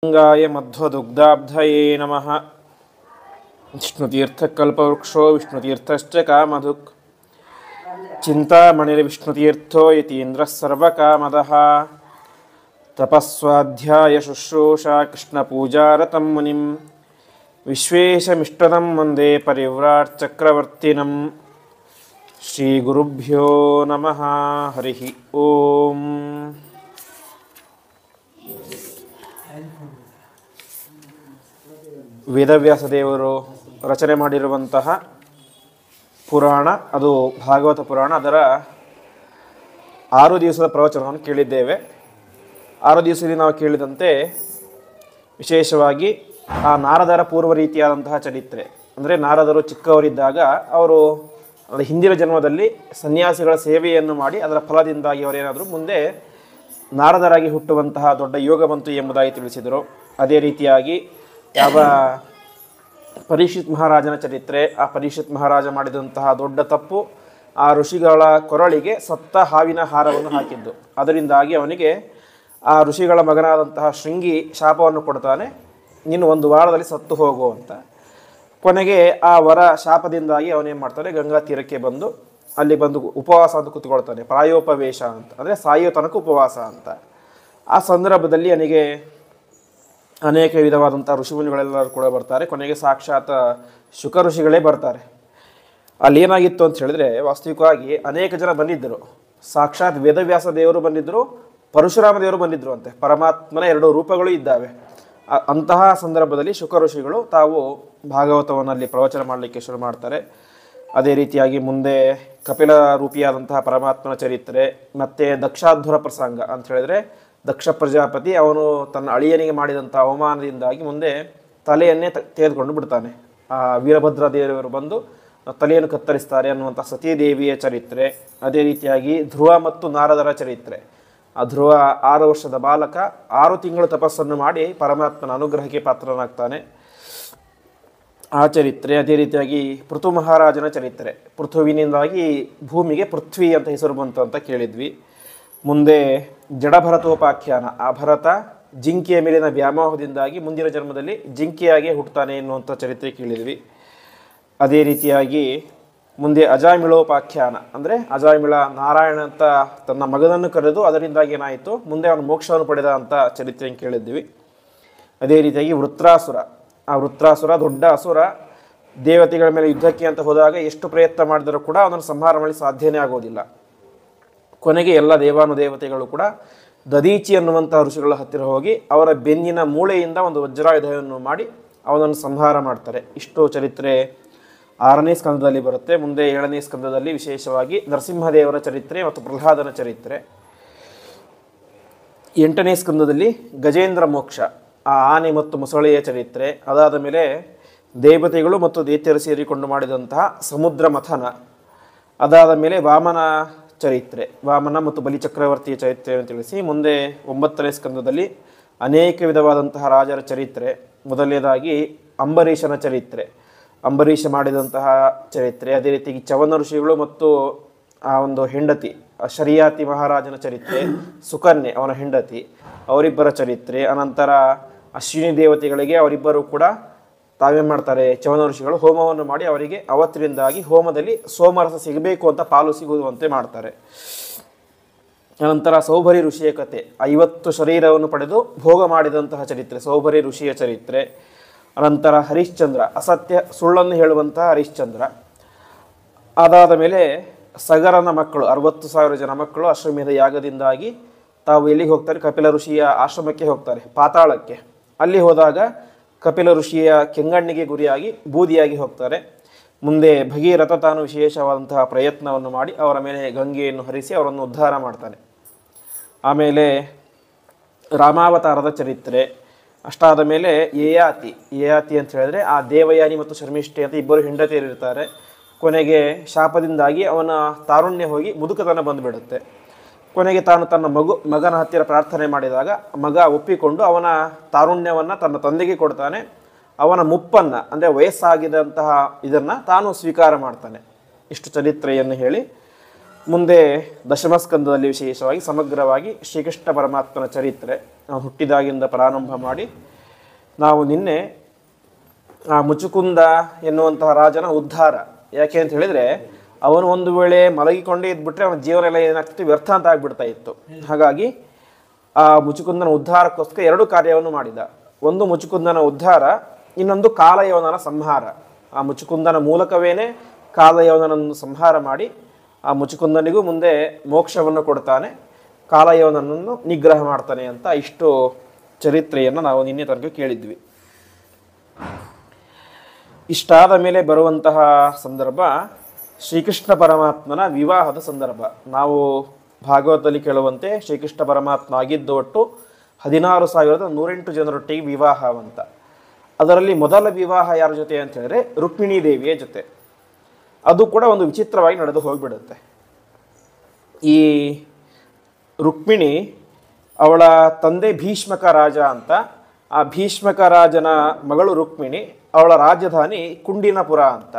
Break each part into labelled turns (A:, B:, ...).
A: ಗಂಗಾಯ ಮಧ್ವದುಗ್ಧಾಬ್ಧಯೇ ನಮಃ. ವಿಷ್ಣುತೀರ್ಥಕಲ್ಪವೃಕ್ಷೋ ವಿಷ್ಣುತೀರ್ಥಶ್ಚ ಕಾಮಧುಕ್ ಚಿಂತಾಮಣಿರ್ವಿಷ್ಣುತೀರ್ಥೋ ಯತೀಂದ್ರಃ ಸರ್ವಕಾಮದಃ. ತಪಸ್ವಾಧ್ಯಾಯ ಶುಶ್ರೂಷಾ ಕೃಷ್ಣಪೂಜಾರತಂ ಮುನಿಂ ವಿಶ್ವೇಶಮಿಷ್ಟದಂ ವಂದೇ ಪರಿವ್ರಾಟ್ ಚಕ್ರವರ್ತಿನಂ. ಶ್ರೀಗುರುಭ್ಯೋ ನಮಃ. ಹರಿ ಓಂ. ವೇದವ್ಯಾಸದೇವರು ರಚನೆ ಮಾಡಿರುವಂತಹ ಪುರಾಣ, ಅದು ಭಾಗವತ ಪುರಾಣ. ಅದರ 6 ದಿವಸದ ಪ್ರವಚನವನ್ನು ಕೇಳಿದ್ದೇವೆ. 6 ದಿವಸದಲ್ಲಿ ನಾವು ಕೇಳಿದಂತೆ ವಿಶೇಷವಾಗಿ ಆ ನಾರದರ ಪೂರ್ವ ರೀತಿಯಾದಂತಹ ಚರಿತ್ರೆ, ಅಂದರೆ ನಾರದರು ಚಿಕ್ಕವರಿದ್ದಾಗ ಅವರು ಹಿಂದಿನ ಜನ್ಮದಲ್ಲಿ ಸನ್ಯಾಸಿಗಳ ಸೇವೆಯನ್ನು ಮಾಡಿ ಅದರ ಫಲದಿಂದಾಗಿ ಅವರೇನಾದರೂ ಮುಂದೆ ನಾರದರಾಗಿ ಹುಟ್ಟುವಂತಹ ದೊಡ್ಡ ಯೋಗ ಬಂತು ಎಂಬುದಾಗಿ ತಿಳಿಸಿದರು. ಅದೇ ರೀತಿಯಾಗಿ ಯಾವ ಪರೀಕ್ಷಿತ್ ಮಹಾರಾಜನ ಚರಿತ್ರೆ, ಆ ಪರೀಕ್ಷಿತ್ ಮಹಾರಾಜ ಮಾಡಿದಂತಹ ದೊಡ್ಡ ತಪ್ಪು ಆ ಋಷಿಗಳ ಕೊರಳಿಗೆ ಸತ್ತ ಹಾವಿನ ಹಾರವನ್ನು ಹಾಕಿದ್ದು. ಅದರಿಂದಾಗಿ ಅವನಿಗೆ ಆ ಋಷಿಗಳ ಮಗನಾದಂತಹ ಶೃಂಗಿ ಶಾಪವನ್ನು ಕೊಡ್ತಾನೆ, ನೀನು 1 ವಾರದಲ್ಲಿ ಸತ್ತು ಹೋಗು ಅಂತ. ಕೊನೆಗೆ ಆ ವರ ಶಾಪದಿಂದಾಗಿ ಅವನೇನು ಮಾಡ್ತಾನೆ, ಗಂಗಾ ತೀರಕ್ಕೆ ಬಂದು ಅಲ್ಲಿ ಬಂದು ಉಪವಾಸ ಅಂತ ಕೂತ್ಕೊಳ್ತಾನೆ. ಪ್ರಾಯೋಪವೇಶ ಅಂತ, ಅಂದರೆ ಸಾಯೋ ತನಕ ಉಪವಾಸ ಅಂತ. ಆ ಸಂದರ್ಭದಲ್ಲಿ ಅವನಿಗೆ ಅನೇಕ ವಿಧವಾದಂಥ ಋಷಿಮುನಿಗಳೆಲ್ಲರೂ ಕೂಡ ಬರ್ತಾರೆ. ಕೊನೆಗೆ ಸಾಕ್ಷಾತ್ ಶುಕ ಋಷಿಗಳೇ ಬರ್ತಾರೆ. ಅಲ್ಲಿ ಏನಾಗಿತ್ತು ಅಂತ ಹೇಳಿದ್ರೆ, ವಾಸ್ತವಿಕವಾಗಿ ಅನೇಕ ಜನ ಬಂದಿದ್ದರು. ಸಾಕ್ಷಾತ್ ವೇದವ್ಯಾಸ ದೇವರು ಬಂದಿದ್ದರು, ಪರಶುರಾಮ ದೇವರು ಬಂದಿದ್ದರು ಅಂತೆ. ಪರಮಾತ್ಮನ 2 ರೂಪಗಳು ಇದ್ದಾವೆ. ಅಂತಹ ಸಂದರ್ಭದಲ್ಲಿ ಶುಕ ಋಷಿಗಳು ತಾವು ಭಾಗವತವನ್ನು ಅಲ್ಲಿ ಪ್ರವಚನ ಮಾಡಲಿಕ್ಕೆ ಶುರು ಮಾಡ್ತಾರೆ. ಅದೇ ರೀತಿಯಾಗಿ ಮುಂದೆ ಕಪಿಲ ರೂಪಿಯಾದಂತಹ ಪರಮಾತ್ಮನ ಚರಿತ್ರೆ, ಮತ್ತು ದಕ್ಷಾಧ್ವರ ಪ್ರಸಂಗ ಅಂತ ಹೇಳಿದರೆ, ದಕ್ಷ ಪ್ರಜಾಪತಿ ಅವನು ತನ್ನ ಅಳಿಯನಿಗೆ ಮಾಡಿದಂಥ ಅವಮಾನದಿಂದಾಗಿ ಮುಂದೆ ತಲೆಯನ್ನೇ ತೆಗೆದುಕೊಂಡು ಬಿಡ್ತಾನೆ. ಆ ವೀರಭದ್ರ ದೇವರು ಬಂದು ತಲೆಯನ್ನು ಕತ್ತರಿಸ್ತಾರೆ ಅನ್ನುವಂಥ ಸತೀದೇವಿಯ ಚರಿತ್ರೆ. ಅದೇ ರೀತಿಯಾಗಿ ಧ್ರುವ ಮತ್ತು ನಾರದರ ಚರಿತ್ರೆ. ಆ ಧ್ರುವ 6 ವರ್ಷದ ಬಾಲಕ 6 ತಿಂಗಳು ತಪಸ್ಸನ್ನು ಮಾಡಿ ಪರಮಾತ್ಮನ ಅನುಗ್ರಹಕ್ಕೆ ಪಾತ್ರನಾಗ್ತಾನೆ, ಆ ಚರಿತ್ರೆ. ಅದೇ ರೀತಿಯಾಗಿ ಪೃಥು ಮಹಾರಾಜನ ಚರಿತ್ರೆ. ಪೃಥುವಿನಿಂದಾಗಿ ಭೂಮಿಗೆ ಪೃಥ್ವಿ ಅಂತ ಹೆಸರು ಬಂತು ಅಂತ ಕೇಳಿದ್ವಿ. ಮುಂದೆ ಜಡಭರತೋಪಾಖ್ಯಾನ. ಆ ಭರತ ಜಿಂಕೆಯ ಮೇಲಿನ ವ್ಯಾಮೋಹದಿಂದಾಗಿ ಮುಂದಿನ ಜನ್ಮದಲ್ಲಿ ಜಿಂಕೆಯಾಗಿ ಹುಟ್ಟುತ್ತಾನೆ ಎನ್ನುವಂಥ ಚರಿತ್ರೆ ಕೇಳಿದ್ವಿ. ಅದೇ ರೀತಿಯಾಗಿ ಮುಂದೆ ಅಜಾಮಿಳೋಪಾಖ್ಯಾನ, ಅಂದರೆ ಅಜಾಮಿಳ ನಾರಾಯಣ ಅಂತ ತನ್ನ ಮಗನನ್ನು ಕರೆದು ಅದರಿಂದಾಗಿ ಏನಾಯಿತು, ಮುಂದೆ ಅವನು ಮೋಕ್ಷವನ್ನು ಪಡೆದ ಅಂತ ಚರಿತ್ರೆಯನ್ನು ಕೇಳಿದ್ವಿ. ಅದೇ ರೀತಿಯಾಗಿ ವೃತ್ರಾಸುರ. ಆ ವೃತ್ರಾಸುರ ದೊಡ್ಡ ಅಸುರ, ದೇವತೆಗಳ ಮೇಲೆ ಯುದ್ಧಕ್ಕೆ ಅಂತ ಹೋದಾಗ ಎಷ್ಟು ಪ್ರಯತ್ನ ಮಾಡಿದರೂ ಕೂಡ ಅವನನ್ನು ಸಂಹಾರ ಮಾಡಲಿಕ್ಕೆ ಸಾಧ್ಯನೇ ಆಗೋದಿಲ್ಲ. ಕೊನೆಗೆ ಎಲ್ಲ ದೇವಾನುದೇವತೆಗಳು ಕೂಡ ದದೀಚಿ ಅನ್ನುವಂಥ ಋಷಿಗಳ ಹತ್ತಿರ ಹೋಗಿ ಅವರ ಬೆನ್ನಿನ ಮೂಳೆಯಿಂದ ಒಂದು ವಜ್ರಾಯುಧವನ್ನು ಮಾಡಿ ಅವನನ್ನು ಸಂಹಾರ ಮಾಡ್ತಾರೆ. ಇಷ್ಟು ಚರಿತ್ರೆ 6ನೇ ಸ್ಕಂದದಲ್ಲಿ ಬರುತ್ತೆ. ಮುಂದೆ 7ನೇ ಸ್ಕಂದದಲ್ಲಿ ವಿಶೇಷವಾಗಿ ನರಸಿಂಹದೇವರ ಚರಿತ್ರೆ ಮತ್ತು ಪ್ರಹ್ಲಾದನ ಚರಿತ್ರೆ. 8ನೇ ಸ್ಕಂದದಲ್ಲಿ ಗಜೇಂದ್ರ ಮೋಕ್ಷ, ಆ ಆನೆ ಮತ್ತು ಮೊಸಳೆಯ ಚರಿತ್ರೆ. ಅದಾದ ಮೇಲೆ ದೇವತೆಗಳು ಮತ್ತು ದೈತ್ಯರು ಸೇರಿಕೊಂಡು ಮಾಡಿದಂತಹ ಸಮುದ್ರ ಮಥನ. ಅದಾದ ಮೇಲೆ ವಾಮನ ಚರಿತ್ರೆ, ವಾಮನ ಮತ್ತು ಬಲಿಚಕ್ರವರ್ತಿಯ ಚರಿತ್ರೆಯನ್ನು ತಿಳಿಸಿ ಮುಂದೆ 9ನೇ ಸ್ಕಂದದಲ್ಲಿ ಅನೇಕ ವಿಧವಾದಂತಹ ರಾಜರ ಚರಿತ್ರೆ. ಮೊದಲನೇದಾಗಿ ಅಂಬರೀಷನ ಚರಿತ್ರೆ, ಅಂಬರೀಷ ಮಾಡಿದಂತಹ ಚರಿತ್ರೆ. ಅದೇ ರೀತಿಯಾಗಿ ಚವನ ಋಷಿಗಳು ಮತ್ತು ಆ ಒಂದು ಹೆಂಡತಿ ಶರಿಯಾತಿ ಮಹಾರಾಜನ ಚರಿತ್ರೆ, ಸುಕನ್ಯೆ ಅವನ ಹೆಂಡತಿ, ಅವರಿಬ್ಬರ ಚರಿತ್ರೆ. ಅನಂತರ ಅಶ್ವಿನಿ ದೇವತೆಗಳಿಗೆ ಅವರಿಬ್ಬರು ಕೂಡ ತಾವೇನು ಮಾಡ್ತಾರೆ, ಚವನ ಋಷಿಗಳು ಹೋಮವನ್ನು ಮಾಡಿ ಅವರಿಗೆ ಅವತ್ತರಿಂದಾಗಿ ಹೋಮದಲ್ಲಿ ಸೋಮರಸ ಸಿಗಬೇಕು ಅಂತ ಪಾಲು ಸಿಗುವಂತೆ ಮಾಡ್ತಾರೆ. ಅನಂತರ ಸೌಭರಿ ಋಷಿಯ ಕತೆ, 50 ಶರೀರವನ್ನು ಪಡೆದು ಭೋಗ ಮಾಡಿದಂತಹ ಚರಿತ್ರೆ, ಸೌಭರಿ ಋಷಿಯ ಚರಿತ್ರೆ. ಅನಂತರ ಹರಿಶ್ಚಂದ್ರ, ಅಸತ್ಯ ಸುಳ್ಳನ್ನು ಹೇಳುವಂತಹ ಹರಿಶ್ಚಂದ್ರ. ಅದಾದ ಮೇಲೆ ಸಗರನ ಮಕ್ಕಳು, 60,000 ಜನ ಮಕ್ಕಳು ಅಶ್ವಮೇಧ ಯಾಗದಿಂದಾಗಿ ತಾವು ಎಲ್ಲಿಗೆ ಹೋಗ್ತಾರೆ, ಕಪಿಲ ಋಷಿಯ ಆಶ್ರಮಕ್ಕೆ ಹೋಗ್ತಾರೆ, ಪಾತಾಳಕ್ಕೆ. ಅಲ್ಲಿ ಹೋದಾಗ ಕಪಿಲ ಋಷಿಯ ಕೆಂಗಣ್ಣಿಗೆ ಗುರಿಯಾಗಿ ಬೂದಿಯಾಗಿ ಹೋಗ್ತಾರೆ. ಮುಂದೆ ಭಗೀರಥ ತಾನು ವಿಶೇಷವಾದಂತಹ ಪ್ರಯತ್ನವನ್ನು ಮಾಡಿ ಅವರ ಮೇಲೆ ಗಂಗೆಯನ್ನು ಹರಿಸಿ ಅವರನ್ನು ಉದ್ಧಾರ ಮಾಡ್ತಾನೆ. ಆಮೇಲೆ ರಾಮಾವತಾರದ ಚರಿತ್ರೆ. ಅಷ್ಟಾದ ಮೇಲೆ ಯಯಾತಿ, ಯಯಾತಿ ಅಂತ ಹೇಳಿದ್ರೆ ಆ ದೇವಯಾನಿ ಮತ್ತು ಶರ್ಮಿಷ್ಠೆ ಅಂತ ಇಬ್ಬರು ಹೆಂಡತಿಯರಿರ್ತಾರೆ. ಕೊನೆಗೆ ಶಾಪದಿಂದಾಗಿ ಅವನ ತಾರುಣ್ಯ ಹೋಗಿ ಮುದುಕತನ ಬಂದುಬಿಡುತ್ತೆ. ಕೊನೆಗೆ ತಾನು ತನ್ನ ಮಗನ ಹತ್ತಿರ ಪ್ರಾರ್ಥನೆ ಮಾಡಿದಾಗ ಮಗ ಒಪ್ಪಿಕೊಂಡು ಅವನ ತಾರುಣ್ಯವನ್ನು ತನ್ನ ತಂದೆಗೆ ಕೊಡ್ತಾನೆ. ಅವನ ಮುಪ್ಪನ್ನು, ಅಂದರೆ ವಯಸ್ಸಾಗಿದ್ದಂತಹ ಇದನ್ನು ತಾನು ಸ್ವೀಕಾರ ಮಾಡ್ತಾನೆ. ಇಷ್ಟು ಚರಿತ್ರೆಯನ್ನು ಹೇಳಿ ಮುಂದೆ ದಶಮಸ್ಕಂದದಲ್ಲಿ ವಿಶೇಷವಾಗಿ ಸಮಗ್ರವಾಗಿ ಶ್ರೀಕೃಷ್ಣ ಪರಮಾತ್ಮನ ಚರಿತ್ರೆ ನಾವು ಹುಟ್ಟಿದಾಗಿಂದ ಪ್ರಾರಂಭ ಮಾಡಿ ನಾವು ನಿನ್ನೆ ಆ ಮುಚುಕುಂದ ಎನ್ನುವಂತಹ ರಾಜನ ಉದ್ಧಾರ, ಯಾಕೆ ಅಂತ ಹೇಳಿದರೆ ಅವನು ಒಂದು ವೇಳೆ ಮಲಗಿಕೊಂಡೇ ಇದ್ಬಿಟ್ರೆ ಅವನ ಜೀವನ ಎಲ್ಲ ಏನಾಗ್ತಿತ್ತು, ವ್ಯರ್ಥ ಅಂತ ಆಗಿಬಿಡ್ತಾ ಇತ್ತು. ಹಾಗಾಗಿ ಆ ಮುಚುಕುಂದನ ಉದ್ಧಾರಕ್ಕೋಸ್ಕರ ಎರಡು ಕಾರ್ಯವನ್ನು ಮಾಡಿದ. ಒಂದು ಮುಚುಕುಂದನ ಉದ್ಧಾರ, ಇನ್ನೊಂದು ಕಾಲಯವನನ ಸಂಹಾರ. ಆ ಮುಚುಕುಂದನ ಮೂಲಕವೇನೆ ಕಾಲಯವನನ್ನು ಸಂಹಾರ ಮಾಡಿ ಆ ಮುಚುಕುಂದನಿಗೂ ಮುಂದೆ ಮೋಕ್ಷವನ್ನು ಕೊಡ್ತಾನೆ, ಕಾಲಯವನನ್ನು ನಿಗ್ರಹ ಮಾಡ್ತಾನೆ ಅಂತ ಇಷ್ಟು ಚರಿತ್ರೆಯನ್ನು ನಾವು ನಿನ್ನೆ ತನಕ ಕೇಳಿದ್ವಿ. ಇಷ್ಟಾದ ಮೇಲೆ ಬರುವಂತಹ ಸಂದರ್ಭ ಶ್ರೀಕೃಷ್ಣ ಪರಮಾತ್ಮನ ವಿವಾಹದ ಸಂದರ್ಭ. ನಾವು ಭಾಗವತದಲ್ಲಿ ಕೇಳುವಂತೆ ಶ್ರೀಕೃಷ್ಣ ಪರಮಾತ್ಮ ಆಗಿದ್ದು ಒಟ್ಟು 16,108 ಜನರೊಟ್ಟಿಗೆ ವಿವಾಹವಂತ. ಅದರಲ್ಲಿ ಮೊದಲ ವಿವಾಹ ಯಾರ ಜೊತೆ ಅಂತ ಹೇಳಿದ್ರೆ ರುಕ್ಮಿಣೀ ದೇವಿಯ ಜೊತೆ. ಅದು ಕೂಡ ಒಂದು ವಿಚಿತ್ರವಾಗಿ ನಡೆದು ಹೋಗಿಬಿಡುತ್ತೆ. ಈ ರುಕ್ಮಿಣಿ ಅವಳ ತಂದೆ ಭೀಷ್ಮಕ ರಾಜ ಅಂತ, ಆ ಭೀಷ್ಮಕ ರಾಜನ ಮಗಳು ರುಕ್ಮಿಣಿ, ಅವಳ ರಾಜಧಾನಿ ಕುಂಡಿನಪುರ ಅಂತ.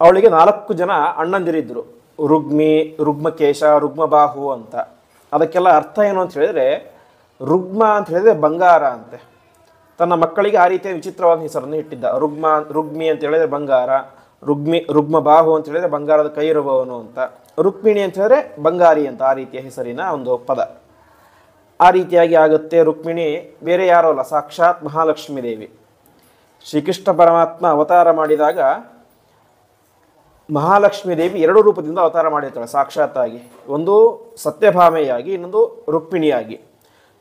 A: ಅವಳಿಗೆ 4 ಜನ ಅಣ್ಣಂದಿರಿದ್ರು, ರುಗ್ಮಿ, ರುಗ್ಮಕೇಶ, ರುಗ್ಮಬಾಹು ಅಂತ. ಅದಕ್ಕೆಲ್ಲ ಅರ್ಥ ಏನು ಅಂತ ಹೇಳಿದ್ರೆ, ರುಗ್ಮ ಅಂತ ಹೇಳಿದ್ರೆ ಬಂಗಾರ ಅಂತೆ. ತನ್ನ ಮಕ್ಕಳಿಗೆ ಆ ರೀತಿಯ ವಿಚಿತ್ರವಾದ ಹೆಸರನ್ನು ಇಟ್ಟಿದ್ದ. ರುಗ್ಮಿ ಅಂತ ಹೇಳಿದ್ರೆ ಬಂಗಾರ, ರುಗ್ಮಬಾಹು ಅಂತ ಹೇಳಿದ್ರೆ ಬಂಗಾರದ ಕೈ ಇರುವವನು ಅಂತ, ರುಕ್ಮಿಣಿ ಅಂತ ಹೇಳಿದ್ರೆ ಬಂಗಾರಿ ಅಂತ, ಆ ರೀತಿಯ ಹೆಸರಿನ ಒಂದು ಪದ. ಆ ರೀತಿಯಾಗಿ ಆಗುತ್ತೆ. ರುಕ್ಮಿಣಿ ಬೇರೆ ಯಾರೋ ಅಲ್ಲ, ಸಾಕ್ಷಾತ್ ಮಹಾಲಕ್ಷ್ಮೀ ದೇವಿ. ಶ್ರೀಕೃಷ್ಣ ಪರಮಾತ್ಮ ಅವತಾರ ಮಾಡಿದಾಗ ಮಹಾಲಕ್ಷ್ಮೀ ದೇವಿ 2 ರೂಪದಿಂದ ಅವತಾರ ಮಾಡಿರ್ತಾಳೆ ಸಾಕ್ಷಾತ್ತಾಗಿ. ಒಂದು ಸತ್ಯಭಾಮೆಯಾಗಿ, ಇನ್ನೊಂದು ರುಕ್ಮಿಣಿಯಾಗಿ.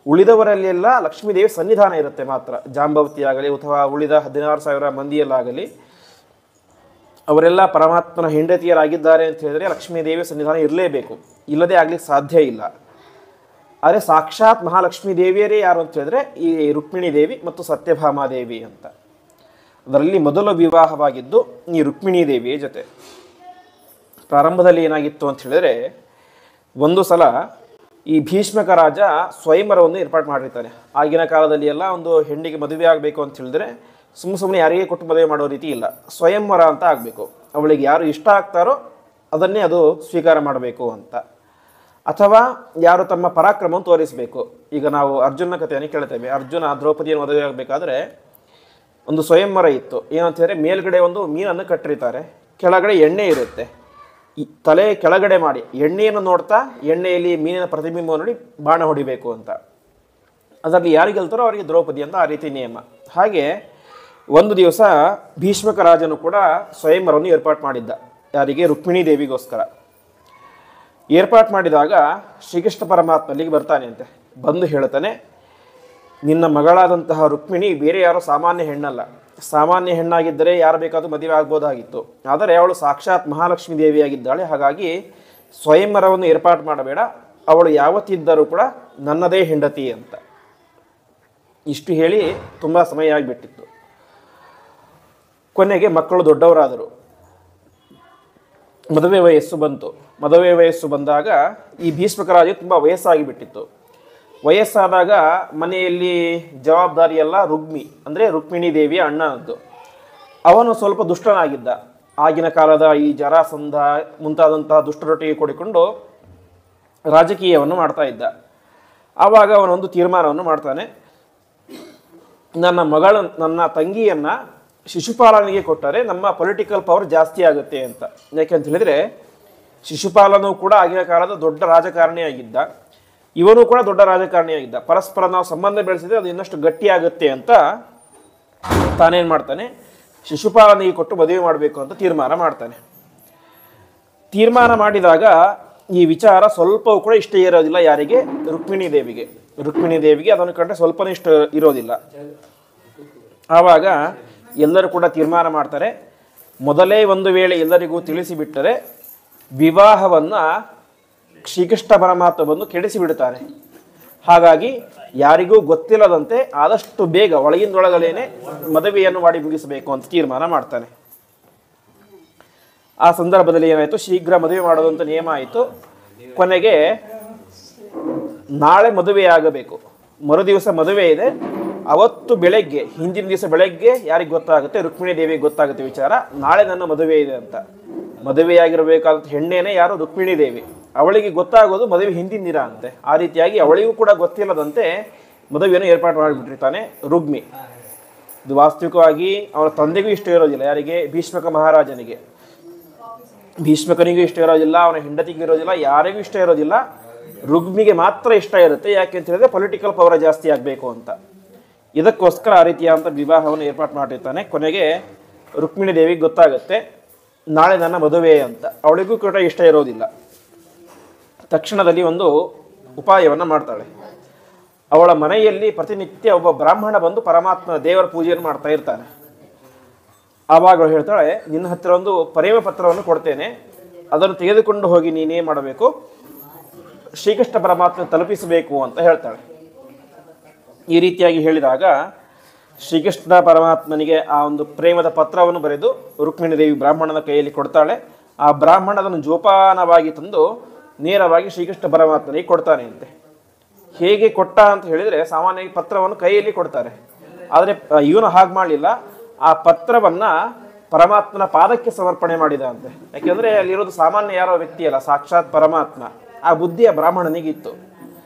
A: ಉಳಿದವರಲ್ಲೆಲ್ಲ ಲಕ್ಷ್ಮೀದೇವಿ ಸನ್ನಿಧಾನ ಇರುತ್ತೆ ಮಾತ್ರ. ಜಾಂಬವತಿ ಆಗಲಿ ಅಥವಾ ಉಳಿದ 16,000 ಮಂದಿಯಲ್ಲಾಗಲಿ ಅವರೆಲ್ಲ ಪರಮಾತ್ಮನ ಹೆಂಡತಿಯರಾಗಿದ್ದಾರೆ ಅಂತ ಹೇಳಿದ್ರೆ ಲಕ್ಷ್ಮೀದೇವಿ ಸನ್ನಿಧಾನ ಇರಲೇಬೇಕು, ಇಲ್ಲದೆ ಆಗ್ಲಿಕ್ಕೆ ಸಾಧ್ಯ ಇಲ್ಲ. ಆದರೆ ಸಾಕ್ಷಾತ್ ಮಹಾಲಕ್ಷ್ಮೀ ದೇವಿಯರೇ ಯಾರು ಅಂತ ಹೇಳಿದ್ರೆ ಈ ರುಕ್ಮಿಣಿ ದೇವಿ ಮತ್ತು ಸತ್ಯಭಾಮಾದೇವಿ ಅಂತ. ಅದರಲ್ಲಿ ಮೊದಲ ವಿವಾಹವಾಗಿದ್ದು ಈ ರುಕ್ಮಿಣೀ ದೇವಿಯ ಜೊತೆ. ಪ್ರಾರಂಭದಲ್ಲಿ ಏನಾಗಿತ್ತು ಅಂತ ಹೇಳಿದ್ರೆ, ಒಂದು ಸಲ ಈ ಭೀಷ್ಮಕ ರಾಜ ಸ್ವಯಂವರವನ್ನು ಏರ್ಪಾಡು ಮಾಡಿರ್ತಾನೆ. ಆಗಿನ ಕಾಲದಲ್ಲಿ ಎಲ್ಲ ಒಂದು ಹೆಣ್ಣಿಗೆ ಮದುವೆ ಆಗಬೇಕು ಅಂತ ಹೇಳಿದ್ರೆ ಸುಮ್ಮನೆ ಯಾರಿಗೆ ಕೊಟ್ಟು ಮದುವೆ ಮಾಡೋ ರೀತಿ ಇಲ್ಲ, ಸ್ವಯಂವರ ಅಂತ ಆಗಬೇಕು. ಅವಳಿಗೆ ಯಾರು ಇಷ್ಟ ಆಗ್ತಾರೋ ಅದನ್ನೇ ಅದು ಸ್ವೀಕಾರ ಮಾಡಬೇಕು ಅಂತ, ಅಥವಾ ಯಾರು ತಮ್ಮ ಪರಾಕ್ರಮವನ್ನು ತೋರಿಸಬೇಕು. ಈಗ ನಾವು ಅರ್ಜುನ ಕಥೆಯನ್ನು ಕೇಳ್ತೇವೆ. ಅರ್ಜುನ ದ್ರೌಪದಿಯನ್ನು ಮದುವೆ ಆಗಬೇಕಾದ್ರೆ ಒಂದು ಸ್ವಯಂವರ ಇತ್ತು. ಏನಂತ ಹೇಳಿದ್ರೆ, ಮೇಲ್ಗಡೆ ಒಂದು ಮೀನನ್ನು ಕಟ್ಟಿರ್ತಾರೆ, ಕೆಳಗಡೆ ಎಣ್ಣೆ ಇರುತ್ತೆ. ತಲೆ ಕೆಳಗಡೆ ಮಾಡಿ ಎಣ್ಣೆಯನ್ನು ನೋಡ್ತಾ ಎಣ್ಣೆಯಲ್ಲಿ ಮೀನಿನ ಪ್ರತಿಬಿಂಬ ನೋಡಿ ಬಾಣ ಹೊಡಿಬೇಕು ಅಂತ. ಅದರಲ್ಲಿ ಯಾರು ಗೆಲ್ತಾರೋ ಅವರಿಗೆ ದ್ರೌಪದಿ ಅಂತ, ಆ ರೀತಿ ನಿಯಮ. ಹಾಗೆ ಒಂದು ದಿವಸ ಭೀಷ್ಮಕ ರಾಜನು ಕೂಡ ಸ್ವಯಂವರವನ್ನು ಏರ್ಪಾಡು ಮಾಡಿದ್ದ. ಯಾರಿಗೆ? ರುಕ್ಮಿಣೀ ದೇವಿಗೋಸ್ಕರ ಏರ್ಪಾಡು ಮಾಡಿದಾಗ ಶ್ರೀಕೃಷ್ಣ ಪರಮಾತ್ಮ ಅಲ್ಲಿಗೆ ಬರ್ತಾನೆ ಅಂತೆ. ಬಂದು ಹೇಳ್ತಾನೆ, ನಿನ್ನ ಮಗಳಾದಂತಹ ರುಕ್ಮಿಣಿ ಬೇರೆ ಯಾರೋ ಸಾಮಾನ್ಯ ಹೆಣ್ಣಲ್ಲ. ಸಾಮಾನ್ಯ ಹೆಣ್ಣಾಗಿದ್ದರೆ ಯಾರು ಬೇಕಾದರೂ ಮದುವೆ ಆಗ್ಬೋದಾಗಿತ್ತು, ಆದರೆ ಅವಳು ಸಾಕ್ಷಾತ್ ಮಹಾಲಕ್ಷ್ಮೀ ದೇವಿಯಾಗಿದ್ದಾಳೆ. ಹಾಗಾಗಿ ಸ್ವಯಂವರವನ್ನು ಏರ್ಪಾಡು ಮಾಡಬೇಡ, ಅವಳು ಯಾವತ್ತಿದ್ದರೂ ಕೂಡ ನನ್ನದೇ ಹೆಂಡತಿ ಅಂತ ಇಷ್ಟು ಹೇಳಿ ತುಂಬ ಸಮಯ ಆಗಿಬಿಟ್ಟಿತ್ತು. ಕೊನೆಗೆ ಮಕ್ಕಳು ದೊಡ್ಡವರಾದರು, ಮದುವೆ ವಯಸ್ಸು ಬಂತು. ಮದುವೆ ವಯಸ್ಸು ಬಂದಾಗ ಈ ಭೀಷ್ಮಕ ರಾಜ ತುಂಬ ವಯಸ್ಸಾಗಿಬಿಟ್ಟಿತ್ತು. ವಯಸ್ಸಾದಾಗ ಮನೆಯಲ್ಲಿ ಜವಾಬ್ದಾರಿ ಎಲ್ಲ ಅಂದರೆ ರುಕ್ಮಿಣೀ ದೇವಿಯ ಅಣ್ಣನದ್ದು. ಅವನು ಸ್ವಲ್ಪ ದುಷ್ಟನಾಗಿದ್ದ. ಆಗಿನ ಕಾಲದ ಈ ಜರಾಸಂಧ ಮುಂತಾದಂತಹ ದುಷ್ಟರೊಟ್ಟಿಗೆ ಕೂಡಿಕೊಂಡು ರಾಜಕೀಯವನ್ನು ಮಾಡ್ತಾ ಇದ್ದ. ಆವಾಗ ಅವನೊಂದು ತೀರ್ಮಾನವನ್ನು ಮಾಡ್ತಾನೆ, ನನ್ನ ತಂಗಿಯನ್ನು ಶಿಶುಪಾಲನಿಗೆ ಕೊಟ್ಟರೆ ನಮ್ಮ ಪೊಲಿಟಿಕಲ್ ಪವರ್ ಜಾಸ್ತಿ ಆಗುತ್ತೆ ಅಂತ. ಯಾಕೆಂತ ಹೇಳಿದರೆ ಶಿಶುಪಾಲನು ಕೂಡ ಆಗಿನ ಕಾಲದ ದೊಡ್ಡ ರಾಜಕಾರಣಿಯಾಗಿದ್ದ, ಇವನು ಕೂಡ ದೊಡ್ಡ ರಾಜಕಾರಣಿಯಾಗಿದ್ದ. ಪರಸ್ಪರ ನಾವು ಸಂಬಂಧ ಬೆಳೆಸಿದ್ರೆ ಅದು ಇನ್ನಷ್ಟು ಗಟ್ಟಿಯಾಗುತ್ತೆ ಅಂತ ತಾನೇನು ಮಾಡ್ತಾನೆ, ಶಿಶುಪಾಲನಿಗೆ ಕೊಟ್ಟು ಮದುವೆ ಮಾಡಬೇಕು ಅಂತ ತೀರ್ಮಾನ ಮಾಡ್ತಾನೆ. ತೀರ್ಮಾನ ಮಾಡಿದಾಗ ಈ ವಿಚಾರ ಸ್ವಲ್ಪವೂ ಕೂಡ ಇಷ್ಟ ಇರೋದಿಲ್ಲ ಯಾರಿಗೆ? ರುಕ್ಮಿಣೀ ದೇವಿಗೆ. ರುಕ್ಮಿಣೀ ದೇವಿಗೆ ಅದನ್ನು ಕಂಡ್ರೆ ಸ್ವಲ್ಪನೂ ಇಷ್ಟ ಇರೋದಿಲ್ಲ. ಆವಾಗ ಎಲ್ಲರೂ ಕೂಡ ತೀರ್ಮಾನ ಮಾಡ್ತಾರೆ, ಮೊದಲೇ ಒಂದು ವೇಳೆ ಎಲ್ಲರಿಗೂ ತಿಳಿಸಿಬಿಟ್ಟರೆ ವಿವಾಹವನ್ನು ಶ್ರೀಕೃಷ್ಣ ಪರಮಾತ್ಮ ಬಂದು ಕೆಡಿಸಿಬಿಡುತ್ತಾರೆ. ಹಾಗಾಗಿ ಯಾರಿಗೂ ಗೊತ್ತಿಲ್ಲದಂತೆ ಆದಷ್ಟು ಬೇಗ ಒಳಗಿಂದೊಳಗಲೇನೆ ಮದುವೆಯನ್ನು ಮಾಡಿ ಮುಗಿಸಬೇಕು ಅಂತ ತೀರ್ಮಾನ ಮಾಡ್ತಾನೆ. ಆ ಸಂದರ್ಭದಲ್ಲಿ ಏನಾಯಿತು, ಶೀಘ್ರ ಮದುವೆ ಮಾಡೋದಂತ ನಿಯಮ ಆಯಿತು. ಕೊನೆಗೆ ನಾಳೆ ಮದುವೆ ಆಗಬೇಕು, ಮರುದಿವಸ ಮದುವೆ ಇದೆ. ಅವತ್ತು ಬೆಳಗ್ಗೆ, ಹಿಂದಿನ ದಿವಸ ಬೆಳಗ್ಗೆ ಯಾರಿಗೆ ಗೊತ್ತಾಗುತ್ತೆ? ರುಕ್ಮಿಣೀ ದೇವಿಗೆ ಗೊತ್ತಾಗುತ್ತೆ ವಿಚಾರ, ನಾಳೆ ನನ್ನ ಮದುವೆ ಇದೆ ಅಂತ. ಮದುವೆಯಾಗಿರಬೇಕಾದ ಹೆಣ್ಣೇನೆ ಯಾರು ರುಕ್ಮಿಣಿ ದೇವಿ. ಅವಳಿಗೆ ಗೊತ್ತಾಗೋದು ಮದುವೆ ಹಿಂದಿನ ದಿನ ಅಂತೆ. ಆ ರೀತಿಯಾಗಿ ಅವಳಿಗೂ ಕೂಡ ಗೊತ್ತಿಲ್ಲದಂತೆ ಮದುವೆಯನ್ನು ಏರ್ಪಾಡು ಮಾಡಿಬಿಟ್ಟಿರ್ತಾನೆ ರುಗ್ಮಿ. ಇದು ವಾಸ್ತವಿಕವಾಗಿ ಅವನ ತಂದೆಗೂ ಇಷ್ಟ ಇರೋದಿಲ್ಲ. ಯಾರಿಗೆ? ಭೀಷ್ಮಕ ಮಹಾರಾಜನಿಗೆ. ಭೀಷ್ಮಕನಿಗೂ ಇಷ್ಟ ಇರೋದಿಲ್ಲ, ಅವನ ಹೆಂಡತಿಗೂ ಇರೋದಿಲ್ಲ, ಯಾರಿಗೂ ಇಷ್ಟ ಇರೋದಿಲ್ಲ. ರುಗ್ಮಿಗೆ ಮಾತ್ರ ಇಷ್ಟ ಇರುತ್ತೆ. ಯಾಕೆ ಅಂತ ಹೇಳಿದ್ರೆ ಪೊಲಿಟಿಕಲ್ ಪವರ್ ಜಾಸ್ತಿ ಆಗಬೇಕು ಅಂತ. ಇದಕ್ಕೋಸ್ಕರ ಆ ರೀತಿಯಾದಂಥ ವಿವಾಹವನ್ನು ಏರ್ಪಾಡು ಮಾಡಿರ್ತಾನೆ. ಕೊನೆಗೆ ರುಕ್ಮಿಣಿ ದೇವಿಗೆ ಗೊತ್ತಾಗುತ್ತೆ ನಾಳೆ ನನ್ನ ಮದುವೆ ಅಂತ. ಅವಳಿಗೂ ಕೂಡ ಇಷ್ಟ ಇರೋದಿಲ್ಲ. ತಕ್ಷಣದಲ್ಲಿ ಒಂದು ಉಪಾಯವನ್ನು ಮಾಡ್ತಾಳೆ. ಅವಳ ಮನೆಯಲ್ಲಿ ಪ್ರತಿನಿತ್ಯ ಒಬ್ಬ ಬ್ರಾಹ್ಮಣ ಬಂದು ಪರಮಾತ್ಮನ ದೇವರ ಪೂಜೆಯನ್ನು ಮಾಡ್ತಾ ಇರ್ತಾನೆ. ಆವಾಗ ಅವಳು ಹೇಳ್ತಾಳೆ, ನಿನ್ನ ಹತ್ತಿರ ಒಂದು ಪ್ರೇಮ ಪತ್ರವನ್ನು ಕೊಡ್ತೇನೆ, ಅದನ್ನು ತೆಗೆದುಕೊಂಡು ಹೋಗಿ ನೀನೇ ಮಾಡಬೇಕು, ಶ್ರೀಕೃಷ್ಣ ಪರಮಾತ್ಮ ತಲುಪಿಸಬೇಕು ಅಂತ ಹೇಳ್ತಾಳೆ. ಈ ರೀತಿಯಾಗಿ ಹೇಳಿದಾಗ ಶ್ರೀಕೃಷ್ಣ ಪರಮಾತ್ಮನಿಗೆ ಆ ಒಂದು ಪ್ರೇಮದ ಪತ್ರವನ್ನು ಬರೆದು ರುಕ್ಮಿಣಿ ದೇವಿ ಬ್ರಾಹ್ಮಣನ ಕೈಯಲ್ಲಿ ಕೊಡ್ತಾಳೆ. ಆ ಬ್ರಾಹ್ಮಣ ಅದನ್ನು ಜೋಪಾನವಾಗಿ ತಂದು ನೇರವಾಗಿ ಶ್ರೀಕೃಷ್ಣ ಪರಮಾತ್ಮನಿಗೆ ಕೊಡ್ತಾನೆ ಅಂತೆ. ಹೇಗೆ ಕೊಟ್ಟ ಅಂತ ಹೇಳಿದರೆ, ಸಾಮಾನ್ಯವಾಗಿ ಪತ್ರವನ್ನು ಕೈಯಲ್ಲಿ ಕೊಡ್ತಾರೆ. ಆದರೆ ಇವನು ಹಾಗೆ ಮಾಡಲಿಲ್ಲ. ಆ ಪತ್ರವನ್ನು ಪರಮಾತ್ಮನ ಪಾದಕ್ಕೆ ಸಮರ್ಪಣೆ ಮಾಡಿದ ಅಂತೆ. ಯಾಕೆಂದರೆ ಅಲ್ಲಿರೋದು ಸಾಮಾನ್ಯ ಯಾರೋ ವ್ಯಕ್ತಿ ಅಲ್ಲ, ಸಾಕ್ಷಾತ್ ಪರಮಾತ್ಮ. ಆ ಬುದ್ಧಿಯ ಬ್ರಾಹ್ಮಣನಿಗಿತ್ತು.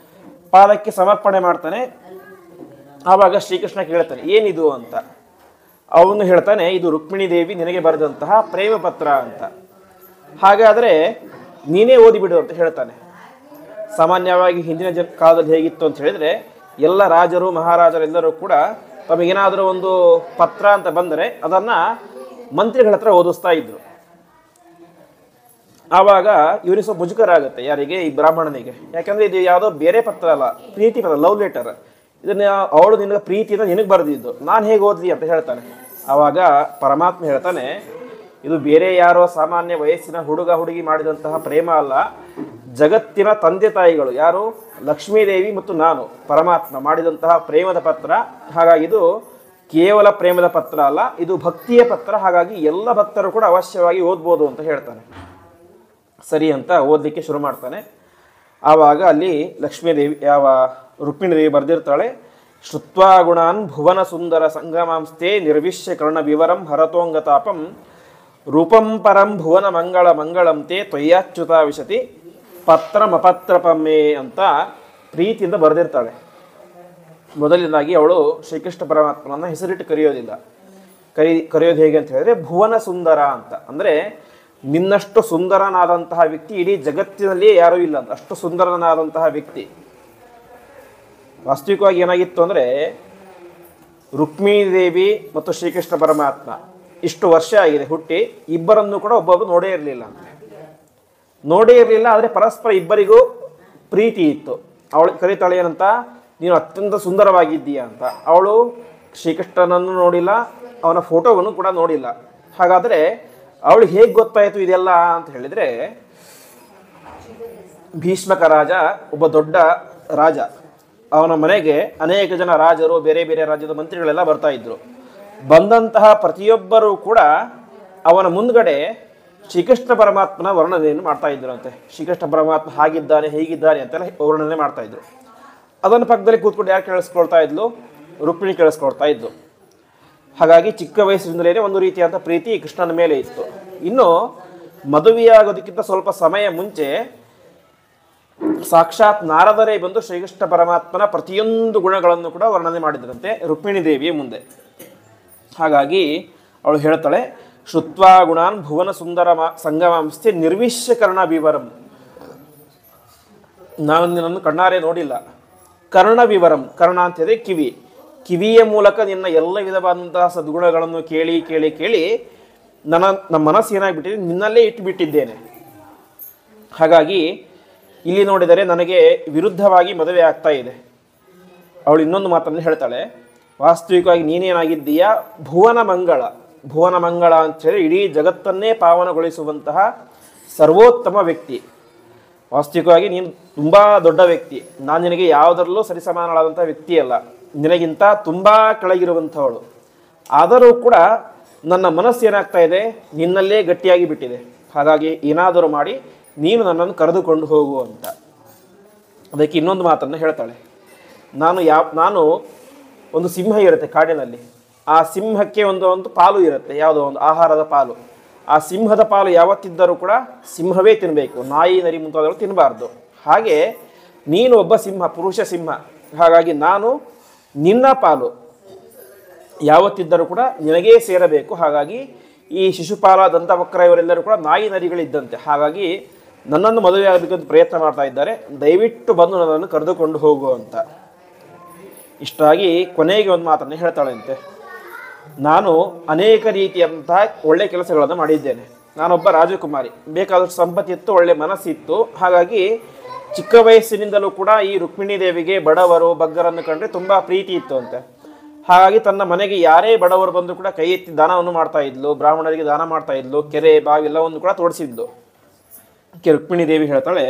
A: ಪಾದಕ್ಕೆ ಸಮರ್ಪಣೆ ಮಾಡ್ತಾನೆ. ಆವಾಗ ಶ್ರೀಕೃಷ್ಣ ಕೇಳ್ತಾನೆ, ಏನಿದು ಅಂತ. ಅವನು ಹೇಳ್ತಾನೆ, ಇದು ರುಕ್ಮಿಣಿ ದೇವಿ ನಿನಗೆ ಬರೆದಂತಹ ಪ್ರೇಮ ಪತ್ರ ಅಂತ. ಹಾಗಾದರೆ ನೀನೇ ಓದಿಬಿಡು ಅಂತ ಹೇಳ್ತಾನೆ. ಸಾಮಾನ್ಯವಾಗಿ ಹಿಂದಿನ ಕಾಲದಲ್ಲಿ ಹೇಗಿತ್ತು ಅಂತ ಹೇಳಿದರೆ, ಎಲ್ಲ ರಾಜರು ಮಹಾರಾಜರೆಲ್ಲರೂ ಕೂಡ ತಮಗೇನಾದರೂ ಒಂದು ಪತ್ರ ಅಂತ ಬಂದರೆ ಅದನ್ನು ಮಂತ್ರಿಗಳ ಹತ್ರ ಓದಿಸ್ತಾ ಇದ್ರು. ಆವಾಗ ಇವನಿಗೆ ಸ್ವಲ್ಪ ಮುಜುಗರ ಆಗುತ್ತೆ. ಯಾರಿಗೆ? ಈ ಬ್ರಾಹ್ಮಣನಿಗೆ. ಯಾಕಂದರೆ ಇದು ಯಾವುದೋ ಬೇರೆ ಪತ್ರ ಅಲ್ಲ, ಪ್ರೀತಿ ಪತ್ರ, ಲವ್ ಲೆಟರ್. ಇದನ್ನು ಅವಳು ನಿನಗೆ ಪ್ರೀತಿಯಿಂದ ನಿನಗೆ ಬರೆದಿದ್ದು, ನಾನು ಹೇಗೆ ಓದ್ಲಿ ಅಂತ ಹೇಳ್ತಾನೆ. ಆವಾಗ ಪರಮಾತ್ಮ ಹೇಳ್ತಾನೆ, ಇದು ಬೇರೆ ಯಾರೋ ಸಾಮಾನ್ಯ ವಯಸ್ಸಿನ ಹುಡುಗ ಹುಡುಗಿ ಮಾಡಿದಂತಹ ಪ್ರೇಮ ಅಲ್ಲ, ಜಗತ್ತಿನ ತಂದೆ ತಾಯಿಗಳು ಯಾರು? ಲಕ್ಷ್ಮೀದೇವಿ ಮತ್ತು ನಾನು ಪರಮಾತ್ಮ ಮಾಡಿದಂತಹ ಪ್ರೇಮದ ಪತ್ರ. ಹಾಗಾಗಿ ಇದು ಕೇವಲ ಪ್ರೇಮದ ಪತ್ರ ಅಲ್ಲ, ಇದು ಭಕ್ತಿಯ ಪತ್ರ. ಹಾಗಾಗಿ ಎಲ್ಲ ಭಕ್ತರು ಕೂಡ ಅವಶ್ಯವಾಗಿ ಓದ್ಬೋದು ಅಂತ ಹೇಳ್ತಾನೆ. ಸರಿ ಅಂತ ಓದಲಿಕ್ಕೆ ಶುರು ಮಾಡ್ತಾನೆ. ಆವಾಗ ಅಲ್ಲಿ ಲಕ್ಷ್ಮೀದೇವಿ ರುಕ್ಮಿಣಿ ದೇವಿ ಬರೆದಿರ್ತಾಳೆ, ಶ್ರುತ್ವಾ ಗುಣಾನ್ ಭುವನ ಸುಂದರ ಸಂಗಮಾಂಸ್ತೆ ನಿರ್ವಿಶ್ಯ ಕರ್ಣ ವಿವರಂ ಹರತೋಂಗತಾಪಂ ರೂಪಂ ಪರಂ ಭುವನ ಮಂಗಳ ಮಂಗಳಂತೆ ತ್ವಯ್ಯಾಚ್ಯುತ ವಿಶತಿ ಪತ್ರಮಪತ್ರಪಮ್ಮೆ ಅಂತ ಪ್ರೀತಿಯಿಂದ ಬರೆದಿರ್ತಾಳೆ. ಮೊದಲನೇದಾಗಿ ಅವಳು ಶ್ರೀಕೃಷ್ಣ ಪರಮಾತ್ಮನನ್ನ ಹೆಸರಿಟ್ಟು ಕರೆಯೋದಿಲ್ಲ. ಕರೆಯೋದು ಹೇಗೆ ಅಂತ ಹೇಳಿದ್ರೆ ಭುವನ ಸುಂದರ ಅಂತ. ಅಂದರೆ ನಿನ್ನಷ್ಟು ಸುಂದರನಾದಂತಹ ವ್ಯಕ್ತಿ ಇಡೀ ಜಗತ್ತಿನಲ್ಲಿಯೇ ಯಾರೂ ಇಲ್ಲ ಅಂತ, ಅಷ್ಟು ಸುಂದರನಾದಂತಹ ವ್ಯಕ್ತಿ. ವಾಸ್ತವಿಕವಾಗಿ ಏನಾಗಿತ್ತು ಅಂದರೆ, ರುಕ್ಮಿಣಿ ದೇವಿ ಮತ್ತು ಶ್ರೀಕೃಷ್ಣ ಪರಮಾತ್ಮ ಇಷ್ಟು ವರ್ಷ ಆಗಿದೆ ಹುಟ್ಟಿ, ಇಬ್ಬರನ್ನು ಕೂಡ ಒಬ್ಬೊಬ್ಬರು ನೋಡೇ ಇರಲಿಲ್ಲ. ಆದರೆ ಪರಸ್ಪರ ಇಬ್ಬರಿಗೂ ಪ್ರೀತಿ ಇತ್ತು. ಅವಳು ಕರೀತಾಳೆ ಏನಂತ, ನೀನು ಅತ್ಯಂತ ಸುಂದರವಾಗಿದ್ದೀಯಾ ಅಂತ. ಅವಳು ಶ್ರೀಕೃಷ್ಣನನ್ನು ನೋಡಿಲ್ಲ, ಅವನ ಫೋಟೋವನ್ನು ಕೂಡ ನೋಡಿಲ್ಲ. ಹಾಗಾದರೆ ಅವಳಿಗೆ ಹೇಗೆ ಗೊತ್ತಾಯಿತು ಇದೆಲ್ಲ ಅಂತ ಹೇಳಿದರೆ, ಭೀಷ್ಮಕ ರಾಜ ಒಬ್ಬ ದೊಡ್ಡ ರಾಜ. ಅವನ ಮನೆಗೆ ಅನೇಕ ಜನ ರಾಜರು, ಬೇರೆ ಬೇರೆ ರಾಜ್ಯದ ಮಂತ್ರಿಗಳೆಲ್ಲ ಬರ್ತಾ ಇದ್ರು. ಬಂದಂತಹ ಪ್ರತಿಯೊಬ್ಬರೂ ಕೂಡ ಅವನ ಮುಂದ್ಗಡೆ ಶ್ರೀಕೃಷ್ಣ ಪರಮಾತ್ಮನ ವರ್ಣನೆಯನ್ನು ಮಾಡ್ತಾ ಇದ್ರಂತೆ. ಶ್ರೀಕೃಷ್ಣ ಪರಮಾತ್ಮ ಹಾಗಿದ್ದಾನೆ ಹೀಗಿದ್ದಾನೆ ಅಂತೆಲ್ಲ ವರ್ಣನೆ ಮಾಡ್ತಾ ಇದ್ರು. ಅದನ್ನು ಪಕ್ಕದಲ್ಲಿ ಕೂತ್ಕೊಂಡು ಯಾರು ಕೇಳಿಸ್ಕೊಳ್ತಾ ಇದ್ಲು? ರುಕ್ಮಿಣಿ ಕೇಳಿಸ್ಕೊಳ್ತಾ ಇದ್ಲು. ಹಾಗಾಗಿ ಚಿಕ್ಕ ವಯಸ್ಸಿನಿಂದಲೇ ಒಂದು ರೀತಿಯಾದ ಪ್ರೀತಿ ಕೃಷ್ಣನ ಮೇಲೆ ಇತ್ತು. ಇನ್ನು ಮದುವೆಯಾಗೋದಕ್ಕಿಂತ ಸ್ವಲ್ಪ ಸಮಯ ಮುಂಚೆ ಸಾಕ್ಷಾತ್ ನಾರದರೇ ಬಂದು ಶ್ರೀಕೃಷ್ಣ ಪರಮಾತ್ಮನ ಪ್ರತಿಯೊಂದು ಗುಣಗಳನ್ನು ಕೂಡ ವರ್ಣನೆ ಮಾಡಿದ್ರಂತೆ ರುಕ್ಮಿಣಿ ದೇವಿಯ ಮುಂದೆ. ಹಾಗಾಗಿ ಅವಳು ಹೇಳ್ತಾಳೆ, ಶ್ರುತ್ವಾ ಗುಣಾನ್ ಭುವನ ಸುಂದರ ಸಂಗಮಾಂಸ್ತೆ ನಿರ್ವಿಶ್ಯ ಕರ್ಣ ವಿವರಂ. ನಾನು ನಿನ್ನನ್ನು ಕಣ್ಣಾರೆ ನೋಡಿಲ್ಲ. ಕರ್ಣ ವಿವರಂ, ಕರ್ಣ ಅಂತ ಹೇಳಿದ್ರೆ ಕಿವಿ. ಕಿವಿಯ ಮೂಲಕ ನಿನ್ನ ಎಲ್ಲ ವಿಧವಾದಂತಹ ಸದ್ಗುಣಗಳನ್ನು ಕೇಳಿ ಕೇಳಿ ಕೇಳಿ ನಮ್ಮ ಮನಸ್ಸು ಏನಾಗ್ಬಿಟ್ಟಿದೆ, ನಿನ್ನಲ್ಲೇ ಇಟ್ಟುಬಿಟ್ಟಿದ್ದೇನೆ. ಹಾಗಾಗಿ ಇಲ್ಲಿ ನೋಡಿದರೆ ನನಗೆ ವಿರುದ್ಧವಾಗಿ ಮದುವೆ ಆಗ್ತಾ ಇದೆ. ಅವಳು ಇನ್ನೊಂದು ಮಾತನ್ನು ಹೇಳ್ತಾಳೆ, ವಾಸ್ತವಿಕವಾಗಿ ನೀನೇನಾಗಿದ್ದೀಯಾ ಭುವನ ಮಂಗಳ. ಭುವನ ಮಂಗಳ ಅಂತ ಹೇಳಿ ಇಡೀ ಜಗತ್ತನ್ನೇ ಪಾವನಗೊಳಿಸುವಂತಹ ಸರ್ವೋತ್ತಮ ವ್ಯಕ್ತಿ. ವಾಸ್ತವಿಕವಾಗಿ ನೀನು ತುಂಬ ದೊಡ್ಡ ವ್ಯಕ್ತಿ. ನಾನು ನಿನಗೆ ಯಾವುದರಲ್ಲೂ ಸರಿಸಮಾನಳಾದಂಥ ವ್ಯಕ್ತಿ ಅಲ್ಲ, ನಿನಗಿಂತ ತುಂಬ ಕೆಳಗಿರುವಂಥವಳು. ಆದರೂ ಕೂಡ ನನ್ನ ಮನಸ್ಸು ಏನಾಗ್ತಾ ಇದೆ, ನಿನ್ನಲ್ಲೇ ಗಟ್ಟಿಯಾಗಿ ಬಿಟ್ಟಿದೆ. ಹಾಗಾಗಿ ಏನಾದರೂ ಮಾಡಿ ನೀನು ನನ್ನನ್ನು ಕರೆದುಕೊಂಡು ಹೋಗು ಅಂತ. ಅದಕ್ಕೆ ಇನ್ನೊಂದು ಮಾತನ್ನು ಹೇಳ್ತಾಳೆ, ನಾನು ಒಂದು ಸಿಂಹ ಇರುತ್ತೆ ಕಾಡಿನಲ್ಲಿ. ಆ ಸಿಂಹಕ್ಕೆ ಒಂದು ಪಾಲು ಇರುತ್ತೆ, ಯಾವುದೋ ಒಂದು ಆಹಾರದ ಪಾಲು. ಆ ಸಿಂಹದ ಪಾಲು ಯಾವತ್ತಿದ್ದರೂ ಕೂಡ ಸಿಂಹವೇ ತಿನ್ನಬೇಕು, ನಾಯಿ ನರಿ ಮುಂತಾದವರು ತಿನ್ನಬಾರ್ದು. ಹಾಗೆ ನೀನು ಒಬ್ಬ ಸಿಂಹ, ಪುರುಷ ಸಿಂಹ, ಹಾಗಾಗಿ ನಾನು ನಿನ್ನ ಪಾಲು ಯಾವತ್ತಿದ್ದರೂ ಕೂಡ ನಿನಗೇ ಸೇರಬೇಕು. ಹಾಗಾಗಿ ಈ ಶಿಶುಪಾಲ, ದಂತವಕ್ರ ಇವರೆಲ್ಲರೂ ಕೂಡ ನಾಯಿ ನರಿಗಳಿದ್ದಂತೆ. ಹಾಗಾಗಿ ನನ್ನನ್ನು ಮದುವೆ ಆಗಬೇಕಂತ ಪ್ರಯತ್ನ ಮಾಡ್ತಾ ಇದ್ದಾರೆ, ದಯವಿಟ್ಟು ಬಂದು ನನ್ನನ್ನು ಕರೆದುಕೊಂಡು ಹೋಗು ಅಂತ. ಇಷ್ಟಾಗಿ ಕೊನೆಗೆ ಒಂದು ಮಾತನ್ನು ಹೇಳ್ತಾಳಂತೆ, ನಾನು ಅನೇಕ ರೀತಿಯಂತಹ ಒಳ್ಳೆ ಕೆಲಸಗಳನ್ನು ಮಾಡಿದ್ದೇನೆ. ನಾನೊಬ್ಬ ರಾಜಕುಮಾರಿ, ಬೇಕಾದಷ್ಟು ಸಂಪತ್ತಿತ್ತು, ಒಳ್ಳೆ ಮನಸ್ಸಿತ್ತು. ಹಾಗಾಗಿ ಚಿಕ್ಕ ವಯಸ್ಸಿನಿಂದಲೂ ಕೂಡ ಈ ರುಕ್ಮಿಣಿ ದೇವಿಗೆ ಬಡವರು ಬಗ್ಗರನ್ನು ಕಂಡ್ರೆ ತುಂಬ ಪ್ರೀತಿ ಇತ್ತು ಅಂತೆ. ಹಾಗಾಗಿ ತನ್ನ ಮನೆಗೆ ಯಾರೇ ಬಡವರು ಬಂದರೂ ಕೂಡ ಕೈ ಎತ್ತಿ ದಾನವನ್ನು ಮಾಡ್ತಾ ಇದ್ಲು, ಬ್ರಾಹ್ಮಣರಿಗೆ ದಾನ ಮಾಡ್ತಾ ಇದ್ಲು, ಕೆರೆ ಬಾವಿ ಎಲ್ಲವನ್ನು ಕೂಡ ತೋರಿಸಿದ್ಲು. ರುಕ್ಮಿಣಿ ದೇವಿ ಹೇಳ್ತಾಳೆ,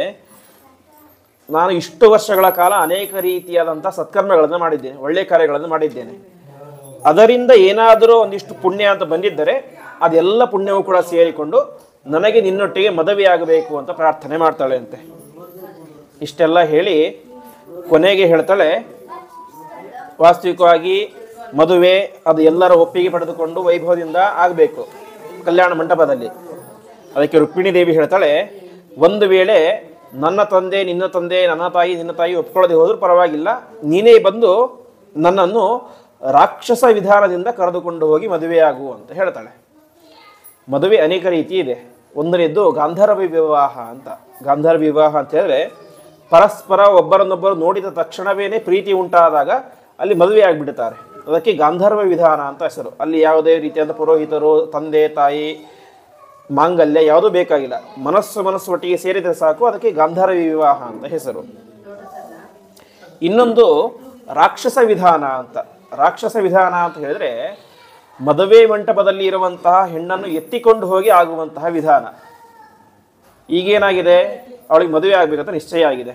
A: ನಾನು ಇಷ್ಟು ವರ್ಷಗಳ ಕಾಲ ಅನೇಕ ರೀತಿಯಾದಂಥ ಸತ್ಕರ್ಮಗಳನ್ನು ಮಾಡಿದ್ದೇನೆ, ಒಳ್ಳೆ ಕಾರ್ಯಗಳನ್ನು ಮಾಡಿದ್ದೇನೆ. ಅದರಿಂದ ಏನಾದರೂ ಒಂದಿಷ್ಟು ಪುಣ್ಯ ಅಂತ ಬಂದಿದ್ದರೆ ಅದೆಲ್ಲ ಪುಣ್ಯವೂ ಕೂಡ ಸೇರಿಕೊಂಡು ನನಗೆ ನಿನ್ನೊಟ್ಟಿಗೆ ಮದುವೆಯಾಗಬೇಕು ಅಂತ ಪ್ರಾರ್ಥನೆ ಮಾಡ್ತಾಳೆ ಅಂತೆ. ಇಷ್ಟೆಲ್ಲ ಹೇಳಿ ಕೊನೆಗೆ ಹೇಳ್ತಾಳೆ, ವಾಸ್ತವಿಕವಾಗಿ ಮದುವೆ ಅದು ಎಲ್ಲರ ಒಪ್ಪಿಗೆ ಪಡೆದುಕೊಂಡು ವೈಭವದಿಂದ ಆಗಬೇಕು ಕಲ್ಯಾಣ ಮಂಟಪದಲ್ಲಿ. ಅದಕ್ಕೆ ರುಕ್ಮಿಣಿ ದೇವಿ ಹೇಳ್ತಾಳೆ, ಒಂದು ವೇಳೆ ನನ್ನ ತಂದೆ, ನಿನ್ನ ತಂದೆ, ನನ್ನ ತಾಯಿ, ನಿನ್ನ ತಾಯಿ ಒಪ್ಕೊಳ್ಳದೆ ಹೋದರೂ ಪರವಾಗಿಲ್ಲ, ನೀನೇ ಬಂದು ನನ್ನನ್ನು ರಾಕ್ಷಸ ವಿಧಾನದಿಂದ ಕರೆದುಕೊಂಡು ಹೋಗಿ ಮದುವೆಯಾಗು ಅಂತ ಹೇಳ್ತಾಳೆ. ಮದುವೆ ಅನೇಕ ರೀತಿ ಇದೆ. ಒಂದನೇದ್ದು ಗಾಂಧರ್ವ ವಿವಾಹ ಅಂತ. ಗಾಂಧರ್ವ ವಿವಾಹ ಅಂತ ಹೇಳಿದ್ರೆ ಪರಸ್ಪರ ಒಬ್ಬರನ್ನೊಬ್ಬರು ನೋಡಿದ ತಕ್ಷಣವೇ ಪ್ರೀತಿ ಉಂಟಾದಾಗ ಅಲ್ಲಿ ಮದುವೆ ಆಗಿಬಿಡ್ತಾರೆ. ಅದಕ್ಕೆ ಗಾಂಧರ್ವ ವಿಧಾನ ಅಂತ ಹೆಸರು. ಅಲ್ಲಿ ಯಾವುದೇ ರೀತಿಯಾದ ಪುರೋಹಿತರು, ತಂದೆ ತಾಯಿ, ಮಾಂಗಲ್ಯ ಯಾವುದೂ ಬೇಕಾಗಿಲ್ಲ, ಮನಸ್ಸು ಒಟ್ಟಿಗೆ ಸೇರಿದರೆ ಸಾಕು. ಅದಕ್ಕೆ ಗಾಂಧರ್ವ ವಿವಾಹ ಅಂತ ಹೆಸರು. ಇನ್ನೊಂದು ರಾಕ್ಷಸ ವಿಧಾನ ಅಂತ. ರಾಕ್ಷಸ ವಿಧಾನ ಅಂತ ಹೇಳಿದ್ರೆ ಮದುವೆ ಮಂಟಪದಲ್ಲಿ ಇರುವಂತಹ ಹೆಣ್ಣನ್ನು ಎತ್ತಿಕೊಂಡು ಹೋಗಿ ಆಗುವಂತಹ ವಿಧಾನ. ಈಗೇನಾಗಿದೆ, ಅವಳಿಗೆ ಮದುವೆ ಆಗಬೇಕಂತ ನಿಶ್ಚಯ ಆಗಿದೆ.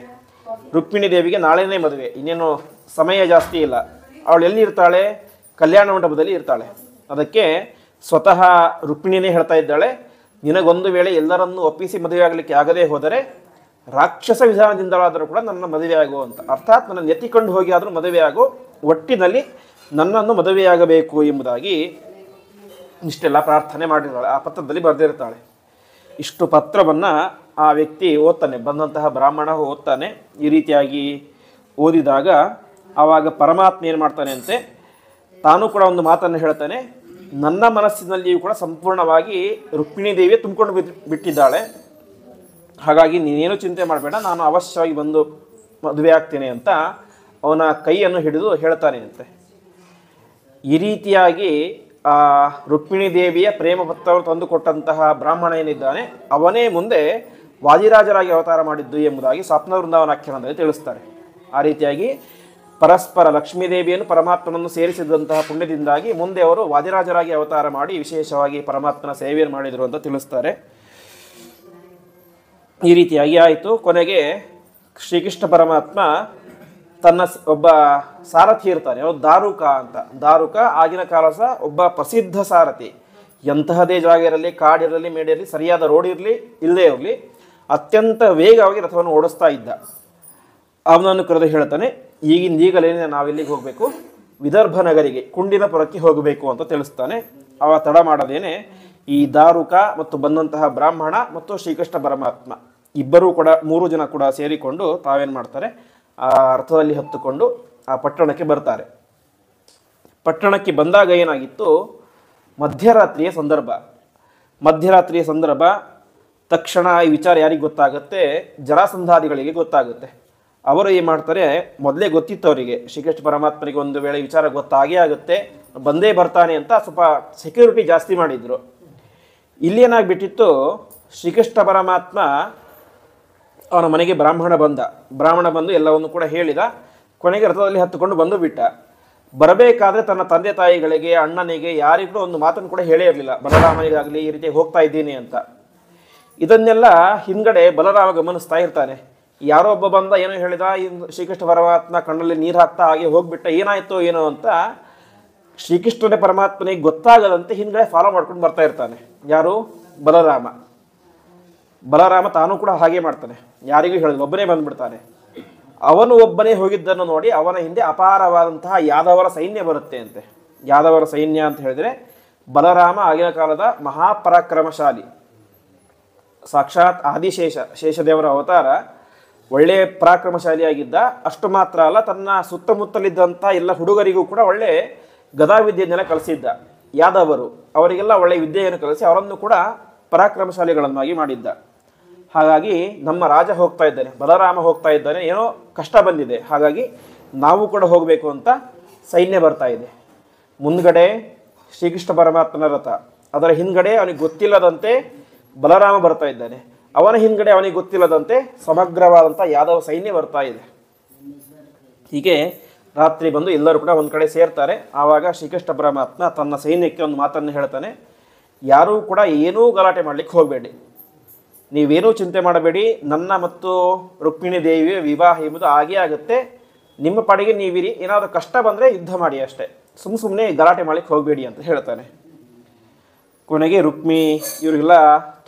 A: ರುಕ್ಮಿಣಿ ದೇವಿಗೆ ನಾಳೆನೇ ಮದುವೆ, ಇನ್ನೇನು ಸಮಯ ಜಾಸ್ತಿ ಇಲ್ಲ. ಅವಳು ಎಲ್ಲಿರ್ತಾಳೆ? ಕಲ್ಯಾಣ ಮಂಟಪದಲ್ಲಿ ಇರ್ತಾಳೆ. ಅದಕ್ಕೆ ಸ್ವತಃ ರುಕ್ಮಿಣಿನೇ ಹೇಳ್ತಾ ಇದ್ದಾಳೆ, ನಿನಗೊಂದು ವೇಳೆ ಎಲ್ಲರನ್ನೂ ಒಪ್ಪಿಸಿ ಮದುವೆ ಆಗಲಿಕ್ಕೆ ಆಗದೇ ಹೋದರೆ ರಾಕ್ಷಸ ವಿಧಾನದಿಂದಲಾದರೂ ಕೂಡ ನನ್ನ ಮದುವೆ ಆಗು ಅಂತ. ಅರ್ಥಾತ್ ನನ್ನನ್ನು ಎತ್ತಿಕೊಂಡು ಹೋಗಿ ಆದರೂ ಮದುವೆ ಆಗು, ಒಟ್ಟಿನಲ್ಲಿ ನನ್ನನ್ನು ಮದುವೆಯಾಗಬೇಕು ಎಂಬುದಾಗಿ ಇಷ್ಟೆಲ್ಲ ಪ್ರಾರ್ಥನೆ ಮಾಡಿರ್ತಾಳೆ. ಆ ಪತ್ರದಲ್ಲಿ ಬರೆದಿರ್ತಾಳೆ. ಇಷ್ಟು ಪತ್ರವನ್ನು ಆ ವ್ಯಕ್ತಿ ಓದ್ತಾನೆ, ಬಂದಂತಹ ಬ್ರಾಹ್ಮಣ ಓದ್ತಾನೆ. ಈ ರೀತಿಯಾಗಿ ಓದಿದಾಗ ಆವಾಗ ಪರಮಾತ್ಮ ಏನು ಮಾಡ್ತಾನೆ ಅಂತೆ, ತಾನೂ ಕೂಡ ಒಂದು ಮಾತನ್ನು ಹೇಳ್ತಾನೆ, ನನ್ನ ಮನಸ್ಸಿನಲ್ಲಿಯೂ ಕೂಡ ಸಂಪೂರ್ಣವಾಗಿ ರುಕ್ಮಿಣಿ ದೇವಿಯೇ ತುಂಬಿಕೊಂಡು ಬಿಟ್ಟಿದ್ದಾಳೆ. ಹಾಗಾಗಿ ನೀನೇನು ಚಿಂತೆ ಮಾಡಬೇಡ, ನಾನು ಅವಶ್ಯವಾಗಿ ಬಂದು ಮದುವೆ ಆಗ್ತೇನೆ ಅಂತ ಅವನ ಕೈಯನ್ನು ಹಿಡಿದು ಹೇಳ್ತಾನೆ ಅಂತೆ. ಈ ರೀತಿಯಾಗಿ ಆ ರುಕ್ಮಿಣಿ ದೇವಿಯ ಪ್ರೇಮ ಪತ್ರವನ್ನು ತಂದುಕೊಟ್ಟಂತಹ ಬ್ರಾಹ್ಮಣ ಏನಿದ್ದಾನೆ ಅವನೇ ಮುಂದೆ ವಾದಿರಾಜರಾಗಿ ಅವತಾರ ಮಾಡಿದ್ದು ಎಂಬುದಾಗಿ ಸ್ವಪ್ನ ವೃಂದಾವನಾಖ್ಯಾನದಲ್ಲಿ ತಿಳಿಸ್ತಾರೆ. ಆ ರೀತಿಯಾಗಿ ಪರಸ್ಪರ ಲಕ್ಷ್ಮೀದೇವಿಯನ್ನು ಪರಮಾತ್ಮನನ್ನು ಸೇರಿಸಿದಂತಹ ಪುಣ್ಯದಿಂದಾಗಿ ಮುಂದೆ ಅವರು ವಾದಿರಾಜರಾಗಿ ಅವತಾರ ಮಾಡಿ ವಿಶೇಷವಾಗಿ ಪರಮಾತ್ಮನ ಸೇವೆಯನ್ನು ಮಾಡಿದರು ಅಂತ ತಿಳಿಸ್ತಾರೆ. ಈ ರೀತಿಯಾಗಿ ಆಯಿತು. ಕೊನೆಗೆ ಶ್ರೀಕೃಷ್ಣ ಪರಮಾತ್ಮ ತನ್ನ ಒಬ್ಬ ಸಾರಥಿ ಇರ್ತಾನೆ, ಅವನು ದಾರುಕ ಅಂತ. ದಾರುಕ ಆಗಿನ ಕಾಲ ಸಹ ಒಬ್ಬ ಪ್ರಸಿದ್ಧ ಸಾರಥಿ. ಎಂತಹದೇ ಜಾಗ ಇರಲಿ, ಕಾಡಿರಲಿ, ಮೇಡಿರಲಿ, ಸರಿಯಾದ ರೋಡ್ ಇರಲಿ ಇಲ್ಲದೇ ಇರಲಿ, ಅತ್ಯಂತ ವೇಗವಾಗಿ ರಥವನ್ನು ಓಡಿಸ್ತಾ ಇದ್ದ. ಅವನನ್ನು ಕರೆದು ಹೇಳ್ತಾನೆ, ಈಗಲೇ ನಾವೆಲ್ಲಿಗೆ ಹೋಗಬೇಕು? ವಿದರ್ಭ ನಗರಿಗೆ, ಕುಂಡಿನಪುರಕ್ಕೆ ಹೋಗಬೇಕು ಅಂತ ತಿಳಿಸ್ತಾನೆ. ಅವ ತಡ ಮಾಡದೇನೆ ಈ ದಾರುಕ ಮತ್ತು ಬಂದಂತಹ ಬ್ರಾಹ್ಮಣ ಮತ್ತು ಶ್ರೀಕೃಷ್ಣ ಪರಮಾತ್ಮ ಇಬ್ಬರೂ ಕೂಡ 3 ಜನ ಕೂಡ ಸೇರಿಕೊಂಡು ತಾವೇನು ಮಾಡ್ತಾರೆ, ಆ ರಥದಲ್ಲಿ ಹತ್ತುಕೊಂಡು ಆ ಪಟ್ಟಣಕ್ಕೆ ಬರ್ತಾರೆ. ಪಟ್ಟಣಕ್ಕೆ ಬಂದಾಗ ಏನಾಗಿತ್ತು, ಮಧ್ಯರಾತ್ರಿಯ ಸಂದರ್ಭ. ತಕ್ಷಣ ಈ ವಿಚಾರ ಯಾರಿಗೆ ಗೊತ್ತಾಗುತ್ತೆ? ಜರಾಸಂಧಾದಿಗಳಿಗೆ ಗೊತ್ತಾಗುತ್ತೆ. ಅವರು ಏನು ಮಾಡ್ತಾರೆ, ಮೊದಲೇ ಗೊತ್ತಿತ್ತು ಅವರಿಗೆ, ಶ್ರೀಕೃಷ್ಣ ಪರಮಾತ್ಮನಿಗೆ ಒಂದು ವೇಳೆ ವಿಚಾರ ಗೊತ್ತಾಗೇ ಆಗುತ್ತೆ, ಬಂದೇ ಬರ್ತಾನೆ ಅಂತ ಸ್ವಲ್ಪ ಸೆಕ್ಯೂರಿಟಿ ಜಾಸ್ತಿ ಮಾಡಿದರು. ಇಲ್ಲೇನಾಗ್ಬಿಟ್ಟಿತ್ತು, ಶ್ರೀಕೃಷ್ಣ ಪರಮಾತ್ಮ ಅವನ ಮನೆಗೆ ಬ್ರಾಹ್ಮಣ ಬಂದು ಎಲ್ಲವನ್ನು ಕೂಡ ಹೇಳಿದ. ಕೊನೆಗೆ ರಥದಲ್ಲಿ ಹತ್ತುಕೊಂಡು ಬಂದು ಬಿಟ್ಟ. ಬರಬೇಕಾದ್ರೆ ತನ್ನ ತಂದೆ ತಾಯಿಗಳಿಗೆ, ಅಣ್ಣನಿಗೆ, ಯಾರಿಗೂ ಒಂದು ಮಾತನ್ನು ಕೂಡ ಹೇಳೇ ಇರಲಿಲ್ಲ, ಬಲರಾಮನಿಗಾಗಲಿ ಈ ರೀತಿ ಹೋಗ್ತಾ ಇದ್ದೀನಿ ಅಂತ. ಇದನ್ನೆಲ್ಲ ಹಿಂದ್ಗಡೆ ಬಲರಾಮ ಗಮನಿಸ್ತಾ ಇರ್ತಾನೆ. ಯಾರೋ ಒಬ್ಬ ಬಂದ ಏನೋ ಹೇಳಿದ, ಶ್ರೀಕೃಷ್ಣ ಪರಮಾತ್ಮ ಕಣ್ಣಲ್ಲಿ ನೀರು ಹಾಕ್ತಾ ಹಾಗೆ ಹೋಗ್ಬಿಟ್ಟ, ಏನಾಯ್ತೋ ಏನೋ ಅಂತ ಶ್ರೀಕೃಷ್ಣನೇ ಪರಮಾತ್ಮನಿಗೆ ಗೊತ್ತಾಗದಂತೆ ಹಿಂದ್ಗಡೆ ಫಾಲೋ ಮಾಡ್ಕೊಂಡು ಬರ್ತಾ ಇರ್ತಾನೆ. ಯಾರು? ಬಲರಾಮ ತಾನೂ ಕೂಡ ಹಾಗೆ ಮಾಡ್ತಾನೆ, ಯಾರಿಗೂ ಹೇಳಿದ, ಒಬ್ಬನೇ ಬಂದ್ಬಿಡ್ತಾನೆ. ಅವನು ಒಬ್ಬನೇ ಹೋಗಿದ್ದನ್ನು ನೋಡಿ ಅವನ ಹಿಂದೆ ಅಪಾರವಾದಂತಹ ಯಾದವರ ಸೈನ್ಯ ಬರುತ್ತೆ ಅಂತೆ. ಯಾದವರ ಸೈನ್ಯ ಅಂತ ಹೇಳಿದ್ರೆ ಬಲರಾಮ ಆಗಿನ ಕಾಲದ ಮಹಾಪರಾಕ್ರಮಶಾಲಿ, ಸಾಕ್ಷಾತ್ ಆದಿಶೇಷ, ಶೇಷದೇವರ ಅವತಾರ, ಒಳ್ಳೆಯ ಪರಾಕ್ರಮಶಾಲಿಯಾಗಿದ್ದ. ಅಷ್ಟು ಮಾತ್ರ ಅಲ್ಲ, ತನ್ನ ಸುತ್ತಮುತ್ತಲಿದ್ದಂಥ ಎಲ್ಲ ಹುಡುಗರಿಗೂ ಕೂಡ ಒಳ್ಳೆ ಗದಾವಿದ್ಯೆಯನ್ನೆಲ್ಲ ಕಲಿಸಿದ್ದ. ಯಾದವರು ಅವರಿಗೆಲ್ಲ ಒಳ್ಳೆಯ ವಿದ್ಯೆಯನ್ನು ಕಲಿಸಿ ಅವರನ್ನು ಕೂಡ ಪರಾಕ್ರಮಶಾಲಿಗಳನ್ನಾಗಿ ಮಾಡಿದ್ದ. ಹಾಗಾಗಿ ನಮ್ಮ ರಾಜ ಹೋಗ್ತಾ ಇದ್ದಾನೆ, ಬಲರಾಮ ಹೋಗ್ತಾ ಇದ್ದಾನೆ, ಏನೋ ಕಷ್ಟ ಬಂದಿದೆ, ಹಾಗಾಗಿ ನಾವು ಕೂಡ ಹೋಗಬೇಕು ಅಂತ ಸೈನ್ಯ ಬರ್ತಾ ಇದೆ. ಮುಂದ್ಗಡೆ ಶ್ರೀಕೃಷ್ಣ ಪರಮಾತ್ಮನ ರಥ, ಅದರ ಹಿಂದ್ಗಡೆ ಅವನಿಗೆ ಗೊತ್ತಿಲ್ಲದಂತೆ ಬಲರಾಮ ಬರ್ತಾ ಇದ್ದಾನೆ, ಅವನ ಹಿಂದ್ಗಡೆ ಅವನಿಗೆ ಗೊತ್ತಿಲ್ಲದಂತೆ ಸಮಗ್ರವಾದಂಥ ಯಾದವ ಸೈನ್ಯ ಬರ್ತಾ ಇದೆ. ಹೀಗೆ ರಾತ್ರಿ ಬಂದು ಎಲ್ಲರೂ ಕೂಡ ಒಂದು ಕಡೆ ಸೇರ್ತಾರೆ. ಆವಾಗ ಶ್ರೀಕೃಷ್ಣ ಪರಮಾತ್ಮ ತನ್ನ ಸೈನ್ಯಕ್ಕೆ ಒಂದು ಮಾತನ್ನು ಹೇಳ್ತಾನೆ, ಯಾರೂ ಕೂಡ ಏನೂ ಗಲಾಟೆ ಮಾಡಲಿಕ್ಕೆ ಹೋಗಬೇಡಿ, ನೀವೇನೂ ಚಿಂತೆ ಮಾಡಬೇಡಿ, ನನ್ನ ಮತ್ತು ರುಕ್ಮಿಣಿ ದೇವಿಯ ವಿವಾಹ ಎಂಬುದು ಆಗೇ ಆಗುತ್ತೆ, ನಿಮ್ಮ ಪಾಡಿಗೆ ನೀವಿರಿ, ಏನಾದರೂ ಕಷ್ಟ ಬಂದರೆ ಯುದ್ಧ ಮಾಡಿ ಅಷ್ಟೇ, ಸುಮ್ಮನೆ ಗಲಾಟೆ ಮಾಡಲಿಕ್ಕೆ ಹೋಗಬೇಡಿ ಅಂತ ಹೇಳ್ತಾನೆ. ಕೊನೆಗೆ ರುಕ್ಮಿ ಇವರಿಗೆಲ್ಲ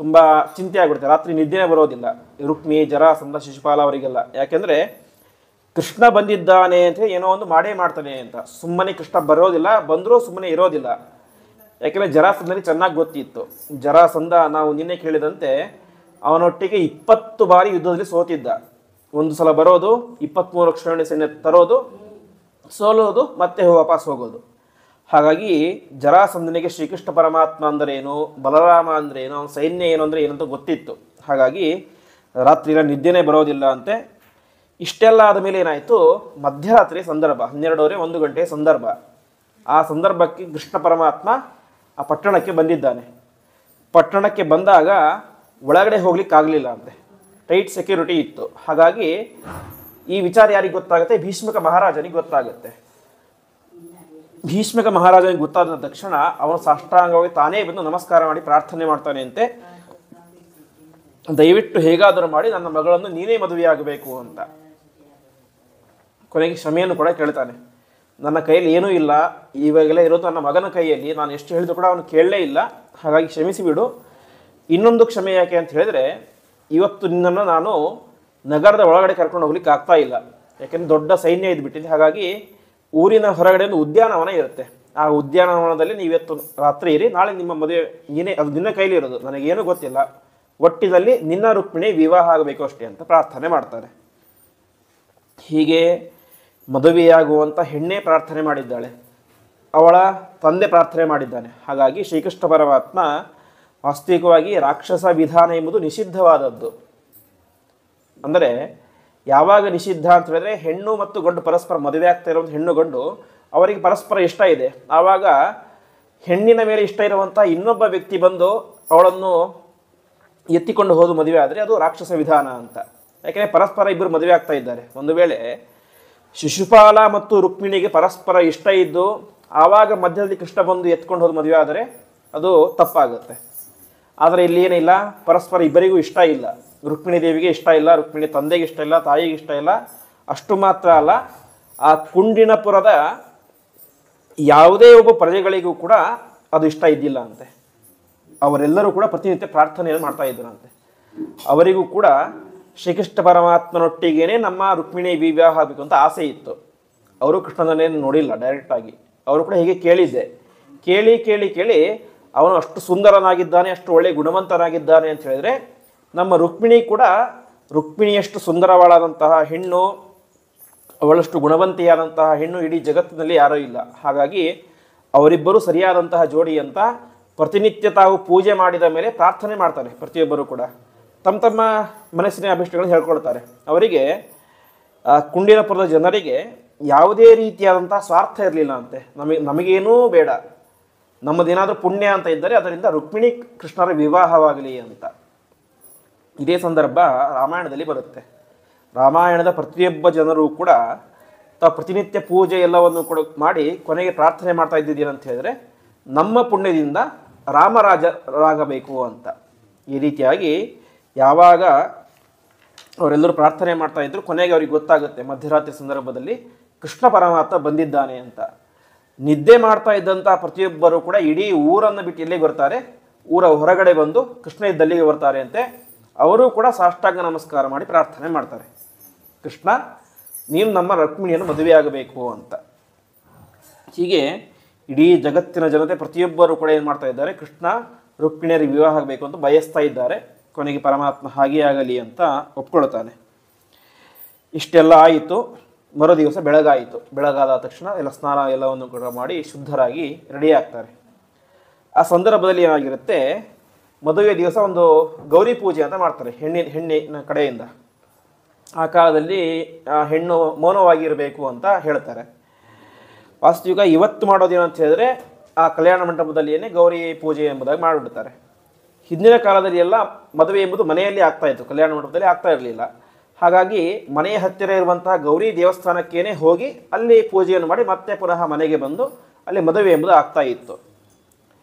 A: ತುಂಬ ಚಿಂತೆ ಆಗಿಬಿಡುತ್ತೆ, ರಾತ್ರಿ ನಿದ್ದೆನೇ ಬರೋದಿಲ್ಲ. ರುಕ್ಮಿ, ಜರಾಸಂಧ, ಶಿಶುಪಾಲ ಅವರಿಗೆಲ್ಲ. ಯಾಕೆಂದರೆ ಕೃಷ್ಣ ಬಂದಿದ್ದಾನೆ ಅಂತ ಏನೋ ಒಂದು ಮಾಡೇ ಮಾಡ್ತಾನೆ ಅಂತ. ಸುಮ್ಮನೆ ಕೃಷ್ಣ ಬರೋದಿಲ್ಲ, ಬಂದರೂ ಸುಮ್ಮನೆ ಇರೋದಿಲ್ಲ. ಯಾಕೆಂದರೆ ಜರಾಸಂಧನಿಗೆ ಚೆನ್ನಾಗಿ ಗೊತ್ತಿತ್ತು. ಜರಾಸಂಧ ನಾವು ನಿನ್ನೆ ಕೇಳಿದಂತೆ ಅವನೊಟ್ಟಿಗೆ 20 ಬಾರಿ ಯುದ್ಧದಲ್ಲಿ ಸೋತಿದ್ದ. ಒಂದು ಸಲ ಬರೋದು, 23 ಲಕ್ಷ ಸೈನ್ಯ ತರೋದು, ಸೋಲೋದು, ಮತ್ತೆ ವಾಪಸ್ ಹೋಗೋದು. ಹಾಗಾಗಿ ಜರಾಸಂಧನಿಗೆ ಶ್ರೀಕೃಷ್ಣ ಪರಮಾತ್ಮ ಅಂದರೆ ಏನು, ಬಲರಾಮ ಅಂದರೆ ಏನು, ಅವನ ಸೈನ್ಯ ಏನು ಅಂದರೆ ಏನಂತ ಗೊತ್ತಿತ್ತು. ಹಾಗಾಗಿ ರಾತ್ರಿ ಎಲ್ಲ ನಿದ್ದೆನೇ ಬರೋದಿಲ್ಲ ಅಂತೆ. ಇಷ್ಟೆಲ್ಲ ಆದಮೇಲೆ ಏನಾಯಿತು, ಮಧ್ಯರಾತ್ರಿ ಸಂದರ್ಭ, 12:30 1 ಗಂಟೆ ಸಂದರ್ಭ. ಆ ಸಂದರ್ಭಕ್ಕೆ ಕೃಷ್ಣ ಪರಮಾತ್ಮ ಆ ಪಟ್ಟಣಕ್ಕೆ ಬಂದಿದ್ದಾನೆ. ಪಟ್ಟಣಕ್ಕೆ ಬಂದಾಗ ಒಳಗಡೆ ಹೋಗ್ಲಿಕ್ಕಾಗಲಿಲ್ಲ ಅಂತೆ, ಟೈಟ್ ಸೆಕ್ಯೂರಿಟಿ ಇತ್ತು. ಹಾಗಾಗಿ ಈ ವಿಚಾರ ಯಾರಿಗೆ ಗೊತ್ತಾಗುತ್ತೆ, ಭೀಷ್ಮಕ ಮಹಾರಾಜನಿಗೆ ಗೊತ್ತಾಗುತ್ತೆ. ಭೀಷ್ಮಕ ಮಹಾರಾಜನಿಗೆ ಗೊತ್ತಾದ ತಕ್ಷಣ ಅವನು ಸಾಷ್ಟಾಂಗವಾಗಿ ತಾನೇ ಬಂದು ನಮಸ್ಕಾರ ಮಾಡಿ ಪ್ರಾರ್ಥನೆ ಮಾಡ್ತಾನೆ ಅಂತೆ, ದಯವಿಟ್ಟು ಹೇಗಾದರೂ ಮಾಡಿ ನನ್ನ ಮಗಳನ್ನು ನೀನೇ ಮದುವೆಯಾಗಬೇಕು ಅಂತ. ಕೊನೆಗೆ ಕ್ಷಮೆಯನ್ನು ಕೂಡ ಕೇಳ್ತಾನೆ. ನನ್ನ ಕೈಯಲ್ಲಿ ಏನೂ ಇಲ್ಲ, ಇವಾಗೆಲ್ಲ ಇರೋದು ನನ್ನ ಮಗನ ಕೈಯಲ್ಲಿ, ನಾನು ಎಷ್ಟು ಹೇಳಿದ್ರು ಕೂಡ ಅವನು ಕೇಳಲೇ ಇಲ್ಲ, ಹಾಗಾಗಿ ಕ್ಷಮಿಸಿಬಿಡು. ಇನ್ನೊಂದು ಕ್ಷಮೆ ಯಾಕೆ ಅಂತ ಹೇಳಿದ್ರೆ, ಇವತ್ತು ನಿನ್ನನ್ನು ನಾನು ನಗರದ ಒಳಗಡೆ ಕರ್ಕೊಂಡು ಹೋಗ್ಲಿಕ್ಕೆ ಆಗ್ತಾ ಇಲ್ಲ, ಯಾಕೆಂದರೆ ದೊಡ್ಡ ಸೈನ್ಯ ಇದ್ಬಿಟ್ಟಿದೆ. ಹಾಗಾಗಿ ಊರಿನ ಹೊರಗಡೆ ಒಂದು ಉದ್ಯಾನವನ ಇರುತ್ತೆ, ಆ ಉದ್ಯಾನವನದಲ್ಲಿ ನೀವಿವತ್ತು ರಾತ್ರಿ ಇರಿ, ನಾಳೆ ನಿಮ್ಮ ಮದುವೆ ನೀನೇ, ಅದು ನಿನ್ನ ಕೈಲಿ ಇರೋದು, ನನಗೇನು ಗೊತ್ತಿಲ್ಲ, ಒಟ್ಟಿನಲ್ಲಿ ನಿನ್ನ ರುಕ್ಮಿಣಿ ವಿವಾಹ ಆಗಬೇಕು ಅಷ್ಟೇ ಅಂತ ಪ್ರಾರ್ಥನೆ ಮಾಡ್ತಾರೆ. ಹೀಗೆ ಮದುವೆಯಾಗುವಂಥ ಹೆಣ್ಣೆ ಪ್ರಾರ್ಥನೆ ಮಾಡಿದ್ದಾಳೆ, ಅವಳ ತಂದೆ ಪ್ರಾರ್ಥನೆ ಮಾಡಿದ್ದಾನೆ. ಹಾಗಾಗಿ ಶ್ರೀಕೃಷ್ಣ ಪರಮಾತ್ಮ ವಾಸ್ತವಿಕವಾಗಿ ರಾಕ್ಷಸ ವಿಧಾನ ಎಂಬುದು ನಿಷಿದ್ಧವಾದದ್ದು. ಅಂದರೆ ಯಾವಾಗ ನಿಷಿದ್ಧ ಅಂತ ಹೇಳಿದ್ರೆ, ಹೆಣ್ಣು ಮತ್ತು ಗಂಡು ಪರಸ್ಪರ ಮದುವೆ ಆಗ್ತಾ ಇರುವಂಥ ಹೆಣ್ಣು ಗಂಡು ಅವರಿಗೆ ಪರಸ್ಪರ ಇಷ್ಟ ಇದೆ, ಆವಾಗ ಹೆಣ್ಣಿನ ಮೇಲೆ ಇಷ್ಟ ಇರುವಂಥ ಇನ್ನೊಬ್ಬ ವ್ಯಕ್ತಿ ಬಂದು ಅವಳನ್ನು ಎತ್ತಿಕೊಂಡು ಹೋದು ಮದುವೆ ಆದರೆ ಅದು ರಾಕ್ಷಸ ವಿಧಾನ ಅಂತ. ಯಾಕೆಂದರೆ ಪರಸ್ಪರ ಇಬ್ಬರು ಮದುವೆ ಆಗ್ತಾ ಇದ್ದಾರೆ. ಒಂದು ವೇಳೆ ಶಿಶುಪಾಲ ಮತ್ತು ರುಕ್ಮಿಣಿಗೆ ಪರಸ್ಪರ ಇಷ್ಟ ಇದ್ದು ಆವಾಗ ಮಧ್ಯದಲ್ಲಿ ಕೃಷ್ಣ ಬಂದು ಎತ್ಕೊಂಡು ಹೋದು ಮದುವೆ ಆದರೆ ಅದು ತಪ್ಪಾಗುತ್ತೆ. ಆದರೆ ಇಲ್ಲಿ ಏನಿಲ್ಲ, ಪರಸ್ಪರ ಇಬ್ಬರಿಗೂ ಇಷ್ಟ ಇಲ್ಲ, ರುಕ್ಮಿಣಿ ದೇವಿಗೆ ಇಷ್ಟ ಇಲ್ಲ, ರುಕ್ಮಿಣಿ ತಂದೆಗೆ ಇಷ್ಟ ಇಲ್ಲ, ತಾಯಿಗೆ ಇಷ್ಟ ಇಲ್ಲ. ಅಷ್ಟು ಮಾತ್ರ ಅಲ್ಲ, ಆ ಕುಂಡಿನಪುರದ ಯಾವುದೇ ಒಬ್ಬ ಪ್ರಜೆಗಳಿಗೂ ಕೂಡ ಅದು ಇಷ್ಟ ಇದ್ದಿಲ್ಲ ಅಂತೆ. ಅವರೆಲ್ಲರೂ ಕೂಡ ಪ್ರತಿನಿತ್ಯ ಪ್ರಾರ್ಥನೆಯನ್ನು ಮಾಡ್ತಾ ಇದ್ದರಂತೆ. ಅವರಿಗೂ ಕೂಡ ಶ್ರೀಕೃಷ್ಣ ಪರಮಾತ್ಮನೊಟ್ಟಿಗೇನೆ ನಮ್ಮ ರುಕ್ಮಿಣಿ ವಿವಾಹ ಆಗಬೇಕು ಅಂತ ಆಸೆ ಇತ್ತು. ಅವರು ಕೃಷ್ಣನನ್ನೇನು ನೋಡಿಲ್ಲ ಡೈರೆಕ್ಟಾಗಿ, ಅವರು ಕೂಡ ಹೀಗೆ ಕೇಳಿದ್ದೆ. ಕೇಳಿ ಕೇಳಿ ಕೇಳಿ ಅವನು ಅಷ್ಟು ಸುಂದರನಾಗಿದ್ದಾನೆ, ಅಷ್ಟು ಒಳ್ಳೆಯ ಗುಣವಂತನಾಗಿದ್ದಾನೆ ಅಂತ ಹೇಳಿದರೆ, ನಮ್ಮ ರುಕ್ಮಿಣಿ ಕೂಡ ರುಕ್ಮಿಣಿಯಷ್ಟು ಸುಂದರವಾದಂತಹ ಹೆಣ್ಣು, ಅವಳಷ್ಟು ಗುಣವಂತಿಯಾದಂತಹ ಹೆಣ್ಣು ಇಡೀ ಜಗತ್ತಿನಲ್ಲಿ ಯಾರೂ ಇಲ್ಲ. ಹಾಗಾಗಿ ಅವರಿಬ್ಬರು ಸರಿಯಾದಂತಹ ಜೋಡಿ ಅಂತ ಪ್ರತಿನಿತ್ಯ ತಾವು ಪೂಜೆ ಮಾಡಿದ ಮೇಲೆ ಪ್ರಾರ್ಥನೆ ಮಾಡ್ತಾರೆ. ಪ್ರತಿಯೊಬ್ಬರು ಕೂಡ ತಮ್ಮ ತಮ್ಮ ಮನಸ್ಸಿನ ಅಭಿಷ್ಟಗಳನ್ನು ಹೇಳ್ಕೊಳ್ತಾರೆ. ಅವರಿಗೆ ಕುಂಡಿನಪುರದ ಜನರಿಗೆ ಯಾವುದೇ ರೀತಿಯಾದಂಥ ಸ್ವಾರ್ಥ ಇರಲಿಲ್ಲ ಅಂತೆ. ನಮಗೇನೂ ಬೇಡ, ನಮ್ಮದೇನಾದರೂ ಪುಣ್ಯ ಅಂತ ಇದ್ದರೆ ಅದರಿಂದ ರುಕ್ಮಿಣಿ ಕೃಷ್ಣರ ವಿವಾಹವಾಗಲಿ ಅಂತ. ಇದೇ ಸಂದರ್ಭ ರಾಮಾಯಣದಲ್ಲಿ ಬರುತ್ತೆ. ರಾಮಾಯಣದ ಪ್ರತಿಯೊಬ್ಬ ಜನರು ಕೂಡ ತಾವು ಪ್ರತಿನಿತ್ಯ ಪೂಜೆ ಎಲ್ಲವನ್ನು ಕೂಡ ಮಾಡಿ ಕೊನೆಗೆ ಪ್ರಾರ್ಥನೆ ಮಾಡ್ತಾ ಇದ್ದಿದ್ದೇನಂತ ಹೇಳಿದ್ರೆ, ನಮ್ಮ ಪುಣ್ಯದಿಂದ ರಾಮರಾಜರಾಗಬೇಕು ಅಂತ. ಈ ರೀತಿಯಾಗಿ ಯಾವಾಗ ಅವರೆಲ್ಲರೂ ಪ್ರಾರ್ಥನೆ ಮಾಡ್ತಾ ಇದ್ರು, ಕೊನೆಗೆ ಅವ್ರಿಗೆ ಗೊತ್ತಾಗುತ್ತೆ ಮಧ್ಯರಾತ್ರಿ ಸಂದರ್ಭದಲ್ಲಿ ಕೃಷ್ಣ ಪರಮಾತ್ಮ ಬಂದಿದ್ದಾನೆ ಅಂತ. ನಿದ್ದೆ ಮಾಡ್ತಾ ಇದ್ದಂಥ ಪ್ರತಿಯೊಬ್ಬರು ಕೂಡ ಇಡೀ ಊರನ್ನು ಬಿಟ್ಟು ಎಲ್ಲಿಗೆ ಬರ್ತಾರೆ, ಊರ ಹೊರಗಡೆ ಬಂದು ಕೃಷ್ಣ ಇದ್ದಲ್ಲಿಗೆ ಬರ್ತಾರೆ ಅಂತೆ. ಅವರು ಕೂಡ ಸಾಷ್ಟಾಂಗ ನಮಸ್ಕಾರ ಮಾಡಿ ಪ್ರಾರ್ಥನೆ ಮಾಡ್ತಾರೆ, ಕೃಷ್ಣ ನೀನು ನಮ್ಮ ರುಕ್ಮಿಣಿಯನ್ನು ಮದುವೆಯಾಗಬೇಕು ಅಂತ. ಹೀಗೆ ಇಡೀ ಜಗತ್ತಿನ ಜನತೆ ಪ್ರತಿಯೊಬ್ಬರು ಕೂಡ ಏನು ಮಾಡ್ತಾ ಇದ್ದಾರೆ, ಕೃಷ್ಣ ರುಕ್ಮಿಣಿಯರಿಗೆ ವಿವಾಹ ಆಗಬೇಕು ಅಂತ ಬಯಸ್ತಾ ಇದ್ದಾರೆ. ಕೊನೆಗೆ ಪರಮಾತ್ಮ ಹಾಗೇ ಆಗಲಿ ಅಂತ ಒಪ್ಕೊಳ್ತಾನೆ. ಇಷ್ಟೆಲ್ಲ ಆಯಿತು. ಮರು ದಿವಸ ಬೆಳಗಾಯಿತು. ಬೆಳಗಾದ ತಕ್ಷಣ ಎಲ್ಲ ಸ್ನಾನ ಎಲ್ಲವನ್ನು ಕೂಡ ಮಾಡಿ ಶುದ್ಧರಾಗಿ ರೆಡಿ ಆಗ್ತಾರೆ. ಆ ಸಂದರ್ಭದಲ್ಲಿ ಏನಾಗಿರುತ್ತೆ, ಮದುವೆ ದಿವಸ ಒಂದು ಗೌರಿ ಪೂಜೆ ಅಂತ ಮಾಡ್ತಾರೆ ಹೆಣ್ಣಿನ ಕಡೆಯಿಂದ. ಆ ಕಾಲದಲ್ಲಿ ಹೆಣ್ಣು ಮೌನವಾಗಿರಬೇಕು ಅಂತ ಹೇಳ್ತಾರೆ. ವಾಸ್ತವಿಕ ಇವತ್ತು ಮಾಡೋದೇನು ಅಂತ ಹೇಳಿದ್ರೆ, ಆ ಕಲ್ಯಾಣ ಮಂಟಪದಲ್ಲಿಯೇ ಗೌರಿ ಪೂಜೆ ಎಂಬುದಾಗಿ ಮಾಡಿಬಿಡ್ತಾರೆ. ಹಿಂದಿನ ಕಾಲದಲ್ಲಿ ಎಲ್ಲ ಮದುವೆ ಎಂಬುದು ಮನೆಯಲ್ಲಿ ಆಗ್ತಾ ಇತ್ತು, ಕಲ್ಯಾಣ ಮಂಟಪದಲ್ಲಿ ಆಗ್ತಾ ಇರಲಿಲ್ಲ. ಹಾಗಾಗಿ ಮನೆಯ ಹತ್ತಿರ ಇರುವಂತಹ ಗೌರಿ ದೇವಸ್ಥಾನಕ್ಕೇನೆ ಹೋಗಿ ಅಲ್ಲಿ ಪೂಜೆಯನ್ನು ಮಾಡಿ ಮತ್ತೆ ಪುನಃ ಮನೆಗೆ ಬಂದು ಅಲ್ಲಿ ಮದುವೆ ಎಂಬುದು ಆಗ್ತಾ ಇತ್ತು.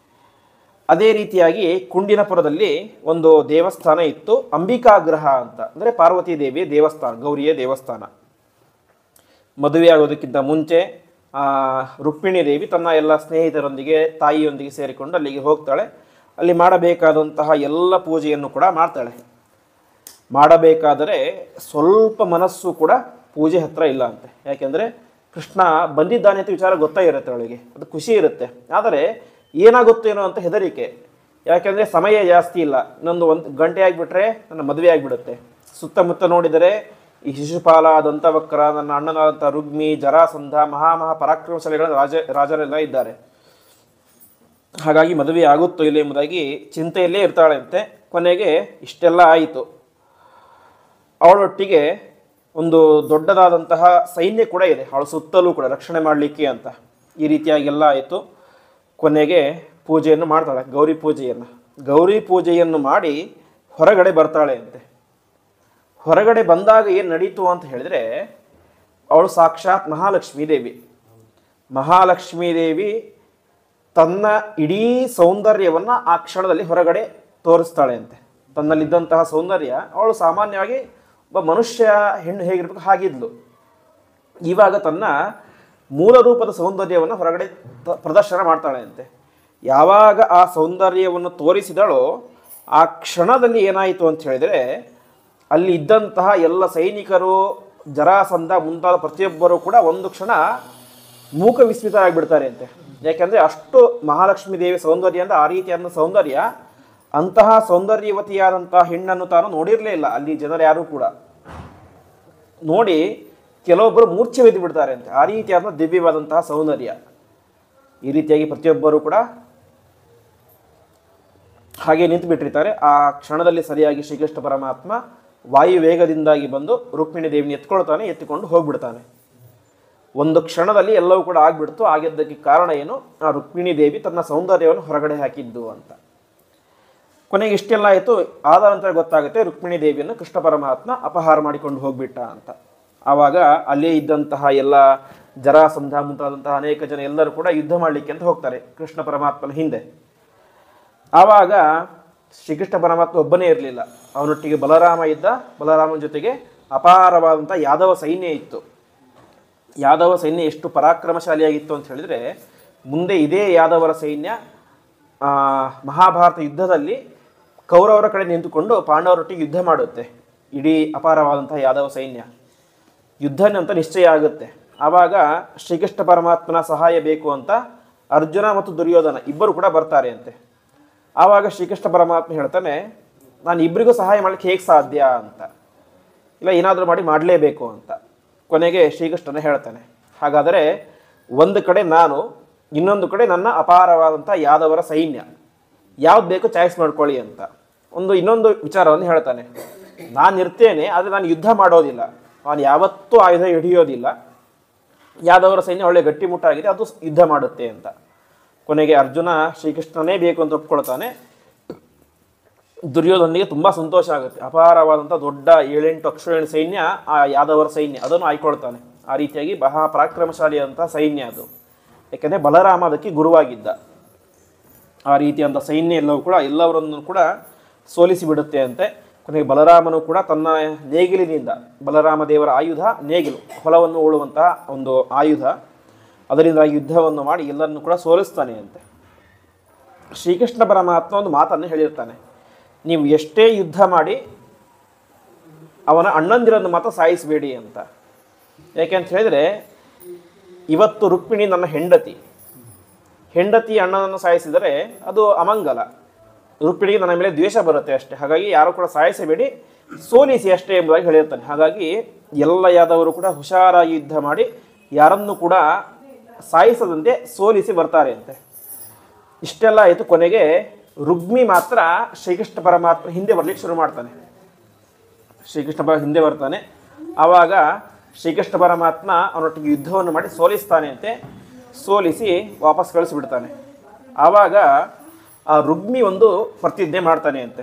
A: ಅದೇ ರೀತಿಯಾಗಿ ಕುಂಡಿನಪುರದಲ್ಲಿ ಒಂದು ದೇವಸ್ಥಾನ ಇತ್ತು, ಅಂಬಿಕಾಗ್ರಹ ಅಂತ, ಅಂದರೆ ಪಾರ್ವತೀ ದೇವಿಯ ದೇವಸ್ಥಾನ, ಗೌರಿಯ ದೇವಸ್ಥಾನ. ಮದುವೆ ಆಗೋದಕ್ಕಿಂತ ಮುಂಚೆ ರುಕ್ಮಿಣಿ ದೇವಿ ತನ್ನ ಎಲ್ಲ ಸ್ನೇಹಿತರೊಂದಿಗೆ ತಾಯಿಯೊಂದಿಗೆ ಸೇರಿಕೊಂಡು ಅಲ್ಲಿಗೆ ಹೋಗ್ತಾಳೆ. ಅಲ್ಲಿ ಮಾಡಬೇಕಾದಂತಹ ಎಲ್ಲ ಪೂಜೆಯನ್ನು ಕೂಡ ಮಾಡ್ತಾಳೆ. ಮಾಡಬೇಕಾದರೆ ಸ್ವಲ್ಪ ಮನಸ್ಸು ಕೂಡ ಪೂಜೆ ಹತ್ರ ಇಲ್ಲ ಅಂತೆ. ಯಾಕೆಂದರೆ ಕೃಷ್ಣ ಬಂದಿದ್ದಾನೆ ಅಂತ ವಿಚಾರ ಗೊತ್ತಾ ಇರುತ್ತೆ ಅವಳಿಗೆ, ಅದು ಖುಷಿ ಇರುತ್ತೆ. ಆದರೆ ಏನಾಗುತ್ತೇನೋ ಅಂತ ಹೆದರಿಕೆ. ಯಾಕೆಂದರೆ ಸಮಯ ಜಾಸ್ತಿ ಇಲ್ಲ, ಇನ್ನೊಂದು 1 ಗಂಟೆ ಆಗಿಬಿಟ್ರೆ ನನ್ನ ಮದುವೆ ಆಗಿಬಿಡುತ್ತೆ. ಸುತ್ತಮುತ್ತ ನೋಡಿದರೆ ಈ ಶಿಶುಪಾಲ, ದಂತವಕ್ರ, ನನ್ನ ಅಣ್ಣನಾದಂಥ ರುಗ್ಮಿ, ಜರಾಸಂಧ, ಪರಾಕ್ರಮಶಾಲಿಗಳ ರಾಜರೆಲ್ಲ ಇದ್ದಾರೆ. ಹಾಗಾಗಿ ಮದುವೆ ಆಗುತ್ತೋ ಇಲ್ಲ ಎಂಬುದಾಗಿ ಚಿಂತೆಯಲ್ಲೇ ಇರ್ತಾಳಂತೆ. ಕೊನೆಗೆ ಇಷ್ಟೆಲ್ಲ ಆಯಿತು. ಅವಳೊಟ್ಟಿಗೆ ಒಂದು ದೊಡ್ಡದಾದಂತಹ ಸೈನ್ಯ ಕೂಡ ಇದೆ, ಅವಳ ಸುತ್ತಲೂ ಕೂಡ ರಕ್ಷಣೆ ಮಾಡಲಿಕ್ಕೆ ಅಂತ. ಈ ರೀತಿಯಾಗಿ ಎಲ್ಲ ಆಯಿತು. ಕೊನೆಗೆ ಪೂಜೆಯನ್ನು ಮಾಡ್ತಾಳೆ, ಗೌರಿ ಪೂಜೆಯನ್ನು. ಗೌರಿ ಪೂಜೆಯನ್ನು ಮಾಡಿ ಹೊರಗಡೆ ಬರ್ತಾಳೆ ಅಂತೆ. ಹೊರಗಡೆ ಬಂದಾಗ ಏನು ನಡೀತು ಅಂತ ಹೇಳಿದರೆ, ಅವಳು ಸಾಕ್ಷಾತ್ ಮಹಾಲಕ್ಷ್ಮೀ ದೇವಿ. ಮಹಾಲಕ್ಷ್ಮೀ ದೇವಿ ತನ್ನ ಇಡೀ ಸೌಂದರ್ಯವನ್ನು ಆ ಕ್ಷಣದಲ್ಲಿ ಹೊರಗಡೆ ತೋರಿಸ್ತಾಳೆ ಅಂತೆ. ತನ್ನಲ್ಲಿದ್ದಂತಹ ಸೌಂದರ್ಯ, ಅವಳು ಸಾಮಾನ್ಯವಾಗಿ ಒಬ್ಬ ಮನುಷ್ಯ ಹೆಣ್ಣು ಹೇಗಿರ್ಬೇಕು ಹಾಗಿದ್ಲು. ಇವಾಗ ತನ್ನ ಮೂಲ ರೂಪದ ಸೌಂದರ್ಯವನ್ನು ಹೊರಗಡೆ ಪ್ರದರ್ಶನ ಮಾಡ್ತಾಳೆ ಅಂತೆ. ಯಾವಾಗ ಆ ಸೌಂದರ್ಯವನ್ನು ತೋರಿಸಿದಳೋ ಆ ಕ್ಷಣದಲ್ಲಿ ಏನಾಯಿತು ಅಂತ ಹೇಳಿದರೆ, ಅಲ್ಲಿ ಇದ್ದಂತಹ ಎಲ್ಲ ಸೈನಿಕರು, ಜರಾಸಂಧ ಮುಂತಾದ ಪ್ರತಿಯೊಬ್ಬರೂ ಕೂಡ ಒಂದು ಕ್ಷಣ ಮೂಕ ವಿಸ್ಮಿತರಾಗಿಬಿಡ್ತಾರೆ ಅಂತೆ. ಯಾಕೆಂದರೆ ಅಷ್ಟು ಮಹಾಲಕ್ಷ್ಮೀ ದೇವಿ ಸೌಂದರ್ಯ ಅಂದರೆ ಆ ರೀತಿಯಾದ ಸೌಂದರ್ಯ. ಅಂತಹ ಸೌಂದರ್ಯವತಿಯಾದಂತಹ ಹೆಣ್ಣನ್ನು ತಾನು ನೋಡಿರಲೇ ಇಲ್ಲ ಅಲ್ಲಿ ಜನರು ಯಾರೂ ಕೂಡ. ನೋಡಿ ಕೆಲವೊಬ್ಬರು ಮೂರ್ಛೆ ಬಿದ್ದು ಬಿಡ್ತಾರೆ ಅಂತೆ, ಆ ರೀತಿಯಾದ ದಿವ್ಯವಾದಂತಹ ಸೌಂದರ್ಯ. ಈ ರೀತಿಯಾಗಿ ಪ್ರತಿಯೊಬ್ಬರು ಕೂಡ ಹಾಗೆ ನಿಂತು ಬಿಟ್ಟಿರ್ತಾರೆ. ಆ ಕ್ಷಣದಲ್ಲಿ ಸರಿಯಾಗಿ ಶ್ರೀಕೃಷ್ಣ ಪರಮಾತ್ಮ ವಾಯು ವೇಗದಿಂದಾಗಿ ಬಂದು ರುಕ್ಮಿಣಿ ದೇವಿನ ಎತ್ಕೊಳ್ತಾನೆ, ಎತ್ತಿಕೊಂಡು ಹೋಗ್ಬಿಡ್ತಾನೆ. ಒಂದು ಕ್ಷಣದಲ್ಲಿ ಎಲ್ಲವೂ ಕೂಡ ಆಗ್ಬಿಡ್ತು. ಆಗಿದ್ದಕ್ಕೆ ಕಾರಣ ಏನು, ಆ ರುಕ್ಮಿಣಿ ದೇವಿ ತನ್ನ ಸೌಂದರ್ಯವನ್ನು ಹೊರಗಡೆ ಹಾಕಿದ್ದು ಅಂತ. ಕೊನೆಗೆ ಇಷ್ಟೆಲ್ಲ ಆಯಿತು. ಆದ ನಂತರ ಗೊತ್ತಾಗುತ್ತೆ ರುಕ್ಮಿಣಿ ದೇವಿಯನ್ನು ಕೃಷ್ಣ ಪರಮಾತ್ಮ ಅಪಹಾರ ಮಾಡಿಕೊಂಡು ಹೋಗ್ಬಿಟ್ಟ ಅಂತ. ಆವಾಗ ಅಲ್ಲೇ ಇದ್ದಂತಹ ಎಲ್ಲ ಜರಾಸಂಧ ಮುಂತಾದಂತಹ ಅನೇಕ ಜನ ಎಲ್ಲರೂ ಕೂಡ ಯುದ್ಧ ಮಾಡಲಿಕ್ಕೆ ಅಂತ ಹೋಗ್ತಾರೆ ಕೃಷ್ಣ ಪರಮಾತ್ಮನ ಹಿಂದೆ. ಆವಾಗ ಶ್ರೀಕೃಷ್ಣ ಪರಮಾತ್ಮ ಒಬ್ಬನೇ ಇರಲಿಲ್ಲ, ಅವನೊಟ್ಟಿಗೆ ಬಲರಾಮ ಇದ್ದ. ಬಲರಾಮನ ಜೊತೆಗೆ ಅಪಾರವಾದಂಥ ಯಾದವ ಸೈನ್ಯ ಇತ್ತು. ಯಾದವ ಸೈನ್ಯ ಎಷ್ಟು ಪರಾಕ್ರಮಶಾಲಿಯಾಗಿತ್ತು ಅಂತ ಹೇಳಿದರೆ, ಮುಂದೆ ಇದೇ ಯಾದವರ ಸೈನ್ಯ ಮಹಾಭಾರತ ಯುದ್ಧದಲ್ಲಿ ಕೌರವರ ಕಡೆ ನಿಂತುಕೊಂಡು ಪಾಂಡವರೊಟ್ಟಿಗೆ ಯುದ್ಧ ಮಾಡುತ್ತೆ. ಇಡೀ ಅಪಾರವಾದಂತಹ ಯಾದವ ಸೈನ್ಯ ಯುದ್ಧ ಅಂತ ನಿಶ್ಚಯ ಆಗುತ್ತೆ. ಆವಾಗ ಶ್ರೀಕೃಷ್ಣ ಪರಮಾತ್ಮನ ಸಹಾಯ ಬೇಕು ಅಂತ ಅರ್ಜುನ ಮತ್ತು ದುರ್ಯೋಧನ ಇಬ್ಬರು ಕೂಡ ಬರ್ತಾರೆ ಅಂತೆ. ಆವಾಗ ಶ್ರೀಕೃಷ್ಣ ಪರಮಾತ್ಮ ಹೇಳ್ತಾನೆ, ನಾನು ಇಬ್ಬರಿಗೂ ಸಹಾಯ ಮಾಡಲಿಕ್ಕೆ ಹೇಗೆ ಸಾಧ್ಯ ಅಂತ, ಇಲ್ಲ ಏನಾದರೂ ಮಾಡಿ ಮಾಡಲೇಬೇಕು ಅಂತ. ಕೊನೆಗೆ ಶ್ರೀಕೃಷ್ಣನೇ ಹೇಳ್ತಾನೆ, ಹಾಗಾದರೆ ಒಂದು ಕಡೆ ನಾನು, ಇನ್ನೊಂದು ಕಡೆ ನನ್ನ ಅಪಾರವಾದಂಥ ಯಾದವರ ಸೈನ್ಯ, ಯಾವ್ದು ಬೇಕು ಚಾಯ್ಸ್ ಮಾಡ್ಕೊಳ್ಳಿ ಅಂತ ಇನ್ನೊಂದು ವಿಚಾರವನ್ನು ಹೇಳ್ತಾನೆ. ನಾನು ಇರ್ತೇನೆ, ಆದರೆ ನಾನು ಯುದ್ಧ ಮಾಡೋದಿಲ್ಲ, ನಾನು ಯಾವತ್ತೂ ಆಯುಧ ಹಿಡಿಯೋದಿಲ್ಲ. ಯಾದವರ ಸೈನ್ಯ ಒಳ್ಳೆ ಗಟ್ಟಿಮುಟ್ಟಾಗಿದೆ, ಅದು ಯುದ್ಧ ಮಾಡುತ್ತೆ ಅಂತ. ಕೊನೆಗೆ ಅರ್ಜುನ ಶ್ರೀಕೃಷ್ಣನೇ ಬೇಕು ಅಂತ ಒಪ್ಕೊಳ್ತಾನೆ. ದುರ್ಯೋಧನಿಗೆ ತುಂಬ ಸಂತೋಷ ಆಗುತ್ತೆ. ಅಪಾರವಾದಂಥ ದೊಡ್ಡ 7-8 ಅಕ್ಷೋಹಿಣಿ ಸೈನ್ಯ ಆ ಯಾದವರ ಸೈನ್ಯ, ಅದನ್ನು ಆಯ್ಕೊಳ್ತಾನೆ. ಆ ರೀತಿಯಾಗಿ ಪರಾಕ್ರಮಶಾಲಿಯಾದಂಥ ಸೈನ್ಯ ಅದು. ಯಾಕೆಂದರೆ ಬಲರಾಮ ಅದಕ್ಕೆ ಗುರುವಾಗಿದ್ದ. ಆ ರೀತಿಯಾದಂಥ ಸೈನ್ಯ ಎಲ್ಲವೂ ಕೂಡ ಎಲ್ಲವರನ್ನು ಕೂಡ ಸೋಲಿಸಿ ಬಿಡುತ್ತೆ ಅಂತೆ. ಕೊನೆಗೆ ಬಲರಾಮನು ಕೂಡ ತನ್ನ ನೇಗಿಲಿನಿಂದ, ಬಲರಾಮ ದೇವರ ಆಯುಧ ನೇಗಿಲು, ಹೊಲವನ್ನು ಉಳುವಂತಹ ಒಂದು ಆಯುಧ, ಅದರಿಂದಾಗಿ ಯುದ್ಧವನ್ನು ಮಾಡಿ ಎಲ್ಲರನ್ನು ಕೂಡ ಸೋಲಿಸ್ತಾನೆ ಅಂತೆ. ಶ್ರೀಕೃಷ್ಣ ಪರಮಾತ್ಮ ಒಂದು ಮಾತನ್ನು ಹೇಳಿರ್ತಾನೆ, ನೀವು ಎಷ್ಟೇ ಯುದ್ಧ ಮಾಡಿ ಅವನ ಅಣ್ಣಂದಿರನ್ನು ಮಾತ್ರ ಸಾಯಿಸಬೇಡಿ ಅಂತ. ಯಾಕೆ ಅಂತ ಹೇಳಿದರೆ, ಇವತ್ತು ರುಕ್ಮಿಣಿ ನನ್ನ ಹೆಂಡತಿ, ಹೆಂಡತಿ ಅಣ್ಣನನ್ನು ಸಾಯಿಸಿದರೆ ಅದು ಅಮಂಗಲ, ರುಕ್ಮಿಣಿಗೆ ನನ್ನ ಮೇಲೆ ದ್ವೇಷ ಬರುತ್ತೆ ಅಷ್ಟೇ. ಹಾಗಾಗಿ ಯಾರು ಕೂಡ ಸಾಯಿಸಬೇಡಿ, ಸೋಲಿಸಿ ಅಷ್ಟೇ ಎಂಬುದಾಗಿ ಹೇಳಿರ್ತಾನೆ. ಹಾಗಾಗಿ ಎಲ್ಲ ಯಾದವರು ಕೂಡ ಹುಷಾರಾಗಿ ಯುದ್ಧ ಮಾಡಿ ಯಾರನ್ನು ಕೂಡ ಸಾಯಿಸದಂತೆ ಸೋಲಿಸಿ ಬರ್ತಾರೆ ಅಂತೆ. ಇಷ್ಟೆಲ್ಲ ಆಯಿತು. ಕೊನೆಗೆ ರುಗ್ಮಿ ಮಾತ್ರ ಶ್ರೀಕೃಷ್ಣ ಪರಮಾತ್ಮ ಹಿಂದೆ ಬರಲಿಕ್ಕೆ ಶುರು ಮಾಡ್ತಾನೆ. ಶ್ರೀಕೃಷ್ಣ ಹಿಂದೆ ಬರ್ತಾನೆ. ಆವಾಗ ಶ್ರೀಕೃಷ್ಣ ಪರಮಾತ್ಮ ಅವನೊಟ್ಟಿಗೆ ಯುದ್ಧವನ್ನು ಮಾಡಿ ಸೋಲಿಸ್ತಾನೆ ಅಂತೆ. ಸೋಲಿಸಿ ವಾಪಸ್ ಕಳಿಸಿಬಿಡ್ತಾನೆ. ಆವಾಗ ಆ ರುಗ್ಮಿ ಒಂದು ಪ್ರತಿಜ್ಞೆ ಮಾಡ್ತಾನೆ ಅಂತೆ,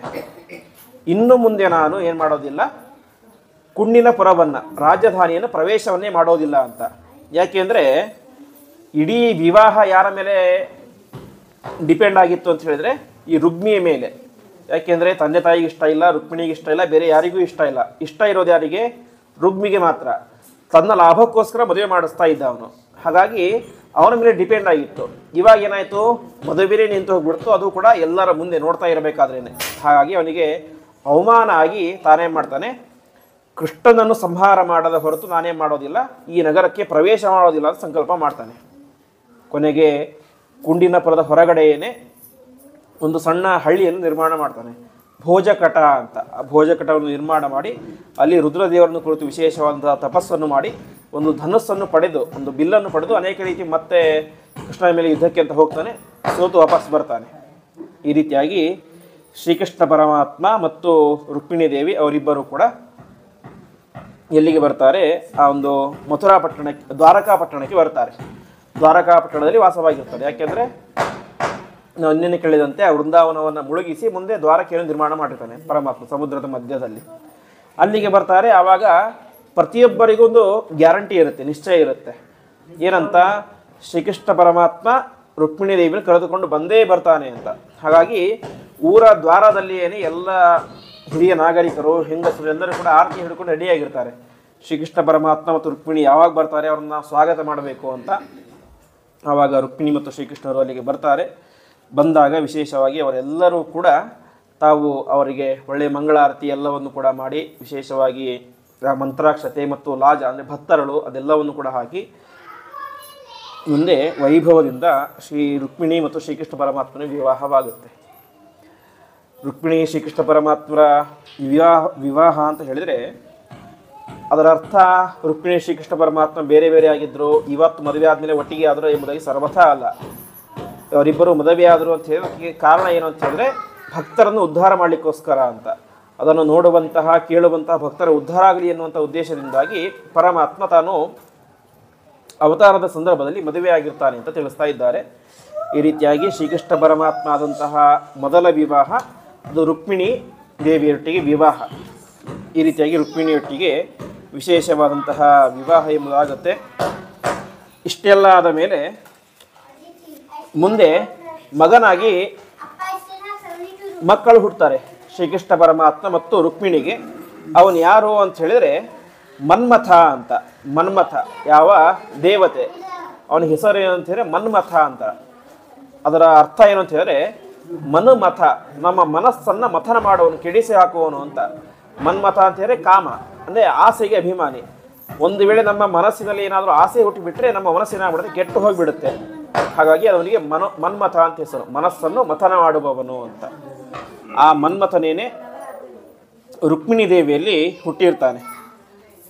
A: ಇನ್ನು ಮುಂದೆ ನಾನು ಏನು ಮಾಡೋದಿಲ್ಲ, ಕುಂಡಿನ ಪುರವನ್ನು, ರಾಜಧಾನಿಯನ್ನು ಪ್ರವೇಶವನ್ನೇ ಮಾಡೋದಿಲ್ಲ ಅಂತ. ಯಾಕೆಂದರೆ ಇಡೀ ವಿವಾಹ ಯಾರ ಮೇಲೆ ಡಿಪೆಂಡ್ ಆಗಿತ್ತು ಅಂತ ಹೇಳಿದರೆ ಈ ರುಗ್ಮಿಯ ಮೇಲೆ. ಯಾಕೆಂದರೆ ತಂದೆ ತಾಯಿಗೆ ಇಷ್ಟ ಇಲ್ಲ, ರುಕ್ಮಿಣಿಗೆ ಇಷ್ಟ ಇಲ್ಲ, ಬೇರೆ ಯಾರಿಗೂ ಇಷ್ಟ ಇಲ್ಲ. ಇಷ್ಟ ಇರೋದು ಯಾರಿಗೆ? ರುಗ್ಮಿಗೆ ಮಾತ್ರ. ತನ್ನ ಲಾಭಕ್ಕೋಸ್ಕರ ಮದುವೆ ಮಾಡಿಸ್ತಾ ಇದ್ದ ಅವನು. ಹಾಗಾಗಿ ಅವನ ಮೇಲೆ ಡಿಪೆಂಡ್ ಆಗಿತ್ತು. ಇವಾಗ ಏನಾಯಿತು, ಮದುವೆನೇ ನಿಂತು ಹೋಗ್ಬಿಡ್ತು, ಅದು ಕೂಡ ಎಲ್ಲರ ಮುಂದೆ ನೋಡ್ತಾ ಇರಬೇಕಾದ್ರೇನೆ. ಹಾಗಾಗಿ ಅವನಿಗೆ ಅವಮಾನ ಆಗಿ ತಾನೇನು ಮಾಡ್ತಾನೆ, ಕೃಷ್ಣನನ್ನು ಸಂಹಾರ ಮಾಡದ ಹೊರತು ನಾನೇನು ಮಾಡೋದಿಲ್ಲ, ಈ ನಗರಕ್ಕೆ ಪ್ರವೇಶ ಮಾಡೋದಿಲ್ಲ ಅಂತ ಸಂಕಲ್ಪ ಮಾಡ್ತಾನೆ. ಕೊನೆಗೆ ಕುಂಡಿನಪುರದ ಹೊರಗಡೆಯೇ ಒಂದು ಸಣ್ಣ ಹಳ್ಳಿಯನ್ನು ನಿರ್ಮಾಣ ಮಾಡ್ತಾನೆ, ಭೋಜಕಟ ಅಂತ. ಆ ಭೋಜಕಟವನ್ನು ನಿರ್ಮಾಣ ಮಾಡಿ ಅಲ್ಲಿ ರುದ್ರದೇವರನ್ನು ಕುರಿತು ವಿಶೇಷವಾದಂತಹ ತಪಸ್ಸನ್ನು ಮಾಡಿ ಒಂದು ಧನುಸ್ಸನ್ನು ಪಡೆದು, ಒಂದು ಬಿಲ್ಲನ್ನು ಪಡೆದು ಅನೇಕ ರೀತಿ ಮತ್ತೆ ಕೃಷ್ಣನ ಮೇಲೆ ಯುದ್ಧಕ್ಕೆ ಅಂತ ಹೋಗ್ತಾನೆ. ಸೋತು ವಾಪಸ್ ಬರ್ತಾನೆ. ಈ ರೀತಿಯಾಗಿ ಶ್ರೀಕೃಷ್ಣ ಪರಮಾತ್ಮ ಮತ್ತು ರುಕ್ಮಿಣಿ ದೇವಿ ಅವರಿಬ್ಬರು ಕೂಡ ಎಲ್ಲಿಗೆ ಬರ್ತಾರೆ? ಆ ಒಂದು ಮಥುರಾ ಪಟ್ಟಣಕ್ಕೆ, ದ್ವಾರಕಾ ಪಟ್ಟಣಕ್ಕೆ ಬರ್ತಾರೆ. ದ್ವಾರಕಾ ಪಟ್ಟಣದಲ್ಲಿ ವಾಸವಾಗಿರ್ತಾರೆ. ಯಾಕೆಂದರೆ ನಾವು ನಿನ್ನೆ ಕೇಳಿದಂತೆ ಆ ವೃಂದಾವನವನ್ನು ಮುಳುಗಿಸಿ ಮುಂದೆ ದ್ವಾರಕೆಯನ್ನು ನಿರ್ಮಾಣ ಮಾಡಿರ್ತಾನೆ ಪರಮಾತ್ಮ ಸಮುದ್ರದ ಮಧ್ಯದಲ್ಲಿ. ಅಲ್ಲಿಗೆ ಬರ್ತಾರೆ. ಆವಾಗ ಪ್ರತಿಯೊಬ್ಬರಿಗೊಂದು ಗ್ಯಾರಂಟಿ ಇರುತ್ತೆ, ನಿಶ್ಚಯ ಇರುತ್ತೆ. ಏನಂತ? ಶ್ರೀಕೃಷ್ಣ ಪರಮಾತ್ಮ ರುಕ್ಮಿಣಿ ದೇವಿಯನ್ನು ಕರೆದುಕೊಂಡು ಬಂದೇ ಬರ್ತಾನೆ ಅಂತ. ಹಾಗಾಗಿ ಊರ ದ್ವಾರದಲ್ಲಿಯೇ ಎಲ್ಲ ಹಿರಿಯ ನಾಗರಿಕರು, ಹೆಂಗಸರು ಎಲ್ಲರೂ ಕೂಡ ಆರತಿ ಹಿಡ್ಕೊಂಡು ರೆಡಿಯಾಗಿರ್ತಾರೆ. ಶ್ರೀಕೃಷ್ಣ ಪರಮಾತ್ಮ ಮತ್ತು ರುಕ್ಮಿಣಿ ಯಾವಾಗ ಬರ್ತಾರೆ ಅವ್ರನ್ನ ಸ್ವಾಗತ ಮಾಡಬೇಕು ಅಂತ. ಆವಾಗ ರುಕ್ಮಿಣಿ ಮತ್ತು ಶ್ರೀಕೃಷ್ಣರು ಅಲ್ಲಿಗೆ ಬರ್ತಾರೆ. ಬಂದಾಗ ವಿಶೇಷವಾಗಿ ಅವರೆಲ್ಲರೂ ಕೂಡ ತಾವು ಅವರಿಗೆ ಒಳ್ಳೆಯ ಮಂಗಳಾರತಿ ಎಲ್ಲವನ್ನು ಕೂಡ ಮಾಡಿ, ವಿಶೇಷವಾಗಿ ಮಂತ್ರಾಕ್ಷತೆ ಮತ್ತು ಲಾಜ ಅಂದರೆ ಭತ್ತರಳು ಅದೆಲ್ಲವನ್ನು ಕೂಡ ಹಾಕಿ ಮುಂದೆ ವೈಭವದಿಂದ ಶ್ರೀ ರುಕ್ಮಿಣಿ ಮತ್ತು ಶ್ರೀಕೃಷ್ಣ ಪರಮಾತ್ಮನ ವಿವಾಹವಾಗುತ್ತೆ. ರುಕ್ಮಿಣಿ ಶ್ರೀಕೃಷ್ಣ ಪರಮಾತ್ಮರ ವಿವಾಹ ಅಂತ ಹೇಳಿದರೆ ಅದರ ಅರ್ಥ ರುಕ್ಮಿಣಿ ಶ್ರೀಕೃಷ್ಣ ಪರಮಾತ್ಮ ಬೇರೆ ಬೇರೆ ಆಗಿದ್ದರು, ಇವತ್ತು ಮದುವೆ ಆದಮೇಲೆ ಒಟ್ಟಿಗೆ ಆದರು ಎಂಬುದಾಗಿ ಸರ್ವಥಾ ಅಲ್ಲ. ಅವರಿಬ್ಬರು ಮದುವೆ ಆದರು ಅಂತ ಹೇಳೋಕ್ಕೆ ಕಾರಣ ಏನು ಅಂತ ಹೇಳಿದ್ರೆ ಭಕ್ತರನ್ನು ಉದ್ಧಾರ ಮಾಡಲಿಕ್ಕೋಸ್ಕರ ಅಂತ. ಅದನ್ನು ನೋಡುವಂತಹ ಕೇಳುವಂತಹ ಭಕ್ತರ ಉದ್ಧಾರ ಆಗಲಿ ಎನ್ನುವಂಥ ಉದ್ದೇಶದಿಂದಾಗಿ ಪರಮಾತ್ಮ ತಾನು ಅವತಾರದ ಸಂದರ್ಭದಲ್ಲಿ ಮದುವೆ ಆಗಿರ್ತಾನೆ ಅಂತ ತಿಳಿಸ್ತಾ ಇದ್ದಾರೆ. ಈ ರೀತಿಯಾಗಿ ಶ್ರೀಕೃಷ್ಣ ಪರಮಾತ್ಮ ಆದಂತಹ ಮೊದಲ ವಿವಾಹ ಅದು ರುಕ್ಮಿಣಿ ದೇವಿಯೊಟ್ಟಿಗೆ ವಿವಾಹ. ಈ ರೀತಿಯಾಗಿ ರುಕ್ಮಿಣಿಯೊಟ್ಟಿಗೆ ವಿಶೇಷವಾದಂತಹ ವಿವಾಹ ಎಂಬುದಾಗುತ್ತೆ. ಇಷ್ಟೆಲ್ಲ ಆದ ಮೇಲೆ ಮುಂದೆ ಮಗನಾಗಿ ಮಕ್ಕಳು ಹುಟ್ಟುತ್ತಾರೆ ಶ್ರೀಕೃಷ್ಣ ಪರಮಾತ್ಮ ಮತ್ತು ರುಕ್ಮಿಣಿಗೆ. ಅವನು ಯಾರು ಅಂತ ಹೇಳಿದರೆ ಮನ್ಮಥ ಅಂತ. ಮನ್ಮಥ ಯಾವ ದೇವತೆ, ಅವನ ಹೆಸರು ಏನು ಅಂತ ಹೇಳಿದ್ರೆ ಮನ್ಮಥ ಅಂತ. ಅದರ ಅರ್ಥ ಏನು ಅಂತ ಹೇಳಿದ್ರೆ ಮನುಮಥ, ನಮ್ಮ ಮನಸ್ಸನ್ನು ಮಥನ ಮಾಡುವವನು, ಕೆಡಿಸಿ ಹಾಕುವವನು ಅಂತ. ಮನ್ಮಥ ಅಂತ ಹೇಳಿದ್ರೆ ಕಾಮ ಅಂದರೆ ಆಸೆಗೆ ಅಭಿಮಾನಿ. ಒಂದು ವೇಳೆ ನಮ್ಮ ಮನಸ್ಸಿನಲ್ಲಿ ಏನಾದರೂ ಆಸೆ ಹುಟ್ಟಿಬಿಟ್ರೆ ನಮ್ಮ ಮನಸ್ಸಿನಾಗ್ಬಿಡುತ್ತೆ, ಕೆಟ್ಟು ಹೋಗಿಬಿಡುತ್ತೆ. ಹಾಗಾಗಿ ಅವನಿಗೆ ಮನ್ಮಥ ಅಂತ ಹೆಸರು, ಮನಸ್ಸನ್ನು ಮಥನ ಮಾಡುವವನು ಅಂತ. ಆ ಮನ್ಮಥನೇನೆ ರುಕ್ಮಿಣಿ ದೇವಿಯಲ್ಲಿ ಹುಟ್ಟಿರ್ತಾನೆ.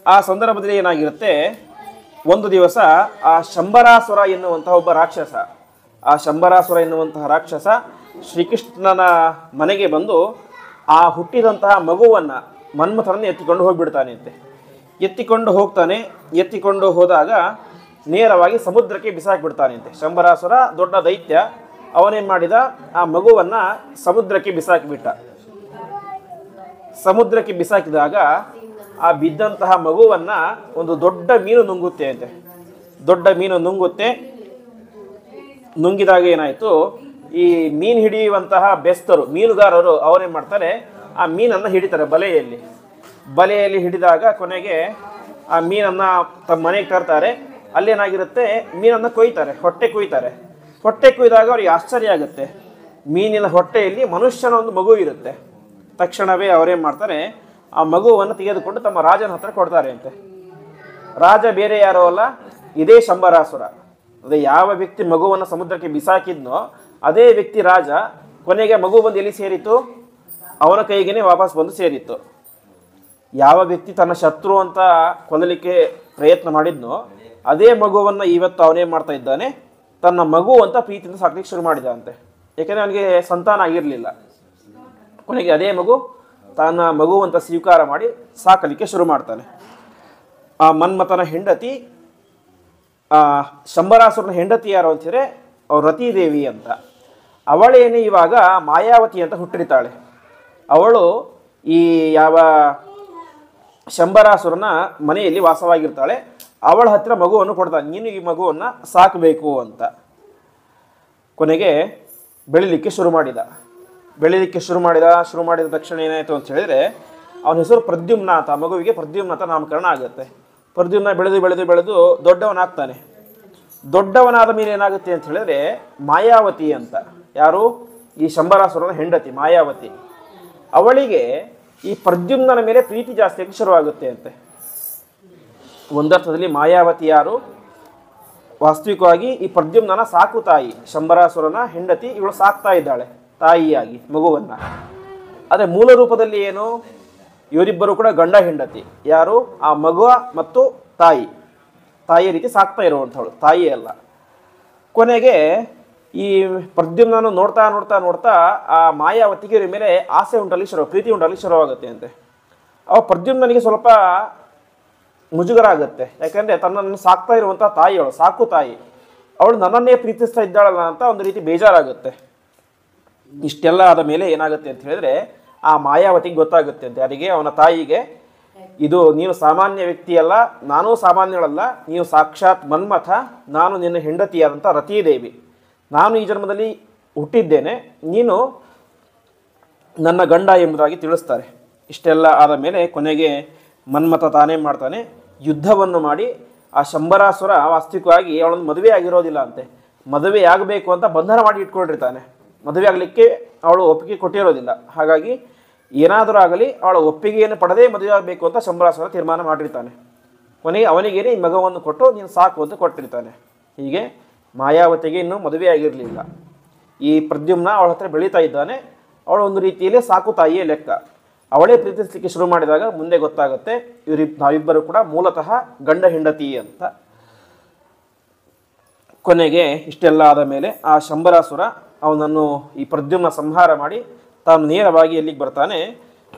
A: ಆ ಸಂದರ್ಭದಲ್ಲಿ ಏನಾಗಿರುತ್ತೆ, ಒಂದು ದಿವಸ ಆ ಶಂಬರಾಸುರ ಎನ್ನುವಂತಹ ಒಬ್ಬ ರಾಕ್ಷಸ, ಆ ಶಂಬರಾಸುರ ಎನ್ನುವಂತಹ ರಾಕ್ಷಸ ಶ್ರೀಕೃಷ್ಣನ ಮನೆಗೆ ಬಂದು ಆ ಹುಟ್ಟಿದಂತಹ ಮಗುವನ್ನು ಮನ್ಮಥನನ್ನು ಎತ್ತಿಕೊಂಡು ಹೋಗಿಬಿಡ್ತಾನೆ ಅಂತೆ. ಎತ್ತಿಕೊಂಡು ಹೋಗ್ತಾನೆ. ಎತ್ತಿಕೊಂಡು ಹೋದಾಗ ನೇರವಾಗಿ ಸಮುದ್ರಕ್ಕೆ ಬಿಸಾಕಿಬಿಡ್ತಾನೆ ಅಂತೆ. ಶಂಬರಾಸುರ ದೊಡ್ಡ ದೈತ್ಯ, ಅವನೇನು ಮಾಡಿದ, ಆ ಮಗುವನ್ನು ಸಮುದ್ರಕ್ಕೆ ಬಿಸಾಕಿಬಿಟ್ಟ. ಸಮುದ್ರಕ್ಕೆ ಬಿಸಾಕಿದಾಗ ಆ ಬಿದ್ದಂತಹ ಮಗುವನ್ನು ಒಂದು ದೊಡ್ಡ ಮೀನು ನುಂಗುತ್ತೆ ಅಂತೆ. ದೊಡ್ಡ ಮೀನು ನುಂಗುತ್ತೆ. ನುಂಗಿದಾಗ ಏನಾಯಿತು, ಈ ಮೀನು ಹಿಡಿಯುವಂತಹ ಬೆಸ್ತರು, ಮೀನುಗಾರರು ಅವರೇನು ಮಾಡ್ತಾರೆ, ಆ ಮೀನನ್ನು ಹಿಡಿತಾರೆ ಬಲೆಯಲ್ಲಿ ಹಿಡಿದಾಗ ಕೊನೆಗೆ ಆ ಮೀನನ್ನು ತಮ್ಮ ಮನೆಗೆ ತರ್ತಾರೆ. ಅಲ್ಲೇನಾಗಿರುತ್ತೆ, ಮೀನನ್ನು ಕೊಯ್ತಾರೆ, ಹೊಟ್ಟೆ ಕೊಯ್ದಾಗ ಅವ್ರಿಗೆ ಆಶ್ಚರ್ಯ ಆಗುತ್ತೆ. ಮೀನಿನ ಹೊಟ್ಟೆಯಲ್ಲಿ ಮನುಷ್ಯನ ಒಂದು ಮಗು ಇರುತ್ತೆ. ತಕ್ಷಣವೇ ಅವರೇನು ಮಾಡ್ತಾರೆ, ಆ ಮಗುವನ್ನು ತೆಗೆದುಕೊಂಡು ತಮ್ಮ ರಾಜನ ಹತ್ರ ಕೊಡ್ತಾರೆ ಅಂತೆ. ರಾಜ ಬೇರೆ ಯಾರೋ ಅಲ್ಲ, ಇದೇ ಶಂಬರಾಸುರ. ಅದೇ ಯಾವ ವ್ಯಕ್ತಿ ಮಗುವನ್ನು ಸಮುದ್ರಕ್ಕೆ ಬಿಸಾಕಿದ್ನೋ ಅದೇ ವ್ಯಕ್ತಿ ರಾಜ. ಕೊನೆಗೆ ಮಗು ಬಂದು ಎಲ್ಲಿ ಸೇರಿತು? ಅವನ ಕೈಗೇನೆ ವಾಪಸ್ ಬಂದು ಸೇರಿತ್ತು. ಯಾವ ವ್ಯಕ್ತಿ ತನ್ನ ಶತ್ರು ಅಂತ ಕೊಲ್ಲಲಿಕ್ಕೆ ಪ್ರಯತ್ನ ಮಾಡಿದ್ನೋ ಅದೇ ಮಗುವನ್ನು ಇವತ್ತು ಅವನೇನು ಮಾಡ್ತಾ ಇದ್ದಾನೆ, ತನ್ನ ಮಗು ಅಂತ ಪ್ರೀತಿಯಿಂದ ಸಾಕಲಿಕ್ಕೆ ಶುರು ಮಾಡಿದ ಅಂತೆ. ಯಾಕೆಂದರೆ ಅವನಿಗೆ ಸಂತಾನ ಆಗಿರಲಿಲ್ಲ. ಕೊನೆಗೆ ಅದೇ ಮಗು ತನ್ನ ಮಗು ಅಂತ ಸ್ವೀಕಾರ ಮಾಡಿ ಸಾಕಲಿಕ್ಕೆ ಶುರು ಮಾಡ್ತಾನೆ. ಆ ಮನ್ಮಥನ ಹೆಂಡತಿ, ಶಂಬರಾಸುರನ ಹೆಂಡತಿ ಯಾರು ಅಂತಿದ್ರೆ ಅವ್ರು ರತಿದೇವಿ ಅಂತ. ಅವಳೇನೆ ಇವಾಗ ಮಾಯಾವತಿ ಅಂತ ಹುಟ್ಟಿರ್ತಾಳೆ. ಅವಳು ಈ ಯಾವ ಶಂಬರಾಸುರನ ಮನೆಯಲ್ಲಿ ವಾಸವಾಗಿರ್ತಾಳೆ. ಅವಳ ಹತ್ತಿರ ಮಗುವನ್ನು ಕೊಡ್ತಾನೆ, ನೀನು ಈ ಮಗುವನ್ನು ಸಾಕಬೇಕು ಅಂತ. ಕೊನೆಗೆ ಬೆಳಿಲಿಕ್ಕೆ ಶುರು ಮಾಡಿದ ತಕ್ಷಣ ಏನಾಯಿತು ಅಂತ ಹೇಳಿದರೆ ಅವನ ಹೆಸರು ಪ್ರದ್ಯುಮ್ನ ಅಂತ. ಆ ಮಗುವಿಗೆ ಪ್ರದ್ಯುಮ್ನ ಅಂತ ನಾಮಕರಣ ಆಗುತ್ತೆ. ಪ್ರದ್ಯುಮ್ನ ಬೆಳೆದು ದೊಡ್ಡವನಾಗ್ತಾನೆ. ದೊಡ್ಡವನಾದ ಮೇಲೆ ಏನಾಗುತ್ತೆ ಅಂತ ಹೇಳಿದ್ರೆ ಮಾಯಾವತಿ ಅಂತ, ಯಾರು ಈ ಶಂಬರಾಸುರನ ಹೆಂಡತಿ ಮಾಯಾವತಿ, ಅವಳಿಗೆ ಈ ಪ್ರದ್ಯುಮ್ನ ಮೇಲೆ ಪ್ರೀತಿ ಜಾಸ್ತಿ ಆಗಿ ಶುರುವಾಗುತ್ತೆ ಅಂತೆ. ಒಂದರ್ಥದಲ್ಲಿ ಮಾಯಾವತಿ ಯಾರು? ವಾಸ್ತವಿಕವಾಗಿ ಈ ಪ್ರದ್ಯುಮ್ನ ಸಾಕು ತಾಯಿ, ಶಂಬರಾಸುರನ ಹೆಂಡತಿ. ಇವಳು ಸಾಕ್ತಾ ಇದ್ದಾಳೆ ತಾಯಿಯಾಗಿ ಮಗುವನ್ನು. ಆದರೆ ಮೂಲ ರೂಪದಲ್ಲಿ ಏನು? ಇವರಿಬ್ಬರು ಕೂಡ ಗಂಡ ಹೆಂಡತಿ. ಯಾರು? ಆ ಮಗು ಮತ್ತು ತಾಯಿಯ ರೀತಿ ಸಾಕ್ತಾ ಇರುವಂಥವಳು, ತಾಯಿ ಅಲ್ಲ. ಕೊನೆಗೆ ಈ ಪ್ರದ್ಯುಮ್ನನ್ನು ನೋಡ್ತಾ ಆ ಮಾಯಾವತಿಗೆ ಇವ್ರ ಮೇಲೆ ಪ್ರೀತಿ ಉಂಟಲ್ಲಿ ಶುರುವಾಗುತ್ತೆ ಅಂತೆ. ಅವ ಪ್ರದ್ಯುಮ್ನಿಗೆ ಸ್ವಲ್ಪ ಮುಜುಗರ ಆಗುತ್ತೆ. ಯಾಕಂದರೆ ತನ್ನನ್ನು ಸಾಕ್ತಾ ಇರುವಂಥ ತಾಯಿಯವಳು, ಸಾಕು ತಾಯಿ, ಅವಳು ನನ್ನನ್ನೇ ಪ್ರೀತಿಸ್ತಾ ಇದ್ದಾಳಲ್ಲ ಅಂತ ಒಂದು ರೀತಿ ಬೇಜಾರಾಗುತ್ತೆ. ಇಷ್ಟೆಲ್ಲ ಆದ ಮೇಲೆ ಏನಾಗುತ್ತೆ ಅಂತ ಹೇಳಿದ್ರೆ ಆ ಮಾಯಾವತಿಗೆ ಗೊತ್ತಾಗುತ್ತೆ ಅಂತೆ, ಯಾರಿಗೆ? ಅವನ ತಾಯಿಗೆ. ಇದು ನೀನು ಸಾಮಾನ್ಯ ವ್ಯಕ್ತಿಯಲ್ಲ, ನಾನೂ ಸಾಮಾನ್ಯಳಲ್ಲ, ನೀನು ಸಾಕ್ಷಾತ್ ಮನ್ಮಥ, ನಾನು ನಿನ್ನ ಹೆಂಡತಿಯಾದಂಥ ರತೀದೇವಿ, ನಾನು ಈ ಜನ್ಮದಲ್ಲಿ ಹುಟ್ಟಿದ್ದೇನೆ, ನೀನು ನನ್ನ ಗಂಡ ಎಂಬುದಾಗಿ ತಿಳಿಸ್ತಾರೆ. ಇಷ್ಟೆಲ್ಲ ಆದ ಮೇಲೆ ಕೊನೆಗೆ ಮನ್ಮಥ ತಾನೇ ಮಾಡ್ತಾನೆ, ಯುದ್ಧವನ್ನು ಮಾಡಿ ಆ ಶಂಬರಾಸುರ ವಾಸ್ತವಿಕವಾಗಿ ಅವಳನ್ನು ಮದುವೆ ಆಗಿರೋದಿಲ್ಲ ಅಂತೆ. ಮದುವೆ ಆಗಬೇಕು ಅಂತ ಬಂಧನ ಮಾಡಿ ಇಟ್ಕೊಂಡಿರ್ತಾನೆ. ಮದುವೆ ಆಗಲಿಕ್ಕೆ ಅವಳು ಒಪ್ಪಿಗೆ ಕೊಟ್ಟಿರೋದಿಲ್ಲ. ಹಾಗಾಗಿ ಏನಾದರೂ ಆಗಲಿ ಅವಳ ಒಪ್ಪಿಗೆಯನ್ನು ಪಡೆದೇ ಮದುವೆ ಆಗಬೇಕು ಅಂತ ಶಂಬರಾಸುರ ತೀರ್ಮಾನ ಮಾಡಿರ್ತಾನೆ. ಕೊನೆಗೆ ಅವನಿಗೇನೆ ಈ ಮಗವನ್ನು ಕೊಟ್ಟು ನೀನು ಸಾಕು ಅಂತ ಕೊಟ್ಟಿರ್ತಾನೆ. ಹೀಗೆ ಮಾಯಾವತಿಗೆ ಇನ್ನೂ ಮದುವೆ ಆಗಿರಲಿಲ್ಲ. ಈ ಪ್ರದ್ಯುಮ್ನ ಅವಳ ಹತ್ರ ಬೆಳೀತಾ ಇದ್ದಾನೆ. ಅವಳು ಒಂದು ರೀತಿಯಲ್ಲಿ ಸಾಕು ತಾಯಿಯೇ ಲೆಕ್ಕ. ಅವಳೇ ಪ್ರೀತಿಸಲಿಕ್ಕೆ ಶುರು ಮಾಡಿದಾಗ ಮುಂದೆ ಗೊತ್ತಾಗುತ್ತೆ ನಾವಿಬ್ಬರು ಕೂಡ ಮೂಲತಃ ಗಂಡ ಹೆಂಡತಿ ಅಂತ. ಕೊನೆಗೆ ಇಷ್ಟೆಲ್ಲ ಆದ ಮೇಲೆ ಆ ಶಂಬರಾಸುರ ಅವನನ್ನು ಈ ಪ್ರದ್ಯುಮ್ನ ಸಂಹಾರ ಮಾಡಿ ತಾನು ನೇರವಾಗಿ ಎಲ್ಲಿಗೆ ಬರ್ತಾನೆ?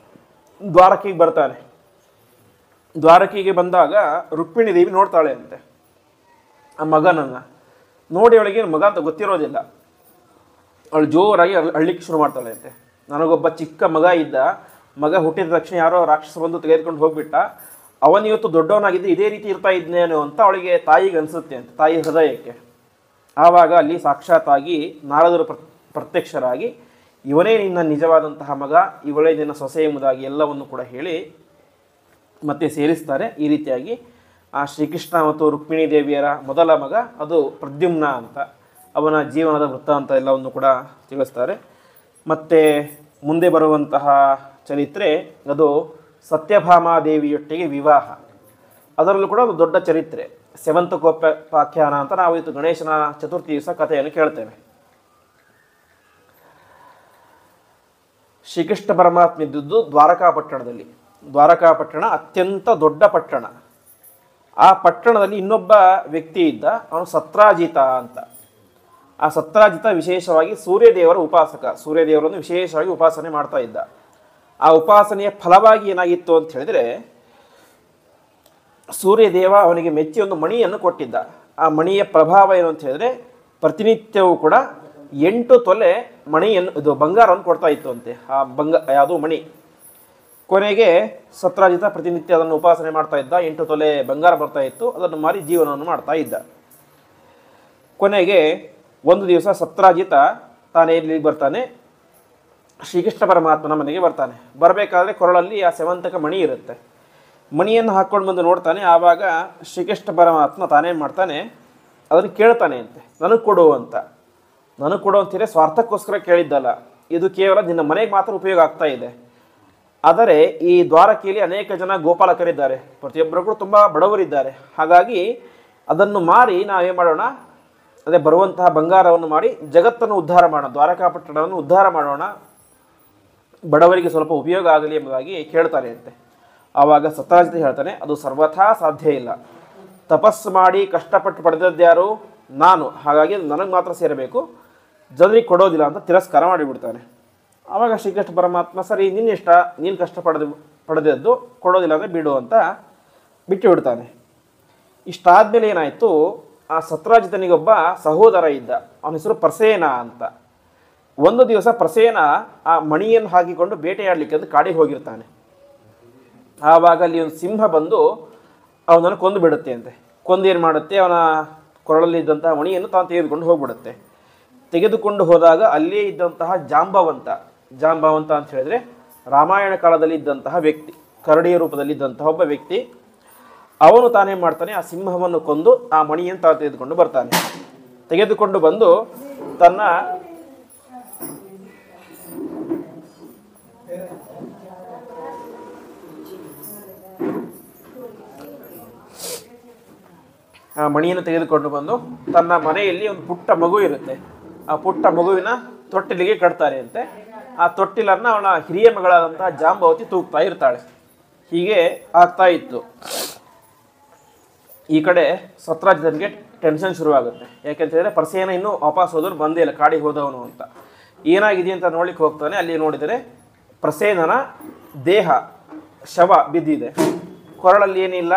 A: ದ್ವಾರಕೆಗೆ ಬರ್ತಾನೆ. ದ್ವಾರಕೆಗೆ ಬಂದಾಗ ರುಕ್ಮಿಣಿ ದೇವಿ ನೋಡ್ತಾಳೆ ಅಂತೆ ಆ ಮಗನನ್ನು. ನೋಡಿ ಅವಳಿಗೆ ಮಗ ಅಂತ ಗೊತ್ತಿರೋದಿಲ್ಲ. ಅವಳು ಜೋರಾಗಿ ಅಳ್ಳಿಕ್ಕೆ ಶುರು ಮಾಡ್ತಾಳೆ ಅಂತೆ. ನನಗೊಬ್ಬ ಚಿಕ್ಕ ಮಗ ಇದ್ದ, ಮಗ ಹುಟ್ಟಿದ ತಕ್ಷಣ ಯಾರೋ ರಾಕ್ಷಸ ಬಂದು ತೆಗೆದುಕೊಂಡು ಹೋಗ್ಬಿಟ್ಟ, ಅವನಿವತ್ತು ದೊಡ್ಡವನಾಗಿದ್ದು ಇದೇ ರೀತಿ ಇರ್ತಾ ಇದ್ನೇನೋ ಅಂತ ಅವಳಿಗೆ ತಾಯಿಗೆ ಅನಿಸುತ್ತೆ ಅಂತ, ತಾಯಿ ಹೃದಯಕ್ಕೆ. ಆವಾಗ ಅಲ್ಲಿ ಸಾಕ್ಷಾತ್ತಾಗಿ ನಾರದರು ಪ್ರತ್ಯಕ್ಷರಾಗಿ ಇವನೇ ನಿನ್ನ ನಿಜವಾದಂತಹ ಮಗ, ಇವಳೇ ನಿನ್ನ ಸೊಸೆ ಎಂಬುದಾಗಿ ಎಲ್ಲವನ್ನು ಕೂಡ ಹೇಳಿ ಮತ್ತೆ ಸೇರಿಸ್ತಾರೆ. ಈ ರೀತಿಯಾಗಿ ಆ ಶ್ರೀಕೃಷ್ಣ ಮತ್ತು ರುಕ್ಮಿಣಿ ದೇವಿಯರ ಮೊದಲ ಮಗ ಅದು ಪ್ರದ್ಯುಮ್ನ ಅಂತ, ಅವನ ಜೀವನದ ವೃತ್ತಾಂತ ಎಲ್ಲವನ್ನು ಕೂಡ ತಿಳಿಸ್ತಾರೆ. ಮತ್ತು ಮುಂದೆ ಬರುವಂತಹ ಚರಿತ್ರೆ ಅದು ಸತ್ಯಭಾಮಾದೇವಿಯೊಟ್ಟಿಗೆ ವಿವಾಹ. ಅದರಲ್ಲೂ ಕೂಡ ಒಂದು ದೊಡ್ಡ ಚರಿತ್ರೆ, ಸ್ಯವಂತಕೋಪಾಖ್ಯಾನ ಅಂತ ನಾವು ಇದು ಗಣೇಶನ ಚತುರ್ಥಿ ದಿವಸ ಕಥೆಯನ್ನು ಕೇಳ್ತೇವೆ. ಶ್ರೀಕೃಷ್ಣ ಪರಮಾತ್ಮ ಇದ್ದದ್ದು ದ್ವಾರಕಾಪಟ್ಟಣದಲ್ಲಿ. ದ್ವಾರಕಾಪಟ್ಟಣ ಅತ್ಯಂತ ದೊಡ್ಡ ಪಟ್ಟಣ. ಆ ಪಟ್ಟಣದಲ್ಲಿ ಇನ್ನೊಬ್ಬ ವ್ಯಕ್ತಿ ಇದ್ದ, ಅವನು ಸತ್ರಾಜಿತ ಅಂತ. ಆ ಸತ್ರಾಜಿತ ವಿಶೇಷವಾಗಿ ಸೂರ್ಯದೇವರ ಉಪಾಸಕ, ಸೂರ್ಯದೇವರನ್ನು ವಿಶೇಷವಾಗಿ ಉಪಾಸನೆ ಮಾಡ್ತಾ ಇದ್ದ. ಆ ಉಪಾಸನೆಯ ಫಲವಾಗಿ ಏನಾಗಿತ್ತು ಅಂತ ಹೇಳಿದರೆ ಸೂರ್ಯದೇವ ಅವನಿಗೆ ಮೆಚ್ಚಿ ಒಂದು ಮಣಿಯನ್ನು ಕೊಟ್ಟಿದ್ದ. ಆ ಮಣಿಯ ಪ್ರಭಾವ ಏನು ಅಂತ ಹೇಳಿದ್ರೆ ಪ್ರತಿನಿತ್ಯವೂ ಕೂಡ 8 ತೊಲೆ ಮಣಿಯನ್ನು, ಇದು ಬಂಗಾರವನ್ನು ಕೊಡ್ತಾ ಇತ್ತು ಅಂತೆ. ಆ ಯಾವುದು ಮಣಿ. ಕೊನೆಗೆ ಸತ್ರಾಜಿತ ಪ್ರತಿನಿತ್ಯ ಅದನ್ನು ಉಪಾಸನೆ ಮಾಡ್ತಾ ಇದ್ದ. 8 ತೊಲೆ ಬಂಗಾರ ಬರ್ತಾ ಇತ್ತು, ಅದನ್ನು ಮಾರಿ ಜೀವನವನ್ನು ಮಾಡ್ತಾ ಇದ್ದ. ಕೊನೆಗೆ ಒಂದು ದಿವಸ ಸತ್ರಾಜಿತ ತಾನೇ ಇಲ್ಲಿಗೆ ಬರ್ತಾನೆ, ಶ್ರೀಕೃಷ್ಣ ಪರಮಾತ್ಮನ ಮನೆಗೆ ಬರ್ತಾನೆ. ಬರಬೇಕಾದ್ರೆ ಕೊರಳಲ್ಲಿ ಆ ಸ್ಯವಂತಕ ಮಣಿ ಇರುತ್ತೆ. ಮಣಿಯನ್ನು ಹಾಕ್ಕೊಂಡು ಬಂದು ನೋಡ್ತಾನೆ. ಆವಾಗ ಶ್ರೀಕೃಷ್ಣ ಪರಮಾತ್ಮ ತಾನೇನು ಮಾಡ್ತಾನೆ, ಅದನ್ನು ಕೇಳ್ತಾನೆ ಅಂತೆ, ನನಗೆ ಕೊಡು ಅಂತ. ನನಗೆ ಕೊಡು ಅಂತೀರಿ, ಸ್ವಾರ್ಥಕ್ಕೋಸ್ಕರ ಕೇಳಿದ್ದಲ್ಲ, ಇದು ಕೇವಲ ನಿನ್ನ ಮನೆಗೆ ಮಾತ್ರ ಉಪಯೋಗ ಆಗ್ತಾ ಇದೆ. ಆದರೆ ಈ ದ್ವಾರಕೆಯಲ್ಲಿ ಅನೇಕ ಜನ ಗೋಪಾಲಕರಿದ್ದಾರೆ, ಪ್ರತಿಯೊಬ್ಬರು ಕೂಡ ತುಂಬ ಬಡವರಿದ್ದಾರೆ. ಹಾಗಾಗಿ ಅದನ್ನು ಮಾರಿ ನಾವೇನು ಮಾಡೋಣ, ಅದೇ ಬರುವಂತಹ ಬಂಗಾರವನ್ನು ಮಾಡಿ ಜಗತ್ತನ್ನು ಉದ್ಧಾರ ಮಾಡೋಣ, ದ್ವಾರಕಾಪಟ್ಟಣವನ್ನು ಉದ್ಧಾರ ಮಾಡೋಣ, ಬಡವರಿಗೆ ಸ್ವಲ್ಪ ಉಪಯೋಗ ಆಗಲಿ ಎಂಬುದಾಗಿ ಕೇಳ್ತಾನೆ ಅಂತೆ. ಆವಾಗ ಸತ್ರಾಜಿತ್ ಹೇಳ್ತಾನೆ, ಅದು ಸರ್ವಥಾ ಸಾಧ್ಯ ಇಲ್ಲ. ತಪಸ್ಸು ಮಾಡಿ ಕಷ್ಟಪಟ್ಟು ಪಡೆದದ್ಯಾರು? ನಾನು. ಹಾಗಾಗಿ ನನಗೆ ಮಾತ್ರ ಸೇರಬೇಕು, ಜನರಿಗೆ ಕೊಡೋದಿಲ್ಲ ಅಂತ ತಿರಸ್ಕಾರ ಮಾಡಿಬಿಡ್ತಾನೆ. ಆವಾಗ ಶ್ರೀಕೃಷ್ಣ ಪರಮಾತ್ಮ, ಸರಿ ನಿನ್ನಿಷ್ಟ, ನೀನು ಪಡೆದದ್ದು ಕೊಡೋದಿಲ್ಲ ಅಂದರೆ ಬಿಡು ಅಂತ ಬಿಟ್ಟು ಬಿಡ್ತಾನೆ. ಇಷ್ಟಾದಮೇಲೆ ಏನಾಯಿತು, ಆ ಸತ್ರಾಜಿತನಿಗೊಬ್ಬ ಸಹೋದರ ಇದ್ದ, ಅವನ ಹೆಸರು ಪ್ರಸೇನ ಅಂತ. ಒಂದು ದಿವಸ ಪ್ರಸೇನ ಆ ಮಣಿಯನ್ನು ಹಾಕಿಕೊಂಡು ಬೇಟೆಯಾಡಲಿಕ್ಕೆ ಅಂತ ಕಾಡಿಗೆ ಹೋಗಿರ್ತಾನೆ. ಆವಾಗ ಅಲ್ಲಿ ಒಂದು ಸಿಂಹ ಬಂದು ಅವನನ್ನು ಕೊಂದು ಬಿಡುತ್ತೆ ಅಂತೆ. ಕೊಂದು ಏನು ಮಾಡುತ್ತೆ, ಅವನ ಕೊರಳಲ್ಲಿ ಇದ್ದಂತಹ ಮಣಿಯನ್ನು ತಾನು ತೆಗೆದುಕೊಂಡು ಹೋಗ್ಬಿಡುತ್ತೆ. ತೆಗೆದುಕೊಂಡು ಹೋದಾಗ ಅಲ್ಲೇ ಇದ್ದಂತಹ ಜಾಂಬವಂತ ಅಂತ ಹೇಳಿದ್ರೆ ರಾಮಾಯಣ ಕಾಲದಲ್ಲಿ ಇದ್ದಂತಹ ವ್ಯಕ್ತಿ, ಕರಡಿಯ ರೂಪದಲ್ಲಿ ಇದ್ದಂತಹ ಒಬ್ಬ ವ್ಯಕ್ತಿ, ಅವನು ತಾನೇನು ಮಾಡ್ತಾನೆ, ಆ ಸಿಂಹವನ್ನು ಕೊಂದು ಆ ಮಣಿಯನ್ನು ತಾನು ತೆಗೆದುಕೊಂಡು ಬರ್ತಾನೆ. ತೆಗೆದುಕೊಂಡು ಬಂದು ತನ್ನ ಆ ಮಣಿಯನ್ನು ತೆಗೆದುಕೊಂಡು ಬಂದು ತನ್ನ ಮನೆಯಲ್ಲಿ ಒಂದು ಪುಟ್ಟ ಮಗು ಇರುತ್ತೆ, ಆ ಪುಟ್ಟ ಮಗುವಿನ ತೊಟ್ಟಿಲಿಗೆ ಕಟ್ತಾರೆ ಅಂತೆ. ಆ ತೊಟ್ಟಿಲನ್ನು ಅವನ ಹಿರಿಯ ಮಗಳಾದಂತಹ ಜಾಂಬವತಿ ತೂಗ್ತಾ ಇರ್ತಾಳೆ. ಹೀಗೆ ಆಗ್ತಾ ಇತ್ತು. ಈ ಕಡೆ ಸತ್ರಾಜಿತನಿಗೆ ಟೆನ್ಷನ್ ಶುರುವಾಗುತ್ತೆ. ಯಾಕೆಂತ ಹೇಳಿದ್ರೆ ಪ್ರಸೇನ ಇನ್ನೂ ವಾಪಸ್ ಹೋದವ್ರು ಬಂದೇ ಇಲ್ಲ, ಕಾಡಿಗೆ ಹೋದವನು ಅಂತ. ಏನಾಗಿದೆ ಅಂತ ನೋಡ್ಲಿಕ್ಕೆ ಹೋಗ್ತಾನೆ. ಅಲ್ಲಿ ನೋಡಿದರೆ ಪ್ರಸೇನನ ದೇಹ ಶವ ಬಿದ್ದಿದೆ, ಕೊರಳಲ್ಲಿ ಏನಿಲ್ಲ,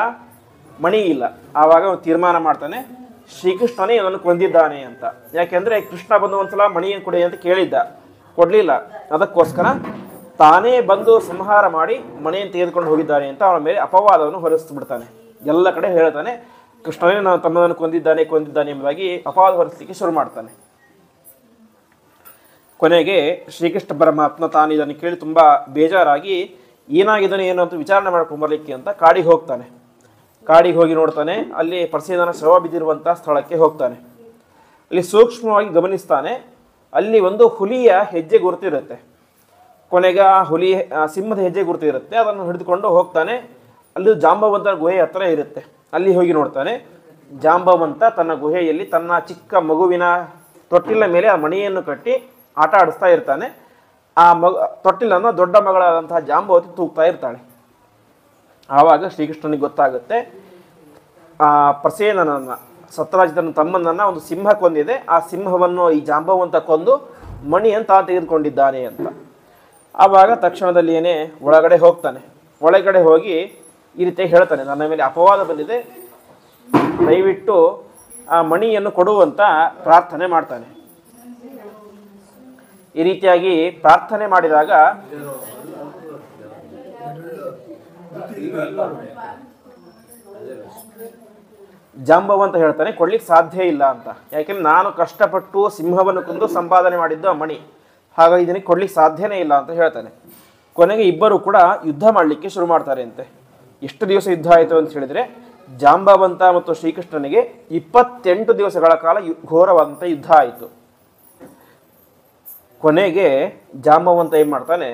A: ಮಣಿ ಇಲ್ಲ. ಆವಾಗ ಅವನು ತೀರ್ಮಾನ ಮಾಡ್ತಾನೆ, ಶ್ರೀಕೃಷ್ಣನೇ ಇವನನ್ನು ಕೊಂದಿದ್ದಾನೆ ಅಂತ. ಯಾಕೆಂದರೆ ಕೃಷ್ಣ ಬಂದು ಒಂದ್ಸಲ ಮಣಿಯನ್ನು ಕೊಡಿ ಅಂತ ಕೇಳಿದ್ದ, ಕೊಡಲಿಲ್ಲ. ಅದಕ್ಕೋಸ್ಕರ ತಾನೇ ಬಂದು ಸಂಹಾರ ಮಾಡಿ ಮಣಿಯನ್ನು ತೆಗೆದುಕೊಂಡು ಹೋಗಿದ್ದಾನೆ ಅಂತ ಅವನ ಮೇಲೆ ಅಪವಾದವನ್ನು ಹೊರಿಸ್ಬಿಡ್ತಾನೆ. ಎಲ್ಲ ಕಡೆ ಹೇಳ್ತಾನೆ, ಕೃಷ್ಣನೇ ನಾವು ತಮ್ಮನನ್ನು ಕೊಂದಿದ್ದಾನೆ ಎಂಬುದಾಗಿ ಅಪವಾದ ಹೊರಿಸಲಿಕ್ಕೆ ಶುರು ಮಾಡ್ತಾನೆ. ಕೊನೆಗೆ ಶ್ರೀಕೃಷ್ಣ ಪರಮಾತ್ಮ ತಾನು ಇದನ್ನು ಕೇಳಿ ತುಂಬ ಬೇಜಾರಾಗಿ ಏನಾಗಿದ್ದಾನೆ ಏನು ಅಂತ ವಿಚಾರಣೆ ಮಾಡ್ಕೊಂಬರ್ಲಿಕ್ಕೆ ಅಂತ ಕಾಡಿಗೆ ಹೋಗ್ತಾನೆ. ಕಾಡಿಗೆ ಹೋಗಿ ನೋಡ್ತಾನೆ, ಅಲ್ಲಿ ಪ್ರಸೇನನ ಶವ ಬಿದ್ದಿರುವಂಥ ಸ್ಥಳಕ್ಕೆ ಹೋಗ್ತಾನೆ. ಅಲ್ಲಿ ಸೂಕ್ಷ್ಮವಾಗಿ ಗಮನಿಸ್ತಾನೆ, ಅಲ್ಲಿ ಒಂದು ಹುಲಿಯ ಹೆಜ್ಜೆ ಗುರುತಿರುತ್ತೆ. ಕೊನೆಗೆ ಆ ಸಿಂಹದ ಹೆಜ್ಜೆ ಗುರುತಿರುತ್ತೆ. ಅದನ್ನು ಹಿಡಿದುಕೊಂಡು ಹೋಗ್ತಾನೆ. ಅಲ್ಲಿ ಜಾಂಬವಂತನ ಗುಹೆ ಹತ್ರ ಇರುತ್ತೆ. ಅಲ್ಲಿ ಹೋಗಿ ನೋಡ್ತಾನೆ, ಜಾಂಬವಂತ ತನ್ನ ಗುಹೆಯಲ್ಲಿ ತನ್ನ ಚಿಕ್ಕ ಮಗುವಿನ ತೊಟ್ಟಿಲ ಮೇಲೆ ಆ ಮಣಿಯನ್ನು ಕಟ್ಟಿ ಆಟ ಆಡಿಸ್ತಾ ಇರ್ತಾನೆ. ಆ ತೊಟ್ಟಿಲನ್ನು ದೊಡ್ಡ ಮಗಳಾದಂತಹ ಜಾಂಬವತಿ ತೂಗ್ತಾ ಇರ್ತಾಳೆ. ಆವಾಗ ಶ್ರೀಕೃಷ್ಣನಿಗೆ ಗೊತ್ತಾಗುತ್ತೆ, ಆ ಪ್ರಸೇನನನ್ನು, ಸತ್ರಾಜಿತನ ತಮ್ಮನನ್ನು ಒಂದು ಸಿಂಹ ಕೊಂದಿದೆ, ಆ ಸಿಂಹವನ್ನು ಈ ಜಾಂಬವಂತ ಕೊಂದು ಮಣಿಯನ್ನು ತಾನು ತೆಗೆದುಕೊಂಡಿದ್ದಾನೆ ಅಂತ. ಆವಾಗ ತಕ್ಷಣದಲ್ಲಿ ಏನೇ ಒಳಗಡೆ ಹೋಗ್ತಾನೆ. ಒಳಗಡೆ ಹೋಗಿ ಈ ರೀತಿ ಹೇಳ್ತಾನೆ, ನನ್ನ ಮೇಲೆ ಅಪವಾದ ಬಂದಿದೆ, ದಯವಿಟ್ಟು ಆ ಮಣಿಯನ್ನು ಕೊಡುವಂತ ಪ್ರಾರ್ಥನೆ ಮಾಡ್ತಾನೆ. ಈ ರೀತಿಯಾಗಿ ಪ್ರಾರ್ಥನೆ ಮಾಡಿದಾಗ ಜಾಂಬವಂತ ಹೇಳ್ತಾನೆ, ಕೊಡ್ಲಿಕ್ಕೆ ಸಾಧ್ಯ ಇಲ್ಲ ಅಂತ. ಯಾಕೆಂದ್ರೆ ನಾನು ಕಷ್ಟಪಟ್ಟು ಸಿಂಹವನ್ನು ಕೊಂದು ಸಂಪಾದನೆ ಮಾಡಿದ್ದು ಆ ಮಣಿ, ಹಾಗಾಗಿ ಇದಕ್ಕೆ ಕೊಡ್ಲಿಕ್ಕೆ ಸಾಧ್ಯನೇ ಇಲ್ಲ ಅಂತ ಹೇಳ್ತಾನೆ. ಕೊನೆಗೆ ಇಬ್ಬರು ಕೂಡ ಯುದ್ಧ ಮಾಡಲಿಕ್ಕೆ ಶುರು ಮಾಡ್ತಾರೆ ಅಂತೆ. ಎಷ್ಟು ದಿವಸ ಯುದ್ಧ ಆಯಿತು ಅಂತ ಹೇಳಿದ್ರೆ, ಜಾಂಬವಂತ ಮತ್ತು ಶ್ರೀಕೃಷ್ಣನಿಗೆ 28 ದಿವಸಗಳ ಕಾಲ ಘೋರವಾದಂಥ ಯುದ್ಧ ಆಯಿತು. ಕೊನೆಗೆ ಜಾಂಬವಂತ ಏನು ಮಾಡ್ತಾನೆ,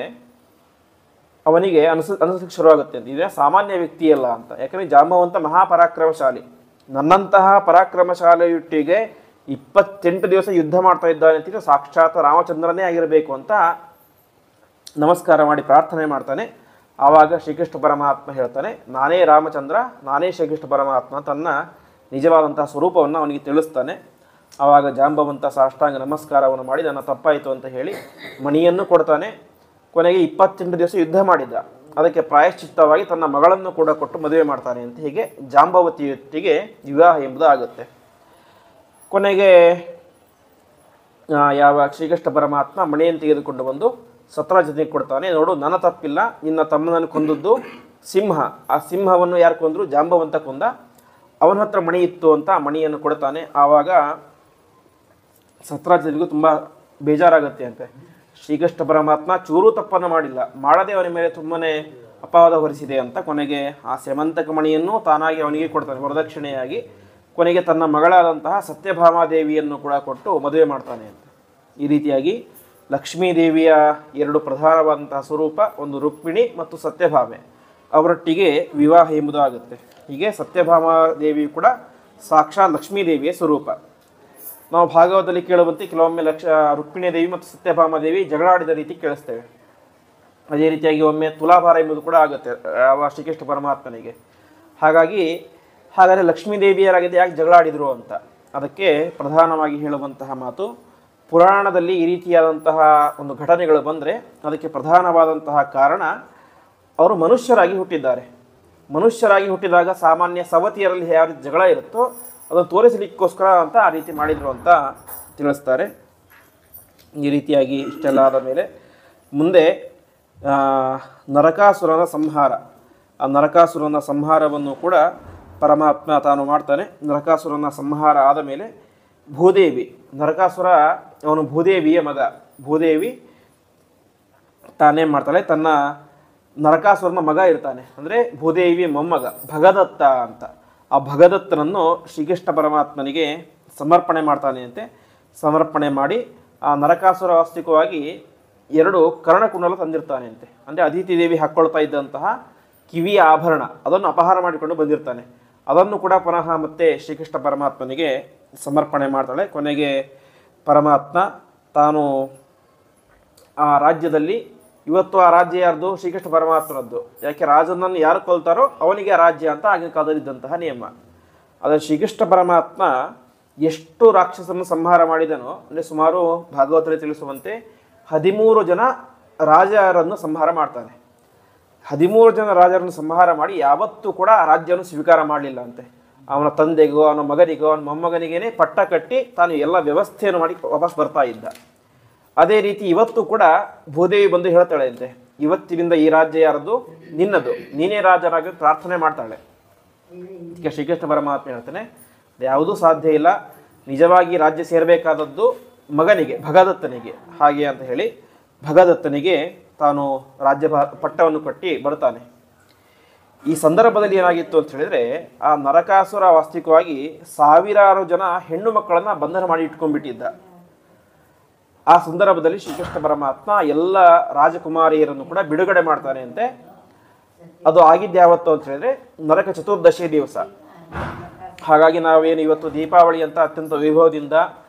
A: ಅವನಿಗೆ ಅನಿಸಕ್ಕೆ ಶುರುವಾಗುತ್ತೆ ಅಂತ, ಇದೇ ಸಾಮಾನ್ಯ ವ್ಯಕ್ತಿಯಲ್ಲ ಅಂತ. ಯಾಕಂದರೆ ಜಾಂಬವಂತ ಮಹಾಪರಾಕ್ರಮಶಾಲಿ, ನನ್ನಂತಹ ಪರಾಕ್ರಮಶಾಲಿಯೊಟ್ಟಿಗೆ 28 ದಿವಸ ಯುದ್ಧ ಮಾಡ್ತಾ ಇದ್ದಾನೆ ಅಂತ ಸಾಕ್ಷಾತ್ ರಾಮಚಂದ್ರನೇ ಆಗಿರಬೇಕು ಅಂತ ನಮಸ್ಕಾರ ಮಾಡಿ ಪ್ರಾರ್ಥನೆ ಮಾಡ್ತಾನೆ. ಆವಾಗ ಶ್ರೀಕೃಷ್ಣ ಪರಮಾತ್ಮ ಹೇಳ್ತಾನೆ, ನಾನೇ ರಾಮಚಂದ್ರ, ನಾನೇ ಶ್ರೀಕೃಷ್ಣ ಪರಮಾತ್ಮ, ತನ್ನ ನಿಜವಾದಂತಹ ಸ್ವರೂಪವನ್ನು ಅವನಿಗೆ ತಿಳಿಸ್ತಾನೆ. ಆವಾಗ ಜಾಂಬವಂತ ಸಾಷ್ಟಾಂಗ ನಮಸ್ಕಾರವನ್ನು ಮಾಡಿ ನನ್ನ ತಪ್ಪಾಯಿತು ಅಂತ ಹೇಳಿ ಮಣಿಯನ್ನು ಕೊಡ್ತಾನೆ. ಕೊನೆಗೆ 28 ದಿವಸ ಯುದ್ಧ ಮಾಡಿದ್ದ, ಅದಕ್ಕೆ ಪ್ರಾಯಶ್ಚಿತ್ತವಾಗಿ ತನ್ನ ಮಗಳನ್ನು ಕೂಡ ಕೊಟ್ಟು ಮದುವೆ ಮಾಡ್ತಾನೆ ಅಂತ. ಹೀಗೆ ಜಾಂಬವತಿಯೊಟ್ಟಿಗೆ ವಿವಾಹ ಎಂಬುದು ಆಗುತ್ತೆ. ಕೊನೆಗೆ ಯಾವ ಶ್ರೀಕೃಷ್ಣ ಪರಮಾತ್ಮ ಮಣಿಯನ್ನು ತೆಗೆದುಕೊಂಡು ಬಂದು ಸತ್ರಾಜಿತನಿಗೆ ಕೊಡ್ತಾನೆ. ನೋಡು, ನನ್ನ ತಪ್ಪಿಲ್ಲ, ನಿನ್ನ ತಮ್ಮನನ್ನು ಕೊಂದದ್ದು ಸಿಂಹ. ಆ ಸಿಂಹವನ್ನು ಯಾರು ಕೊಂದರು? ಜಾಂಬವಂತ ಕೊಂದ. ಅವನ ಹತ್ರ ಮಣಿ ಇತ್ತು ಅಂತ ಆ ಮಣಿಯನ್ನು ಕೊಡ್ತಾನೆ. ಆವಾಗ ಸತ್ರಾಜಿತನಿಗೂ ತುಂಬ ಬೇಜಾರಾಗುತ್ತೆ ಅಂತೆ. ಶ್ರೀಕೃಷ್ಣ ಪರಮಾತ್ಮ ಚೂರು ತಪ್ಪನ್ನು ಮಾಡಿಲ್ಲ, ಮಾಡದೆ ಅವನ ಮೇಲೆ ತುಂಬನೇ ಅಪವಾದ ಹೊರಿಸಿದೆ ಅಂತ. ಕೊನೆಗೆ ಆ ಸೆಮಂತಕ ಮಣಿಯನ್ನು ತಾನಾಗಿ ಅವನಿಗೆ ಕೊಡ್ತಾನೆ ವರದಕ್ಷಿಣೆಯಾಗಿ. ಕೊನೆಗೆ ತನ್ನ ಮಗಳಾದಂತಹ ಸತ್ಯಭಾಮಾದೇವಿಯನ್ನು ಕೂಡ ಕೊಟ್ಟು ಮದುವೆ ಮಾಡ್ತಾನೆ ಅಂತ. ಈ ರೀತಿಯಾಗಿ ಲಕ್ಷ್ಮೀದೇವಿಯ 2 ಪ್ರಧಾನವಾದಂತಹ ಸ್ವರೂಪ, ಒಂದು ರುಕ್ಮಿಣಿ ಮತ್ತು ಸತ್ಯಭಾಮೆ, ಅವರೊಟ್ಟಿಗೆ ವಿವಾಹ ಎಂಬುದು ಆಗುತ್ತೆ. ಹೀಗೆ ಸತ್ಯಭಾಮಾದೇವಿಯು ಕೂಡ ಸಾಕ್ಷಾತ್ ಲಕ್ಷ್ಮೀದೇವಿಯ ಸ್ವರೂಪ. ನಾವು ಭಾಗವತದಲ್ಲಿ ಕೇಳುವಂತೆ ಕೆಲವೊಮ್ಮೆ ರುಕ್ಮಿಣಿ ದೇವಿ ಮತ್ತು ಸತ್ಯಭಾಮ ದೇವಿ ಜಗಳಾಡಿದ ರೀತಿ ಕೇಳಿಸ್ತೇವೆ. ಅದೇ ರೀತಿಯಾಗಿ ಒಮ್ಮೆ ತುಲಾಭಾರ ಎಂಬುದು ಕೂಡ ಆಗುತ್ತೆ ಶ್ರೀಕೃಷ್ಣ ಪರಮಾತ್ಮನಿಗೆ. ಹಾಗಾದರೆ ಲಕ್ಷ್ಮೀ ದೇವಿಯರಾಗಿದೆ ಯಾಕೆ ಜಗಳಾಡಿದರು ಅಂತ ಅದಕ್ಕೆ ಪ್ರಧಾನವಾಗಿ ಹೇಳುವಂತಹ ಮಾತು, ಪುರಾಣದಲ್ಲಿ ಈ ರೀತಿಯಾದಂತಹ ಒಂದು ಘಟನೆಗಳು ಬಂದರೆ ಅದಕ್ಕೆ ಪ್ರಧಾನವಾದಂತಹ ಕಾರಣ ಅವರು ಮನುಷ್ಯರಾಗಿ ಹುಟ್ಟಿದ್ದಾರೆ. ಮನುಷ್ಯರಾಗಿ ಹುಟ್ಟಿದಾಗ ಸಾಮಾನ್ಯ ಸವತಿಯರಲ್ಲಿ ಯಾವ ರೀತಿ ಜಗಳ ಇರುತ್ತೋ ಅದನ್ನು ತೋರಿಸಲಿಕ್ಕೋಸ್ಕರ ಅಂತ ಆ ರೀತಿ ಮಾಡಿದರು ಅಂತ ತಿಳಿಸ್ತಾರೆ. ಈ ರೀತಿಯಾಗಿ ಇಷ್ಟೆಲ್ಲ ಆದ ಮೇಲೆ ಮುಂದೆ ನರಕಾಸುರನ ಸಂಹಾರ, ಆ ನರಕಾಸುರನ ಸಂಹಾರವನ್ನು ಕೂಡ ಪರಮಾತ್ಮ ತಾನು ಮಾಡ್ತಾನೆ. ನರಕಾಸುರನ ಸಂಹಾರ ಆದ ಮೇಲೆ ಭೂದೇವಿ, ನರಕಾಸುರ ಅವನು ಭೂದೇವಿಯ ಮಗ, ಭೂದೇವಿ ತಾನೇ ಮಾಡ್ತಾಳೆ, ತನ್ನ ನರಕಾಸುರನ ಮಗ ಇರ್ತಾನೆ, ಅಂದರೆ ಭೂದೇವಿಯ ಮೊಮ್ಮಗ ಭಗದತ್ತ ಅಂತ. ಆ ಭಗದತ್ತನನ್ನು ಶ್ರೀಕೃಷ್ಣ ಪರಮಾತ್ಮನಿಗೆ ಸಮರ್ಪಣೆ ಮಾಡ್ತಾನೆ ಅಂತೆ. ಸಮರ್ಪಣೆ ಮಾಡಿ ಆ ನರಕಾಸುರ ವಾಸ್ತವಿಕವಾಗಿ 2 ಕರ್ಣಕುಂಡಲ ತಂದಿರ್ತಾನೆ ಅಂತೆ. ಅಂದರೆ ಅದಿತಿ ದೇವಿ ಹಾಕ್ಕೊಳ್ತಾ ಇದ್ದಂತಹ ಕಿವಿಯ ಆಭರಣ ಅದನ್ನು ಅಪಹಾರ ಮಾಡಿಕೊಂಡು ಬಂದಿರ್ತಾನೆ. ಅದನ್ನು ಕೂಡ ಪುನಃ ಮತ್ತೆ ಶ್ರೀಕೃಷ್ಣ ಪರಮಾತ್ಮನಿಗೆ ಸಮರ್ಪಣೆ ಮಾಡ್ತಾಳೆ. ಕೊನೆಗೆ ಪರಮಾತ್ಮ ತಾನು ಆ ರಾಜ್ಯದಲ್ಲಿ, ಇವತ್ತು ಆ ರಾಜ್ಯ ಯಾರ್ದು? ಶ್ರೀಕೃಷ್ಣ ಪರಮಾತ್ಮನದ್ದು. ಯಾಕೆ ರಾಜನನ್ನು ಯಾರು ಕೊಲ್ತಾರೋ ಅವನಿಗೆ ಆ ರಾಜ್ಯ ಅಂತ ಆಗಿನ ಕಾಲದಲ್ಲಿದ್ದಂತಹ ನಿಯಮ. ಆದರೆ ಶ್ರೀಕೃಷ್ಣ ಪರಮಾತ್ಮ ಎಷ್ಟು ರಾಕ್ಷಸರನ್ನು ಸಂಹಾರ ಮಾಡಿದನೋ, ಅಂದರೆ ಸುಮಾರು ಭಾಗವತದಲ್ಲಿ ತಿಳಿಸುವಂತೆ 13 ಜನ ರಾಜರನ್ನು ಸಂಹಾರ ಮಾಡ್ತಾನೆ. 13 ಜನ ರಾಜರನ್ನು ಸಂಹಾರ ಮಾಡಿ ಯಾವತ್ತೂ ಕೂಡ ಆ ರಾಜ್ಯವನ್ನು ಸ್ವೀಕಾರ ಮಾಡಲಿಲ್ಲ ಅಂತೆ. ಅವನ ತಂದೆಗೋ ಅವನ ಮಗನಿಗೋ ಅವನ ಮೊಮ್ಮಗನಿಗೇನೆ ಪಟ್ಟ ಕಟ್ಟಿ ತಾನು ಎಲ್ಲ ವ್ಯವಸ್ಥೆಯನ್ನು ಮಾಡಿ ವಾಪಸ್ ಬರ್ತಾ ಇದ್ದ. ಅದೇ ರೀತಿ ಇವತ್ತು ಕೂಡ ಭೂದೇವಿ ಬಂದು ಹೇಳ್ತಾಳೆ ಅಂತೆ, ಇವತ್ತಿನಿಂದ ಈ ರಾಜ್ಯ ಯಾರದು? ನಿನ್ನದು, ನೀನೇ ರಾಜರಾಗಿ ಪ್ರಾರ್ಥನೆ ಮಾಡ್ತಾಳೆ. ಈಗ ಶ್ರೀಕೃಷ್ಣ ಪರಮಾತ್ಮ ಹೇಳ್ತಾನೆ, ಯಾವುದೂ ಸಾಧ್ಯ ಇಲ್ಲ, ನಿಜವಾಗಿ ರಾಜ್ಯ ಸೇರಬೇಕಾದದ್ದು ಮಗನಿಗೆ, ಭಗದತ್ತನಿಗೆ. ಹಾಗೆ ಅಂತ ಹೇಳಿ ಭಗದತ್ತನಿಗೆ ತಾನು ರಾಜ್ಯ ಪಟ್ಟವನ್ನು ಕಟ್ಟಿ ಬರ್ತಾನೆ. ಈ ಸಂದರ್ಭದಲ್ಲಿ ಏನಾಗಿತ್ತು ಅಂತ ಹೇಳಿದರೆ, ಆ ನರಕಾಸುರ ವಾಸ್ತವಿಕವಾಗಿ 1000 ಜನ ಹೆಣ್ಣು ಮಕ್ಕಳನ್ನು ಬಂಧನ ಮಾಡಿ ಇಟ್ಕೊಂಡ್ಬಿಟ್ಟಿದ್ದ. ಆ ಸಂದರ್ಭದಲ್ಲಿ ಶ್ರೀಕೃಷ್ಣ ಪರಮಾತ್ಮ ಎಲ್ಲ ರಾಜಕುಮಾರಿಯರನ್ನು ಕೂಡ ಬಿಡುಗಡೆ ಮಾಡ್ತಾನೆ ಅಂತೆ. ಅದು ಆಗಿದ್ದು ಯಾವತ್ತು ಅಂತ ಹೇಳಿದ್ರೆ ನರಕ ಚತುರ್ದಶಿ ದಿವಸ. ಹಾಗಾಗಿ ನಾವೇನು ಇವತ್ತು ದೀಪಾವಳಿ ಅಂತ ಅತ್ಯಂತ ವೈಭವದಿಂದ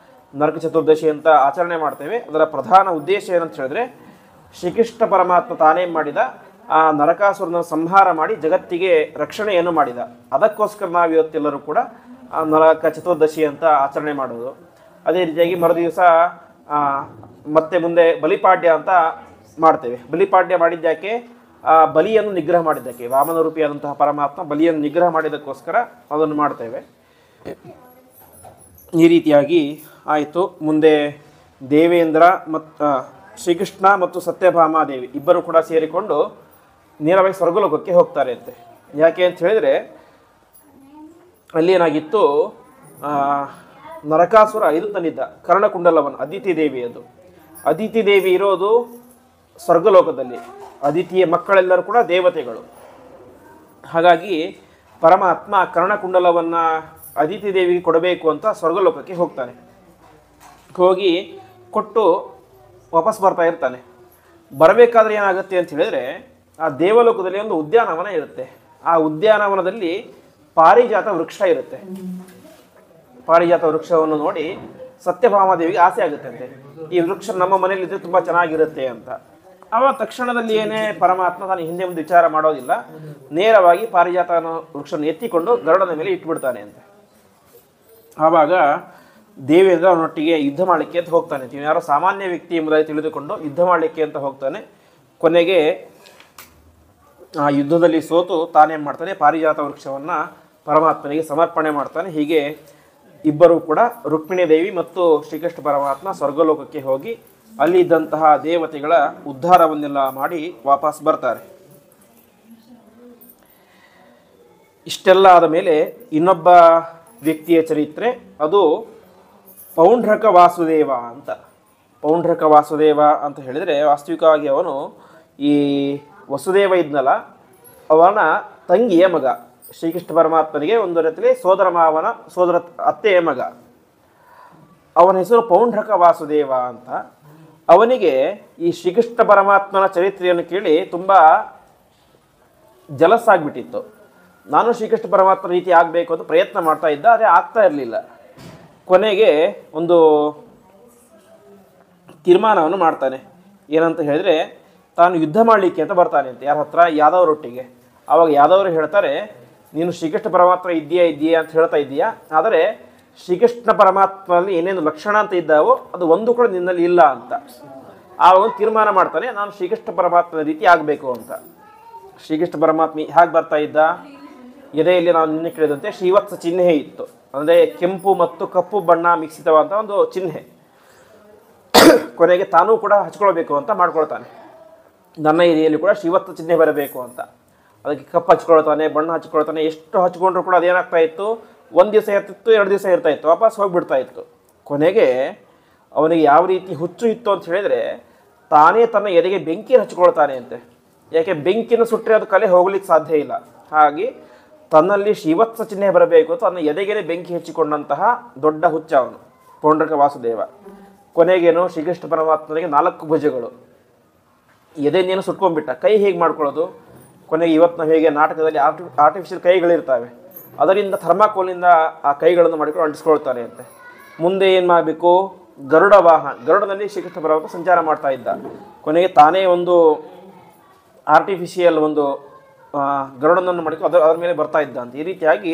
A: ನರಕ ಚತುರ್ದಶಿ ಅಂತ ಆಚರಣೆ ಮಾಡ್ತೇವೆ. ಅದರ ಪ್ರಧಾನ ಉದ್ದೇಶ ಏನಂತ ಹೇಳಿದ್ರೆ, ಶ್ರೀಕೃಷ್ಣ ಪರಮಾತ್ಮ ತಾನೇ ಮಾಡಿದ ಆ ನರಕಾಸುರನ ಸಂಹಾರ ಮಾಡಿ ಜಗತ್ತಿಗೆ ರಕ್ಷಣೆಯನ್ನು ಮಾಡಿದ. ಅದಕ್ಕೋಸ್ಕರ ನಾವು ಇವತ್ತೆಲ್ಲರೂ ಕೂಡ ಆ ನರಕ ಚತುರ್ದಶಿ ಅಂತ ಆಚರಣೆ ಮಾಡೋದು. ಅದೇ ರೀತಿಯಾಗಿ ಮರುದಿವಸ ಮತ್ತೆ ಮುಂದೆ ಬಲಿಪಾಡ್ಯ ಅಂತ ಮಾಡ್ತೇವೆ. ಬಲಿಪಾಡ್ಯ ಮಾಡಿದ್ದಕ್ಕೆ ಆ ಬಲಿಯನ್ನು ನಿಗ್ರಹ ಮಾಡಿದ್ದಕ್ಕೆ, ವಾಮನ ರೂಪಿಯಾದಂತಹ ಪರಮಾತ್ಮ ಬಲಿಯನ್ನು ನಿಗ್ರಹ ಮಾಡಿದ್ದಕ್ಕೋಸ್ಕರ ಅದನ್ನು ಮಾಡ್ತೇವೆ. ಈ ರೀತಿಯಾಗಿ ಆಯಿತು. ಮುಂದೆ ದೇವೇಂದ್ರ ಮತ್ತು ಶ್ರೀಕೃಷ್ಣ ಮತ್ತು ಸತ್ಯಭಾಮಾದೇವಿ ಇಬ್ಬರು ಕೂಡ ಸೇರಿಕೊಂಡು ನೇರವಾಗಿ ಸ್ವರ್ಗಲೋಕಕ್ಕೆ ಹೋಗ್ತಾರೆ ಅಂತೆ. ಯಾಕೆ ಅಂತ ಹೇಳಿದರೆ, ಅಲ್ಲಿ ಏನಾಗಿತ್ತು, ನರಕಾಸುರ ಇದು ತಂದಿದ್ದ ಕರ್ಣಕುಂಡಲವನ್ನು, ಅದಿತಿ ದೇವಿಯದು. ಅದಿತಿ ದೇವಿ ಇರೋದು ಸ್ವರ್ಗಲೋಕದಲ್ಲಿ. ಅದಿತಿಯ ಮಕ್ಕಳೆಲ್ಲರೂ ಕೂಡ ದೇವತೆಗಳು. ಹಾಗಾಗಿ ಪರಮಾತ್ಮ ಕರ್ಣಕುಂಡಲವನ್ನು ಅದಿತಿ ದೇವಿಗೆ ಕೊಡಬೇಕು ಅಂತ ಸ್ವರ್ಗಲೋಕಕ್ಕೆ ಹೋಗ್ತಾನೆ. ಹೋಗಿ ಕೊಟ್ಟು ವಾಪಸ್ ಬರ್ತಾ ಇರ್ತಾನೆ. ಬರಬೇಕಾದ್ರೆ ಏನಾಗುತ್ತೆ ಅಂತ ಹೇಳಿದರೆ, ಆ ದೇವಲೋಕದಲ್ಲಿ ಒಂದು ಉದ್ಯಾನವನ ಇರುತ್ತೆ. ಆ ಉದ್ಯಾನವನದಲ್ಲಿ ಪಾರಿಜಾತ ವೃಕ್ಷ ಇರುತ್ತೆ. ಪಾರಿಜಾತ ವೃಕ್ಷವನ್ನು ನೋಡಿ ಸತ್ಯಭಾಮಾದೇವಿಗೆ ಆಸೆ ಆಗುತ್ತೆ ಅಂತೆ, ಈ ವೃಕ್ಷ ನಮ್ಮ ಮನೆಯಲ್ಲಿದ್ದರೆ ತುಂಬ ಚೆನ್ನಾಗಿರುತ್ತೆ ಅಂತ. ಅವ ತಕ್ಷಣದಲ್ಲಿ ಏನೇ ಪರಮಾತ್ಮ ತಾನು ಹಿಂದೆ ಮುಂದೆ ವಿಚಾರ ಮಾಡೋದಿಲ್ಲ, ನೇರವಾಗಿ ಪಾರಿಜಾತ ವೃಕ್ಷವನ್ನು ಎತ್ತಿಕೊಂಡು ಗರುಡನ ಮೇಲೆ ಇಟ್ಬಿಡ್ತಾನೆ ಅಂತೆ. ಆವಾಗ ದೇವೇಂದ್ರ ಅವನೊಟ್ಟಿಗೆ ಯುದ್ಧ ಮಾಡಲಿಕ್ಕೆ ಅಂತ ಹೋಗ್ತಾನೆ. ಯಾರೋ ಸಾಮಾನ್ಯ ವ್ಯಕ್ತಿ ಎಂಬುದಾಗಿ ತಿಳಿದುಕೊಂಡು ಯುದ್ಧ ಮಾಡಲಿಕ್ಕೆ ಅಂತ ಹೋಗ್ತಾನೆ. ಕೊನೆಗೆ ಆ ಯುದ್ಧದಲ್ಲಿ ಸೋತು ತಾನೇನು ಮಾಡ್ತಾನೆ, ಪಾರಿಜಾತ ವೃಕ್ಷವನ್ನು ಪರಮಾತ್ಮನಿಗೆ ಸಮರ್ಪಣೆ ಮಾಡ್ತಾನೆ. ಹೀಗೆ ಇಬ್ಬರು ಕೂಡ ರುಕ್ಮಿಣಿ ದೇವಿ ಮತ್ತು ಶ್ರೀಕೃಷ್ಣ ಪರಮಾತ್ಮ ಸ್ವರ್ಗಲೋಕಕ್ಕೆ ಹೋಗಿ ಅಲ್ಲಿ ಇದ್ದಂತಹ ದೇವತೆಗಳ ಉದ್ಧಾರವನ್ನೆಲ್ಲ ಮಾಡಿ ವಾಪಸ್ ಬರ್ತಾರೆ. ಇಷ್ಟೆಲ್ಲ ಆದ ಮೇಲೆ ಇನ್ನೊಬ್ಬ ವ್ಯಕ್ತಿಯ ಚರಿತ್ರೆ, ಅದು ಪೌಂಡ್ರಕ ವಾಸುದೇವ ಅಂತ. ಪೌಂಡ್ರಕ ವಾಸುದೇವ ಅಂತ ಹೇಳಿದರೆ, ವಾಸ್ತವಿಕವಾಗಿ ಅವನು ಈ ವಸುದೇವ ಇದ್ನಲ್ಲ ಅವನ ತಂಗಿಯ ಮಗ. ಶ್ರೀಕೃಷ್ಣ ಪರಮಾತ್ಮನಿಗೆ ಒಂದು ರೀತಿಯಲ್ಲಿ ಸೋದರ ಅತ್ತೆಯ ಮಗ. ಅವನ ಹೆಸರು ಪೌಂಡ್ರಕ ವಾಸುದೇವ ಅಂತ. ಅವನಿಗೆ ಈ ಶ್ರೀಕೃಷ್ಣ ಪರಮಾತ್ಮನ ಚರಿತ್ರೆಯನ್ನು ಕೇಳಿ ತುಂಬ ಜಲಸ್ಸಾಗ್ಬಿಟ್ಟಿತ್ತು. ನಾನು ಶ್ರೀಕೃಷ್ಣ ಪರಮಾತ್ಮ ರೀತಿ ಆಗಬೇಕು ಅಂತ ಪ್ರಯತ್ನ ಮಾಡ್ತಾ ಇದ್ದ, ಆದರೆ ಆಗ್ತಾ ಇರಲಿಲ್ಲ. ಕೊನೆಗೆ ಒಂದು ತೀರ್ಮಾನವನ್ನು ಮಾಡ್ತಾನೆ. ಏನಂತ ಹೇಳಿದರೆ, ತಾನು ಯುದ್ಧ ಮಾಡಲಿಕ್ಕೆ ಅಂತ ಬರ್ತಾನೆ ಅಂತ. ಯಾರ ಹತ್ರ? ಯಾದವರೊಟ್ಟಿಗೆ. ಆವಾಗ ಯಾದವರು ಹೇಳ್ತಾರೆ, ನೀನು ಶ್ರೀಕೃಷ್ಣ ಪರಮಾತ್ಮ ಇದೆಯಾ ಅಂತ ಹೇಳ್ತಾ ಇದ್ದೀಯಾ, ಆದರೆ ಶ್ರೀಕೃಷ್ಣ ಪರಮಾತ್ಮನಲ್ಲಿ ಏನೇನು ಲಕ್ಷಣ ಅಂತ ಇದ್ದಾವೋ ಅದು ಒಂದು ಕೂಡ ನಿನ್ನಲ್ಲಿ ಇಲ್ಲ ಅಂತ. ಆವಾಗ ಒಂದು ತೀರ್ಮಾನ ಮಾಡ್ತಾನೆ, ನಾನು ಶ್ರೀಕೃಷ್ಣ ಪರಮಾತ್ಮನ ರೀತಿ ಆಗಬೇಕು ಅಂತ. ಶ್ರೀಕೃಷ್ಣ ಪರಮಾತ್ಮ ಹೇಗೆ ಬರ್ತಾ ಇದ್ದ? ಎದೆಯಲ್ಲಿ ನಾನು ನಿನ್ನೆ ಕೇಳಿದಂತೆ ಶ್ರೀವತ್ಸ ಚಿಹ್ನೆ ಇತ್ತು, ಅಂದರೆ ಕೆಂಪು ಮತ್ತು ಕಪ್ಪು ಬಣ್ಣ ಮಿಕ್ಸಿತವಾದಂಥ ಒಂದು ಚಿಹ್ನೆ. ಕೊನೆಗೆ ತಾನೂ ಕೂಡ ಹಚ್ಕೊಳ್ಬೇಕು ಅಂತ ಮಾಡ್ಕೊಳ್ತಾನೆ. ನನ್ನ ಎದೆಯಲ್ಲಿ ಕೂಡ ಶ್ರೀವತ್ಸ ಚಿಹ್ನೆ ಬರಬೇಕು ಅಂತ. ಅದಕ್ಕೆ ಕಪ್ಪು ಹಚ್ಕೊಳ್ತಾನೆ, ಬಣ್ಣ ಹಚ್ಕೊಳ್ತಾನೆ. ಎಷ್ಟು ಹಚ್ಕೊಂಡ್ರು ಕೂಡ ಅದೇನಾಗ್ತಾ ಇತ್ತು, ಒಂದು ದಿವಸ ಇರ್ತಿತ್ತು, 2 ದಿವಸ ಇರ್ತಾ ಇತ್ತು, ವಾಪಸ್ ಹೋಗಿಬಿಡ್ತಾ ಇತ್ತು. ಕೊನೆಗೆ ಅವನಿಗೆ ಯಾವ ರೀತಿ ಹುಚ್ಚು ಇತ್ತು ಅಂತ ಹೇಳಿದರೆ, ತಾನೇ ತನ್ನ ಎದೆಗೆ ಬೆಂಕಿ ಹಚ್ಕೊಳ್ತಾನೆ ಅಂತೆ. ಯಾಕೆ? ಬೆಂಕಿನ ಸುಟ್ಟರೆ ಅದು ಕಲೆ ಹೋಗ್ಲಿಕ್ಕೆ ಸಾಧ್ಯ ಇಲ್ಲ. ಹಾಗೆ ತನ್ನಲ್ಲಿ ಶ್ರೀವತ್ಸ ಚಿಹ್ನೆ ಬರಬೇಕು ಅಂತ ತನ್ನ ಎದೆಗೆ ಬೆಂಕಿ ಹಚ್ಚಿಕೊಂಡಂತಹ ದೊಡ್ಡ ಹುಚ್ಚ ಅವನು ಪೌಂಡ್ರಕ ವಾಸುದೇವ. ಕೊನೆಗೇನು, ಶ್ರೀಕೃಷ್ಣ ಪರಮಾತ್ಮನಿಗೆ 4 ಭುಜಗಳು, ಎದೆನೇನು ಸುಟ್ಕೊಂಡ್ಬಿಟ್ಟ. ಕೈ ಹೇಗೆ ಮಾಡ್ಕೊಳ್ಳೋದು? ಕೊನೆಗೆ ಇವತ್ತು ನಾವು ಹೇಗೆ ನಾಟಕದಲ್ಲಿ ಆರ್ಟಿಫಿಷಿಯಲ್ ಕೈಗಳಿರ್ತವೆ, ಅದರಿಂದ ಥರ್ಮಾಕೋಲಿಂದ ಆ ಕೈಗಳನ್ನು ಮಾಡಿಕೊಂಡು ಅಂಟಿಸ್ಕೊಳ್ತಾನೆ ಅಂತೆ. ಮುಂದೆ ಏನು ಮಾಡಬೇಕು? ಗರುಡ ವಾಹನ, ಗರುಡನಲ್ಲಿ ಶ್ರೀಕೃಷ್ಣ ಪರಮಾತ್ಮ ಸಂಚಾರ ಮಾಡ್ತಾ ಇದ್ದ. ಕೊನೆಗೆ ತಾನೇ ಒಂದು ಆರ್ಟಿಫಿಷಿಯಲ್ ಒಂದು ಗರುಡನನ್ನು ಮಾಡಿಕೊಂಡು ಅದರ ಮೇಲೆ ಬರ್ತಾ ಇದ್ದ ಅಂತ. ಈ ರೀತಿಯಾಗಿ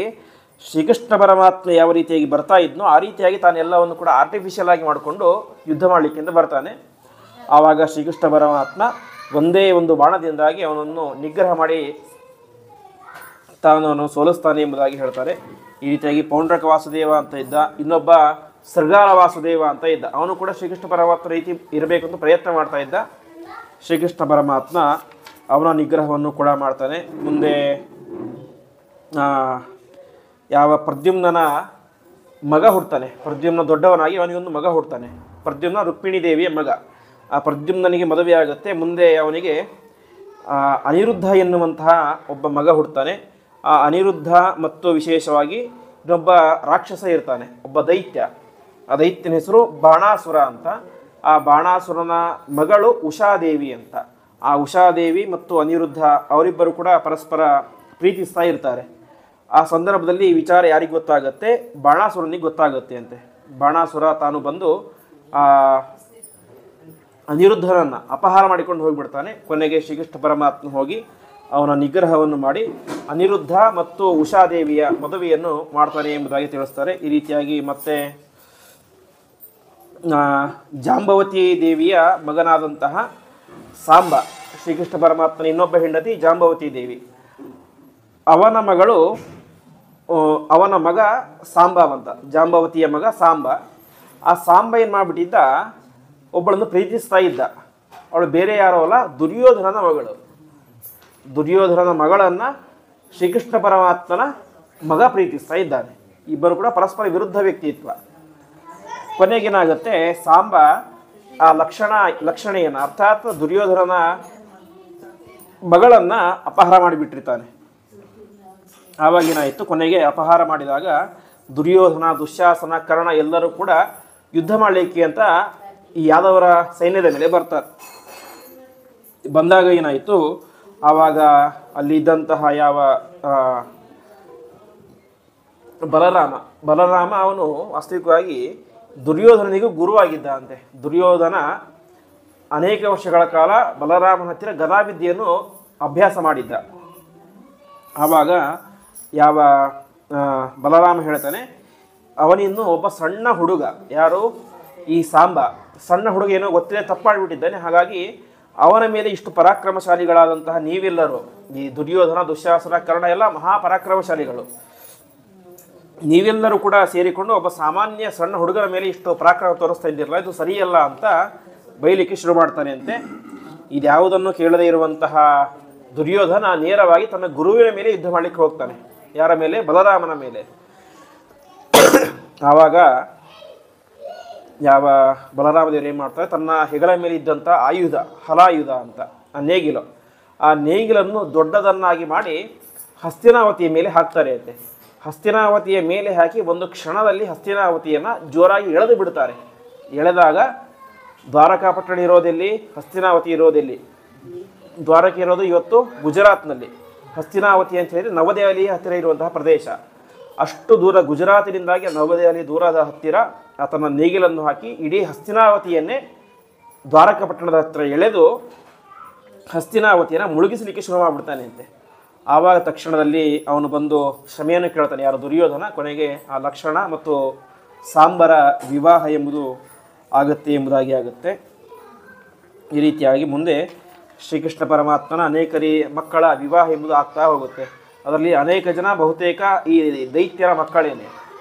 A: ಶ್ರೀಕೃಷ್ಣ ಪರಮಾತ್ಮ ಯಾವ ರೀತಿಯಾಗಿ ಬರ್ತಾ ಇದ್ನೋ ಆ ರೀತಿಯಾಗಿ ತಾನೆಲ್ಲವನ್ನು ಕೂಡ ಆರ್ಟಿಫಿಷಿಯಲ್ ಆಗಿ ಮಾಡಿಕೊಂಡು ಯುದ್ಧ ಮಾಡಲಿಕ್ಕೆ ಅಂತ ಬರ್ತಾನೆ. ಆವಾಗ ಶ್ರೀಕೃಷ್ಣ ಪರಮಾತ್ಮ ಒಂದೇ ಒಂದು ಬಾಣದಿಂದಾಗಿ ಅವನನ್ನು ನಿಗ್ರಹ ಮಾಡಿ ತಾನು ಅವನು ಸೋಲಿಸ್ತಾನೆ ಎಂಬುದಾಗಿ ಹೇಳ್ತಾರೆ. ಈ ರೀತಿಯಾಗಿ ಪೌಂಡ್ರಕ ವಾಸುದೇವ ಅಂತ ಇದ್ದ, ಇನ್ನೊಬ್ಬ ಸೃಗಾಲ ವಾಸುದೇವ ಅಂತ ಇದ್ದ. ಅವನು ಕೂಡ ಶ್ರೀಕೃಷ್ಣ ಪರಮಾತ್ಮ ರೀತಿ ಇರಬೇಕು ಅಂತ ಪ್ರಯತ್ನ ಮಾಡ್ತಾ ಇದ್ದ. ಶ್ರೀಕೃಷ್ಣ ಪರಮಾತ್ಮ ಅವನ ನಿಗ್ರಹವನ್ನು ಕೂಡ ಮಾಡ್ತಾನೆ. ಮುಂದೆ ಯಾವ ಪ್ರದ್ಯುಮ್ನನ ಮಗ ಹುಡ್ತಾನೆ, ಪ್ರದ್ಯುಮ್ನ ದೊಡ್ಡವನಾಗಿ ಅವನಿಗೊಂದು ಮಗ ಹುಡ್ತಾನೆ. ಪ್ರದ್ಯುಮ್ನ ರುಕ್ಮಿಣಿ ದೇವಿಯ ಮಗ. ಆ ಪ್ರದ್ಯುಮ್ನನಿಗೆ ಮದುವೆ ಆಗುತ್ತೆ. ಮುಂದೆ ಅವನಿಗೆ ಅನಿರುದ್ಧ ಎನ್ನುವಂತಹ ಒಬ್ಬ ಮಗ ಹುಡ್ತಾನೆ. ಆ ಅನಿರುದ್ಧ ಮತ್ತು ವಿಶೇಷವಾಗಿ ಇನ್ನೊಬ್ಬ ರಾಕ್ಷಸ ಇರ್ತಾನೆ, ಒಬ್ಬ ದೈತ್ಯ. ಆ ದೈತ್ಯನ ಹೆಸರು ಬಾಣಾಸುರ ಅಂತ. ಆ ಬಾಣಾಸುರನ ಮಗಳು ಉಷಾದೇವಿ ಅಂತ. ಆ ಉಷಾದೇವಿ ಮತ್ತು ಅನಿರುದ್ಧ ಅವರಿಬ್ಬರು ಕೂಡ ಪರಸ್ಪರ ಪ್ರೀತಿಸ್ತಾ ಇರ್ತಾರೆ. ಆ ಸಂದರ್ಭದಲ್ಲಿ ಈ ವಿಚಾರ ಯಾರಿಗೆ ಗೊತ್ತಾಗುತ್ತೆ? ಬಾಣಾಸುರನಿಗೆ ಗೊತ್ತಾಗುತ್ತೆ ಅಂತೆ. ಬಾಣಾಸುರ ತಾನು ಬಂದು ಅನಿರುದ್ಧನನ್ನು ಅಪಹಾರ ಮಾಡಿಕೊಂಡು ಹೋಗಿಬಿಡ್ತಾನೆ. ಕೊನೆಗೆ ಶ್ರೀಕೃಷ್ಣ ಪರಮಾತ್ಮ ಹೋಗಿ ಅವನ ನಿಗ್ರಹವನ್ನು ಮಾಡಿ ಅನಿರುದ್ಧ ಮತ್ತು ಉಷಾದೇವಿಯ ಮದುವೆಯನ್ನು ಮಾಡ್ತಾನೆ ಎಂಬುದಾಗಿ ತಿಳಿಸ್ತಾರೆ. ಈ ರೀತಿಯಾಗಿ ಮತ್ತೆ ಜಾಂಬವತಿ ದೇವಿಯ ಮಗನಾದಂತಹ ಸಾಂಬ, ಶ್ರೀಕೃಷ್ಣ ಪರಮಾತ್ಮನ ಇನ್ನೊಬ್ಬ ಹೆಂಡತಿ ಜಾಂಬವತಿ ದೇವಿ, ಅವನ ಮಗ ಸಾಂಬವಂತ, ಜಾಂಬವತಿಯ ಮಗ ಸಾಂಬ. ಆ ಸಾಂಬ ಏನು ಮಾಡಿಬಿಟ್ಟಿದ್ದ, ಒಬ್ಬಳನ್ನು ಪ್ರೀತಿಸ್ತಾ ಇದ್ದ. ಅವಳು ಬೇರೆ ಯಾರೋ ಅಲ್ಲ, ದುರ್ಯೋಧನನ ಮಗಳು. ದುರ್ಯೋಧನನ ಮಗಳನ್ನು ಶ್ರೀಕೃಷ್ಣ ಪರಮಾತ್ಮನ ಮಗ ಪ್ರೀತಿಸ್ತಾ ಇದ್ದಾನೆ. ಇಬ್ಬರು ಕೂಡ ಪರಸ್ಪರ ವಿರುದ್ಧ ವ್ಯಕ್ತಿತ್ವ. ಕೊನೆಗೇನಾಗುತ್ತೆ, ಸಾಂಬ ಆ ಲಕ್ಷಣೆಯನ್ನು ಅರ್ಥಾತ್ ದುರ್ಯೋಧನನ ಮಗಳನ್ನು ಅಪಹಾರ ಮಾಡಿಬಿಟ್ಟಿರ್ತಾನೆ. ಆವಾಗೇನಾಯಿತು, ಕೊನೆಗೆ ಅಪಹಾರ ಮಾಡಿದಾಗ ದುರ್ಯೋಧನ, ದುಶ್ಯಾಸನ, ಕರ್ಣ ಎಲ್ಲರೂ ಕೂಡ ಯುದ್ಧ ಮಾಡಲಿಕ್ಕೆ ಅಂತ ಈ ಯಾದವರ ಸೈನ್ಯದ ಮೇಲೆ ಬರ್ತಾರೆ. ಬಂದಾಗ ಏನಾಯಿತು, ಆವಾಗ ಅಲ್ಲಿ ಇದ್ದಂತಹ ಯಾವ ಬಲರಾಮ ಅವನು ವಾಸ್ತವಿಕವಾಗಿ ದುರ್ಯೋಧನನಿಗೂ ಗುರುವಾಗಿದ್ದ ಅಂತೆ. ದುರ್ಯೋಧನ ಅನೇಕ ವರ್ಷಗಳ ಕಾಲ ಬಲರಾಮನ ಹತ್ತಿರ ಗದಾವಿದ್ಯೆಯನ್ನು ಅಭ್ಯಾಸ ಮಾಡಿದ್ದ. ಆವಾಗ ಯಾವ ಬಲರಾಮ ಹೇಳ್ತಾನೆ, ಅವನಿನ್ನು ಒಬ್ಬ ಸಣ್ಣ ಹುಡುಗ, ಯಾರು ಈ ಸಾಂಬ ಸಣ್ಣ ಹುಡುಗ, ಏನೋ ಗೊತ್ತಿದೆ ತಪ್ಪಾಡಿಬಿಟ್ಟಿದ್ದಾನೆ. ಹಾಗಾಗಿ ಅವನ ಮೇಲೆ ಇಷ್ಟು ಪರಾಕ್ರಮಶಾಲಿಗಳಾದಂತಹ ನೀವೆಲ್ಲರೂ, ಈ ದುರ್ಯೋಧನ, ದುಶ್ಯಾಸನ, ಕರ್ಣ ಎಲ್ಲ ಮಹಾಪರಾಕ್ರಮಶಾಲಿಗಳು, ನೀವೆಲ್ಲರೂ ಕೂಡ ಸೇರಿಕೊಂಡು ಒಬ್ಬ ಸಾಮಾನ್ಯ ಸಣ್ಣ ಹುಡುಗನ ಮೇಲೆ ಇಷ್ಟು ಪರಾಕ್ರಮ ತೋರಿಸ್ತಾ ಇದ್ದಿರಲ್ಲ, ಇದು ಸರಿಯಲ್ಲ ಅಂತ ಬೈಲಿಕ್ಕೆ ಶುರು ಮಾಡ್ತಾನೆ ಅಂತೆ. ಇದ್ಯಾವುದನ್ನು ಕೇಳದೇ ಇರುವಂತಹ ದುರ್ಯೋಧನ ನೇರವಾಗಿ ತನ್ನ ಗುರುವಿನ ಮೇಲೆ ಯುದ್ಧ ಮಾಡಲಿಕ್ಕೆ ಹೋಗ್ತಾನೆ. ಯಾರ ಮೇಲೆ? ಬಲರಾಮನ ಮೇಲೆ. ಆವಾಗ ಯಾವ ಬಲರಾಮದೇವರು ಏನು ಮಾಡ್ತಾರೆ, ತನ್ನ ಹೆಗಲ ಮೇಲೆ ಇದ್ದಂಥ ಆಯುಧ, ಹಲಾಯುಧ ಅಂತ ಆ ನೇಗಿಲು, ಆ ನೇಗಿಲನ್ನು ದೊಡ್ಡದನ್ನಾಗಿ ಮಾಡಿ ಹಸ್ತಿನಾವತಿಯ ಮೇಲೆ ಹಾಕ್ತಾರೆ ಅಂತೆ. ಹಸ್ತಿನಾವತಿಯ ಮೇಲೆ ಹಾಕಿ ಒಂದು ಕ್ಷಣದಲ್ಲಿ ಹಸ್ತಿನಾವತಿಯನ್ನು ಜೋರಾಗಿ ಎಳೆದು ಬಿಡ್ತಾರೆ. ಎಳೆದಾಗ ದ್ವಾರಕಾಪಟ್ಟಣ ಇರೋದೆಲ್ಲಿ, ಹಸ್ತಿನಾವತಿ ಇರೋದೆಲ್ಲಿ? ದ್ವಾರಕೆ ಇರೋದು ಇವತ್ತು ಗುಜರಾತ್ನಲ್ಲಿ. ಹಸ್ತಿನಾವತಿ ಅಂತ ಹೇಳಿದರೆ ನವದೆಹಲಿಯ ಹತ್ತಿರ ಇರುವಂತಹ ಪ್ರದೇಶ. ಅಷ್ಟು ದೂರ ಗುಜರಾತಿನಿಂದಾಗಿ ನವದೆಹಲಿ ದೂರದ ಹತ್ತಿರ ಆತನ ನೇಗಿಲನ್ನು ಹಾಕಿ ಇಡೀ ಹಸ್ತಿನಾವತಿಯನ್ನೇ ದ್ವಾರಕಪಟ್ಟಣದ ಹತ್ತಿರ ಎಳೆದು ಹಸ್ತಿನಾವತಿಯನ್ನು ಮುಳುಗಿಸಲಿಕ್ಕೆ ಶುರು ಮಾಡಿಬಿಡ್ತಾನೆ ಅಂತೆ. ಆವಾಗ ತಕ್ಷಣದಲ್ಲಿ ಅವನು ಬಂದು ಕ್ಷಮೆಯನ್ನು ಕೇಳ್ತಾನೆ, ಯಾರು ದುರ್ಯೋಧನ. ಕೊನೆಗೆ ಆ ಲಕ್ಷಣ ಮತ್ತು ಸಾಂಬರ ವಿವಾಹ ಎಂಬುದು ಆಗುತ್ತೆ ಎಂಬುದಾಗಿ ಆಗುತ್ತೆ. ಈ ರೀತಿಯಾಗಿ ಮುಂದೆ ಶ್ರೀಕೃಷ್ಣ ಪರಮಾತ್ಮನ ಅನೇಕ ಮಕ್ಕಳ ವಿವಾಹ ಎಂಬುದು ಆಗ್ತಾ ಹೋಗುತ್ತೆ. ಅದರಲ್ಲಿ ಅನೇಕ ಜನ ಬಹುತೇಕ ಈ ದೈತ್ಯರ ಮಕ್ಕಳೇನೆ.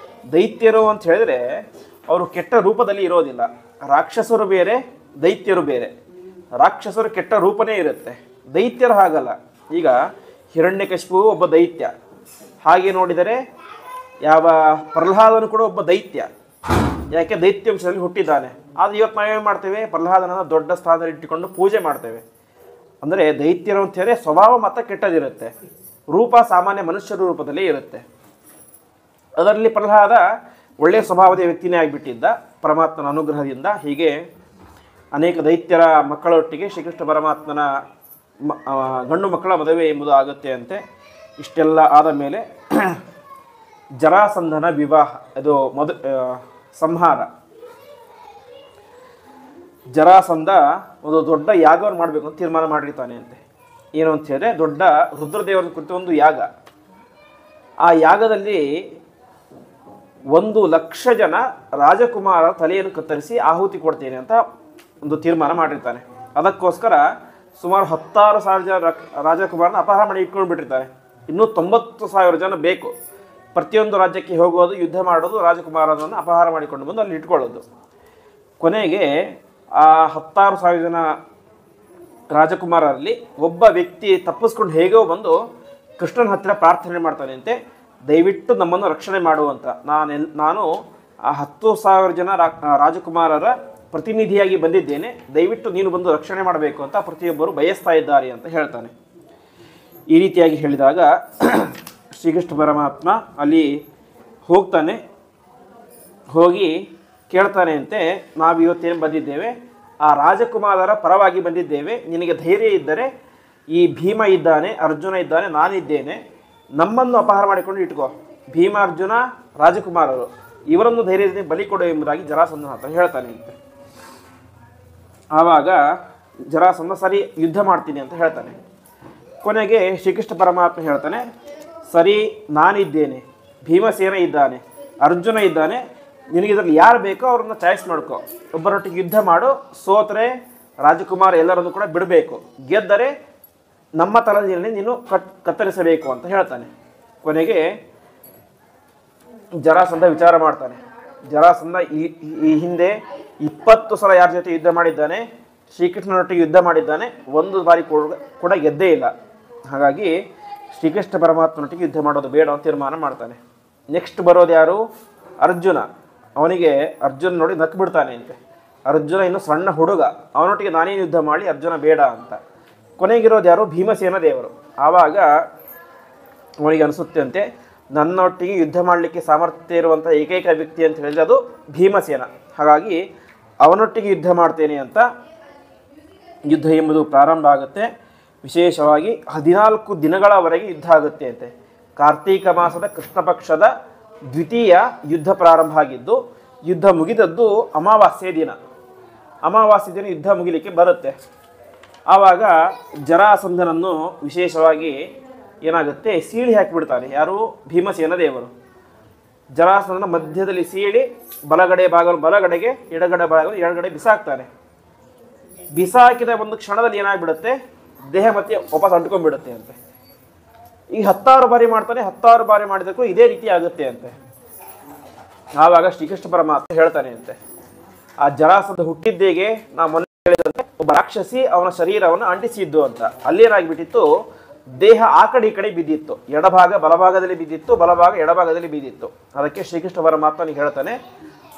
A: ದೈತ್ಯರು ಅಂತ ಹೇಳಿದ್ರೆ ಅವರು ಕೆಟ್ಟ ರೂಪದಲ್ಲಿ ಇರೋದಿಲ್ಲ. ರಾಕ್ಷಸರು ಬೇರೆ, ದೈತ್ಯರು ಬೇರೆ. ರಾಕ್ಷಸರು ಕೆಟ್ಟ ರೂಪನೇ ಇರುತ್ತೆ, ದೈತ್ಯರು ಹಾಗಲ್ಲ. ಈಗ ಹಿರಣ್ಯಕಶಿಪು ಒಬ್ಬ ದೈತ್ಯ, ಹಾಗೆ ನೋಡಿದರೆ ಯಾವ ಪ್ರಹ್ಲಾದನು ಕೂಡ ಒಬ್ಬ ದೈತ್ಯ. ಯಾಕೆ ದೈತ್ಯಾಂಶದಲ್ಲಿ ಹುಟ್ಟಿದ್ದಾನೆ. ಆದರೆ ಇವತ್ತು ನಾವೇನು ಮಾಡ್ತೇವೆ, ಪ್ರಹ್ಲಾದನನ್ನು ದೊಡ್ಡ ಸ್ಥಾನದಲ್ಲಿ ಇಟ್ಟುಕೊಂಡು ಪೂಜೆ ಮಾಡ್ತೇವೆ. ಅಂದರೆ ದೈತ್ಯರು ಅಂತ ಹೇಳಿದ್ರೆ ಸ್ವಭಾವ ಮಾತ್ರ ಕೆಟ್ಟದಿರುತ್ತೆ, ರೂಪ ಸಾಮಾನ್ಯ ಮನುಷ್ಯರ ರೂಪದಲ್ಲಿ ಇರುತ್ತೆ. ಅದರಲ್ಲಿ ಪ್ರಹ್ಲಾದ ಒಳ್ಳೆಯ ಸ್ವಭಾವದ ವ್ಯಕ್ತಿನೇ ಆಗಿಬಿಟ್ಟಿದ್ದ ಪರಮಾತ್ಮನ ಅನುಗ್ರಹದಿಂದ. ಹೀಗೆ ಅನೇಕ ದೈತ್ಯರ ಮಕ್ಕಳೊಟ್ಟಿಗೆ ಶ್ರೀಕೃಷ್ಣ ಪರಮಾತ್ಮನ ಗಂಡು ಮಕ್ಕಳ ಮದುವೆ ಎಂಬುದು ಆಗುತ್ತೆ ಅಂತೆ. ಇಷ್ಟೆಲ್ಲ ಆದ ಮೇಲೆ ಜರಾಸಂಧನ ವಿವಾಹ, ಅದು ಸಂಹಾರ. ಜರಾಸಂಧ ಒಂದು ದೊಡ್ಡ ಯಾಗವನ್ನು ಮಾಡಬೇಕು ಅಂತ ತೀರ್ಮಾನ ಮಾಡಿರ್ತಾನೆ ಅಂತೆ. ಏನು ಅಂತ ಹೇಳಿದ್ರೆ ದೊಡ್ಡ ರುದ್ರದೇವರ ಕುರಿತು ಒಂದು ಯಾಗ. ಆ ಯಾಗದಲ್ಲಿ 1,00,000 ಜನ ರಾಜಕುಮಾರ ತಲೆಯನ್ನು ಕತ್ತರಿಸಿ ಆಹುತಿ ಕೊಡ್ತೇನೆ ಅಂತ ಒಂದು ತೀರ್ಮಾನ ಮಾಡಿರ್ತಾನೆ. ಅದಕ್ಕೋಸ್ಕರ ಸುಮಾರು 16,000 ಜನ ರಾಜಕುಮಾರನ ಅಪಹಾರ ಮಾಡಿ ಇಟ್ಕೊಂಡು ಬಿಟ್ಟಿರ್ತಾರೆ. ಇನ್ನೂ 90,000 ಜನ ಬೇಕು. ಪ್ರತಿಯೊಂದು ರಾಜ್ಯಕ್ಕೆ ಹೋಗೋದು, ಯುದ್ಧ ಮಾಡೋದು, ರಾಜಕುಮಾರನನ್ನು ಅಪಹಾರ ಮಾಡಿಕೊಂಡು ಬಂದು ಅಲ್ಲಿ ಇಟ್ಕೊಳ್ಳೋದು. ಕೊನೆಗೆ ಆ 16,000 ಜನ ರಾಜಕುಮಾರರಲ್ಲಿ ಒಬ್ಬ ವ್ಯಕ್ತಿ ತಪ್ಪಿಸ್ಕೊಂಡು ಹೇಗೋ ಬಂದು ಕೃಷ್ಣನ ಹತ್ತಿರ ಪ್ರಾರ್ಥನೆ ಮಾಡ್ತಾನೆ ಅಂತೆ, ದಯವಿಟ್ಟು ನಮ್ಮನ್ನು ರಕ್ಷಣೆ ಮಾಡುವಂತ. ನಾನು ಆ 10,000 ಜನ ರಾಜಕುಮಾರರ ಪ್ರತಿನಿಧಿಯಾಗಿ ಬಂದಿದ್ದೇನೆ, ದಯವಿಟ್ಟು ನೀನು ಬಂದು ರಕ್ಷಣೆ ಮಾಡಬೇಕು ಅಂತ ಪ್ರತಿಯೊಬ್ಬರು ಬಯಸ್ತಾ ಇದ್ದಾರೆ ಅಂತ ಹೇಳ್ತಾನೆ. ಈ ರೀತಿಯಾಗಿ ಹೇಳಿದಾಗ ಶ್ರೀಕೃಷ್ಣ ಪರಮಾತ್ಮ ಅಲ್ಲಿ ಹೋಗ್ತಾನೆ. ಹೋಗಿ ಕೇಳ್ತಾನೆ ಅಂತೆ, ನಾವು ಇವತ್ತೇನು ಬಂದಿದ್ದೇವೆ, ಆ ರಾಜಕುಮಾರರ ಪರವಾಗಿ ಬಂದಿದ್ದೇವೆ. ನಿನಗೆ ಧೈರ್ಯ ಇದ್ದರೆ ಈ ಭೀಮ ಇದ್ದಾನೆ, ಅರ್ಜುನ ಇದ್ದಾನೆ, ನಾನಿದ್ದೇನೆ, ನಮ್ಮನ್ನು ಅಪಹಾರ ಮಾಡಿಕೊಂಡು ಇಟ್ಕೋ. ಭೀಮ, ಅರ್ಜುನ ರಾಜಕುಮಾರರು, ಇವರನ್ನು ಧೈರ್ಯದಿಂದ ಬಲಿ ಕೊಡು ಎಂಬುದಾಗಿ ಜರಾಸಂಧನ ಹತ್ರ ಹೇಳ್ತಾನೆ ಅಂತೆ. ಆವಾಗ ಜರಾಸಂಧ ಸರಿ ಯುದ್ಧ ಮಾಡ್ತೀನಿ ಅಂತ ಹೇಳ್ತಾನೆ. ಕೊನೆಗೆ ಶ್ರೀಕೃಷ್ಣ ಪರಮಾತ್ಮ ಹೇಳ್ತಾನೆ, ಸರಿ ನಾನಿದ್ದೇನೆ, ಭೀಮಸೇನ ಇದ್ದಾನೆ, ಅರ್ಜುನ ಇದ್ದಾನೆ, ನಿನಗಿದ್ರಲ್ಲಿ ಯಾರು ಬೇಕೋ ಅವ್ರನ್ನ ಚಾಯ್ಸ್ ಮಾಡ್ಕೊ. ಒಬ್ಬರೊಟ್ಟಿಗೆ ಯುದ್ಧ ಮಾಡು, ಸೋತರೆ ರಾಜಕುಮಾರ ಎಲ್ಲರನ್ನು ಕೂಡ ಬಿಡಬೇಕು, ಗೆದ್ದರೆ ನಮ್ಮ ತಲೆಯಲ್ಲಿ ನೀನು ಕತ್ತರಿಸಬೇಕು ಅಂತ ಹೇಳ್ತಾನೆ. ಕೊನೆಗೆ ಜರಾಸಂಧ ವಿಚಾರ ಮಾಡ್ತಾನೆ. ಜರಾಸಂಧ ಈ ಹಿಂದೆ 20 ಸಲ ಯಾರ ಜೊತೆ ಯುದ್ಧ ಮಾಡಿದ್ದಾನೆ, ಶ್ರೀಕೃಷ್ಣನೊಟ್ಟಿಗೆ ಯುದ್ಧ ಮಾಡಿದ್ದಾನೆ, ಒಂದು ಬಾರಿ ಕೂಡ ಗೆದ್ದೇ ಇಲ್ಲ. ಹಾಗಾಗಿ ಶ್ರೀಕೃಷ್ಣ ಪರಮಾತ್ಮನೊಟ್ಟಿಗೆ ಯುದ್ಧ ಮಾಡೋದು ಬೇಡ ಅಂತ ತೀರ್ಮಾನ ಮಾಡ್ತಾನೆ. ನೆಕ್ಸ್ಟ್ ಬರೋದು ಯಾರು, ಅರ್ಜುನ. ಅವನಿಗೆ ಅರ್ಜುನ ನೋಡಿ ನಕ್ಕು ಬಿಡ್ತಾನೆ ಅಂತೆ. ಅರ್ಜುನ ಇನ್ನು ಸಣ್ಣ ಹುಡುಗ, ಅವನೊಟ್ಟಿಗೆ ನಾನೇನು ಯುದ್ಧ ಮಾಡಿ, ಅರ್ಜುನ ಬೇಡ ಅಂತ. ಕೊನೆಗಿರೋದು ಯಾರು, ಭೀಮಸೇನ ದೇವರು. ಆವಾಗ ಅವನಿಗೆ ಅನಿಸುತ್ತೆ ಅಂತೆ, ನನ್ನೊಟ್ಟಿಗೆ ಯುದ್ಧ ಮಾಡಲಿಕ್ಕೆ ಸಾಮರ್ಥ್ಯ ಇರುವಂಥ ಏಕೈಕ ವ್ಯಕ್ತಿ ಅಂತ ಹೇಳಿದ್ರೆ ಅದು ಭೀಮಸೇನ. ಹಾಗಾಗಿ ಅವನೊಟ್ಟಿಗೆ ಯುದ್ಧ ಮಾಡ್ತೇನೆ ಅಂತ ಯುದ್ಧ ಎಂಬುದು ಪ್ರಾರಂಭ ಆಗುತ್ತೆ. ವಿಶೇಷವಾಗಿ 14 ದಿನಗಳವರೆಗೆ ಯುದ್ಧ ಆಗುತ್ತೆ ಅಂತೆ. ಕಾರ್ತೀಕ ಮಾಸದ ಕೃಷ್ಣ ಪಕ್ಷದ ದ್ವಿತೀಯ ಯುದ್ಧ ಪ್ರಾರಂಭ ಆಗಿದ್ದು, ಯುದ್ಧ ಮುಗಿದದ್ದು ಅಮಾವಾಸ್ಯೆ ದಿನ. ಅಮಾವಾಸ್ಯೆ ದಿನ ಯುದ್ಧ ಮುಗಿಲಿಕ್ಕೆ ಬರುತ್ತೆ. ಆವಾಗ ಜರಾಸಂಧನನ್ನು ವಿಶೇಷವಾಗಿ ಏನಾಗುತ್ತೆ, ಸೀಳಿ ಹಾಕಿಬಿಡ್ತಾನೆ. ಯಾರು, ಭೀಮಸೇನ ದೇವರು. ಜರಾಸಂಧನ ಮಧ್ಯದಲ್ಲಿ ಸೀಳಿ ಬಲಗಡೆ ಭಾಗ ಬಲಗಡೆಗೆ, ಎಡಗಡೆ ಭಾಗ ಎಡಗಡೆ ಬಿಸಾಕ್ತಾನೆ. ಬಿಸಾಕಿದ ಒಂದು ಕ್ಷಣದಲ್ಲಿ ಏನಾಗ್ಬಿಡುತ್ತೆ, ದೇಹ ಮತ್ತೆ ವಾಪಸ್ ಅಂಟ್ಕೊಂಡ್ಬಿಡುತ್ತೆ ಅಂತೆ. ಈಗ 10 ಬಾರಿ ಮಾಡ್ತಾನೆ, 10 ಬಾರಿ ಮಾಡಿದಕ್ಕೂ ಇದೇ ರೀತಿ ಆಗುತ್ತೆ ಅಂತೆ. ಆವಾಗ ಶ್ರೀಕೃಷ್ಣ ಪರಮಾತ್ಮ ಹೇಳ್ತಾನೆ ಅಂತೆ, ಆ ಜರಾಸಂಧ ಹುಟ್ಟಿದ್ದೇಗೆ ನಾ ಮೊನ್ನೆ ಹೇಳಿದಂತೆ ಒಬ್ಬ ರಾಕ್ಷಸಿ ಅವನ ಶರೀರವನ್ನು ಅಂಟಿಸಿದ್ದು ಅಂತ. ಅಲ್ಲೇನಾಗಿಬಿಟ್ಟಿತ್ತು, ದೇಹ ಆ ಕಡೆ ಈ ಕಡೆ ಬಿದ್ದಿತ್ತು. ಎಡಭಾಗ ಬಲಭಾಗದಲ್ಲಿ ಬಿದ್ದಿತ್ತು, ಬಲಭಾಗ ಎಡಭಾಗದಲ್ಲಿ ಬಿದ್ದಿತ್ತು. ಅದಕ್ಕೆ ಶ್ರೀಕೃಷ್ಣ ಪರಮಾತ್ಮನಿಗೆ ಹೇಳ್ತಾನೆ,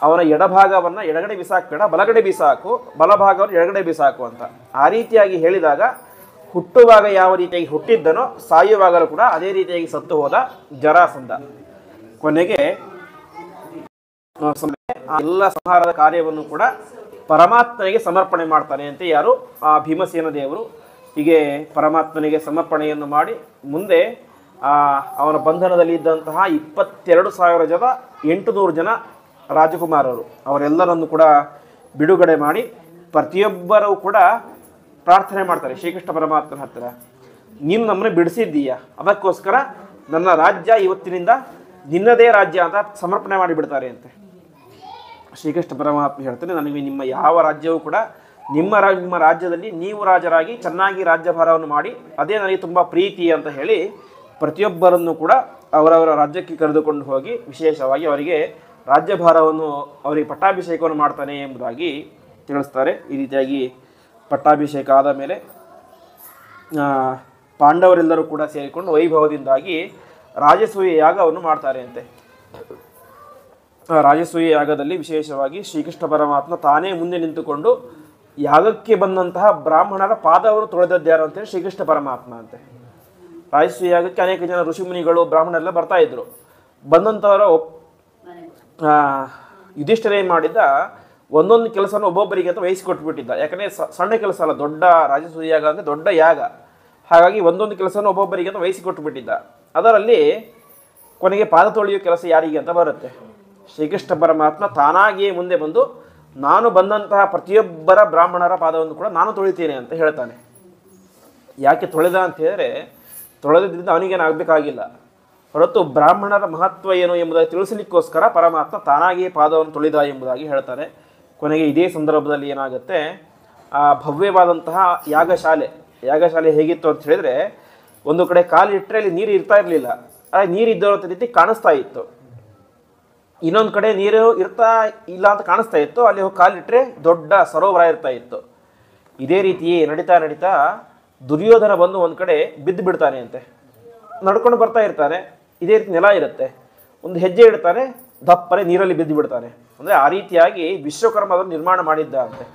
A: ಅವನ ಎಡಭಾಗವನ್ನು ಎಡಗಡೆ ಬಿಸಾಕಬೇಡ, ಬಲಗಡೆ ಬಿಸಾಕು, ಬಲಭಾಗವನ್ನು ಎಡಗಡೆ ಬಿಸಾಕು ಅಂತ. ಆ ರೀತಿಯಾಗಿ ಹೇಳಿದಾಗ ಹುಟ್ಟುವಾಗ ಯಾವ ರೀತಿಯಾಗಿ ಹುಟ್ಟಿದ್ದನೋ ಸಾಯುವಾಗಲೂ ಕೂಡ ಅದೇ ರೀತಿಯಾಗಿ ಸತ್ತು ಹೋದ ಜರಾಸಂಧ. ಕೊನೆಗೆ ಎಲ್ಲ ಸಂಹಾರದ ಕಾರ್ಯವನ್ನು ಕೂಡ ಪರಮಾತ್ಮನಿಗೆ ಸಮರ್ಪಣೆ ಮಾಡ್ತಾನೆ ಅಂತ ಯಾರು, ಆ ಭೀಮಸೇನ ದೇವರು. ಹೀಗೆ ಪರಮಾತ್ಮನಿಗೆ ಸಮರ್ಪಣೆಯನ್ನು ಮಾಡಿ ಮುಂದೆ ಅವನ ಬಂಧನದಲ್ಲಿ ಇದ್ದಂತಹ 22,000 ಜನ 800 ಜನ ರಾಜಕುಮಾರರು ಅವರೆಲ್ಲರನ್ನು ಕೂಡ ಬಿಡುಗಡೆ ಮಾಡಿ ಪ್ರತಿಯೊಬ್ಬರೂ ಕೂಡ ಪ್ರಾರ್ಥನೆ ಮಾಡ್ತಾರೆ ಶ್ರೀಕೃಷ್ಣ ಪರಮಾತ್ಮನ ಹತ್ತಿರ, ನೀನು ನಮ್ಮನ್ನು ಬಿಡಿಸಿದ್ದೀಯ, ಅದಕ್ಕೋಸ್ಕರ ನನ್ನ ರಾಜ್ಯ ಇವತ್ತಿನಿಂದ ನಿನ್ನದೇ ರಾಜ್ಯ ಅಂತ ಸಮರ್ಪಣೆ ಮಾಡಿಬಿಡ್ತಾರೆ ಅಂತೆ. ಶ್ರೀಕೃಷ್ಣ ಪರಮಾತ್ಮ ಹೇಳ್ತಾನೆ, ನನಗೆ ನಿಮ್ಮ ಯಾವ ರಾಜ್ಯವೂ ಕೂಡ ನಿಮ್ಮ ರಾಜ್ಯದಲ್ಲಿ ನೀವು ರಾಜರಾಗಿ ಚೆನ್ನಾಗಿ ರಾಜ್ಯಭಾರವನ್ನು ಮಾಡಿ ಅದೇ ನನಗೆ ತುಂಬ ಪ್ರೀತಿ ಅಂತ ಹೇಳಿ ಪ್ರತಿಯೊಬ್ಬರನ್ನು ಕೂಡ ಅವರವರ ರಾಜ್ಯಕ್ಕೆ ಕರೆದುಕೊಂಡು ಹೋಗಿ ವಿಶೇಷವಾಗಿ ಅವರಿಗೆ ರಾಜ್ಯಭಾರವನ್ನು ಅವರಿಗೆ ಪಟ್ಟಾಭಿಷೇಕವನ್ನು ಮಾಡ್ತಾನೆ ಎಂಬುದಾಗಿ ತಿಳಿಸ್ತಾರೆ. ಈ ರೀತಿಯಾಗಿ ಪಟ್ಟಾಭಿಷೇಕ ಆದ ಮೇಲೆ ಪಾಂಡವರೆಲ್ಲರೂ ಕೂಡ ಸೇರಿಕೊಂಡು ವೈಭವದಿಂದಾಗಿ ರಾಜಸೂಯ ಯಾಗವನ್ನು ಮಾಡ್ತಾರೆ ಅಂತೆ. ರಾಜಸೂಯ ಯಾಗದಲ್ಲಿ ವಿಶೇಷವಾಗಿ ಶ್ರೀಕೃಷ್ಣ ಪರಮಾತ್ಮ ತಾನೇ ಮುಂದೆ ನಿಂತುಕೊಂಡು ಯಾಗಕ್ಕೆ ಬಂದಂತಹ ಬ್ರಾಹ್ಮಣರ ಪಾದವನ್ನು ತೊಳೆದದ್ಯಾರು ಅಂತೇಳಿ ಶ್ರೀಕೃಷ್ಣ ಪರಮಾತ್ಮ ಅಂತೆ. ರಾಜಸೂಯ ಯಾಗಕ್ಕೆ ಅನೇಕ ಜನ ಋಷಿಮುನಿಗಳು ಬ್ರಾಹ್ಮಣರೆಲ್ಲ ಬರ್ತಾ ಇದ್ರು. ಬಂದಂಥವರ ಯುಧಿಷ್ಠಿರ ಏನು ಮಾಡಿದ್ದ, ಒಂದೊಂದು ಕೆಲಸವನ್ನು ಒಬ್ಬೊಬ್ಬರಿಗೆ ಅಂತ ವಹಿಸಿಕೊಟ್ಬಿಟ್ಟಿದ್ದ. ಯಾಕಂದರೆ ಸಣ್ಣ ಕೆಲಸ ಅಲ್ಲ, ದೊಡ್ಡ ರಾಜಸೂಯ ಯಾಗ ಅಂದರೆ ದೊಡ್ಡ ಯಾಗ. ಹಾಗಾಗಿ ಒಂದೊಂದು ಕೆಲಸವನ್ನು ಒಬ್ಬೊಬ್ಬರಿಗೆ ಅಂತ ವಹಿಸಿಕೊಟ್ಬಿಟ್ಟಿದ್ದ. ಅದರಲ್ಲಿ ಕೊನೆಗೆ ಪಾದ ತೊಳೆಯುವ ಕೆಲಸ ಯಾರಿಗೆ ಅಂತ ಬರುತ್ತೆ. ಶ್ರೀಕೃಷ್ಣ ಪರಮಾತ್ಮ ತಾನಾಗಿಯೇ ಮುಂದೆ ಬಂದು ನಾನು ಬಂದಂತಹ ಪ್ರತಿಯೊಬ್ಬರ ಬ್ರಾಹ್ಮಣರ ಪಾದವನ್ನು ಕೂಡ ನಾನು ತೊಳಿತೇನೆ ಅಂತ ಹೇಳ್ತಾನೆ. ಯಾಕೆ ತೊಳೆದ ಅಂತ ಹೇಳಿದ್ರೆ, ತೊಳೆದಿದ್ದರಿಂದ ಅವನಿಗೇನಾಗಬೇಕಾಗಿಲ್ಲ, ಹೊರತು ಬ್ರಾಹ್ಮಣರ ಮಹತ್ವ ಏನು ಎಂಬುದಾಗಿ ತಿಳಿಸಲಿಕ್ಕೋಸ್ಕರ ಪರಮಾತ್ಮ ತಾನಾಗಿಯೇ ಪಾದವನ್ನು ತೊಳೆದ ಎಂಬುದಾಗಿ ಹೇಳ್ತಾನೆ. ಕೊನೆಗೆ ಇದೇ ಸಂದರ್ಭದಲ್ಲಿ ಏನಾಗುತ್ತೆ, ಆ ಭವ್ಯವಾದಂತಹ ಯಾಗಶಾಲೆ ಹೇಗಿತ್ತು ಅಂತ ಹೇಳಿದ್ರೆ, ಒಂದು ಕಡೆ ಕಾಲಿಟ್ಟರೆ ಅಲ್ಲಿ ನೀರು ಇರ್ತಾ ಇರಲಿಲ್ಲ, ಆದರೆ ನೀರು ಇದ್ದೋ ರೀತಿ ಕಾಣಿಸ್ತಾ ಇತ್ತು. ಇನ್ನೊಂದು ಕಡೆ ನೀರು ಇರ್ತಾ ಇಲ್ಲ ಅಂತ ಕಾಣಿಸ್ತಾ ಇತ್ತು, ಅಲ್ಲಿ ಹೋಗಿ ಕಾಲಿಟ್ಟರೆ ದೊಡ್ಡ ಸರೋವರ ಇರ್ತಾ ಇತ್ತು. ಇದೇ ರೀತಿಯೇ ನಡೀತಾ ದುರ್ಯೋಧನ ಬಂದು ಒಂದು ಕಡೆ ಬಿದ್ದು ಬಿಡ್ತಾನೆ ಅಂತೆ. ನಡ್ಕೊಂಡು ಬರ್ತಾ ಇರ್ತಾನೆ, ಇದೇ ರೀತಿ ನೆಲ ಇರುತ್ತೆ, ಒಂದು ಹೆಜ್ಜೆ ಇಡ್ತಾನೆ, ದಪ್ಪನೆ ನೀರಲ್ಲಿ ಬಿದ್ದು ಬಿಡ್ತಾನೆ. ಅಂದರೆ ಆ ರೀತಿಯಾಗಿ ವಿಶ್ವಕರ್ಮ ಅದನ್ನು ನಿರ್ಮಾಣ ಮಾಡಿದ್ದ ಅಂತೆ.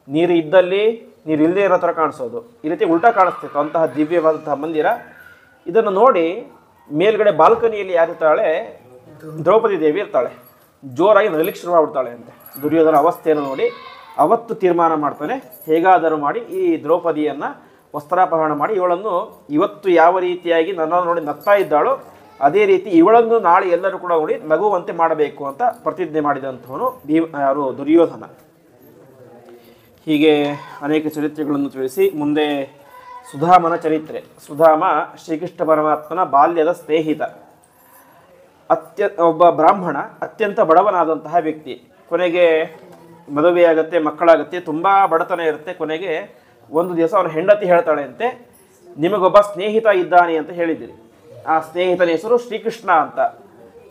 A: ನೀರು ಇದ್ದಲ್ಲಿ ನೀರು ಇಲ್ಲದೆ ಇರೋ ಥರ ಕಾಣಿಸೋದು, ಈ ರೀತಿ ಉಲ್ಟಾ ಕಾಣಿಸ್ತಿತ್ತು ಅಂತಹ ದಿವ್ಯವಾದಂತಹ ಮಂದಿರ. ಇದನ್ನು ನೋಡಿ ಮೇಲ್ಗಡೆ ಬಾಲ್ಕನಿಯಲ್ಲಿ ಯಾರಿರ್ತಾಳೆ, ದ್ರೌಪದಿ ದೇವಿ ಇರ್ತಾಳೆ, ಜೋರಾಗಿ ನಲಿಕ್ಕೆ ಶುರು ಮಾಡ್ಬಿಡ್ತಾಳೆ ಅಂತೆ. ದುರ್ಯೋಧನ ಅವಸ್ಥೆಯನ್ನು ನೋಡಿ ಅವತ್ತು ತೀರ್ಮಾನ ಮಾಡ್ತಾನೆ, ಹೇಗಾದರೂ ಮಾಡಿ ಈ ದ್ರೌಪದಿಯನ್ನು ವಸ್ತ್ರಾಪಹರಣ ಮಾಡಿ ಇವಳನ್ನು ಇವತ್ತು ಯಾವ ರೀತಿಯಾಗಿ ನನ್ನನ್ನು ನೋಡಿ ನಗ್ತಾ ಇದ್ದಾಳೋ ಅದೇ ರೀತಿ ಇವಳನ್ನು ನಾಳೆ ಎಲ್ಲರೂ ಕೂಡ ನೋಡಿ ನಗುವಂತೆ ಮಾಡಬೇಕು ಅಂತ ಪ್ರತಿಜ್ಞೆ ಮಾಡಿದಂಥವನು ಯಾರು, ದುರ್ಯೋಧನ. ಹೀಗೆ ಅನೇಕ ಚರಿತ್ರೆಗಳನ್ನು ತಿಳಿಸಿ ಮುಂದೆ ಸುಧಾಮನ ಚರಿತ್ರೆ. ಸುಧಾಮ ಶ್ರೀಕೃಷ್ಣ ಪರಮಾತ್ಮನ ಬಾಲ್ಯದ ಸ್ನೇಹಿತ, ಒಬ್ಬ ಬ್ರಾಹ್ಮಣ, ಅತ್ಯಂತ ಬಡವನಾದಂತಹ ವ್ಯಕ್ತಿ. ಕೊನೆಗೆ ಮದುವೆಯಾಗತ್ತೆ, ಮಕ್ಕಳಾಗತ್ತೆ, ತುಂಬ ಬಡತನ ಇರುತ್ತೆ. ಕೊನೆಗೆ ಒಂದು ದಿವಸ ಅವನ ಹೆಂಡತಿ ಹೇಳ್ತಾಳೆ ಅಂತೆ, ನಿಮಗೊಬ್ಬ ಸ್ನೇಹಿತ ಇದ್ದಾನೆ ಅಂತ ಹೇಳಿದ್ದೀರಿ. ಆ ಸ್ನೇಹಿತನ ಹೆಸರು ಶ್ರೀಕೃಷ್ಣ ಅಂತ.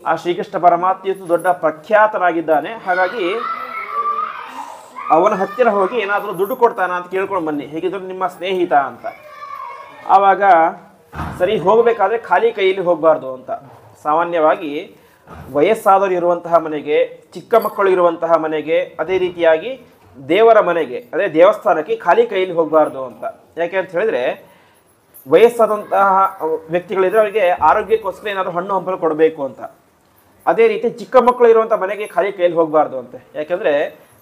A: ಆ ಶ್ರೀಕೃಷ್ಣ ಪರಮಾತ್ಮ ದೊಡ್ಡ ಪ್ರಖ್ಯಾತನಾಗಿದ್ದಾನೆ, ಹಾಗಾಗಿ ಅವನ ಹತ್ತಿರ ಹೋಗಿ ಏನಾದರೂ ದುಡ್ಡು ಕೊಡ್ತಾನ ಅಂತ ಕೇಳ್ಕೊಂಡು ಬನ್ನಿ, ಹೇಗಿದ್ರು ನಿಮ್ಮ ಸ್ನೇಹಿತ ಅಂತ. ಆವಾಗ ಸರಿ, ಹೋಗಬೇಕಾದ್ರೆ ಖಾಲಿ ಕೈಯಲ್ಲಿ ಹೋಗಬಾರ್ದು ಅಂತ. ಸಾಮಾನ್ಯವಾಗಿ ವಯಸ್ಸಾದವರು ಇರುವಂತಹ ಮನೆಗೆ, ಚಿಕ್ಕ ಮಕ್ಕಳು ಇರುವಂತಹ ಮನೆಗೆ, ಅದೇ ರೀತಿಯಾಗಿ ದೇವರ ಮನೆಗೆ, ಅದೇ ದೇವಸ್ಥಾನಕ್ಕೆ ಖಾಲಿ ಕೈಯಲ್ಲಿ ಹೋಗಬಾರ್ದು ಅಂತ. ಯಾಕೆ ಅಂತ ಹೇಳಿದ್ರೆ, ವಯಸ್ಸಾದಂತಹ ವ್ಯಕ್ತಿಗಳಿದ್ರೆ ಅವರಿಗೆ ಆರೋಗ್ಯಕ್ಕೋಸ್ಕರ ಏನಾದರೂ ಹಣ್ಣು ಹಂಪಲು ಕೊಡಬೇಕು ಅಂತ. ಅದೇ ರೀತಿ ಚಿಕ್ಕ ಮಕ್ಕಳು ಇರುವಂಥ ಮನೆಗೆ ಖಾಲಿ ಕೈಯಲ್ಲಿ ಹೋಗಬಾರ್ದು ಅಂತೆ. ಯಾಕೆಂದರೆ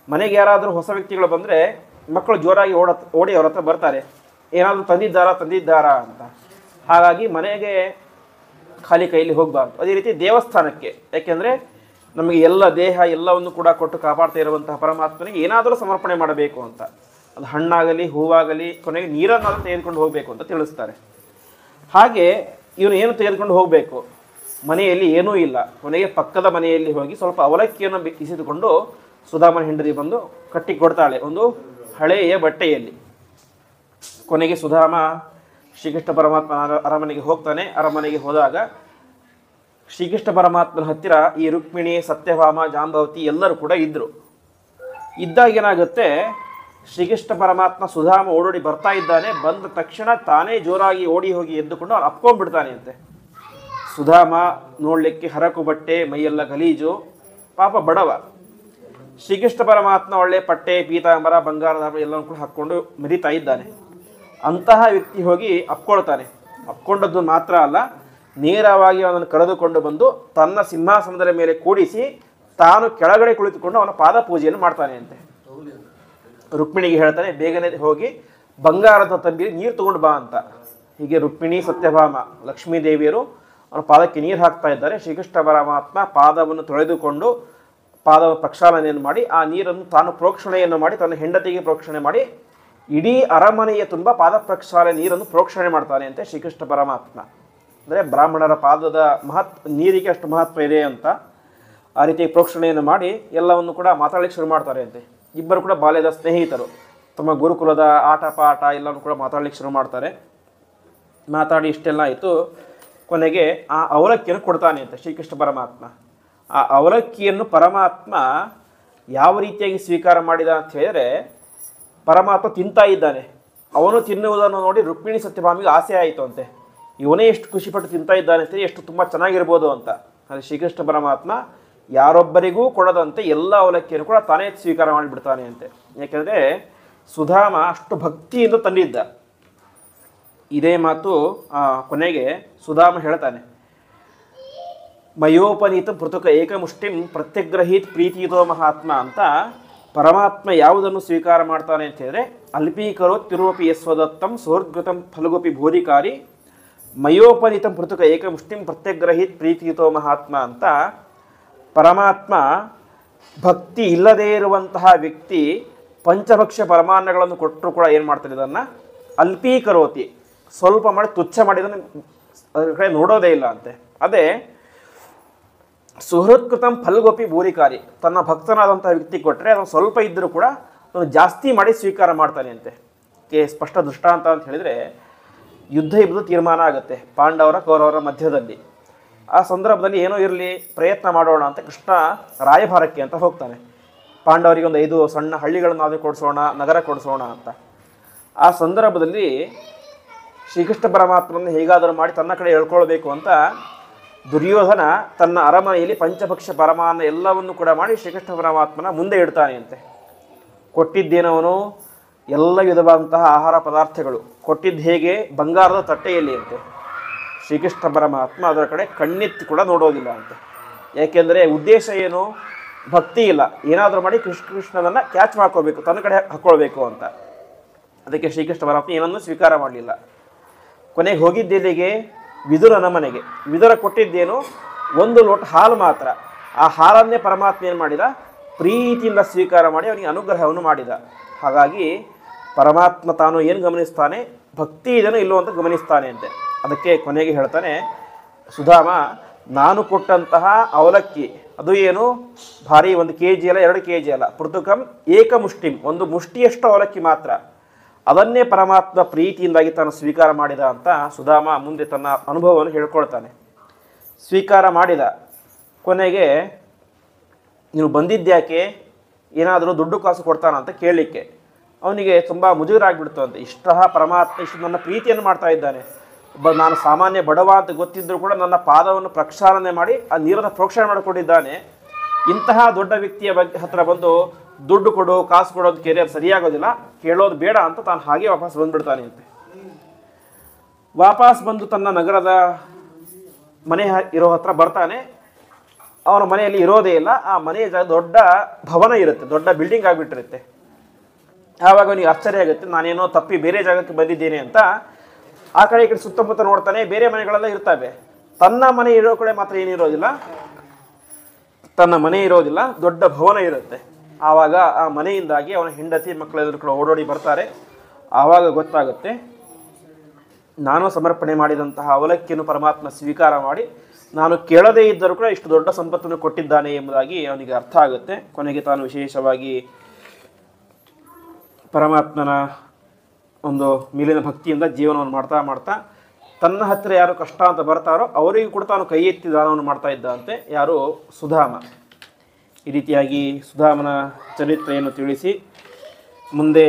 A: ಮನೆಗೆ ಯಾರಾದರೂ ಹೊಸ ವ್ಯಕ್ತಿಗಳು ಬಂದರೆ ಮಕ್ಕಳು ಜೋರಾಗಿ ಓಡಿ ಅವ್ರ ಹತ್ರ ಬರ್ತಾರೆ, ಏನಾದರೂ ತಂದಿದ್ದಾರಾ ಅಂತ. ಹಾಗಾಗಿ ಮನೆಗೆ ಖಾಲಿ ಕೈಯಲ್ಲಿ ಹೋಗಬಾರ್ದು. ಅದೇ ರೀತಿ ದೇವಸ್ಥಾನಕ್ಕೆ, ಯಾಕೆಂದರೆ ನಮಗೆ ಎಲ್ಲ ದೇಹ ಎಲ್ಲವನ್ನು ಕೂಡ ಕೊಟ್ಟು ಕಾಪಾಡ್ತಾ ಇರುವಂತಹ ಪರಮಾತ್ಮನಿಗೆ ಏನಾದರೂ ಸಮರ್ಪಣೆ ಮಾಡಬೇಕು ಅಂತ. ಅದು ಹಣ್ಣಾಗಲಿ ಹೂವಾಗಲಿ, ಕೊನೆಗೆ ನೀರನ್ನಾದರೂ ತೆಗೆದುಕೊಂಡು ಹೋಗಬೇಕು ಅಂತ ತಿಳಿಸ್ತಾರೆ. ಹಾಗೆ ಇವನು ಏನು ತೆಗೆದುಕೊಂಡು ಹೋಗಬೇಕು, ಮನೆಯಲ್ಲಿ ಏನೂ ಇಲ್ಲ. ಕೊನೆಗೆ ಪಕ್ಕದ ಮನೆಯಲ್ಲಿ ಹೋಗಿ ಸ್ವಲ್ಪ ಅವಲಕ್ಕಿಯನ್ನು ಬಿಸಿದುಕೊಂಡು ಸುಧಾಮನ ಹೆಂಡತಿ ಬಂದು ಕಟ್ಟಿ ಕೊಡ್ತಾಳೆ ಒಂದು ಹಳೆಯ ಬಟ್ಟೆಯಲ್ಲಿ. ಕೊನೆಗೆ ಸುಧಾಮ ಶ್ರೀಕೃಷ್ಣ ಪರಮಾತ್ಮ ಅರಮನೆಗೆ ಹೋಗ್ತಾನೆ. ಅರಮನೆಗೆ ಹೋದಾಗ ಶ್ರೀಕೃಷ್ಣ ಪರಮಾತ್ಮನ ಹತ್ತಿರ ಈ ರುಕ್ಮಿಣಿ, ಸತ್ಯಭಾಮ, ಜಾಂಬವತಿ ಎಲ್ಲರೂ ಕೂಡ ಇದ್ದರು. ಇದ್ದಾಗ ಏನಾಗುತ್ತೆ, ಶ್ರೀಕೃಷ್ಣ ಪರಮಾತ್ಮ ಸುಧಾಮ ಓಡೋಡಿ ಬರ್ತಾ ಇದ್ದಾನೆ. ಬಂದ ತಕ್ಷಣ ತಾನೇ ಜೋರಾಗಿ ಓಡಿ ಹೋಗಿ ಎದ್ದುಕೊಂಡು ಅವ್ನು ಅಪ್ಕೊಂಡ್ಬಿಡ್ತಾನೆ ಅಂತೆ. ಸುಧಾಮ ನೋಡಲಿಕ್ಕೆ ಹರಕು ಬಟ್ಟೆ, ಮೈಯೆಲ್ಲ ಗಲೀಜು, ಪಾಪ ಬಡವ. ಶ್ರೀಕೃಷ್ಣ ಪರಮಾತ್ಮ ಒಳ್ಳೆ ಪಟ್ಟೆ, ಪೀತಾಂಬರ, ಬಂಗಾರದ ಎಲ್ಲವೂ ಕೂಡ ಹಾಕ್ಕೊಂಡು ಮೆರಿತಾ ಇದ್ದಾನೆ. ಅಂತಹ ವ್ಯಕ್ತಿ ಹೋಗಿ ಅಪ್ಕೊಳ್ತಾನೆ. ಅಪ್ಕೊಂಡದ್ದು ಮಾತ್ರ ಅಲ್ಲ, ನೇರವಾಗಿ ಅವನನ್ನು ಕರೆದುಕೊಂಡು ಬಂದು ತನ್ನ ಸಿಂಹಾಸನದ ಮೇಲೆ ಕೂಡಿಸಿ ತಾನು ಕೆಳಗಡೆ ಕುಳಿತುಕೊಂಡು ಅವನ ಪಾದ ಪೂಜೆಯನ್ನು ಮಾಡ್ತಾನೆ ಅಂತೆ. ರುಕ್ಮಿಣಿಗೆ ಹೇಳ್ತಾನೆ, ಬೇಗನೆ ಹೋಗಿ ಬಂಗಾರದ ತಂಬಿಲಿ ನೀರು ತಗೊಂಡು ಬಾ ಅಂತ ಹೀಗೆ ರುಕ್ಮಿಣಿ ಸತ್ಯಭಾಮ ಲಕ್ಷ್ಮೀ ದೇವಿಯರು ಅವನ ಪಾದಕ್ಕೆ ನೀರು ಹಾಕ್ತಾ ಇದ್ದಾರೆ. ಶ್ರೀಕೃಷ್ಣ ಪರಮಾತ್ಮ ಪಾದವನ್ನು ತೊಳೆದುಕೊಂಡು ಪಾದ ಪ್ರಕ್ಷಾಳನೆಯನ್ನು ಮಾಡಿ ಆ ನೀರನ್ನು ತಾನು ಪ್ರೋಕ್ಷಣೆಯನ್ನು ಮಾಡಿ ತನ್ನ ಹೆಂಡತಿಗೆ ಪ್ರೋಕ್ಷಣೆ ಮಾಡಿ ಇಡೀ ಅರಮನೆಯ ತುಂಬ ಪಾದ ಪ್ರಕ್ಷಾಳನೆ ನೀರನ್ನು ಪ್ರೋಕ್ಷಣೆ ಮಾಡ್ತಾನೆ ಅಂತೆ ಶ್ರೀಕೃಷ್ಣ ಪರಮಾತ್ಮ. ಅಂದರೆ ಬ್ರಾಹ್ಮಣರ ಪಾದದ ನೀರಿಗೆ ಅಷ್ಟು ಮಹತ್ವ ಇದೆ ಅಂತ ಆ ರೀತಿ ಪ್ರೋಕ್ಷಣೆಯನ್ನು ಮಾಡಿ ಎಲ್ಲವನ್ನು ಕೂಡ ಮಾತಾಡಲಿಕ್ಕೆ ಶುರು ಮಾಡ್ತಾರೆ ಅಂತೆ. ಇಬ್ಬರು ಕೂಡ ಬಾಲ್ಯದ ಸ್ನೇಹಿತರು, ತಮ್ಮ ಗುರುಕುಲದ ಆಟ ಪಾಠ ಎಲ್ಲನೂ ಕೂಡ ಮಾತಾಡಲಿಕ್ಕೆ ಶುರು ಮಾಡ್ತಾರೆ. ಮಾತಾಡಿ ಇಷ್ಟೆಲ್ಲ ಆಯಿತು. ಕೊನೆಗೆ ಆ ಅವಲಕ್ಕಿಯನ್ನು ಕೊಡ್ತಾನೆ ಅಂತ ಶ್ರೀಕೃಷ್ಣ ಪರಮಾತ್ಮ. ಆ ಅವಲಕ್ಕಿಯನ್ನು ಪರಮಾತ್ಮ ಯಾವ ರೀತಿಯಾಗಿ ಸ್ವೀಕಾರ ಮಾಡಿದ ಅಂತ ಹೇಳಿದ್ರೆ, ಪರಮಾತ್ಮ ತಿಂತಾ ಇದ್ದಾನೆ. ಅವನು ತಿನ್ನುವುದನ್ನು ನೋಡಿ ರುಕ್ಮಿಣಿ ಸತ್ಯಭಾಮಿಗೆ ಆಸೆ ಆಯಿತು ಅಂತೆ. ಇವನೇ ಎಷ್ಟು ಖುಷಿಪಟ್ಟು ತಿಂತಾ ಇದ್ದಾನೆ ಅಂತ, ಎಷ್ಟು ತುಂಬ ಚೆನ್ನಾಗಿರ್ಬೋದು ಅಂತ. ಆದರೆ ಶ್ರೀಕೃಷ್ಣ ಪರಮಾತ್ಮ ಯಾರೊಬ್ಬರಿಗೂ ಕೊಡದಂತೆ ಎಲ್ಲ ಅವಲಕ್ಕಿಯನ್ನು ಕೂಡ ತಾನೇ ಸ್ವೀಕಾರ ಮಾಡಿಬಿಡ್ತಾನೆ ಅಂತೆ. ಯಾಕೆಂದರೆ ಸುಧಾಮ ಅಷ್ಟು ಭಕ್ತಿಯಿಂದ ತಂದಿದ್ದ. ಇದೇ ಮಾತು ಕೊನೆಗೆ ಸುಧಾಮ ಹೇಳ್ತಾನೆ, ಮಯೋಪನೀತ ಪೃಥುಕ ಏಕಮುಷ್ಟಿಂ ಪ್ರತ್ಯಗ್ರಹೀತ್ ಪ್ರೀತಿಯುತೋ ಮಹಾತ್ಮ ಅಂತ. ಪರಮಾತ್ಮ ಯಾವುದನ್ನು ಸ್ವೀಕಾರ ಮಾಡ್ತಾನೆ ಅಂತ ಹೇಳಿದ್ರೆ, ಅಲ್ಪೀಕರೋ ತಿರುವಪಿ ಯಸ್ವದತ್ತಂ ಸೋರ್ಗತಂ ಫಲಗೋಪಿ ಭೂರಿಕಾರಿ ಮಯೋಪನೀತಂ ಪೃಥುಕ ಏಕಮುಷ್ಟಿಂ ಪ್ರತ್ಯಗ್ರಹೀತ್ ಪ್ರೀತಿಯುತೋ ಮಹಾತ್ಮ ಅಂತ. ಪರಮಾತ್ಮ ಭಕ್ತಿ ಇಲ್ಲದೇ ಇರುವಂತಹ ವ್ಯಕ್ತಿ ಪಂಚಭಕ್ಷ್ಯ ಪರಮಾನ್ನಗಳನ್ನು ಕೊಟ್ಟರು ಕೂಡ ಏನು ಮಾಡ್ತಾರೆ, ಇದನ್ನು ಅಲ್ಪೀಕರೋತಿ, ಸ್ವಲ್ಪ ಮಾಡಿ ತುಚ್ಛ ಮಾಡಿದನ್ನು ಅದರ ಕಡೆ ನೋಡೋದೇ ಇಲ್ಲ ಅಂತೆ. ಅದೇ ಸುಹೃತ್ಕೃತಂ ಫಲ್ಗೋಪಿ ಭೂರಿಕಾರಿ, ತನ್ನ ಭಕ್ತನಾದಂತಹ ವ್ಯಕ್ತಿ ಕೊಟ್ಟರೆ ಅದನ್ನು ಸ್ವಲ್ಪ ಇದ್ದರೂ ಕೂಡ ಅದನ್ನು ಜಾಸ್ತಿ ಮಾಡಿ ಸ್ವೀಕಾರ ಮಾಡ್ತಾನೆ ಅಂತೆ. ಸ್ಪಷ್ಟ ದೃಷ್ಟಾಂತ ಅಂತ ಹೇಳಿದರೆ, ಯುದ್ಧ ಇಬ್ಬರು ತೀರ್ಮಾನ ಆಗುತ್ತೆ ಪಾಂಡವರ ಕೌರವರ ಮಧ್ಯದಲ್ಲಿ. ಆ ಸಂದರ್ಭದಲ್ಲಿ ಏನೋ ಇರಲಿ ಪ್ರಯತ್ನ ಮಾಡೋಣ ಅಂತ ಕೃಷ್ಣ ರಾಯಭಾರಕ್ಕೆ ಅಂತ ಹೋಗ್ತಾನೆ. ಪಾಂಡವರಿಗೆ ಒಂದು 5 ಸಣ್ಣ ಹಳ್ಳಿಗಳನ್ನು ಕೊಡಿಸೋಣ, ನಗರ ಕೊಡಿಸೋಣ ಅಂತ. ಆ ಸಂದರ್ಭದಲ್ಲಿ ಶ್ರೀಕೃಷ್ಣ ಪರಮಾತ್ಮನನ್ನು ಹೇಗಾದರೂ ಮಾಡಿ ತನ್ನ ಕಡೆ ಹೇಳ್ಕೊಳ್ಬೇಕು ಅಂತ ದುರ್ಯೋಧನ ತನ್ನ ಅರಮನೆಯಲ್ಲಿ ಪಂಚಭಕ್ಷ್ಯ ಪರಮಾನ್ನ ಎಲ್ಲವನ್ನು ಕೂಡ ಮಾಡಿ ಶ್ರೀಕೃಷ್ಣ ಪರಮಾತ್ಮನ ಮುಂದೆ ಇಡ್ತಾನೆ ಅಂತೆ. ಕೊಟ್ಟಿದ್ದೇನವನು ಎಲ್ಲ ವಿಧವಾದಂತಹ ಆಹಾರ ಪದಾರ್ಥಗಳು ಕೊಟ್ಟಿದ್ದು ಹೇಗೆ, ಬಂಗಾರದ ತಟ್ಟೆಯಲ್ಲಿ ಅಂತೆ. ಶ್ರೀಕೃಷ್ಣ ಪರಮಾತ್ಮ ಅದರ ಕಡೆ ಕಣ್ಣೆತ್ತಿ ಕೂಡ ನೋಡೋದಿಲ್ಲ ಅಂತೆ. ಯಾಕೆಂದರೆ ಉದ್ದೇಶ ಏನು, ಭಕ್ತಿ ಇಲ್ಲ, ಏನಾದರೂ ಮಾಡಿ ಕೃಷ್ಣನನ್ನು ಕ್ಯಾಚ್ ಮಾಡ್ಕೋಬೇಕು, ತನ್ನ ಕಡೆ ಹಾಕ್ಕೊಳ್ಬೇಕು ಅಂತ. ಅದಕ್ಕೆ ಶ್ರೀಕೃಷ್ಣ ಪರಮಾತ್ಮ ಏನನ್ನೂ ಸ್ವೀಕಾರ ಮಾಡಲಿಲ್ಲ. ಕೊನೆಗೆ ಹೋಗಿದ್ದೆಲ್ಲಿಗೆ, ವಿದುರನ ಮನೆಗೆ. ವಿದುರ ಕೊಟ್ಟಿದ್ದೇನು 1 ಲೋಟ ಹಾಲು ಮಾತ್ರ. ಆ ಹಾಲನ್ನೇ ಪರಮಾತ್ಮ ಏನು ಮಾಡಿದ, ಪ್ರೀತಿಯಿಂದ ಸ್ವೀಕಾರ ಮಾಡಿ ಅವನಿಗೆ ಅನುಗ್ರಹವನ್ನು ಮಾಡಿದ. ಹಾಗಾಗಿ ಪರಮಾತ್ಮ ತಾನು ಏನು ಗಮನಿಸ್ತಾನೆ, ಭಕ್ತಿ ಇದನ್ನು ಇಲ್ಲೋ ಅಂತ ಗಮನಿಸ್ತಾನೆ ಅಂತೆ. ಅದಕ್ಕೆ ಕೊನೆಗೆ ಹೇಳ್ತಾನೆ ಸುಧಾಮ, ನಾನು ಕೊಟ್ಟಂತಹ ಅವಲಕ್ಕಿ ಅದು ಏನು ಭಾರಿ 1 kg ಅಲ್ಲ, 2 kg ಅಲ್ಲ, ಪೃಥುಕಂ ಏಕಮುಷ್ಟಿಂ, 1 ಮುಷ್ಟಿಯಷ್ಟು ಅವಲಕ್ಕಿ ಮಾತ್ರ. ಅದನ್ನೇ ಪರಮಾತ್ಮ ಪ್ರೀತಿಯಿಂದಾಗಿ ತಾನು ಸ್ವೀಕಾರ ಮಾಡಿದ ಅಂತ ಸುಧಾಮ ಮುಂದೆ ತನ್ನ ಅನುಭವವನ್ನು ಹೇಳ್ಕೊಳ್ತಾನೆ. ಸ್ವೀಕಾರ ಮಾಡಿದ. ಕೊನೆಗೆ ನೀನು ಬಂದಿದ್ದ್ಯಾಕೆ, ಏನಾದರೂ ದುಡ್ಡು ಕಾಸು ಕೊಡ್ತಾನ ಅಂತ ಕೇಳಲಿಕ್ಕೆ ಅವನಿಗೆ ತುಂಬ ಮುಜುಗರ ಆಗಿಬಿಡ್ತು ಅಂತ. ಪರಮಾತ್ಮ ಇಷ್ಟು ನನ್ನ ಪ್ರೀತಿಯನ್ನು ಮಾಡ್ತಾ ಇದ್ದಾನೆ, ನಾನು ಸಾಮಾನ್ಯ ಬಡವ ಅಂತ ಗೊತ್ತಿದ್ದರೂ ಕೂಡ ನನ್ನ ಪಾದವನ್ನು ಪ್ರಕ್ಷಾಳನೆ ಮಾಡಿ ಆ ನೀರನ್ನು ಪ್ರೋಕ್ಷಣೆ ಮಾಡಿಕೊಂಡಿದ್ದಾನೆ. ಇಂತಹ ದೊಡ್ಡ ವ್ಯಕ್ತಿಯ ಹತ್ರ ಬಂದು ದುಡ್ಡು ಕೊಡು, ಕಾಸು ಕೊಡೋದು ಕೇಳಿ ಅದು ಸರಿಯಾಗೋದಿಲ್ಲ, ಕೇಳೋದು ಬೇಡ ಅಂತ ತಾನು ಹಾಗೆ ವಾಪಸ್ ಬಂದುಬಿಡ್ತಾನೆ ಅಂತೆ. ವಾಪಸ್ ಬಂದು ತನ್ನ ನಗರದ ಮನೆ ಇರೋ ಹತ್ರ ಬರ್ತಾನೆ. ಅವನ ಮನೆಯಲ್ಲಿ ಇರೋದೇ ಇಲ್ಲ. ಆ ಮನೆಯ ದೊಡ್ಡ ಭವನ ಇರುತ್ತೆ, ದೊಡ್ಡ ಬಿಲ್ಡಿಂಗ್ ಆಗಿಬಿಟ್ಟಿರುತ್ತೆ. ಆವಾಗ ಅವನಿಗೆ ಆಶ್ಚರ್ಯ ಆಗುತ್ತೆ, ನಾನೇನೋ ತಪ್ಪಿ ಬೇರೆ ಜಾಗಕ್ಕೆ ಬಂದಿದ್ದೇನೆ ಅಂತ. ಆ ಕಡೆ ಈ ಕಡೆ ಸುತ್ತಮುತ್ತ ನೋಡ್ತಾನೆ, ಬೇರೆ ಮನೆಗಳೆಲ್ಲ ಇರ್ತವೆ. ತನ್ನ ಮನೆ ಇರೋ ಕಡೆ ಮಾತ್ರ ಏನಿರೋದಿಲ್ಲ, ತನ್ನ ಮನೆ ಇರೋದಿಲ್ಲ, ದೊಡ್ಡ ಭವನ ಇರುತ್ತೆ. ಆವಾಗ ಆ ಮನೆಯಿಂದಾಗಿ ಅವನ ಹೆಂಡತಿ ಮಕ್ಕಳೆಲ್ಲರೂ ಕೂಡ ಓಡೋಡಿ ಬರ್ತಾರೆ. ಆವಾಗ ಗೊತ್ತಾಗುತ್ತೆ, ನಾನು ಸಮರ್ಪಣೆ ಮಾಡಿದಂತಹ ಅವಲಕ್ಕಿಯನ್ನು ಪರಮಾತ್ಮ ಸ್ವೀಕಾರ ಮಾಡಿ ನಾನು ಕೇಳದೇ ಇದ್ದರೂ ಕೂಡ ಇಷ್ಟು ದೊಡ್ಡ ಸಂಪತ್ತನ್ನು ಕೊಟ್ಟಿದ್ದಾನೆ ಎಂಬುದಾಗಿ ಅವನಿಗೆ ಅರ್ಥ ಆಗುತ್ತೆ. ಕೊನೆಗೆ ತಾನು ವಿಶೇಷವಾಗಿ ಪರಮಾತ್ಮನ ಒಂದು ಮೇಲಿನ ಭಕ್ತಿಯಿಂದ ಜೀವನವನ್ನು ಮಾಡ್ತಾ ಮಾಡ್ತಾ ತನ್ನ ಹತ್ತಿರ ಯಾರು ಕಷ್ಟ ಅಂತ ಬರ್ತಾರೋ ಅವರಿಗೂ ಕೂಡ ತಾನು ಕೈ ಎತ್ತಿ ದಾನವನ್ನು ಮಾಡ್ತಾ ಇದ್ದಂತೆ. ಯಾರು, ಸುಧಾಮ. ಈ ರೀತಿಯಾಗಿ ಸುಧಾಮನ ಚರಿತ್ರೆಯನ್ನು ತಿಳಿಸಿ ಮುಂದೆ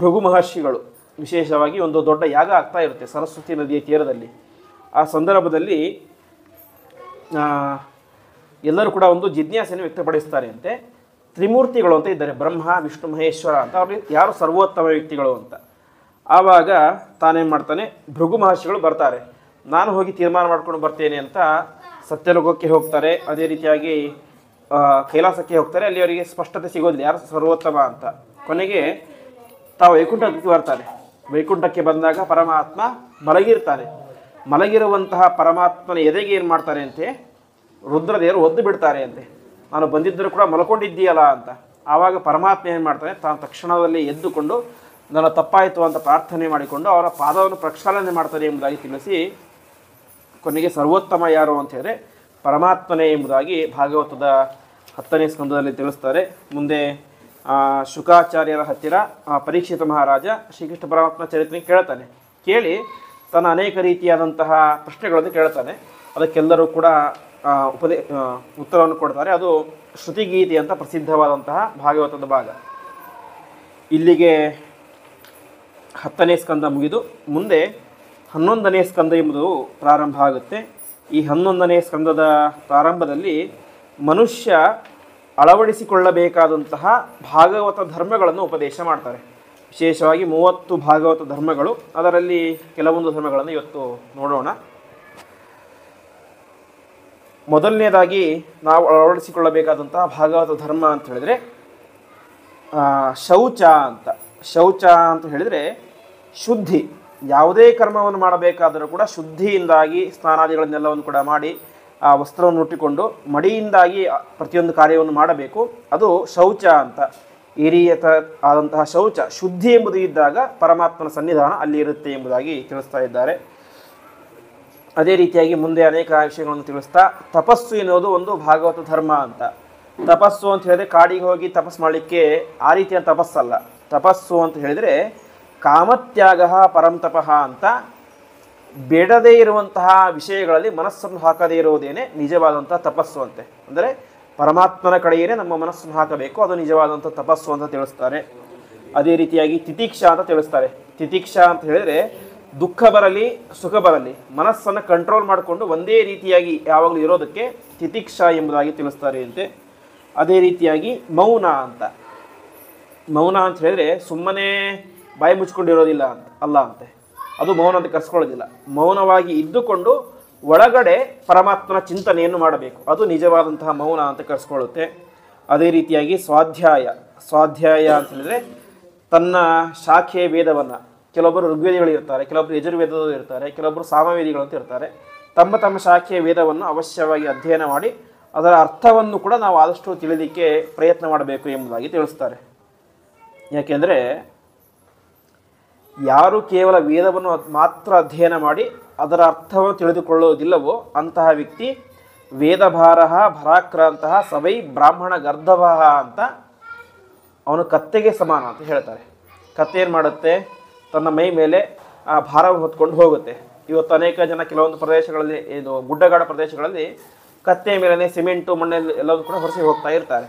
A: ಭೃಗು ಮಹರ್ಷಿಗಳು ವಿಶೇಷವಾಗಿ ಒಂದು ದೊಡ್ಡ ಯಾಗ ಆಗ್ತಾ ಇರುತ್ತೆ ಸರಸ್ವತಿ ನದಿಯ ತೀರದಲ್ಲಿ. ಆ ಸಂದರ್ಭದಲ್ಲಿ ಎಲ್ಲರೂ ಕೂಡ ಒಂದು ಜಿಜ್ಞಾಸೆಯನ್ನು ವ್ಯಕ್ತಪಡಿಸ್ತಾರೆ ಅಂತೆ. ತ್ರಿಮೂರ್ತಿಗಳು ಅಂತ ಇದ್ದಾರೆ, ಬ್ರಹ್ಮ ವಿಷ್ಣು ಮಹೇಶ್ವರ ಅಂತ. ಅವ್ರಿಗೆ ಯಾರು ಸರ್ವೋತ್ತಮ ವ್ಯಕ್ತಿಗಳು ಅಂತ. ಆವಾಗ ತಾನೇನು ಮಾಡ್ತಾನೆ, ಭೃಗು ಮಹರ್ಷಿಗಳು ಬರ್ತಾರೆ. ನಾನು ಹೋಗಿ ತೀರ್ಮಾನ ಮಾಡ್ಕೊಂಡು ಬರ್ತೇನೆ ಅಂತ ಸತ್ಯಲೋಕಕ್ಕೆ ಹೋಗ್ತಾರೆ. ಅದೇ ರೀತಿಯಾಗಿ ಕೈಲಾಸಕ್ಕೆ ಹೋಗ್ತಾರೆ. ಅಲ್ಲಿ ಅವರಿಗೆ ಸ್ಪಷ್ಟತೆ ಸಿಗೋದಿಲ್ಲ ಯಾರು ಸರ್ವೋತ್ತಮ ಅಂತ. ಕೊನೆಗೆ ತಾವು ವೈಕುಂಠಕ್ಕೆ ಬರ್ತಾರೆ. ವೈಕುಂಠಕ್ಕೆ ಬಂದಾಗ ಪರಮಾತ್ಮ ಮಲಗಿರ್ತಾನೆ. ಮಲಗಿರುವಂತಹ ಪರಮಾತ್ಮನ ಎದೆಗೆ ಏನು ಮಾಡ್ತಾರೆ ಅಂತೆ, ರುದ್ರದೇವರು ಒದ್ದು ಬಿಡ್ತಾರೆ ಅಂತೆ. ನಾನು ಬಂದಿದ್ದರೂ ಕೂಡ ಮಲ್ಕೊಂಡಿದ್ದೀಯಲ್ಲ ಅಂತ. ಆವಾಗ ಪರಮಾತ್ಮ ಏನು ಮಾಡ್ತಾನೆ, ತಾನು ತಕ್ಷಣದಲ್ಲಿ ಎದ್ದುಕೊಂಡು ನನ್ನ ತಪ್ಪಾಯಿತು ಅಂತ ಪ್ರಾರ್ಥನೆ ಮಾಡಿಕೊಂಡು ಅವರ ಪಾದವನ್ನು ಪ್ರಕ್ಷಾಳನೆ ಮಾಡ್ತಾರೆ ಎಂಬುದಾಗಿ ತಿಳಿಸಿ, ಕೊನೆಗೆ ಸರ್ವೋತ್ತಮ ಯಾರು ಅಂತ ಹೇಳಿದ್ರೆ ಪರಮಾತ್ಮನೇ ಎಂಬುದಾಗಿ ಭಾಗವತದ 10ನೇ ಸ್ಕಂದದಲ್ಲಿ ತಿಳಿಸ್ತಾರೆ. ಮುಂದೆ ಶುಕಾಚಾರ್ಯರ ಹತ್ತಿರ ಪರೀಕ್ಷಿತ ಮಹಾರಾಜ ಶ್ರೀಕೃಷ್ಣ ಪರಮಾತ್ಮ ಚರಿತ್ರೆ ಕೇಳ್ತಾನೆ. ಕೇಳಿ ತನ್ನ ಅನೇಕ ರೀತಿಯಾದಂತಹ ಪ್ರಶ್ನೆಗಳನ್ನು ಕೇಳ್ತಾನೆ. ಅದಕ್ಕೆಲ್ಲರೂ ಕೂಡ ಉತ್ತರವನ್ನು ಕೊಡ್ತಾರೆ. ಅದು ಶ್ರುತಿಗೀತೆ ಅಂತ ಪ್ರಸಿದ್ಧವಾದಂತಹ ಭಾಗವತದ ಭಾಗ. ಇಲ್ಲಿಗೆ 10ನೇ ಸ್ಕಂದ ಮುಗಿದು ಮುಂದೆ 11ನೇ ಸ್ಕಂದ ಎಂಬುದು ಪ್ರಾರಂಭ ಆಗುತ್ತೆ. ಈ 11ನೇ ಸ್ಕಂದದ ಪ್ರಾರಂಭದಲ್ಲಿ ಮನುಷ್ಯ ಅಳವಡಿಸಿಕೊಳ್ಳಬೇಕಾದಂತಹ ಭಾಗವತ ಧರ್ಮಗಳನ್ನು ಉಪದೇಶ ಮಾಡ್ತಾರೆ. ವಿಶೇಷವಾಗಿ 30 ಭಾಗವತ ಧರ್ಮಗಳು. ಅದರಲ್ಲಿ ಕೆಲವೊಂದು ಧರ್ಮಗಳನ್ನು ಇವತ್ತು ನೋಡೋಣ. ಮೊದಲನೇದಾಗಿ ನಾವು ಅಳವಡಿಸಿಕೊಳ್ಳಬೇಕಾದಂತಹ ಭಾಗವತ ಧರ್ಮ ಅಂತ ಹೇಳಿದರೆ ಶೌಚ ಅಂತ. ಶೌಚ ಅಂತ ಹೇಳಿದರೆ ಶುದ್ಧಿ. ಯಾವುದೇ ಕರ್ಮವನ್ನು ಮಾಡಬೇಕಾದರೂ ಕೂಡ ಶುದ್ಧಿಯಿಂದಾಗಿ ಸ್ನಾನಾದಿಗಳನ್ನೆಲ್ಲವನ್ನು ಕೂಡ ಮಾಡಿ ಆ ವಸ್ತ್ರವನ್ನು ಉಟ್ಟಿಕೊಂಡು ಮಡಿಯಿಂದಾಗಿ ಪ್ರತಿಯೊಂದು ಕಾರ್ಯವನ್ನು ಮಾಡಬೇಕು. ಅದು ಶೌಚ ಅಂತ. ಹಿರಿಯತ ಆದಂತಹ ಶೌಚ, ಶುದ್ಧಿ ಎಂಬುದು ಇದ್ದಾಗ ಪರಮಾತ್ಮನ ಸನ್ನಿಧಾನ ಅಲ್ಲಿ ಇರುತ್ತೆ ಎಂಬುದಾಗಿ ತಿಳಿಸ್ತಾ ಇದ್ದಾರೆ. ಅದೇ ರೀತಿಯಾಗಿ ಮುಂದೆ ಅನೇಕ ವಿಷಯಗಳನ್ನು ತಿಳಿಸ್ತಾ, ತಪಸ್ಸು ಎನ್ನುವುದು ಒಂದು ಭಾಗವತ ಧರ್ಮ ಅಂತ. ತಪಸ್ಸು ಅಂತ ಹೇಳಿದ್ರೆ ಕಾಡಿಗೆ ಹೋಗಿ ತಪಸ್ಸು ಮಾಡಲಿಕ್ಕೆ ಆ ರೀತಿಯ ತಪಸ್ಸಲ್ಲ. ತಪಸ್ಸು ಅಂತ ಹೇಳಿದರೆ ಕಾಮತ್ಯಾಗ ಪರಂ ತಪಃ ಅಂತ. ಬೇಡದೇ ಇರುವಂತಹ ವಿಷಯಗಳಲ್ಲಿ ಮನಸ್ಸನ್ನು ಹಾಕದೇ ಇರುವುದೇನೆ ನಿಜವಾದಂಥ ತಪಸ್ಸು ಅಂತೆ. ಅಂದರೆ ಪರಮಾತ್ಮನ ಕಡೆಯೇ ನಮ್ಮ ಮನಸ್ಸನ್ನು ಹಾಕಬೇಕು, ಅದು ನಿಜವಾದಂಥ ತಪಸ್ಸು ಅಂತ ತಿಳಿಸ್ತಾರೆ. ಅದೇ ರೀತಿಯಾಗಿ ತಿತಿಕ್ಷಾ ಅಂತ ತಿಳಿಸ್ತಾರೆ. ತಿತಿಕ್ಷಾ ಅಂತ ಹೇಳಿದರೆ ದುಃಖ ಬರಲಿ ಸುಖ ಬರಲಿ ಮನಸ್ಸನ್ನು ಕಂಟ್ರೋಲ್ ಮಾಡಿಕೊಂಡು ಒಂದೇ ರೀತಿಯಾಗಿ ಯಾವಾಗಲೂ ಇರೋದಕ್ಕೆ ತಿತಿಕ್ಷಾ ಎಂಬುದಾಗಿ ತಿಳಿಸ್ತಾರೆ ಅಂತೆ. ಅದೇ ರೀತಿಯಾಗಿ ಮೌನ ಅಂತ. ಮೌನ ಅಂತ ಹೇಳಿದರೆ ಸುಮ್ಮನೆ ಬಾಯಿ ಮುಚ್ಕೊಂಡಿರೋದಿಲ್ಲ ಅಂತ ಅಲ್ಲ ಅಂತೆ. ಅದು ಮೌನ ಅಂತ ಕರೆಸ್ಕೊಳ್ಳೋದಿಲ್ಲ. ಮೌನವಾಗಿ ಇದ್ದುಕೊಂಡು ಒಳಗಡೆ ಪರಮಾತ್ಮನ ಚಿಂತನೆಯನ್ನು ಮಾಡಬೇಕು, ಅದು ನಿಜವಾದಂತಹ ಮೌನ ಅಂತ ಕರೆಸ್ಕೊಳ್ಳುತ್ತೆ. ಅದೇ ರೀತಿಯಾಗಿ ಸ್ವಾಧ್ಯಾಯ. ಸ್ವಾಧ್ಯಾಯ ಅಂತ ಹೇಳಿದರೆ ತನ್ನ ಶಾಖೆ ವೇದವನ್ನು, ಕೆಲವೊಬ್ಬರು ಋಗ್ವೇದಿಗಳು ಇರ್ತಾರೆ, ಕೆಲವೊಬ್ಬರು ಯಜುರ್ವೇದಗಳು ಇರ್ತಾರೆ, ಕೆಲವೊಬ್ಬರು ಸಾಮವೇದಿಗಳು ಅಂತ ಇರ್ತಾರೆ. ತಮ್ಮ ತಮ್ಮ ಶಾಖೆಯ ವೇದವನ್ನು ಅವಶ್ಯವಾಗಿ ಅಧ್ಯಯನ ಮಾಡಿ ಅದರ ಅರ್ಥವನ್ನು ಕೂಡ ನಾವು ಆದಷ್ಟು ತಿಳಿಲಿಕ್ಕೆ ಪ್ರಯತ್ನ ಮಾಡಬೇಕು ಎಂಬುದಾಗಿ ತಿಳಿಸ್ತಾರೆ. ಯಾಕೆಂದರೆ ಯಾರು ಕೇವಲ ವೇದವನ್ನು ಮಾತ್ರ ಅಧ್ಯಯನ ಮಾಡಿ ಅದರ ಅರ್ಥವನ್ನು ತಿಳಿದುಕೊಳ್ಳುವುದಿಲ್ಲವೋ ಅಂತಹ ವ್ಯಕ್ತಿ ವೇದಭಾರಃ ಭರಾಕ್ರಾಂತಹ ಸವೈ ಬ್ರಾಹ್ಮಣ ಗರ್ಧವಃ ಅಂತ. ಅವನು ಕತ್ತೆಗೆ ಸಮಾನ ಅಂತ ಹೇಳ್ತಾರೆ. ಕತ್ತೆ ಏನು ಮಾಡುತ್ತೆ, ತನ್ನ ಮೈ ಮೇಲೆ ಆ ಭಾರವನ್ನು ಹೊತ್ಕೊಂಡು ಹೋಗುತ್ತೆ. ಇವತ್ತು ಅನೇಕ ಜನ ಕೆಲವೊಂದು ಪ್ರದೇಶಗಳಲ್ಲಿ, ಇದು ಗುಡ್ಡಗಾಡ ಪ್ರದೇಶಗಳಲ್ಲಿ ಕತ್ತೆಯ ಮೇಲೆ ಸಿಮೆಂಟು ಮಣ್ಣಲ್ಲಿ ಎಲ್ಲವೂ ಕೂಡ ಹೊರಿಸಿ ಹೋಗ್ತಾ ಇರ್ತಾರೆ.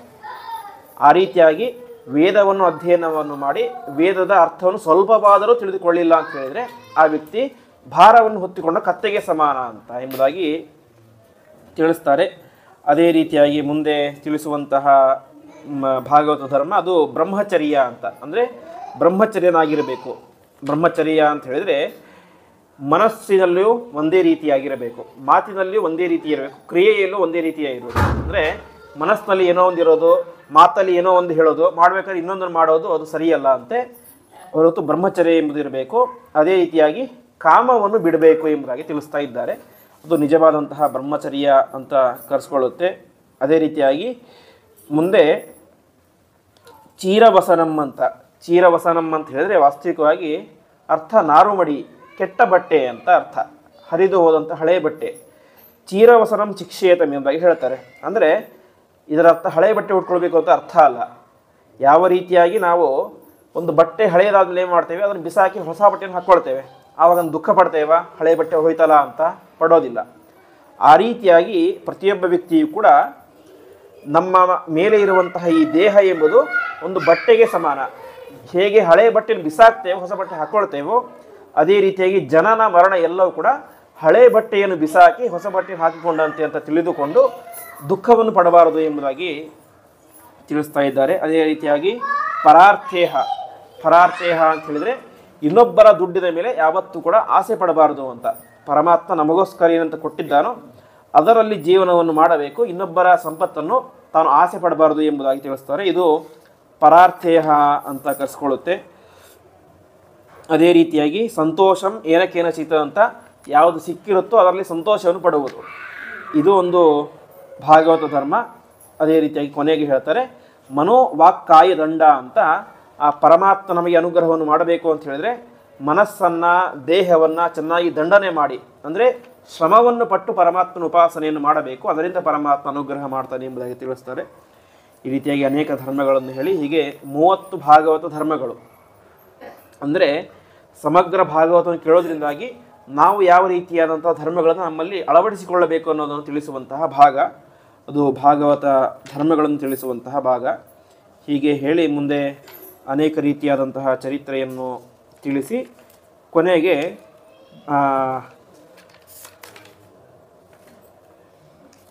A: ಆ ರೀತಿಯಾಗಿ ವೇದವನ್ನು ಅಧ್ಯಯನವನ್ನು ಮಾಡಿ ವೇದದ ಅರ್ಥವನ್ನು ಸ್ವಲ್ಪವಾದರೂ ತಿಳಿದುಕೊಳ್ಳಿಲ್ಲ ಅಂತ ಹೇಳಿದರೆ ಆ ವ್ಯಕ್ತಿ ಭಾರವನ್ನು ಹೊತ್ತಿಕೊಂಡ ಕತ್ತೆಗೆ ಸಮಾನ ಅಂತ ಎಂಬುದಾಗಿ ತಿಳಿಸ್ತಾರೆ. ಅದೇ ರೀತಿಯಾಗಿ ಮುಂದೆ ತಿಳಿಸುವಂತಹ ಭಾಗವತ ಧರ್ಮ ಅದು ಬ್ರಹ್ಮಚರ್ಯ ಅಂತ. ಅಂದರೆ ಬ್ರಹ್ಮಚರ್ಯನಾಗಿರಬೇಕು. ಬ್ರಹ್ಮಚರ್ಯ ಅಂತ ಹೇಳಿದರೆ ಮನಸ್ಸಿನಲ್ಲಿಯೂ ಒಂದೇ ರೀತಿಯಾಗಿರಬೇಕು, ಮಾತಿನಲ್ಲಿಯೂ ಒಂದೇ ರೀತಿ ಇರಬೇಕು, ಕ್ರಿಯೆಯಲ್ಲೂ ಒಂದೇ ರೀತಿಯಾಗಿರೋದು. ಅಂದರೆ ಮನಸ್ಸಿನಲ್ಲಿ ಏನೋ ಒಂದು ಇರೋದು, ಮಾತಲ್ಲಿ ಏನೋ ಒಂದು ಹೇಳೋದು, ಮಾಡಬೇಕಾದ್ರೆ ಇನ್ನೊಂದನ್ನು ಮಾಡೋದು, ಅದು ಸರಿಯಲ್ಲ ಅಂತೆ. ಹೊರತು ಬ್ರಹ್ಮಚರ್ಯ ಎಂಬುದು ಇರಬೇಕು. ಅದೇ ರೀತಿಯಾಗಿ ಕಾಮವನ್ನು ಬಿಡಬೇಕು ಎಂಬುದಾಗಿ ತಿಳಿಸ್ತಾ ಇದ್ದಾರೆ. ಅದು ನಿಜವಾದಂತಹ ಬ್ರಹ್ಮಚರ್ಯ ಅಂತ ಕರೆಸ್ಕೊಳ್ಳುತ್ತೆ. ಅದೇ ರೀತಿಯಾಗಿ ಮುಂದೆ ಚೀರವಸನಂ ಅಂತ. ಚೀರವಸನಂ ಅಂತ ಹೇಳಿದರೆ ವಾಸ್ತವಿಕವಾಗಿ ಅರ್ಥ ನಾರುಮಡಿ, ಕೆಟ್ಟ ಬಟ್ಟೆ ಅಂತ ಅರ್ಥ, ಹರಿದು ಹೋದಂಥ ಹಳೆಯ ಬಟ್ಟೆ. ಚೀರವಸನಂ ಚಿಕ್ಷೇತಂ ಎಂಬುದಾಗಿ ಹೇಳ್ತಾರೆ. ಅಂದರೆ ಇದರ ಅರ್ಥ ಹಳೆಯ ಬಟ್ಟೆ ಉಟ್ಕೊಳ್ಬೇಕು ಅಂತ ಅರ್ಥ ಅಲ್ಲ. ಯಾವ ರೀತಿಯಾಗಿ ನಾವು ಒಂದು ಬಟ್ಟೆ ಹಳೆಯದಾದ್ಮೇಲೆ ಏನು ಮಾಡ್ತೇವೆ, ಅದನ್ನು ಬಿಸಾಕಿ ಹೊಸ ಬಟ್ಟೆಯನ್ನು ಹಾಕ್ಕೊಳ್ತೇವೆ, ಆವಾಗ ದುಃಖ ಪಡ್ತೇವ, ಹಳೆಯ ಬಟ್ಟೆ ಹೋಯ್ತಲ್ಲ ಅಂತ ಪಡೋದಿಲ್ಲ. ಆ ರೀತಿಯಾಗಿ ಪ್ರತಿಯೊಬ್ಬ ವ್ಯಕ್ತಿಯು ಕೂಡ ನಮ್ಮ ಮೇಲೆ ಇರುವಂತಹ ಈ ದೇಹ ಎಂಬುದು ಒಂದು ಬಟ್ಟೆಗೆ ಸಮಾನ. ಹೇಗೆ ಹಳೆಯ ಬಟ್ಟೆಯನ್ನು ಬಿಸಾಕ್ತೇವೆ, ಹೊಸ ಬಟ್ಟೆ ಹಾಕ್ಕೊಳ್ತೇವೋ, ಅದೇ ರೀತಿಯಾಗಿ ಜನನ ಮರಣ ಎಲ್ಲವೂ ಕೂಡ ಹಳೆಯ ಬಟ್ಟೆಯನ್ನು ಬಿಸಾಕಿ ಹೊಸ ಬಟ್ಟೆ ಹಾಕಿಕೊಂಡಂತೆ ಅಂತ ತಿಳಿದುಕೊಂಡು ದುಃಖವನ್ನು ಪಡಬಾರದು ಎಂಬುದಾಗಿ ತಿಳಿಸ್ತಾ ಇದ್ದಾರೆ. ಅದೇ ರೀತಿಯಾಗಿ ಪರಾರ್ಥೇಹ. ಪರಾರ್ಥೇಹ ಅಂತ ಹೇಳಿದರೆ ಇನ್ನೊಬ್ಬರ ದುಡ್ಡಿನ ಮೇಲೆ ಯಾವತ್ತೂ ಕೂಡ ಆಸೆ ಪಡಬಾರದು ಅಂತ. ಪರಮಾತ್ಮ ನಮಗೋಸ್ಕರ ಏನಂತ ಕೊಟ್ಟಿದ್ದಾನೋ ಅದರಲ್ಲಿ ಜೀವನವನ್ನು ಮಾಡಬೇಕು, ಇನ್ನೊಬ್ಬರ ಸಂಪತ್ತನ್ನು ತಾನು ಆಸೆ ಪಡಬಾರದು ಎಂಬುದಾಗಿ ತಿಳಿಸ್ತಾರೆ. ಇದು ಪರಾರ್ಥೇಹ ಅಂತ ಕರೆಸ್ಕೊಳ್ಳುತ್ತೆ. ಅದೇ ರೀತಿಯಾಗಿ ಸಂತೋಷಂ ಏನಕೇನಚಿತ ಅಂತ ಯಾವುದು ಸಿಕ್ಕಿರುತ್ತೋ ಅದರಲ್ಲಿ ಸಂತೋಷವನ್ನು ಪಡುವುದು, ಇದು ಒಂದು ಭಾಗವತ ಧರ್ಮ. ಅದೇ ರೀತಿಯಾಗಿ ಕೊನೆಗೆ ಹೇಳ್ತಾರೆ ಮನೋವಾಕ್ಕಾಯ ದಂಡ ಅಂತ. ಆ ಪರಮಾತ್ಮ ನಮಗೆ ಅನುಗ್ರಹವನ್ನು ಮಾಡಬೇಕು ಅಂತ ಹೇಳಿದ್ರೆ ಮನಸ್ಸನ್ನು ದೇಹವನ್ನು ಚೆನ್ನಾಗಿ ದಂಡನೆ ಮಾಡಿ, ಅಂದರೆ ಶ್ರಮವನ್ನು ಪಟ್ಟು ಪರಮಾತ್ಮನ ಉಪಾಸನೆಯನ್ನು ಮಾಡಬೇಕು, ಅದರಿಂದ ಪರಮಾತ್ಮ ಅನುಗ್ರಹ ಮಾಡ್ತಾನೆ ಎಂಬುದಾಗಿ ತಿಳಿಸ್ತಾರೆ. ಈ ರೀತಿಯಾಗಿ ಅನೇಕ ಧರ್ಮಗಳನ್ನು ಹೇಳಿ ಹೀಗೆ 30 ಭಾಗವತ ಧರ್ಮಗಳು. ಅಂದರೆ ಸಮಗ್ರ ಭಾಗವತವನ್ನು ಕೇಳೋದ್ರಿಂದಾಗಿ ನಾವು ಯಾವ ರೀತಿಯಾದಂಥ ಧರ್ಮಗಳನ್ನು ನಮ್ಮಲ್ಲಿ ಅಳವಡಿಸಿಕೊಳ್ಳಬೇಕು ಅನ್ನೋದನ್ನು ತಿಳಿಸುವಂತಹ ಭಾಗ, ಅದು ಭಾಗವತ ಧರ್ಮಗಳನ್ನು ತಿಳಿಸುವಂತಹ ಭಾಗ. ಹೀಗೆ ಹೇಳಿ ಮುಂದೆ ಅನೇಕ ರೀತಿಯಾದಂತಹ ಚರಿತ್ರೆಯನ್ನು ತಿಳಿಸಿ ಕೊನೆಗೆ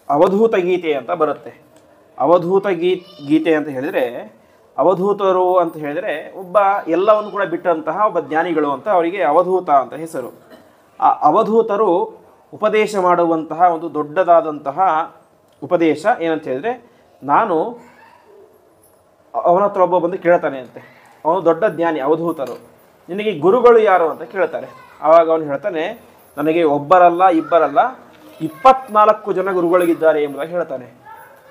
A: ಅವಧೂತ ಗೀತೆ ಅಂತ ಬರುತ್ತೆ. ಅವಧೂತ ಗೀತೆ ಅಂತ ಹೇಳಿದರೆ, ಅವಧೂತರು ಅಂತ ಹೇಳಿದರೆ ಒಬ್ಬ ಎಲ್ಲವನ್ನು ಕೂಡ ಬಿಟ್ಟಂತಹ ಒಬ್ಬ ಜ್ಞಾನಿಗಳು ಅಂತ, ಅವರಿಗೆ ಅವಧೂತ ಅಂತ ಹೆಸರು. ಆ ಅವಧೂತರು ಉಪದೇಶ ಮಾಡುವಂತಹ ಒಂದು ದೊಡ್ಡದಾದಂತಹ ಉಪದೇಶ ಏನಂತ ಹೇಳಿದರೆ, ನಾನು ಅವನ ಹತ್ರ ಒಬ್ಬ ಬಂದು ಕೇಳ್ತಾನೆ ಅಂತೆ, ಅವನು ದೊಡ್ಡ ಜ್ಞಾನಿ ಅವಧೂತರು, ನಿನಗೆ ಗುರುಗಳು ಯಾರು ಅಂತ ಕೇಳ್ತಾರೆ. ಆವಾಗ ಅವನು ಹೇಳ್ತಾನೆ, ನನಗೆ ಒಬ್ಬರಲ್ಲ ಇಬ್ಬರಲ್ಲ 24 ಜನ ಗುರುಗಳಿಗಿದ್ದಾರೆ ಎಂಬುದಾಗಿ ಹೇಳ್ತಾನೆ.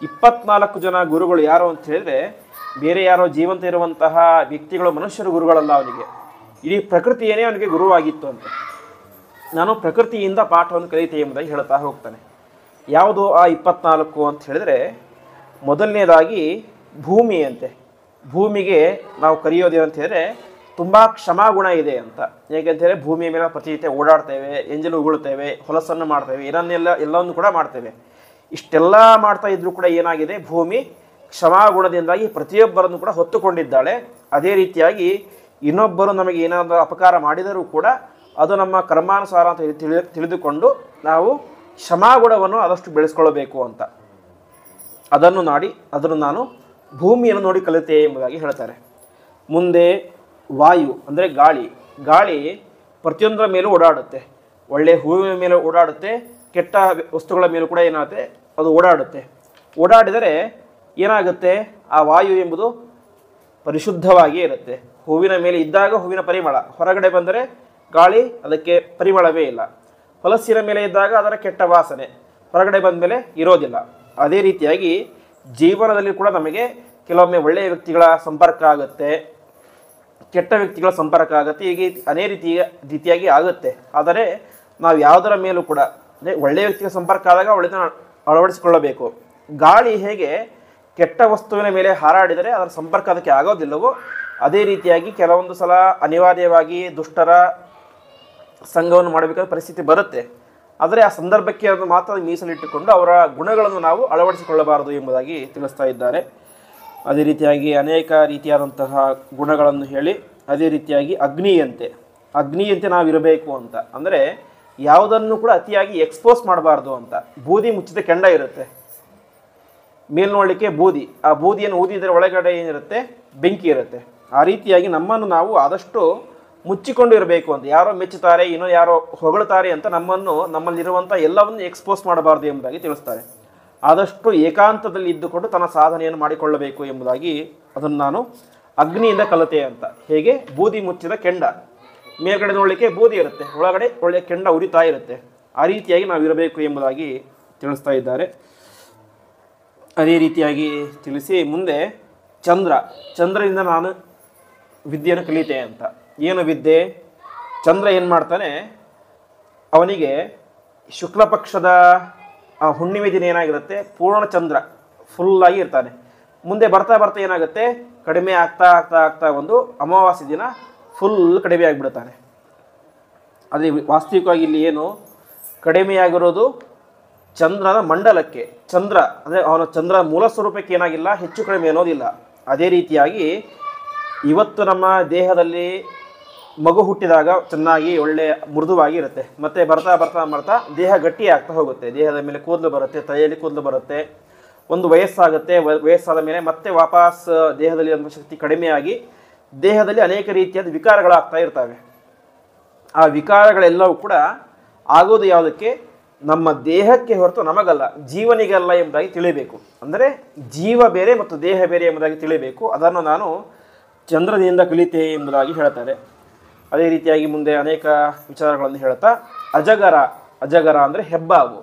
A: 24 ಜನ ಗುರುಗಳು ಯಾರು ಅಂತ ಹೇಳಿದರೆ ಬೇರೆ ಯಾರೋ ಜೀವಂತ ಇರುವಂತಹ ವ್ಯಕ್ತಿಗಳು, ಮನುಷ್ಯರು ಗುರುಗಳಲ್ಲ ಅವನಿಗೆ, ಇಡೀ ಪ್ರಕೃತಿಯೇ ಅವನಿಗೆ ಗುರುವಾಗಿತ್ತು ಅಂತ. ನಾನು ಪ್ರಕೃತಿಯಿಂದ ಪಾಠವನ್ನು ಕಲಿತೆ ಎಂಬುದಾಗಿ ಹೇಳ್ತಾ ಹೋಗ್ತಾನೆ. ಯಾವುದು ಆ 24 ಅಂತ ಹೇಳಿದರೆ, ಮೊದಲನೇದಾಗಿ ಭೂಮಿ ಅಂತೆ. ಭೂಮಿಗೆ ನಾವು ಕರೆಯೋದೇನಂತ ಹೇಳಿದ್ರೆ ತುಂಬ ಕ್ಷಮಾಗುಣ ಇದೆ ಅಂತ. ಹೇಗೆಂತೇಳಿ ಭೂಮಿಯ ಮೇಲೆ ಪ್ರತಿನಿತ್ಯ ಓಡಾಡ್ತೇವೆ, ಎಂಜಲು ಉಗುಳ್ತೇವೆ, ಹೊಲಸನ್ನು ಮಾಡ್ತೇವೆ, ಎಲ್ಲವನ್ನು ಕೂಡ ಮಾಡ್ತೇವೆ. ಇಷ್ಟೆಲ್ಲ ಮಾಡ್ತಾ ಇದ್ರೂ ಕೂಡ ಏನಾಗಿದೆ, ಭೂಮಿ ಕ್ಷಮಾಗುಣದಿಂದಾಗಿ ಪ್ರತಿಯೊಬ್ಬರನ್ನು ಕೂಡ ಹೊತ್ತುಕೊಂಡಿದ್ದಾಳೆ. ಅದೇ ರೀತಿಯಾಗಿ ಇನ್ನೊಬ್ಬರು ನಮಗೆ ಏನಾದರೂ ಅಪಕಾರ ಮಾಡಿದರೂ ಕೂಡ ಅದು ನಮ್ಮ ಕರ್ಮಾನುಸಾರ ಅಂತ ತಿಳಿದುಕೊಂಡು ನಾವು ಕ್ಷಮಾಗುಣವನ್ನು ಆದಷ್ಟು ಬೆಳೆಸ್ಕೊಳ್ಬೇಕು ಅಂತ. ಅದನ್ನು ನಾನು ಭೂಮಿಯನ್ನು ನೋಡಿ ಕಲಿತೆ ಎಂಬುದಾಗಿ ಹೇಳ್ತಾರೆ. ಮುಂದೆ ವಾಯು ಅಂದರೆ ಗಾಳಿ ಪ್ರತಿಯೊಂದರ ಮೇಲೂ ಓಡಾಡುತ್ತೆ. ಒಳ್ಳೆಯ ಹೂವಿನ ಮೇಲೆ ಓಡಾಡುತ್ತೆ, ಕೆಟ್ಟ ವಸ್ತುಗಳ ಮೇಲೂ ಕೂಡ ಏನಾಗುತ್ತೆ, ಅದು ಓಡಾಡುತ್ತೆ. ಓಡಾಡಿದರೆ ಏನಾಗುತ್ತೆ, ಆ ವಾಯು ಎಂಬುದು ಪರಿಶುದ್ಧವಾಗಿ ಇರುತ್ತೆ. ಹೂವಿನ ಮೇಲೆ ಇದ್ದಾಗ ಹೂವಿನ ಪರಿಮಳ, ಹೊರಗಡೆ ಬಂದರೆ ಗಾಳಿ ಅದಕ್ಕೆ ಪರಿಮಳವೇ ಇಲ್ಲ. ಹೊಲಸಿನ ಮೇಲೆ ಇದ್ದಾಗ ಅದರ ಕೆಟ್ಟ ವಾಸನೆ, ಹೊರಗಡೆ ಬಂದ ಮೇಲೆ ಇರೋದಿಲ್ಲ. ಅದೇ ರೀತಿಯಾಗಿ ಜೀವನದಲ್ಲಿ ಕೂಡ ನಮಗೆ ಕೆಲವೊಮ್ಮೆ ಒಳ್ಳೆಯ ವ್ಯಕ್ತಿಗಳ ಸಂಪರ್ಕ ಆಗುತ್ತೆ, ಕೆಟ್ಟ ವ್ಯಕ್ತಿಗಳ ಸಂಪರ್ಕ ಆಗುತ್ತೆ, ಹೀಗೆ ಅನೇಕ ರೀತಿಯಾಗಿ ಆಗುತ್ತೆ. ಆದರೆ ನಾವು ಯಾವುದರ ಮೇಲೂ ಕೂಡ ಅಂದರೆ ಒಳ್ಳೆಯ ವ್ಯಕ್ತಿಗಳ ಸಂಪರ್ಕ ಆದಾಗ ಒಳ್ಳೆಯದನ್ನು ಅಳವಡಿಸಿಕೊಳ್ಳಬೇಕು. ಗಾಳಿ ಹೇಗೆ ಕೆಟ್ಟ ವಸ್ತುವಿನ ಮೇಲೆ ಹಾರಾಡಿದರೆ ಅದರ ಸಂಪರ್ಕ ಅದಕ್ಕೆ ಆಗೋದಿಲ್ಲವೋ, ಅದೇ ರೀತಿಯಾಗಿ ಕೆಲವೊಂದು ಸಲ ಅನಿವಾರ್ಯವಾಗಿ ದುಷ್ಟರ ಸಂಘವನ್ನು ಮಾಡಬೇಕಾದ ಪರಿಸ್ಥಿತಿ ಬರುತ್ತೆ. ಆದರೆ ಆ ಸಂದರ್ಭಕ್ಕೆ ಅದನ್ನು ಮಾತ್ರ ಮೀಸಲಿಟ್ಟುಕೊಂಡು ಅವರ ಗುಣಗಳನ್ನು ನಾವು ಅಳವಡಿಸಿಕೊಳ್ಳಬಾರದು ಎಂಬುದಾಗಿ ತಿಳಿಸ್ತಾ ಇದ್ದಾರೆ. ಅದೇ ರೀತಿಯಾಗಿ ಅನೇಕ ರೀತಿಯಾದಂತಹ ಗುಣಗಳನ್ನು ಹೇಳಿ, ಅದೇ ರೀತಿಯಾಗಿ ಅಗ್ನಿಯಂತೆ ನಾವಿರಬೇಕು ಅಂತ. ಅಂದರೆ ಯಾವುದನ್ನು ಕೂಡ ಅತಿಯಾಗಿ ಎಕ್ಸ್ಪೋಸ್ ಮಾಡಬಾರ್ದು ಅಂತ. ಬೂದಿ ಮುಚ್ಚಿದ ಕೆಂಡ ಇರುತ್ತೆ, ಮೇಲ್ನೋಡಲಿಕ್ಕೆ ಬೂದಿ, ಆ ಬೂದಿಯನ್ನು ಊದಿದರೆ ಒಳಗಡೆ ಏನಿರುತ್ತೆ, ಬೆಂಕಿ ಇರುತ್ತೆ. ಆ ರೀತಿಯಾಗಿ ನಮ್ಮನ್ನು ನಾವು ಆದಷ್ಟು ಮುಚ್ಚಿಕೊಂಡು ಇರಬೇಕು ಅಂತ. ಯಾರೋ ಮೆಚ್ಚುತ್ತಾರೆ, ಇನ್ನೂ ಯಾರೋ ಹೊಗಳುತ್ತಾರೆ ಅಂತ ನಮ್ಮಲ್ಲಿರುವಂಥ ಎಲ್ಲವನ್ನು ಎಕ್ಸ್ಪೋಸ್ ಮಾಡಬಾರ್ದು ಎಂಬುದಾಗಿ ತಿಳಿಸ್ತಾರೆ. ಆದಷ್ಟು ಏಕಾಂತದಲ್ಲಿ ಇದ್ದುಕೊಂಡು ತನ್ನ ಸಾಧನೆಯನ್ನು ಮಾಡಿಕೊಳ್ಳಬೇಕು ಎಂಬುದಾಗಿ ಅದನ್ನು ನಾನು ಅಗ್ನಿಯಿಂದ ಕಲಿತೆ ಅಂತ. ಹೇಗೆ ಬೂದಿ ಮುಚ್ಚಿದ ಕೆಂಡ, ಮೇಲ್ಗಡೆ ನೋಡಲಿಕ್ಕೆ ಬೂದಿ ಇರುತ್ತೆ, ಒಳಗಡೆ ಒಳ್ಳೆಯ ಕೆಂಡ ಉರಿತಾ ಇರುತ್ತೆ. ಆ ರೀತಿಯಾಗಿ ನಾವು ಇರಬೇಕು ಎಂಬುದಾಗಿ ತಿಳಿಸ್ತಾ ಇದ್ದಾರೆ. ಅದೇ ರೀತಿಯಾಗಿ ತಿಳಿಸಿ ಮುಂದೆ ಚಂದ್ರನಿಂದ ನಾನು ವಿದ್ಯೆಯನ್ನು ಕಲಿತೆ ಅಂತ. ಏನು ವಿದ್ಯೆ? ಚಂದ್ರ ಏನು ಮಾಡ್ತಾನೆ, ಅವನಿಗೆ ಶುಕ್ಲ ಪಕ್ಷದ ಹುಣ್ಣಿಮೆ ದಿನ ಏನಾಗಿರುತ್ತೆ, ಪೂರ್ಣ ಚಂದ್ರ ಫುಲ್ಲಾಗಿ ಇರ್ತಾನೆ. ಮುಂದೆ ಬರ್ತಾ ಏನಾಗುತ್ತೆ, ಕಡಿಮೆ ಆಗ್ತಾ ಒಂದು ಅಮಾವಾಸ್ಯೆ ದಿನ ಫುಲ್ ಕಡಿಮೆ ಆಗಿಬಿಡ್ತಾನೆ. ಅದೇ ವಾಸ್ತವಿಕವಾಗಿ ಇಲ್ಲಿ ಏನು ಕಡಿಮೆಯಾಗಿರೋದು, ಚಂದ್ರನ ಮಂಡಲಕ್ಕೆ. ಚಂದ್ರ ಅಂದರೆ ಅವನ ಚಂದ್ರ ಮೂಲ ಸ್ವರೂಪಕ್ಕೆ ಏನಾಗಿಲ್ಲ, ಹೆಚ್ಚು ಕಡಿಮೆ ಅನ್ನೋದಿಲ್ಲ. ಅದೇ ರೀತಿಯಾಗಿ ಇವತ್ತು ನಮ್ಮ ದೇಹದಲ್ಲಿ ಮಗು ಹುಟ್ಟಿದಾಗ ಚೆನ್ನಾಗಿ ಒಳ್ಳೆಯ ಮೃದುವಾಗಿ ಇರುತ್ತೆ. ಮತ್ತು ಬರ್ತಾ ದೇಹ ಗಟ್ಟಿ ಆಗ್ತಾ ಹೋಗುತ್ತೆ. ದೇಹದ ಮೇಲೆ ಕೂದಲು ಬರುತ್ತೆ, ತಲೆಯಲ್ಲಿ ಕೂದಲು ಬರುತ್ತೆ. ಒಂದು ವಯಸ್ಸಾಗುತ್ತೆ, ವಯಸ್ಸಾದ ಮೇಲೆ ಮತ್ತೆ ವಾಪಸ್ ದೇಹದಲ್ಲಿ ಒಂದು ಶಕ್ತಿ ಕಡಿಮೆಯಾಗಿ ದೇಹದಲ್ಲಿ ಅನೇಕ ರೀತಿಯಾದ ವಿಕಾರಗಳಾಗ್ತಾ ಇರ್ತವೆ. ಆ ವಿಕಾರಗಳೆಲ್ಲವೂ ಕೂಡ ಆಗೋದು ಯಾವುದಕ್ಕೆ, ನಮ್ಮ ದೇಹಕ್ಕೆ ಹೊರತು ನಮಗಲ್ಲ, ಜೀವನಿಗಲ್ಲ ಎಂಬುದಾಗಿ ತಿಳಿಬೇಕು. ಅಂದರೆ ಜೀವ ಬೇರೆ ಮತ್ತು ದೇಹ ಬೇರೆ ಎಂಬುದಾಗಿ ತಿಳಿಬೇಕು. ಅದನ್ನು ನಾನು ಚಂದ್ರನಿಂದ ಕಲಿತೆ ಎಂಬುದಾಗಿ ಹೇಳ್ತಾರೆ. ಅದೇ ರೀತಿಯಾಗಿ ಮುಂದೆ ಅನೇಕ ವಿಚಾರಗಳನ್ನು ಹೇಳ್ತಾ ಅಜಗರ, ಅಜಗರ ಅಂದರೆ ಹೆಬ್ಬಾವು,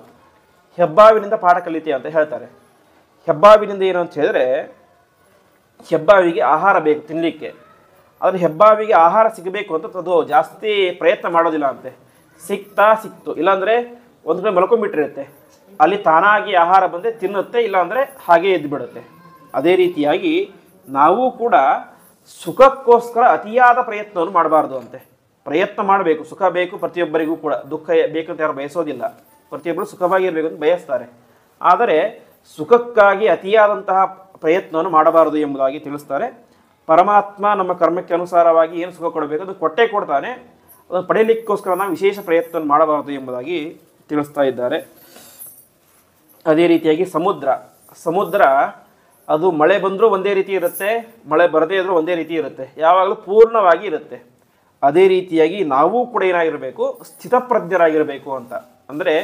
A: ಹೆಬ್ಬಾವಿನಿಂದ ಪಾಠ ಕಲಿತೀಯ ಅಂತ ಹೇಳ್ತಾರೆ. ಹೆಬ್ಬಾವಿನಿಂದ ಏನು ಅಂತ ಹೇಳಿದ್ರೆ, ಹೆಬ್ಬಾವಿಗೆ ಆಹಾರ ಬೇಕು ತಿನ್ನಲಿಕ್ಕೆ. ಆದರೆ ಹೆಬ್ಬಾವಿಗೆ ಆಹಾರ ಸಿಗಬೇಕು ಅಂತ ಅದು ಜಾಸ್ತಿ ಪ್ರಯತ್ನ ಮಾಡೋದಿಲ್ಲ ಅಂತೆ. ಸಿಕ್ತು, ಇಲ್ಲಾಂದರೆ ಒಂದು ಕಡೆ ಮಲ್ಕೊಂಡ್ಬಿಟ್ಟಿರುತ್ತೆ, ಅಲ್ಲಿ ತಾನಾಗಿ ಆಹಾರ ಬಂದರೆ ತಿನ್ನುತ್ತೆ, ಇಲ್ಲಾಂದರೆ ಹಾಗೆ ಎದ್ದು ಬಿಡುತ್ತೆ. ಅದೇ ರೀತಿಯಾಗಿ ನಾವು ಕೂಡ ಸುಖಕ್ಕೋಸ್ಕರ ಅತಿಯಾದ ಪ್ರಯತ್ನವನ್ನು ಮಾಡಬಾರ್ದು ಅಂತೆ. ಪ್ರಯತ್ನ ಮಾಡಬೇಕು, ಸುಖ ಬೇಕು ಪ್ರತಿಯೊಬ್ಬರಿಗೂ ಕೂಡ, ದುಃಖ ಬೇಕಂತ ಯಾರು ಬಯಸೋದಿಲ್ಲ. ಪ್ರತಿಯೊಬ್ಬರು ಸುಖವಾಗಿರಬೇಕು ಅಂತ ಬಯಸ್ತಾರೆ. ಆದರೆ ಸುಖಕ್ಕಾಗಿ ಅತಿಯಾದಂತಹ ಪ್ರಯತ್ನವನ್ನು ಮಾಡಬಾರದು ಎಂಬುದಾಗಿ ತಿಳಿಸ್ತಾರೆ. ಪರಮಾತ್ಮ ನಮ್ಮ ಕರ್ಮಕ್ಕೆ ಅನುಸಾರವಾಗಿ ಏನು ಸುಖ ಕೊಡಬೇಕು ಅದು ಕೊಟ್ಟೇ ಕೊಡ್ತಾನೆ. ಅದನ್ನು ಪಡೆಯಲಿಕ್ಕೋಸ್ಕರ ನಾವು ವಿಶೇಷ ಪ್ರಯತ್ನ ಮಾಡಬಾರದು ಎಂಬುದಾಗಿ ತಿಳಿಸ್ತಾ ಇದ್ದಾರೆ. ಅದೇ ರೀತಿಯಾಗಿ ಸಮುದ್ರ ಅದು ಮಳೆ ಬಂದರೂ ಒಂದೇ ರೀತಿ ಇರುತ್ತೆ, ಮಳೆ ಬರದೇ ಇದ್ರೂ ಒಂದೇ ರೀತಿ ಇರುತ್ತೆ, ಯಾವಾಗಲೂ ಪೂರ್ಣವಾಗಿ ಇರುತ್ತೆ. ಅದೇ ರೀತಿಯಾಗಿ ನಾವು ಕೂಡ ಏನಾಗಿರಬೇಕು, ಸ್ಥಿತಪ್ರಜ್ಞರಾಗಿರಬೇಕು ಅಂತ. ಅಂದರೆ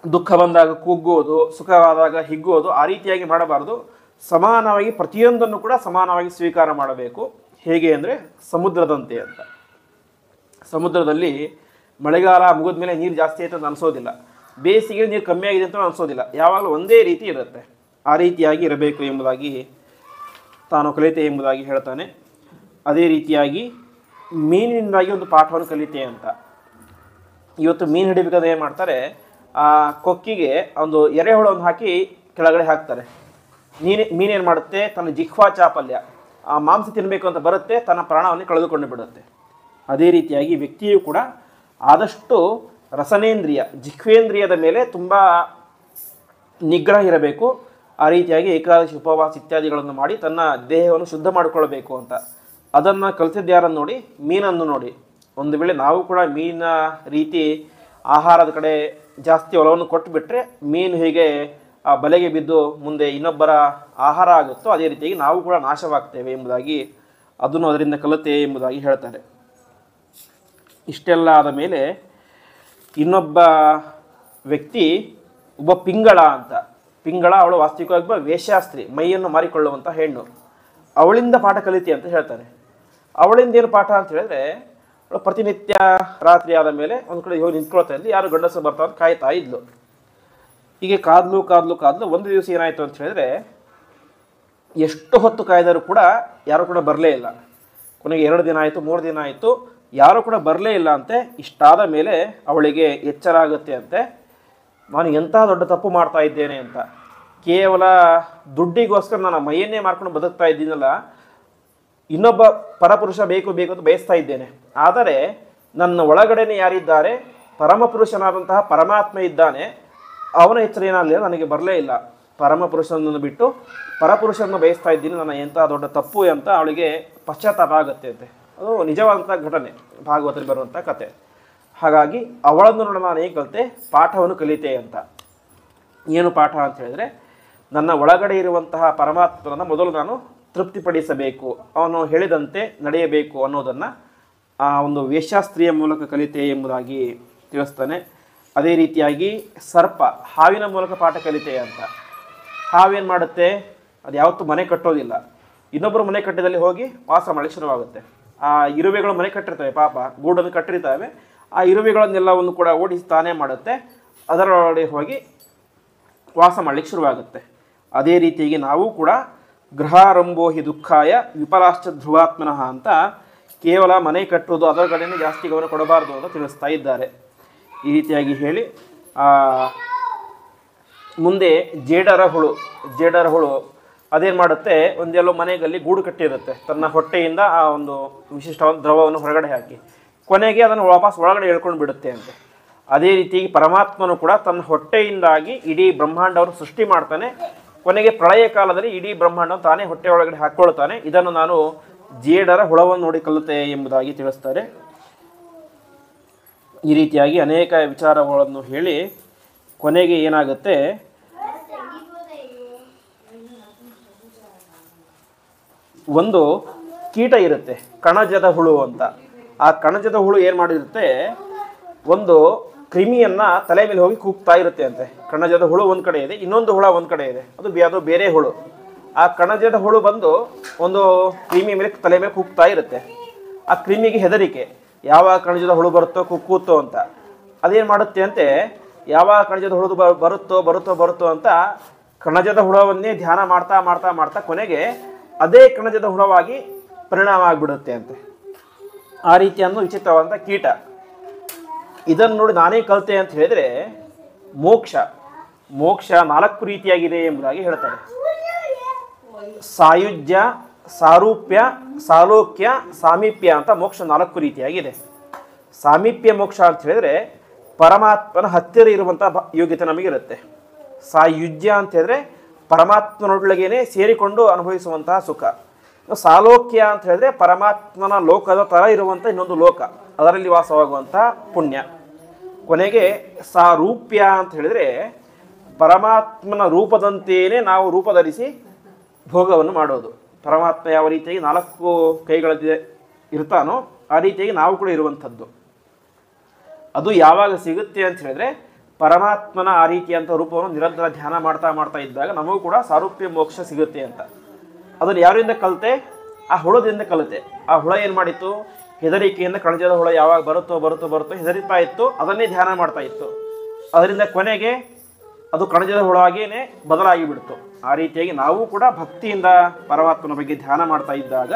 A: ದುಃಖ ಬಂದಾಗ ಕುಗ್ಗೋದು, ಸುಖವಾದಾಗ ಹಿಗ್ಗೋದು ಆ ರೀತಿಯಾಗಿ ಮಾಡಬಾರ್ದು. ಸಮಾನವಾಗಿ ಪ್ರತಿಯೊಂದನ್ನು ಕೂಡ ಸಮಾನವಾಗಿ ಸ್ವೀಕಾರ ಮಾಡಬೇಕು. ಹೇಗೆ ಅಂದರೆ ಸಮುದ್ರದಂತೆ ಅಂತ. ಸಮುದ್ರದಲ್ಲಿ ಮಳೆಗಾಲ ಮುಗಿದ ಮೇಲೆ ನೀರು ಜಾಸ್ತಿ ಆಯಿತು ಅಂತ ಅನಿಸೋದಿಲ್ಲ, ಬೇಸಿಗೆ ನೀರು ಕಮ್ಮಿ ಆಗಿದೆ ಅಂತ ಅನಿಸೋದಿಲ್ಲ, ಯಾವಾಗಲೂ ಒಂದೇ ರೀತಿ ಇರುತ್ತೆ. ಆ ರೀತಿಯಾಗಿ ಇರಬೇಕು ಎಂಬುದಾಗಿ ತಾನು ಕಲಿತೆ ಎಂಬುದಾಗಿ ಹೇಳ್ತಾನೆ. ಅದೇ ರೀತಿಯಾಗಿ ಮೀನಿನಿಂದಾಗಿ ಒಂದು ಪಾಠವನ್ನು ಕಲಿತೆ ಅಂತ. ಇವತ್ತು ಮೀನು ಹಿಡಿಬೇಕಾದ್ರೆ ಏನು ಮಾಡ್ತಾರೆ, ಆ ಕೊಕ್ಕಿಗೆ ಒಂದು ಎರೆಹುಳವನ್ನು ಹಾಕಿ ಕೆಳಗಡೆ ಹಾಕ್ತಾರೆ. ಮೀನೇನು ಮಾಡುತ್ತೆ, ತನ್ನ ಜಿಹ್ವಾ ಚಾಪಲ್ಯ, ಆ ಮಾಂಸ ತಿನ್ನಬೇಕು ಅಂತ ಬರುತ್ತೆ, ತನ್ನ ಪ್ರಾಣವನ್ನು ಕಳೆದುಕೊಂಡು ಬಿಡುತ್ತೆ. ಅದೇ ರೀತಿಯಾಗಿ ವ್ಯಕ್ತಿಯು ಕೂಡ ಆದಷ್ಟು ರಸನೇಂದ್ರಿಯ, ಜಿಹ್ವೇಂದ್ರಿಯದ ಮೇಲೆ ತುಂಬ ನಿಗ್ರಹ ಇರಬೇಕು. ಆ ರೀತಿಯಾಗಿ ಏಕಾದಶಿ, ಉಪವಾಸ ಇತ್ಯಾದಿಗಳನ್ನು ಮಾಡಿ ತನ್ನ ದೇಹವನ್ನು ಶುದ್ಧ ಮಾಡಿಕೊಳ್ಳಬೇಕು ಅಂತ. ಅದನ್ನು ಕಲಿತಿದ್ದು ಯಾರನ್ನು ನೋಡಿ, ಮೀನನ್ನು ನೋಡಿ. ಒಂದು ವೇಳೆ ನಾವು ಕೂಡ ಮೀನಿನ ರೀತಿ ಆಹಾರದ ಕಡೆ ಜಾಸ್ತಿ ಒಲವನ್ನು ಕೊಟ್ಟುಬಿಟ್ರೆ ಮೀನು ಹೇಗೆ ಆ ಬಲೆಗೆ ಬಿದ್ದು ಮುಂದೆ ಇನ್ನೊಬ್ಬರ ಆಹಾರ ಆಗುತ್ತೋ ಅದೇ ರೀತಿಯಾಗಿ ನಾವು ಕೂಡ ನಾಶವಾಗ್ತೇವೆ ಎಂಬುದಾಗಿ ಅದನ್ನು ಅದರಿಂದ ಕಲಿತೆ ಎಂಬುದಾಗಿ ಹೇಳ್ತಾರೆ. ಇಷ್ಟೆಲ್ಲ ಆದ ಮೇಲೆ ಇನ್ನೊಬ್ಬ ವ್ಯಕ್ತಿ, ಒಬ್ಬ ಪಿಂಗಳ ಅಂತ. ಪಿಂಗಳ ಅವಳು ವಾಸ್ತವಿಕವಾಗಿ ಒಬ್ಬ ವೇಶ್ಯಾಸ್ತ್ರಿ, ಮೈಯನ್ನು ಮಾರಿಕೊಳ್ಳುವಂಥ ಹೆಣ್ಣು. ಅವಳಿಂದ ಪಾಠ ಕಲಿತಿ ಅಂತ ಹೇಳ್ತಾರೆ. ಅವಳಿಂದ ಏನು ಪಾಠ ಅಂತ ಹೇಳಿದ್ರೆ, ಅವಳು ಪ್ರತಿನಿತ್ಯ ರಾತ್ರಿ ಆದ ಮೇಲೆ ಒಂದು ಕಡೆ ಹೋಗಿ ನಿಂತ್ಕೊಳ್ತಾ ಇದ್ಲು, ಯಾರು ಗಂಡಸರು ಬರ್ತಾವೆ ಕಾಯ್ತಾ ಇದ್ಲು. ಹೀಗೆ ಕಾದ್ಲು ಒಂದು ದಿವಸ ಏನಾಯಿತು ಅಂತ ಹೇಳಿದ್ರೆ, ಎಷ್ಟು ಹೊತ್ತು ಕಾಯ್ದರೂ ಕೂಡ ಯಾರು ಕೂಡ ಬರಲೇ ಇಲ್ಲ. ಕೊನೆಗೆ 2 ದಿನ ಆಯಿತು, 3 ದಿನ ಆಯಿತು, ಯಾರೂ ಕೂಡ ಬರಲೇ ಇಲ್ಲ ಅಂತೆ. ಇಷ್ಟಾದ ಮೇಲೆ ಅವಳಿಗೆ ಎಚ್ಚರ ಆಗುತ್ತೆ ಅಂತೆ, ನಾನು ಎಂಥ ದೊಡ್ಡ ತಪ್ಪು ಮಾಡ್ತಾ ಇದ್ದೇನೆ ಅಂತ. ಕೇವಲ ದುಡ್ಡಿಗೋಸ್ಕರ ನಾನು ಮೈಯನ್ನೇ ಮಾರ್ಕೊಂಡು ಬದುಕ್ತಾ ಇದ್ದೀನಲ್ಲ, ಇನ್ನೊಬ್ಬ ಪರಪುರುಷ ಬೇಕು ಅಂತ ಬಯಸ್ತಾ ಇದ್ದೇನೆ. ಆದರೆ ನನ್ನ ಒಳಗಡೆನೇ ಯಾರಿದ್ದಾರೆ, ಪರಮಪುರುಷನಾದಂತಹ ಪರಮಾತ್ಮ ಇದ್ದಾನೆ, ಅವನ ಎಚ್ಚರ ಏನಾಗಲಿಲ್ಲ, ನನಗೆ ಬರಲೇ ಇಲ್ಲ. ಪರಮಪುರುಷನನ್ನು ಬಿಟ್ಟು ಪರಪುರುಷನನ್ನು ಬಯಸ್ತಾ ಇದ್ದೀನಿ, ನನ್ನ ಎಂಥ ದೊಡ್ಡ ತಪ್ಪು ಅಂತ ಅವಳಿಗೆ ಪಶ್ಚಾತ್ತಾಪ ಆಗುತ್ತೆ ಅಂತೆ. ಅದು ನಿಜವಾದಂಥ ಘಟನೆ, ಭಾಗವತದಲ್ಲಿ ಬರುವಂಥ ಕತೆ. ಹಾಗಾಗಿ ಅವಳನ್ನು ನೋಡ ನಾನು ಹೇಗೆ ಕಲಿತೆ, ಪಾಠವನ್ನು ಕಲಿತೆ ಅಂತ. ಏನು ಪಾಠ ಅಂತ ಹೇಳಿದ್ರೆ, ನನ್ನ ಒಳಗಡೆ ಇರುವಂತಹ ಪರಮಾತ್ಮನನ್ನು ಮೊದಲು ನಾನು ತೃಪ್ತಿಪಡಿಸಬೇಕು, ಅವನು ಹೇಳಿದಂತೆ ನಡೆಯಬೇಕು ಅನ್ನೋದನ್ನು ಆ ಒಂದು ವೇಶ್ಯಾಸ್ತ್ರೀಯ ಮೂಲಕ ಕಲಿತೆ ಎಂಬುದಾಗಿ ತಿಳಿಸ್ತಾನೆ. ಅದೇ ರೀತಿಯಾಗಿ ಸರ್ಪ, ಹಾವಿನ ಮೂಲಕ ಪಾಠ ಕಲಿತೆ ಅಂತ. ಹಾವೇನು ಮಾಡುತ್ತೆ, ಅದು ಯಾವತ್ತೂ ಮನೆ ಕಟ್ಟೋದಿಲ್ಲ, ಇನ್ನೊಬ್ಬರು ಮನೆ ಕಟ್ಟಿದಲ್ಲಿ ಹೋಗಿ ವಾಸ ಮಾಡಲಿಕ್ಕೆ ಶುರುವಾಗುತ್ತೆ. ಆ ಇರುವೆಗಳು ಮನೆ ಕಟ್ಟಿರ್ತವೆ, ಪಾಪ ಗೂಡನ್ನು ಕಟ್ಟಿರ್ತವೆ, ಆ ಇರುವೆಗಳನ್ನೆಲ್ಲವನ್ನು ಕೂಡ ಓಡಿಸಿ ತಾನೇ ಮಾಡುತ್ತೆ, ಅದರೊಳಗಡೆ ಹೋಗಿ ವಾಸ ಮಾಡಲಿಕ್ಕೆ ಶುರುವಾಗುತ್ತೆ. ಅದೇ ರೀತಿಯಾಗಿ ನಾವು ಕೂಡ ಗೃಹಾರಂಭೋಹಿ ದುಃಖಾಯ ವಿಫಲಾಶ್ಚ ಧ್ರುವಾತ್ಮನಃ ಅಂತ ಕೇವಲ ಮನೆ ಕಟ್ಟುವುದು ಅದರ ಕಡೆಯೇ ಜಾಸ್ತಿ ಗಮನ ಕೊಡಬಾರ್ದು ಅಂತ ತಿಳಿಸ್ತಾ ಇದ್ದಾರೆ. ಈ ರೀತಿಯಾಗಿ ಹೇಳಿ ಮುಂದೆ ಜೇಡರ ಹುಳು ಅದೇನು ಮಾಡುತ್ತೆ, ಒಂದೆಲ್ಲೋ ಮನೆಯಲ್ಲಿ ಗೂಡು ಕಟ್ಟಿರುತ್ತೆ, ತನ್ನ ಹೊಟ್ಟೆಯಿಂದ ಆ ಒಂದು ವಿಶಿಷ್ಟವಾದ ದ್ರವವನ್ನು ಹೊರಗಡೆ ಹಾಕಿ ಕೊನೆಗೆ ಅದನ್ನು ವಾಪಸ್ ಒಳಗಡೆ ಎಳ್ಕೊಂಡು ಬಿಡುತ್ತೆ ಅಂತೆ. ಅದೇ ರೀತಿಯಾಗಿ ಪರಮಾತ್ಮನು ಕೂಡ ತನ್ನ ಹೊಟ್ಟೆಯಿಂದಾಗಿ ಇಡೀ ಬ್ರಹ್ಮಾಂಡವನ್ನು ಸೃಷ್ಟಿ ಮಾಡ್ತಾನೆ, ಕೊನೆಗೆ ಪ್ರಳಯ ಕಾಲದಲ್ಲಿ ಇಡೀ ಬ್ರಹ್ಮಾಂಡವನ್ನು ತಾನೇ ಹೊಟ್ಟೆ ಒಳಗಡೆ ಹಾಕ್ಕೊಳ್ತಾನೆ. ಇದನ್ನು ನಾನು ಜೇಡರ ಹುಳವನ್ನು ನೋಡಿ ಕಲಿತೆ ಎಂಬುದಾಗಿ ತಿಳಿಸ್ತಾರೆ. ಈ ರೀತಿಯಾಗಿ ಅನೇಕ ವಿಚಾರಗಳನ್ನು ಹೇಳಿ ಕೊನೆಗೆ ಏನಾಗುತ್ತೆ, ಒಂದು ಕೀಟ ಇರುತ್ತೆ ಕಣಜದ ಹುಳು ಅಂತ. ಆ ಕಣಜದ ಹುಳು ಏನು ಮಾಡಿರುತ್ತೆ, ಒಂದು ಕ್ರಿಮಿಯನ್ನು ತಲೆ ಮೇಲೆ ಹೋಗಿ ಕೂಗ್ತಾ ಇರುತ್ತೆ ಅಂತೆ. ಕಣಜದ ಹುಳು ಒಂದು ಕಡೆ ಇದೆ, ಇನ್ನೊಂದು ಹುಳ ಒಂದು ಕಡೆ ಇದೆ, ಅದು ಬೇರೆ ಹುಳು. ಆ ಕಣಜದ ಹುಳು ಬಂದು ಒಂದು ಕ್ರಿಮಿ ಮೇಲೆ ತಲೆ ಮೇಲೆ ಕೂಗ್ತಾ ಇರುತ್ತೆ. ಆ ಕ್ರಿಮಿಗೆ ಹೆದರಿಕೆ, ಯಾವಾಗ ಕಣಜದ ಹುಳು ಬರುತ್ತೋ ಕುಕ್ಕೂತೋ ಅಂತ. ಅದೇನು ಮಾಡುತ್ತೆ ಅಂತೆ, ಯಾವಾಗ ಕಣಜದ ಹುಳು ಬರುತ್ತೋ ಅಂತ ಕಣಜದ ಹುಳವನ್ನೇ ಧ್ಯಾನ ಮಾಡ್ತಾ ಮಾಡ್ತಾ ಮಾಡ್ತಾ ಕೊನೆಗೆ ಅದೇ ಕಣಜದ ಹುಳವಾಗಿ ಪರಿಣಾಮ ಆಗಿಬಿಡುತ್ತೆ ಅಂತೆ. ಆ ರೀತಿಯನ್ನು ವಿಚಿತ್ರವಾದಂಥ ಕೀಟ. ಇದನ್ನು ನೋಡಿ ನಾನೇ ಕಲಿತೆ ಅಂತ ಹೇಳಿದರೆ ಮೋಕ್ಷ 4 ರೀತಿಯಾಗಿದೆ ಎಂಬುದಾಗಿ ಹೇಳ್ತಾರೆ. ಸಾಯುಜ್ಯ, ಸಾರೂಪ್ಯ, ಸಾಲೋಕ್ಯ, ಸಾಮೀಪ್ಯ ಅಂತ ಮೋಕ್ಷ 4 ರೀತಿಯಾಗಿದೆ. ಸಾಮೀಪ್ಯ ಮೋಕ್ಷ ಅಂತ ಹೇಳಿದ್ರೆ ಪರಮಾತ್ಮನ ಹತ್ತಿರ ಇರುವಂಥ ಯೋಗ್ಯತೆ ನಮಗಿರುತ್ತೆ. ಸಾಯುಜ್ಯ ಅಂತ ಹೇಳಿದ್ರೆ ಪರಮಾತ್ಮನೊಳಗೇನೆ ಸೇರಿಕೊಂಡು ಅನುಭವಿಸುವಂತಹ ಸುಖ. ಸಾಲೋಕ್ಯ ಅಂತ ಹೇಳಿದ್ರೆ ಪರಮಾತ್ಮನ ಲೋಕದ ಥರ ಇರುವಂಥ ಇನ್ನೊಂದು ಲೋಕ, ಅದರಲ್ಲಿ ವಾಸವಾಗುವಂತಹ ಪುಣ್ಯ. ಕೊನೆಗೆ ಸಾರೂಪ್ಯ ಅಂತ ಹೇಳಿದ್ರೆ ಪರಮಾತ್ಮನ ರೂಪದಂತೆಯೇ ನಾವು ರೂಪಧರಿಸಿ ಭೋಗವನ್ನು ಮಾಡೋದು. ಪರಮಾತ್ಮ ಯಾವ ರೀತಿಯಾಗಿ 4 ಕೈಗಳಲ್ಲಿ ಇರ್ತಾನೋ ಆ ರೀತಿಯಾಗಿ ನಾವು ಕೂಡ ಇರುವಂಥದ್ದು. ಅದು ಯಾವಾಗ ಸಿಗುತ್ತೆ ಅಂತ ಹೇಳಿದ್ರೆ ಪರಮಾತ್ಮನ ಆ ರೀತಿಯಂಥ ರೂಪವನ್ನು ನಿರಂತರ ಧ್ಯಾನ ಮಾಡ್ತಾ ಮಾಡ್ತಾ ಇದ್ದಾಗ ನಮಗೂ ಕೂಡ ಸಾರೂಪ್ಯ ಮೋಕ್ಷ ಸಿಗುತ್ತೆ ಅಂತ. ಅದನ್ನು ಯಾರಿಂದ ಕಲಿತೆ? ಆ ಹುಳದಿಂದ ಕಲಿತೆ. ಆ ಹುಳ ಏನು ಮಾಡಿತ್ತು? ಹೆದರಿಕೆಯಿಂದ ಕಣಜದ ಹುಳ ಯಾವಾಗ ಬರುತ್ತೋ ಹೆದರಿತಾ ಇತ್ತು, ಅದನ್ನೇ ಧ್ಯಾನ ಮಾಡ್ತಾ ಇತ್ತು. ಅದರಿಂದ ಕೊನೆಗೆ ಅದು ಕಣಜದ ಹುಳ ಆಗೇನೆ ಬದಲಾಗಿ ಬಿಡ್ತು. ಆ ರೀತಿಯಾಗಿ ನಾವು ಕೂಡ ಭಕ್ತಿಯಿಂದ ಪರಮಾತ್ಮನ ಬಗ್ಗೆ ಧ್ಯಾನ ಮಾಡ್ತಾ ಇದ್ದಾಗ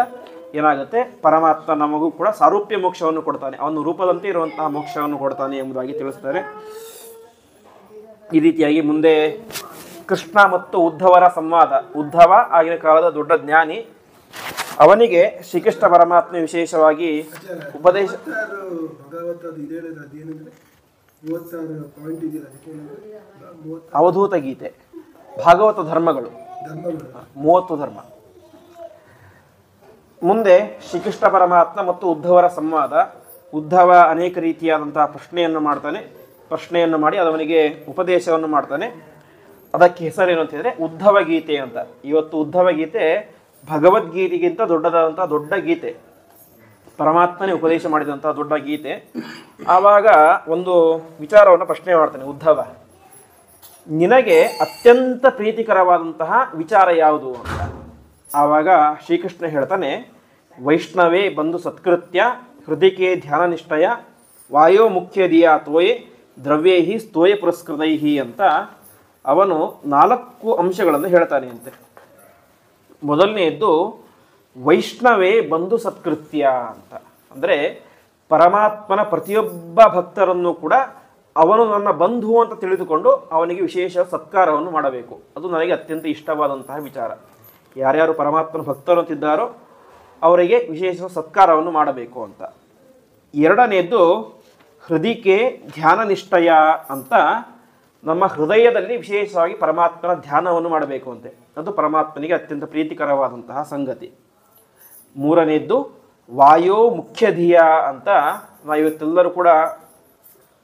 A: ಏನಾಗುತ್ತೆ, ಪರಮಾತ್ಮ ನಮಗೂ ಕೂಡ ಸಾರೂಪ್ಯ ಮೋಕ್ಷವನ್ನು ಕೊಡ್ತಾನೆ, ಅವನು ರೂಪದಂತೆ ಇರುವಂತಹ ಮೋಕ್ಷವನ್ನು ಕೊಡ್ತಾನೆ ಎಂಬುದಾಗಿ ತಿಳಿಸ್ತಾರೆ. ಈ ರೀತಿಯಾಗಿ ಮುಂದೆ ಕೃಷ್ಣ ಮತ್ತು ಉದ್ಧವರ ಸಂವಾದ. ಉದ್ಧವ ಆಗಿನ ಕಾಲದ ದೊಡ್ಡ ಜ್ಞಾನಿ. ಅವನಿಗೆ ಶ್ರೀಕೃಷ್ಣ ಪರಮಾತ್ಮ ವಿಶೇಷವಾಗಿ ಉಪದೇಶ ಅವಧೂತ ಗೀತೆ, ಭಾಗವತ ಧರ್ಮಗಳು 30 ಧರ್ಮ. ಮುಂದೆ ಶ್ರೀಕೃಷ್ಣ ಪರಮಾತ್ಮ ಮತ್ತು ಉದ್ಧವರ ಸಂವಾದ. ಉದ್ಧವ ಅನೇಕ ರೀತಿಯಾದಂತಹ ಪ್ರಶ್ನೆಯನ್ನು ಮಾಡ್ತಾನೆ. ಪ್ರಶ್ನೆಯನ್ನು ಮಾಡಿ ಅದವನಿಗೆ ಉಪದೇಶವನ್ನು ಮಾಡ್ತಾನೆ. ಅದಕ್ಕೆ ಹೆಸರೇನು ಅಂತ ಹೇಳಿದ್ರೆ ಉದ್ಧವ ಗೀತೆ ಅಂತ. ಇವತ್ತು ಉದ್ಧವ ಗೀತೆ ಭಗವದ್ಗೀತೆಗಿಂತ ದೊಡ್ಡದಾದಂಥ ದೊಡ್ಡ ಗೀತೆ, ಪರಮಾತ್ಮನೇ ಉಪದೇಶ ಮಾಡಿದಂಥ ದೊಡ್ಡ ಗೀತೆ. ಆವಾಗ ಒಂದು ವಿಚಾರವನ್ನು ಪ್ರಶ್ನೆ ಮಾಡ್ತಾನೆ ಉದ್ಧವ, ನಿನಗೆ ಅತ್ಯಂತ ಪ್ರೀತಿಕರವಾದಂತಹ ವಿಚಾರ ಯಾವುದು ಅಂತ. ಆವಾಗ ಶ್ರೀಕೃಷ್ಣ ಹೇಳ್ತಾನೆ, ವೈಷ್ಣವೇ ಬಂದು ಸತ್ಕೃತ್ಯ ಹೃದಯಕ್ಕೆ ಧ್ಯಾನ ನಿಷ್ಠಯ ವಾಯೋ ಮುಖ್ಯ ದಿಯಾ ತೋಯೆ ದ್ರವ್ಯೈಹಿ ಸ್ತೋಯ ಪುರಸ್ಕೃತೈಹಿ ಅಂತ ಅವನು 4 ಅಂಶಗಳನ್ನು ಹೇಳ್ತಾನೆ ಅಂತೆ. ಮೊದಲನೆಯದ್ದು ವೈಷ್ಣವೇ ಬಂಧು ಸತ್ಕೃತ್ಯ ಅಂತ. ಅಂದರೆ ಪರಮಾತ್ಮನ ಪ್ರತಿಯೊಬ್ಬ ಭಕ್ತರನ್ನು ಕೂಡ ಅವನು ನನ್ನ ಬಂಧು ಅಂತ ತಿಳಿದುಕೊಂಡು ಅವನಿಗೆ ವಿಶೇಷ ಸತ್ಕಾರವನ್ನು ಮಾಡಬೇಕು. ಅದು ನನಗೆ ಅತ್ಯಂತ ಇಷ್ಟವಾದಂತಹ ವಿಚಾರ. ಯಾರ್ಯಾರು ಪರಮಾತ್ಮನ ಭಕ್ತರು ಅಂತಿದ್ದಾರೋ ಅವರಿಗೆ ವಿಶೇಷ ಸತ್ಕಾರವನ್ನು ಮಾಡಬೇಕು ಅಂತ. ಎರಡನೆಯದ್ದು ಹೃದಯಕ್ಕೆ ಧ್ಯಾನ ನಿಷ್ಠಯ ಅಂತ. ನಮ್ಮ ಹೃದಯದಲ್ಲಿ ವಿಶೇಷವಾಗಿ ಪರಮಾತ್ಮನ ಧ್ಯಾನವನ್ನು ಮಾಡಬೇಕು ಅಂತೆ. ಅದು ಪರಮಾತ್ಮನಿಗೆ ಅತ್ಯಂತ ಪ್ರೀತಿಕರವಾದಂತಹ ಸಂಗತಿ. ಮೂರನೆಯದ್ದು ವಾಯೋ ಮುಖ್ಯ ಧಿಯ ಅಂತ. ನಾವು ಇವತ್ತೆಲ್ಲರೂ ಕೂಡ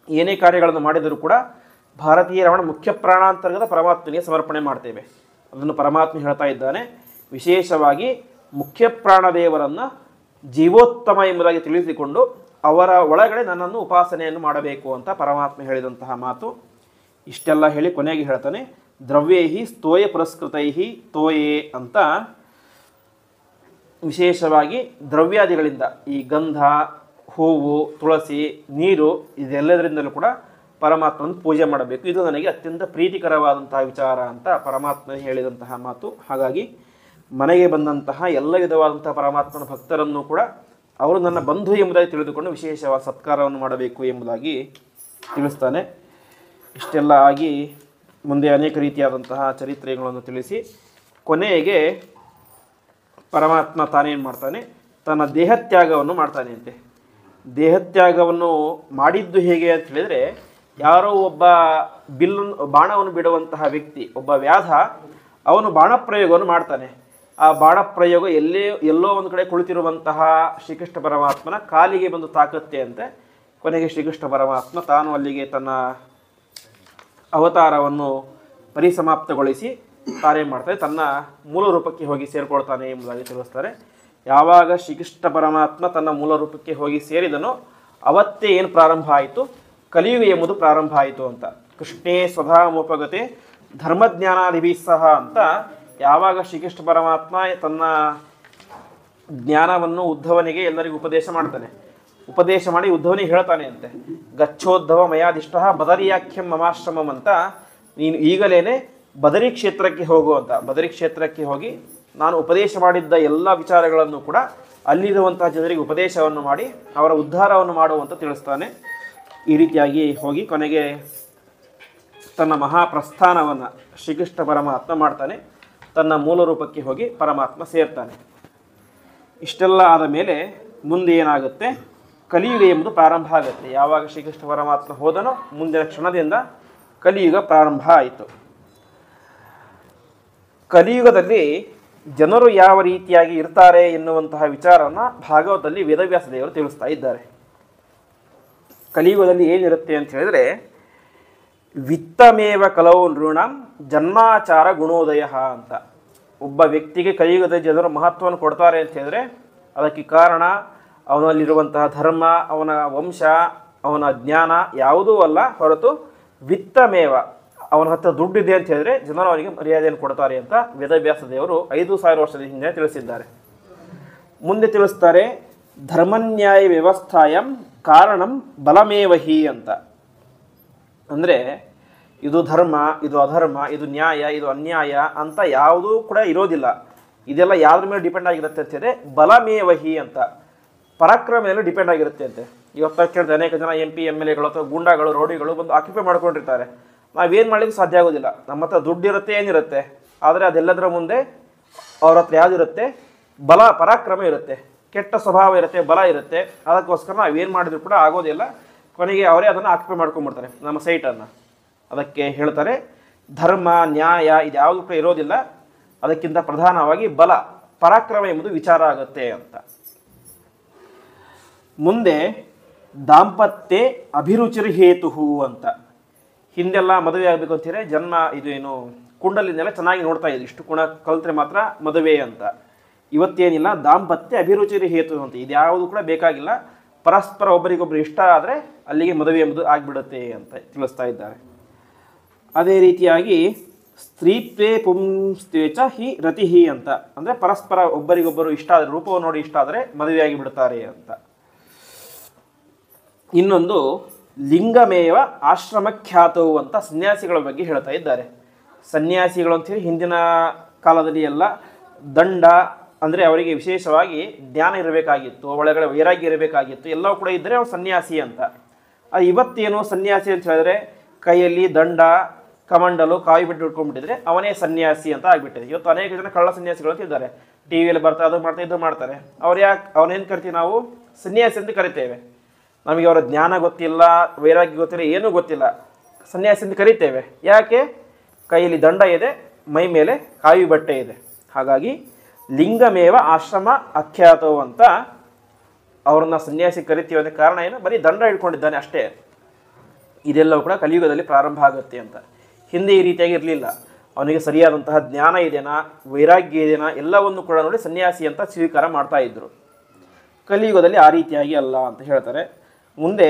A: ಏನೇ ಕಾರ್ಯಗಳನ್ನು ಮಾಡಿದರೂ ಕೂಡ ಭಾರತೀಯ ರಮಣ ಮುಖ್ಯ ಪ್ರಾಣಾಂತರ್ಗತ ಪರಮಾತ್ಮನಿಗೆ ಸಮರ್ಪಣೆ ಮಾಡ್ತೇವೆ. ಅದನ್ನು ಪರಮಾತ್ಮ ಹೇಳ್ತಾ ಇದ್ದಾನೆ. ವಿಶೇಷವಾಗಿ ಮುಖ್ಯ ಪ್ರಾಣದೇವರನ್ನು ಜೀವೋತ್ತಮ ಎಂಬುದಾಗಿ ತಿಳಿಸಿಕೊಂಡು ಅವರ ಒಳಗಡೆ ನನ್ನನ್ನು ಉಪಾಸನೆಯನ್ನು ಮಾಡಬೇಕು ಅಂತ ಪರಮಾತ್ಮ ಹೇಳಿದಂತಹ ಮಾತು. ಇಷ್ಟೆಲ್ಲ ಹೇಳಿ ಕೊನೆಗೆ ಹೇಳ್ತಾನೆ, ದ್ರವ್ಯೈಹಿ ಸ್ತೋಯ ಪುರಸ್ಕೃತೈಹಿ ತೋಯೇ ಅಂತ. ವಿಶೇಷವಾಗಿ ದ್ರವ್ಯಾದಿಗಳಿಂದ ಈ ಗಂಧ, ಹೂವು, ತುಳಸಿ, ನೀರು ಇದೆಲ್ಲದರಿಂದಲೂ ಕೂಡ ಪರಮಾತ್ಮನ ಪೂಜೆ ಮಾಡಬೇಕು. ಇದು ನನಗೆ ಅತ್ಯಂತ ಪ್ರೀತಿಕರವಾದಂತಹ ವಿಚಾರ ಅಂತ ಪರಮಾತ್ಮ ಹೇಳಿದಂತಹ ಮಾತು. ಹಾಗಾಗಿ ಮನೆಗೆ ಬಂದಂತಹ ಎಲ್ಲ ವಿಧವಾದಂತಹ ಪರಮಾತ್ಮನ ಭಕ್ತರನ್ನು ಕೂಡ ಅವರು ನನ್ನ ಬಂಧು ಎಂಬುದಾಗಿ ತಿಳಿದುಕೊಂಡು ವಿಶೇಷವಾದ ಸತ್ಕಾರವನ್ನು ಮಾಡಬೇಕು ಎಂಬುದಾಗಿ ತಿಳಿಸ್ತಾನೆ. ಇಷ್ಟೆಲ್ಲ ಆಗಿ ಮುಂದೆ ಅನೇಕ ರೀತಿಯಾದಂತಹ ಚರಿತ್ರೆಗಳನ್ನು ತಿಳಿಸಿ ಕೊನೆಗೆ ಪರಮಾತ್ಮ ತಾನೇನು ಮಾಡ್ತಾನೆ, ತನ್ನ ದೇಹತ್ಯಾಗವನ್ನು ಮಾಡ್ತಾನೆ ಅಂತೆ. ದೇಹತ್ಯಾಗವನ್ನು ಮಾಡಿದ್ದು ಹೇಗೆ ಅಂತ ಹೇಳಿದರೆ, ಯಾರೋ ಒಬ್ಬ ಬಾಣವನ್ನು ಬಿಡುವಂತಹ ವ್ಯಕ್ತಿ, ಒಬ್ಬ ವ್ಯಾಧ, ಅವನು ಬಾಣಪ್ರಯೋಗವನ್ನು ಮಾಡ್ತಾನೆ. ಆ ಬಾಣಪ್ರಯೋಗ ಎಲ್ಲೋ ಒಂದು ಕಡೆ ಕುಳಿತಿರುವಂತಹ ಶ್ರೀಕೃಷ್ಣ ಪರಮಾತ್ಮನ ಕಾಲಿಗೆ ಬಂದು ತಾಕತ್ತೆ ಅಂತೆ. ಕೊನೆಗೆ ಶ್ರೀಕೃಷ್ಣ ಪರಮಾತ್ಮ ತಾನು ಅಲ್ಲಿಗೆ ತನ್ನ ಅವತಾರವನ್ನು ಪರಿಸಮಾಪ್ತಗೊಳಿಸಿ ತಾನೇ ಮಾಡ್ತಾರೆ, ತನ್ನ ಮೂಲ ರೂಪಕ್ಕೆ ಹೋಗಿ ಸೇರಿಕೊಳ್ತಾನೆ ಎಂಬುದಾಗಿ ತಿಳಿಸ್ತಾರೆ. ಯಾವಾಗ ಶ್ರೀಕೃಷ್ಣ ಪರಮಾತ್ಮ ತನ್ನ ಮೂಲ ರೂಪಕ್ಕೆ ಹೋಗಿ ಸೇರಿದನೋ ಅವತ್ತೇ ಏನು ಪ್ರಾರಂಭ ಆಯಿತು, ಕಲಿಯುಗ ಎಂಬುದು ಪ್ರಾರಂಭ ಆಯಿತು ಅಂತ. ಕೃಷ್ಣೇ ಸ್ವಧಾಮೋಪಗತೆ ಧರ್ಮಜ್ಞಾನಾದಿಭಿ ಸಹ ಅಂತ ಯಾವಾಗ ಶ್ರೀಕೃಷ್ಣ ಪರಮಾತ್ಮ ತನ್ನ ಜ್ಞಾನವನ್ನು ಉದ್ಧವನಿಗೆ ಎಲ್ಲರಿಗೂ ಉಪದೇಶ ಮಾಡ್ತಾನೆ. ಉಪದೇಶ ಮಾಡಿ ಉದ್ಧವನಿಗೆ ಹೇಳ್ತಾನೆ ಅಂತೆ, ಗಚ್ಚೋದ್ಧವ ಮಯಾದಿಷ್ಟ ಬದರಿಯಾಖ್ಯಂ ಮಮಾಶ್ರಮಂ ಅಂತ, ನೀನು ಈಗಲೇನೆ ಬದರಿ ಕ್ಷೇತ್ರಕ್ಕೆ ಹೋಗುವಂತ. ಬದರಿ ಕ್ಷೇತ್ರಕ್ಕೆ ಹೋಗಿ ನಾನು ಉಪದೇಶ ಮಾಡಿದ್ದ ಎಲ್ಲ ವಿಚಾರಗಳನ್ನು ಕೂಡ ಅಲ್ಲಿರುವಂತಹ ಜನರಿಗೆ ಉಪದೇಶವನ್ನು ಮಾಡಿ ಅವರ ಉದ್ಧಾರವನ್ನು ಮಾಡುವಂತ ತಿಳಿಸ್ತಾನೆ. ಈ ರೀತಿಯಾಗಿ ಹೋಗಿ ಕೊನೆಗೆ ತನ್ನ ಮಹಾಪ್ರಸ್ಥಾನವನ್ನು ಶ್ರೀಕೃಷ್ಣ ಪರಮಾತ್ಮ ಮಾಡ್ತಾನೆ. ತನ್ನ ಮೂಲ ರೂಪಕ್ಕೆ ಹೋಗಿ ಪರಮಾತ್ಮ ಸೇರ್ತಾನೆ. ಇಷ್ಟೆಲ್ಲ ಆದ ಮೇಲೆ ಮುಂದೆ ಏನಾಗುತ್ತೆ, ಕಲಿಯುಗ ಎಂಬುದು ಪ್ರಾರಂಭ ಆಗುತ್ತೆ. ಯಾವಾಗ ಶ್ರೀಕೃಷ್ಣ ಪರಮಾತ್ಮ ಹೋದನೋ ಮುಂದಿನ ಕ್ಷಣದಿಂದ ಕಲಿಯುಗ ಪ್ರಾರಂಭ ಆಯಿತು. ಕಲಿಯುಗದಲ್ಲಿ ಜನರು ಯಾವ ರೀತಿಯಾಗಿ ಇರ್ತಾರೆ ಎನ್ನುವಂತಹ ವಿಚಾರವನ್ನು ಭಾಗವತದಲ್ಲಿ ವೇದವ್ಯಾಸ ದೇವರು ತಿಳಿಸ್ತಾ ಇದ್ದಾರೆ. ಕಲಿಯುಗದಲ್ಲಿ ಏನಿರುತ್ತೆ ಅಂತ ಹೇಳಿದ್ರೆ, ವಿತ್ತಮೇವ ಕಲವು ನೃಣಂ ಜನ್ಮಾಚಾರ ಗುಣೋದಯ ಅಂತ. ಒಬ್ಬ ವ್ಯಕ್ತಿಗೆ ಕಲಿಯುಗದ ಜನರು ಮಹತ್ವವನ್ನು ಕೊಡ್ತಾರೆ ಅಂತ ಹೇಳಿದ್ರೆ ಅದಕ್ಕೆ ಕಾರಣ ಅವನಲ್ಲಿರುವಂತಹ ಧರ್ಮ, ಅವನ ವಂಶ, ಅವನ ಜ್ಞಾನ ಯಾವುದೂ ಅಲ್ಲ ಹೊರತು ವಿತ್ತಮೇವ, ಅವನ ಹತ್ರ ದುಡ್ಡಿದೆ ಅಂತ ಹೇಳಿದ್ರೆ ಜನರು ಅವನಿಗೆ ಮರ್ಯಾದೆಯನ್ನು ಕೊಡ್ತಾರೆ ಅಂತ ವೇದವ್ಯಾಸ ದೇವರು 5000 ವರ್ಷದ ಹಿಂದೆ ತಿಳಿಸಿದ್ದಾರೆ. ಮುಂದೆ ತಿಳಿಸ್ತಾರೆ, ಧರ್ಮನ್ಯಾಯ ವ್ಯವಸ್ಥಾಯಂ ಕಾರಣಂ ಬಲಮೇವಹಿ ಅಂತ. ಅಂದರೆ ಇದು ಧರ್ಮ, ಇದು ಅಧರ್ಮ, ಇದು ನ್ಯಾಯ, ಇದು ಅನ್ಯಾಯ ಅಂತ ಯಾವುದೂ ಕೂಡ ಇರೋದಿಲ್ಲ. ಇದೆಲ್ಲ ಯಾವುದ್ರ ಮೇಲೆ ಡಿಪೆಂಡ್ ಆಗಿರುತ್ತೆ ಅಂತ ಹೇಳಿದ್ರೆ ಬಲಮೇವಹಿ ಅಂತ, ಪರಾಕ್ರಮ ಮೇಲೆ ಡಿಪೆಂಡ್ ಆಗಿರುತ್ತೆ ಅಂತೆ. ಇವತ್ತು ಕೇಳಿದ್ರೆ ಅನೇಕ ಜನ MP MLAಗಳು ಅಥವಾ ಗೂಂಡಾಗಳು, ರೌಡಿಗಳು ಬಂದು ಆಕ್ಯುಪೈ ಮಾಡ್ಕೊಂಡಿರ್ತಾರೆ. ನಾವೇನು ಮಾಡಲಿಕ್ಕೆ ಸಾಧ್ಯ ಆಗೋದಿಲ್ಲ. ನಮ್ಮ ಹತ್ರ ದುಡ್ಡಿರುತ್ತೆ, ಏನಿರುತ್ತೆ, ಆದರೆ ಅದೆಲ್ಲದರ ಮುಂದೆ ಅವ್ರ ಹತ್ರ ಯಾವುದಿರುತ್ತೆ, ಬಲ ಪರಾಕ್ರಮ ಇರುತ್ತೆ, ಕೆಟ್ಟ ಸ್ವಭಾವ ಇರುತ್ತೆ, ಬಲ ಇರುತ್ತೆ. ಅದಕ್ಕೋಸ್ಕರ ನಾವೇನು ಮಾಡಿದ್ರು ಕೂಡ ಆಗೋದಿಲ್ಲ. ಕೊನೆಗೆ ಅವರೇ ಅದನ್ನು ಆಕ್ಯುಪೈ ಮಾಡ್ಕೊಂಡ್ಬಿಡ್ತಾರೆ ನಮ್ಮ ಸೈಟನ್ನು. ಅದಕ್ಕೆ ಹೇಳ್ತಾರೆ ಧರ್ಮ ನ್ಯಾಯ ಇದ್ಯಾವುದು ಕೂಡ ಇರೋದಿಲ್ಲ, ಅದಕ್ಕಿಂತ ಪ್ರಧಾನವಾಗಿ ಬಲ ಪರಾಕ್ರಮ ಎಂಬುದು ವಿಚಾರ ಆಗುತ್ತೆ ಅಂತ. ಮುಂದೆ ದಾಂಪತ್ಯ ಅಭಿರುಚಿರಿ ಹೇತು ಅಂತ. ಹಿಂದೆಲ್ಲ ಮದುವೆ ಆಗಬೇಕು ಅಂತೀರಿ ಜನ್ಮ ಇದು ಏನು ಕುಂಡಲಿನೆಲ್ಲ ಚೆನ್ನಾಗಿ ನೋಡ್ತಾ ಇದ್ವಿ, ಇಷ್ಟು ಗುಣ ಕಲಿತ್ರೆ ಮಾತ್ರ ಮದುವೆ ಅಂತ. ಇವತ್ತೇನಿಲ್ಲ, ದಾಂಪತ್ಯ ಅಭಿರುಚಿರಿ ಹೇತು ಅಂತ. ಇದ್ಯಾವುದು ಕೂಡ ಬೇಕಾಗಿಲ್ಲ, ಪರಸ್ಪರ ಒಬ್ಬರಿಗೊಬ್ಬರು ಇಷ್ಟ ಆದರೆ ಅಲ್ಲಿಗೆ ಮದುವೆ ಎಂಬುದು ಆಗಿಬಿಡುತ್ತೆ ಅಂತ ತಿಳಿಸ್ತಾ ಇದ್ದಾರೆ. ಅದೇ ರೀತಿಯಾಗಿ ಸ್ತ್ರೀತ್ವೇ ಪುಂಸ್ತ್ವೇ ಚ ಹಿ ರತಿಹಿ ಅಂತ. ಅಂದರೆ ಪರಸ್ಪರ ಒಬ್ಬರಿಗೊಬ್ಬರು ಇಷ್ಟ ಆದರೆ, ರೂಪವನ್ನು ನೋಡಿ ಇಷ್ಟ ಆದರೆ ಮದುವೆಯಾಗಿ ಬಿಡ್ತಾರೆ ಅಂತ. ಇನ್ನೊಂದು ಲಿಂಗಮೇವ ಆಶ್ರಮಖ್ಯಾತವು ಅಂತ ಸನ್ಯಾಸಿಗಳ ಬಗ್ಗೆ ಹೇಳ್ತಾ ಇದ್ದಾರೆ. ಸನ್ಯಾಸಿಗಳು ಅಂತೇಳಿ ಹಿಂದಿನ ಕಾಲದಲ್ಲಿ ಎಲ್ಲ ದಂಡ ಅಂದರೆ ಅವರಿಗೆ ವಿಶೇಷವಾಗಿ ಜ್ಞಾನ ಇರಬೇಕಾಗಿತ್ತು, ಒಳಗಡೆ ವೈರಾಗ್ಯ ಇರಬೇಕಾಗಿತ್ತು, ಎಲ್ಲವೂ ಕೂಡ ಇದ್ದರೆ ಅವ್ರು ಸನ್ಯಾಸಿ ಅಂತ. ಅದು ಇವತ್ತೇನು ಸನ್ಯಾಸಿ ಅಂತ ಹೇಳಿದ್ರೆ ಕೈಯಲ್ಲಿ ದಂಡ ಕಮಂಡಲು ಕಾಯಿ ಬಿಟ್ಟು ಇಟ್ಕೊಂಡ್ಬಿಟ್ಟಿದ್ರೆ ಅವನೇ ಸನ್ಯಾಸಿ ಅಂತ ಆಗಿಬಿಟ್ಟಿದೆ. ಇವತ್ತು ಅನೇಕ ಜನ ಕಳ್ಳ ಸನ್ಯಾಸಿಗಳು ಅಂತ ಇದ್ದಾರೆ, TV ಬರ್ತಾರೆ, ಅದು ಮಾಡ್ತಾರೆ, ಇದು ಮಾಡ್ತಾರೆ. ಅವ್ರು ಯಾಕೆ ಅವನೇನು ಕರಿತೀವಿ ನಾವು ಸನ್ಯಾಸಿ ಅಂತ ಕರಿತೇವೆ. ನಮಗೆ ಅವರ ಜ್ಞಾನ ಗೊತ್ತಿಲ್ಲ, ವೈರಾಗ್ಯ ಗೊತ್ತಿಲ್ಲ, ಏನೂ ಗೊತ್ತಿಲ್ಲ, ಸನ್ಯಾಸಿ ಅಂತ ಕರಿತೇವೆ. ಯಾಕೆ? ಕೈಯಲ್ಲಿ ದಂಡ ಇದೆ, ಮೈ ಮೇಲೆ ಕಾವಿ ಬಟ್ಟೆ ಇದೆ. ಹಾಗಾಗಿ ಲಿಂಗಮೇವ ಆಶ್ರಮ ಅಖ್ಯಾತವು ಅಂತ ಅವ್ರನ್ನ ಸನ್ಯಾಸಿ ಕರಿತೀವಿ ಅನ್ನೋ ಕಾರಣ ಏನು, ಬರೀ ದಂಡ ಇಟ್ಕೊಂಡಿದ್ದಾನೆ ಅಷ್ಟೇ. ಇದೆಲ್ಲವೂ ಕೂಡ ಕಲಿಯುಗದಲ್ಲಿ ಪ್ರಾರಂಭ ಆಗುತ್ತೆ ಅಂತ. ಹಿಂದೆ ಈ ರೀತಿಯಾಗಿ ಇರಲಿಲ್ಲ. ಅವನಿಗೆ ಸರಿಯಾದಂತಹ ಜ್ಞಾನ ಇದೆನಾ, ವೈರಾಗ್ಯ ಇದೆನಾ, ಎಲ್ಲವನ್ನು ಕೂಡ ನೋಡಿ ಸನ್ಯಾಸಿ ಅಂತ ಸ್ವೀಕಾರ ಮಾಡ್ತಾ ಇದ್ರು. ಕಲಿಯುಗದಲ್ಲಿ ಆ ರೀತಿಯಾಗಿ ಅಲ್ಲ ಅಂತ ಹೇಳ್ತಾರೆ. ಮುಂದೆ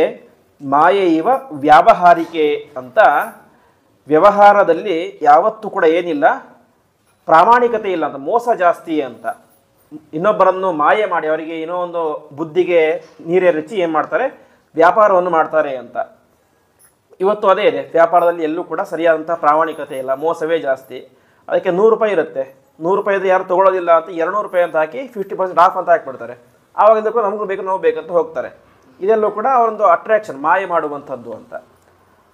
A: ಮಾಯೆ ಇವ ವ್ಯಾವಹಾರಿಕೆ ಅಂತ. ವ್ಯವಹಾರದಲ್ಲಿ ಯಾವತ್ತೂ ಕೂಡ ಏನಿಲ್ಲ, ಪ್ರಾಮಾಣಿಕತೆ ಇಲ್ಲ ಅಂತ, ಮೋಸ ಜಾಸ್ತಿ ಅಂತ. ಇನ್ನೊಬ್ಬರನ್ನು ಮಾಯೆ ಮಾಡಿ ಅವರಿಗೆ ಏನೋ ಒಂದು ಬುದ್ಧಿಗೆ ನೀರೆರಚಿ ಏನು ಮಾಡ್ತಾರೆ, ವ್ಯಾಪಾರವನ್ನು ಮಾಡ್ತಾರೆ ಅಂತ. ಇವತ್ತು ಅದೇ ಇದೆ, ವ್ಯಾಪಾರದಲ್ಲಿ ಎಲ್ಲೂ ಕೂಡ ಸರಿಯಾದಂಥ ಪ್ರಾಮಾಣಿಕತೆ ಇಲ್ಲ, ಮೋಸವೇ ಜಾಸ್ತಿ. ಅದಕ್ಕೆ 100 ರೂಪಾಯಿ ಇರುತ್ತೆ, 100 ರೂಪಾಯಿದು ಯಾರು ತೊಗೊಳ್ಳೋದಿಲ್ಲ ಅಂತ 200 ರೂಪಾಯಿ ಅಂತ ಹಾಕಿ 50% ಆಫ್ ಅಂತ ಹಾಕಿಬಿಡ್ತಾರೆ. ಆವಾಗಿಂದ ಕೂಡ ನಮಗೂ ಬೇಕು, ನಾವು ಬೇಕಂತ ಹೋಗ್ತಾರೆ. ಇದೆಲ್ಲೂ ಕೂಡ ಅವರೊಂದು ಅಟ್ರಾಕ್ಷನ್, ಮಾಯೆ ಮಾಡುವಂಥದ್ದು ಅಂತ.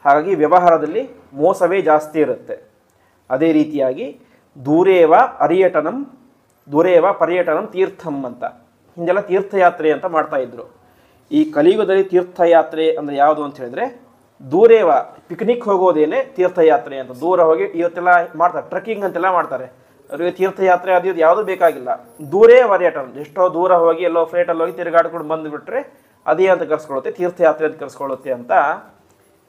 A: ಹಾಗಾಗಿ ವ್ಯವಹಾರದಲ್ಲಿ ಮೋಸವೇ ಜಾಸ್ತಿ ಇರುತ್ತೆ. ಅದೇ ರೀತಿಯಾಗಿ ದೂರೇವ ಪರ್ಯಟನಂ ತೀರ್ಥಂ ಅಂತ. ಹಿಂದೆಲ್ಲ ತೀರ್ಥಯಾತ್ರೆ ಅಂತ ಮಾಡ್ತಾ ಇದ್ರು. ಈ ಕಲಿಯುಗದಲ್ಲಿ ತೀರ್ಥಯಾತ್ರೆ ಅಂದರೆ ಯಾವುದು ಅಂತ ಹೇಳಿದ್ರೆ, ದೂರೇವ ಪಿಕ್ನಿಕ್ ಹೋಗೋದೇನೆ ತೀರ್ಥಯಾತ್ರೆ ಅಂತ. ದೂರ ಹೋಗಿ ಇವತ್ತೆಲ್ಲ ಮಾಡ್ತಾರೆ, ಟ್ರೆಕ್ಕಿಂಗ್ ಅಂತೆಲ್ಲ ಮಾಡ್ತಾರೆ. ಅವರಿಗೆ ತೀರ್ಥಯಾತ್ರೆ ಅದು ಇದು ಯಾವುದೂ ಬೇಕಾಗಿಲ್ಲ. ದೂರೇ ಪರ್ಯಟನ, ಎಷ್ಟೋ ದೂರ ಹೋಗಿ ಎಲ್ಲೋ ಫ್ಲೈಟಲ್ಲಿ ಹೋಗಿ ತಿರುಗಾಡ್ಕೊಂಡು ಬಂದುಬಿಟ್ರೆ ಅದೇ ಅಂತ ಕರೆಸ್ಕೊಳ್ಳುತ್ತೆ, ತೀರ್ಥಯಾತ್ರೆ ಅಂತ ಕರೆಸ್ಕೊಳ್ಳುತ್ತೆ ಅಂತ.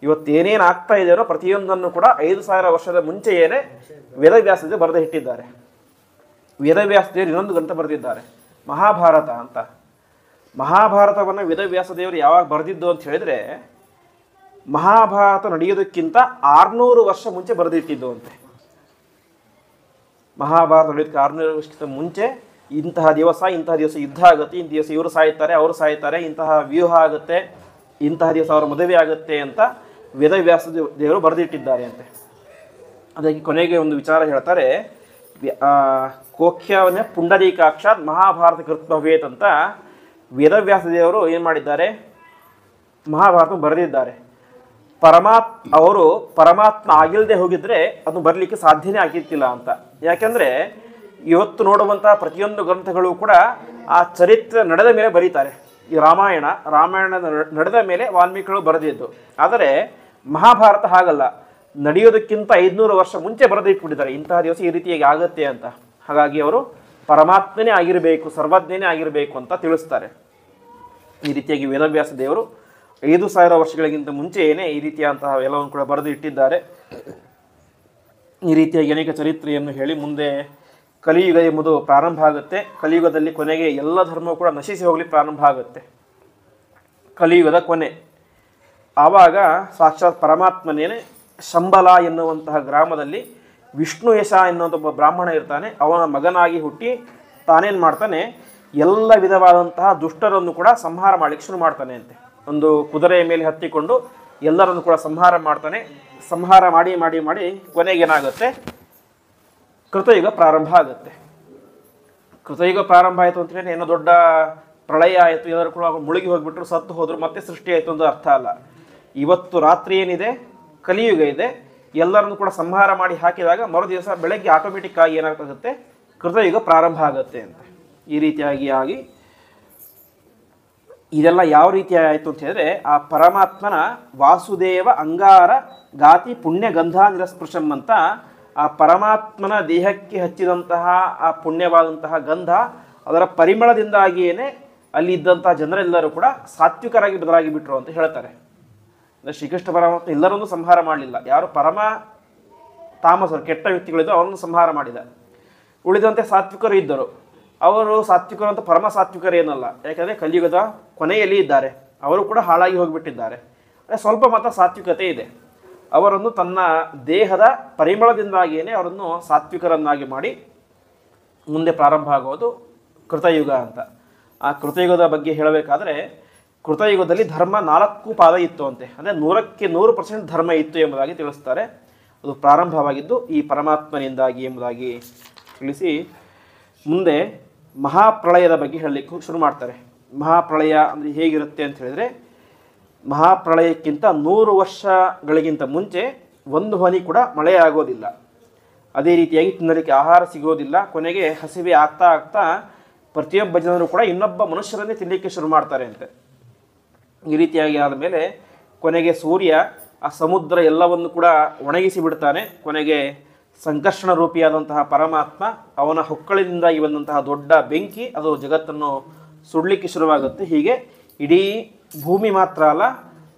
A: ಇವತ್ತೇನೇನು ಆಗ್ತಾ ಇದೆಯೋ ಪ್ರತಿಯೊಂದನ್ನು ಕೂಡ 5000 ವರ್ಷದ ಮುಂಚೆಯೇ ವೇದವ್ಯಾಸದೇವರು ಬರೆದು ಇಟ್ಟಿದ್ದಾರೆ. ವೇದವ್ಯಾಸದೇವರು ಇನ್ನೊಂದು ಗ್ರಂಥ ಬರೆದಿದ್ದಾರೆ, ಮಹಾಭಾರತ ಅಂತ. ಮಹಾಭಾರತವನ್ನು ವೇದವ್ಯಾಸದೇವರು ಯಾವಾಗ ಬರೆದಿದ್ದು ಅಂತ ಹೇಳಿದ್ರೆ, ಮಹಾಭಾರತ ನಡೆಯೋದಕ್ಕಿಂತ 600 ವರ್ಷ ಮುಂಚೆ ಬರೆದಿಟ್ಟಿದ್ದು ಅಂತೆ. ಮಹಾಭಾರತ ನಡೆಯೋದಕ್ಕೆ 600 ವರ್ಷಕ್ಕಿಂತ ಮುಂಚೆ ಇಂತಹ ದಿವಸ ಯುದ್ಧ ಆಗುತ್ತೆ, ಇಂಥ ದಿವಸ ಇವರು ಸಾಯ್ತಾರೆ, ಅವರು ಸಾಯ್ತಾರೆ, ಇಂತಹ ವ್ಯೂಹ ಆಗುತ್ತೆ, ಇಂತಹ ದಿವಸ ಅವರ ಮದುವೆ ಆಗುತ್ತೆ ಅಂತ ವೇದವ್ಯಾಸ ದೇವರು ಬರೆದಿಟ್ಟಿದ್ದಾರೆ ಅಂತೆ. ಅದಕ್ಕೆ ಕೊನೆಗೆ ಒಂದು ವಿಚಾರ ಹೇಳ್ತಾರೆ, ಕೋಖ್ಯವನ್ನೇ ಪುಂಡರೀಕಾಕ್ಷಾತ್ ಮಹಾಭಾರತ ಕೃತ್ ಭವೇತ್ ಅಂತ ವೇದವ್ಯಾಸ ದೇವರು ಏನು ಮಾಡಿದ್ದಾರೆ, ಮಹಾಭಾರತ ಬರೆದಿದ್ದಾರೆ. ಅವರು ಪರಮಾತ್ಮ ಆಗಿಲ್ಲದೆ ಹೋಗಿದ್ರೆ ಅದು ಬರಲಿಕ್ಕೆ ಸಾಧ್ಯನೇ ಆಗಿರ್ತಿಲ್ಲ ಅಂತ. ಯಾಕೆಂದರೆ ಇವತ್ತು ನೋಡುವಂತಹ ಪ್ರತಿಯೊಂದು ಗ್ರಂಥಗಳು ಕೂಡ ಆ ಚರಿತ್ರೆ ನಡೆದ ಮೇಲೆ ಬರೀತಾರೆ. ಈ ರಾಮಾಯಣದ ನಡೆದ ಮೇಲೆ ವಾಲ್ಮೀಕಿಗಳು ಬರೆದಿದ್ದು. ಆದರೆ ಮಹಾಭಾರತ ಹಾಗಲ್ಲ, ನಡೆಯೋದಕ್ಕಿಂತ 500 ವರ್ಷ ಮುಂಚೆ ಬರೆದಿಟ್ಬಿಟ್ಟಿದ್ದಾರೆ, ಇಂತಹ ದಿವಸ ಈ ರೀತಿಯಾಗಿ ಆಗುತ್ತೆ ಅಂತ. ಹಾಗಾಗಿ ಅವರು ಪರಮಾತ್ಮನೇ ಆಗಿರಬೇಕು, ಸರ್ವಜ್ಞನೇ ಆಗಿರಬೇಕು ಅಂತ ತಿಳಿಸ್ತಾರೆ. ಈ ರೀತಿಯಾಗಿ ವೇದವ್ಯಾಸ ದೇವರು 5000 ವರ್ಷಗಳಿಗಿಂತ ಮುಂಚೆಯೇ ಈ ರೀತಿಯಾದಂತಹ ಎಲ್ಲವನ್ನು ಕೂಡ ಬರೆದು ಇಟ್ಟಿದ್ದಾರೆ. ಈ ರೀತಿಯಾಗಿ ಅನೇಕ ಚರಿತ್ರೆಯನ್ನು ಹೇಳಿ ಮುಂದೆ ಕಲಿಯುಗ ಎಂಬುದು ಪ್ರಾರಂಭ ಆಗುತ್ತೆ. ಕಲಿಯುಗದಲ್ಲಿ ಕೊನೆಗೆ ಎಲ್ಲ ಧರ್ಮವೂ ಕೂಡ ನಶಿಸಿ ಹೋಗಲಿಕ್ಕೆ ಪ್ರಾರಂಭ ಆಗುತ್ತೆ. ಕಲಿಯುಗದ ಕೊನೆ ಆವಾಗ ಸಾಕ್ಷಾತ್ ಪರಮಾತ್ಮನೇನೆ ಶಂಬಲ ಎನ್ನುವಂತಹ ಗ್ರಾಮದಲ್ಲಿ ವಿಷ್ಣು ಯಶ ಎನ್ನುವಂಥ ಒಬ್ಬ ಬ್ರಾಹ್ಮಣ ಇರ್ತಾನೆ. ಅವನ ಮಗನಾಗಿ ಹುಟ್ಟಿ ತಾನೇನು ಮಾಡ್ತಾನೆ, ಎಲ್ಲ ವಿಧವಾದಂತಹ ದುಷ್ಟರನ್ನು ಕೂಡ ಸಂಹಾರ ಮಾಡಲಿಕ್ಕೆ ಶುರು ಮಾಡ್ತಾನೆ ಅಂತೆ. ಒಂದು ಕುದುರೆಯ ಮೇಲೆ ಹತ್ತಿಕೊಂಡು ಎಲ್ಲರನ್ನು ಕೂಡ ಸಂಹಾರ ಮಾಡ್ತಾನೆ. ಸಂಹಾರ ಮಾಡಿ ಮಾಡಿ ಮಾಡಿ ಕೊನೆಗೇನಾಗುತ್ತೆ, ಕೃತಯುಗ ಪ್ರಾರಂಭ ಆಗುತ್ತೆ. ಕೃತಯುಗ ಪ್ರಾರಂಭ ಆಯಿತು ಅಂತೇಳಿ ಏನೋ ದೊಡ್ಡ ಪ್ರಳಯ ಆಯಿತು, ಎಲ್ಲರೂ ಕೂಡ ಮುಳುಗಿ ಹೋಗಿಬಿಟ್ರು, ಸತ್ತು ಹೋದ್ರು, ಮತ್ತೆ ಸೃಷ್ಟಿ ಆಯಿತು ಅಂತ ಅರ್ಥ ಅಲ್ಲ. ಇವತ್ತು ರಾತ್ರಿ ಏನಿದೆ, ಕಲಿಯುಗ ಇದೆ, ಎಲ್ಲರನ್ನು ಕೂಡ ಸಂಹಾರ ಮಾಡಿ ಹಾಕಿದಾಗ ಮರು ದಿವಸ ಬೆಳಗ್ಗೆ ಆಟೋಮೆಟಿಕ್ ಆಗಿ ಏನಾಗುತ್ತೆ, ಕೃತಯುಗ ಪ್ರಾರಂಭ ಆಗುತ್ತೆ ಅಂತ. ಈ ರೀತಿಯಾಗಿ ಆಗಿ ಇದೆಲ್ಲ ಯಾವ ರೀತಿ ಆಯಿತು ಅಂತ ಹೇಳಿದ್ರೆ, ಆ ಪರಮಾತ್ಮನ ವಾಸುದೇವ ಅಂಗಾರ ಗಾತಿ ಪುಣ್ಯ ಗಂಧ ನಿರಸ್ಪೃಶಂ ಅಂತ ಆ ಪರಮಾತ್ಮನ ದೇಹಕ್ಕೆ ಹಚ್ಚಿದಂತಹ ಆ ಪುಣ್ಯವಾದಂತಹ ಗಂಧ, ಅದರ ಪರಿಮಳದಿಂದಾಗಿಯೇ ಅಲ್ಲಿ ಇದ್ದಂತಹ ಜನರೆಲ್ಲರೂ ಕೂಡ ಸಾತ್ವಿಕರಾಗಿ ಬದಲಾಗಿ ಬಿಟ್ರು ಅಂತ ಹೇಳ್ತಾರೆ. ಶ್ರೀಕೃಷ್ಣ ಪರಮಾತ್ಮ ಎಲ್ಲರನ್ನೂ ಸಂಹಾರ ಮಾಡಲಿಲ್ಲ. ಯಾರು ಪರಮ ತಾಮಸರು ಕೆಟ್ಟ ವ್ಯಕ್ತಿಗಳಿದ್ದು ಅವರನ್ನು ಸಂಹಾರ ಮಾಡಿದ. ಉಳಿದಂತೆ ಸಾತ್ವಿಕರು ಇದ್ದರು. ಅವರು ಸಾತ್ವಿಕರು ಅಂತ ಪರಮ ಸಾತ್ವಿಕರು ಏನಲ್ಲ, ಯಾಕಂದರೆ ಕಲಿಯುಗದ ಕೊನೆಯಲ್ಲಿ ಇದ್ದಾರೆ. ಅವರು ಕೂಡ ಹಾಳಾಗಿ ಹೋಗಿಬಿಟ್ಟಿದ್ದಾರೆ. ಸ್ವಲ್ಪ ಮಾತ್ರ ಸಾತ್ವಿಕತೆ ಇದೆ. ಅವರನ್ನು ತನ್ನ ದೇಹದ ಪರಿಮಳದಿಂದಾಗಿಯೇ ಅವರನ್ನು ಸಾತ್ವಿಕರನ್ನಾಗಿ ಮಾಡಿ ಮುಂದೆ ಪ್ರಾರಂಭ ಆಗೋದು ಕೃತಯುಗ ಅಂತ. ಆ ಕೃತಯುಗದ ಬಗ್ಗೆ ಹೇಳಬೇಕಾದ್ರೆ, ಕೃತಯುಗದಲ್ಲಿ ಧರ್ಮ 4 ಪಾದ ಇತ್ತು ಅಂತೆ. ಅಂದರೆ 100ಕ್ಕೆ 100% ಧರ್ಮ ಇತ್ತು ಎಂಬುದಾಗಿ ತಿಳಿಸ್ತಾರೆ. ಅದು ಪ್ರಾರಂಭವಾಗಿದ್ದು ಈ ಪರಮಾತ್ಮನಿಂದಾಗಿ ಎಂಬುದಾಗಿ ತಿಳಿಸಿ ಮುಂದೆ ಮಹಾಪ್ರಳಯದ ಬಗ್ಗೆ ಹೇಳಲಿಕ್ಕೆ ಶುರು ಮಾಡ್ತಾರೆ. ಮಹಾಪ್ರಳಯ ಅಂದರೆ ಹೇಗಿರುತ್ತೆ ಅಂತ ಹೇಳಿದರೆ, ಮಹಾಪ್ರಳಯಕ್ಕಿಂತ 100 ವರ್ಷಗಳಿಗಿಂತ ಮುಂಚೆ ಒಂದು ಹನಿ ಕೂಡ ಮಳೆಯಾಗೋದಿಲ್ಲ. ಅದೇ ರೀತಿಯಾಗಿ ತಿನ್ನಲಿಕ್ಕೆ ಆಹಾರ ಸಿಗೋದಿಲ್ಲ. ಕೊನೆಗೆ ಹಸಿವೆ ಆಗ್ತಾ ಆಗ್ತಾ ಪ್ರತಿಯೊಬ್ಬ ಜನರು ಕೂಡ ಇನ್ನೊಬ್ಬ ಮನುಷ್ಯರನ್ನೇ ತಿನ್ನಲಿಕ್ಕೆ ಶುರು ಮಾಡ್ತಾರೆ ಅಂತೆ. ಈ ರೀತಿಯಾಗಿ ಆದಮೇಲೆ ಕೊನೆಗೆ ಸೂರ್ಯ ಆ ಸಮುದ್ರ ಎಲ್ಲವನ್ನು ಕೂಡ ಒಣಗಿಸಿ ಬಿಡ್ತಾನೆ. ಕೊನೆಗೆ ಸಂಕರ್ಷಣ ರೂಪಿಯಾದಂತಹ ಪರಮಾತ್ಮ ಅವನ ಹೊಕ್ಕಳಿನಿಂದಾಗಿ ಬಂದಂತಹ ದೊಡ್ಡ ಬೆಂಕಿ ಅದು ಜಗತ್ತನ್ನು ಸುಡಲಿಕ್ಕೆ ಶುರುವಾಗುತ್ತೆ. ಹೀಗೆ ಇಡೀ ಭೂಮಿ ಮಾತ್ರ ಅಲ್ಲ,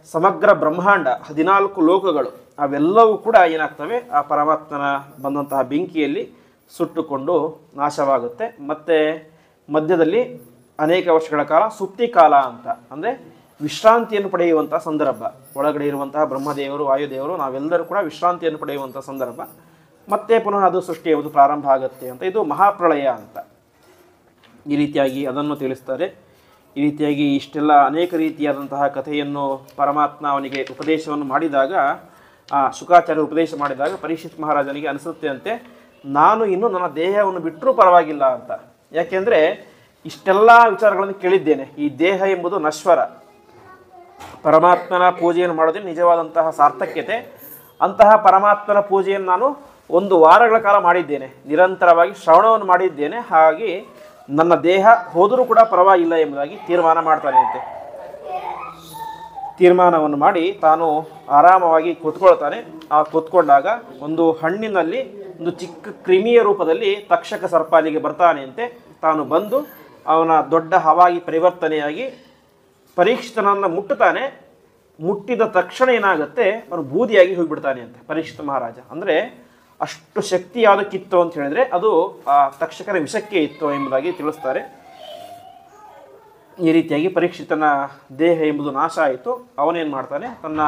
A: ಸಮಗ್ರ ಬ್ರಹ್ಮಾಂಡ 14 ಲೋಕಗಳು ಅವೆಲ್ಲವೂ ಕೂಡ ಏನಾಗ್ತವೆ, ಆ ಪರಮಾತ್ಮನ ಬಂದಂತಹ ಬೆಂಕಿಯಲ್ಲಿ ಸುಟ್ಟುಕೊಂಡು ನಾಶವಾಗುತ್ತೆ. ಮತ್ತು ಮಧ್ಯದಲ್ಲಿ ಅನೇಕ ವರ್ಷಗಳ ಕಾಲ ಸುಪ್ತಿ ಕಾಲ ಅಂತ, ಅಂದರೆ ವಿಶ್ರಾಂತಿಯನ್ನು ಪಡೆಯುವಂಥ ಸಂದರ್ಭ. ಒಳಗಡೆ ಇರುವಂತಹ ಬ್ರಹ್ಮದೇವರು, ವಾಯುದೇವರು, ನಾವೆಲ್ಲರೂ ಕೂಡ ವಿಶ್ರಾಂತಿಯನ್ನು ಪಡೆಯುವಂಥ ಸಂದರ್ಭ. ಮತ್ತೆ ಪುನಃ ಅದು ಸೃಷ್ಟಿಯುವುದು ಪ್ರಾರಂಭ ಆಗುತ್ತೆ ಅಂತ. ಇದು ಮಹಾಪ್ರಳಯ ಅಂತ ಈ ರೀತಿಯಾಗಿ ಅದನ್ನು ತಿಳಿಸ್ತಾರೆ. ಈ ರೀತಿಯಾಗಿ ಇಷ್ಟೆಲ್ಲ ಅನೇಕ ರೀತಿಯಾದಂತಹ ಕಥೆಯನ್ನು ಪರಮಾತ್ಮ ಅವನಿಗೆ ಉಪದೇಶವನ್ನು ಮಾಡಿದಾಗ, ಆ ಶುಕಾಚಾರ್ಯ ಉಪದೇಶ ಮಾಡಿದಾಗ ಪರೀಕ್ಷಿತ್ ಮಹಾರಾಜನಿಗೆ ಅನಿಸುತ್ತೆ ಅಂತೆ, ನಾನು ಇನ್ನು ನನ್ನ ದೇಹವನ್ನು ಬಿಟ್ಟರೂ ಪರವಾಗಿಲ್ಲ ಅಂತ. ಯಾಕೆಂದರೆ ಇಷ್ಟೆಲ್ಲ ವಿಚಾರಗಳನ್ನು ಕೇಳಿದ್ದೇನೆ. ಈ ದೇಹ ಎಂಬುದು ನಶ್ವರ. ಪರಮಾತ್ಮನ ಪೂಜೆಯನ್ನು ಮಾಡೋದೇ ನಿಜವಾದಂತಹ ಸಾರ್ಥಕ್ಯತೆ. ಅಂತಹ ಪರಮಾತ್ಮನ ಪೂಜೆಯನ್ನು ನಾನು 1 ವಾರಗಳ ಕಾಲ ಮಾಡಿದ್ದೇನೆ, ನಿರಂತರವಾಗಿ ಶ್ರವಣವನ್ನು ಮಾಡಿದ್ದೇನೆ. ಹಾಗಾಗಿ ನನ್ನ ದೇಹ ಹೋದರೂ ಕೂಡ ಪರವಾಗಿಲ್ಲ ಎಂಬುದಾಗಿ ತೀರ್ಮಾನ ಮಾಡ್ತಾನೆ ಅಂತೆ. ತೀರ್ಮಾನವನ್ನು ಮಾಡಿ ತಾನು ಆರಾಮವಾಗಿ ಕೂತ್ಕೊಳ್ತಾನೆ. ಆ ಕೂತ್ಕೊಂಡಾಗ ಒಂದು ಹಣ್ಣಿನಲ್ಲಿ ಒಂದು ಚಿಕ್ಕ ಕ್ರಿಮಿಯ ರೂಪದಲ್ಲಿ ತಕ್ಷಕ ಸರ್ಪ ಅಲ್ಲಿಗೆ ಬರ್ತಾನೆ ಅಂತೆ. ತಾನು ಬಂದು ಅವನ ದೊಡ್ಡ ಹಾವಾಗಿ ಪರಿವರ್ತನೆಯಾಗಿ ಪರೀಕ್ಷಿತನನ್ನು ಮುಟ್ಟುತ್ತಾನೆ. ಮುಟ್ಟಿದ ತಕ್ಷಣ ಏನಾಗುತ್ತೆ, ಅವನು ಬೂದಿಯಾಗಿ ಹೋಗಿಬಿಡ್ತಾನೆ ಅಂತೆ ಪರೀಕ್ಷಿತ ಮಹಾರಾಜ. ಅಂದರೆ ಅಷ್ಟು ಶಕ್ತಿ ಯಾವುದಕ್ಕಿತ್ತು ಅಂತ ಹೇಳಿದ್ರೆ ಅದು ಆ ತಕ್ಷಕನ ವಿಷಕ್ಕೆ ಇತ್ತು ಎಂಬುದಾಗಿ ತಿಳಿಸ್ತಾರೆ. ಈ ರೀತಿಯಾಗಿ ಪರೀಕ್ಷಿತನ ದೇಹ ಎಂಬುದು ನಾಶ ಆಯಿತು. ಅವನೇನು ಮಾಡ್ತಾನೆ, ತನ್ನ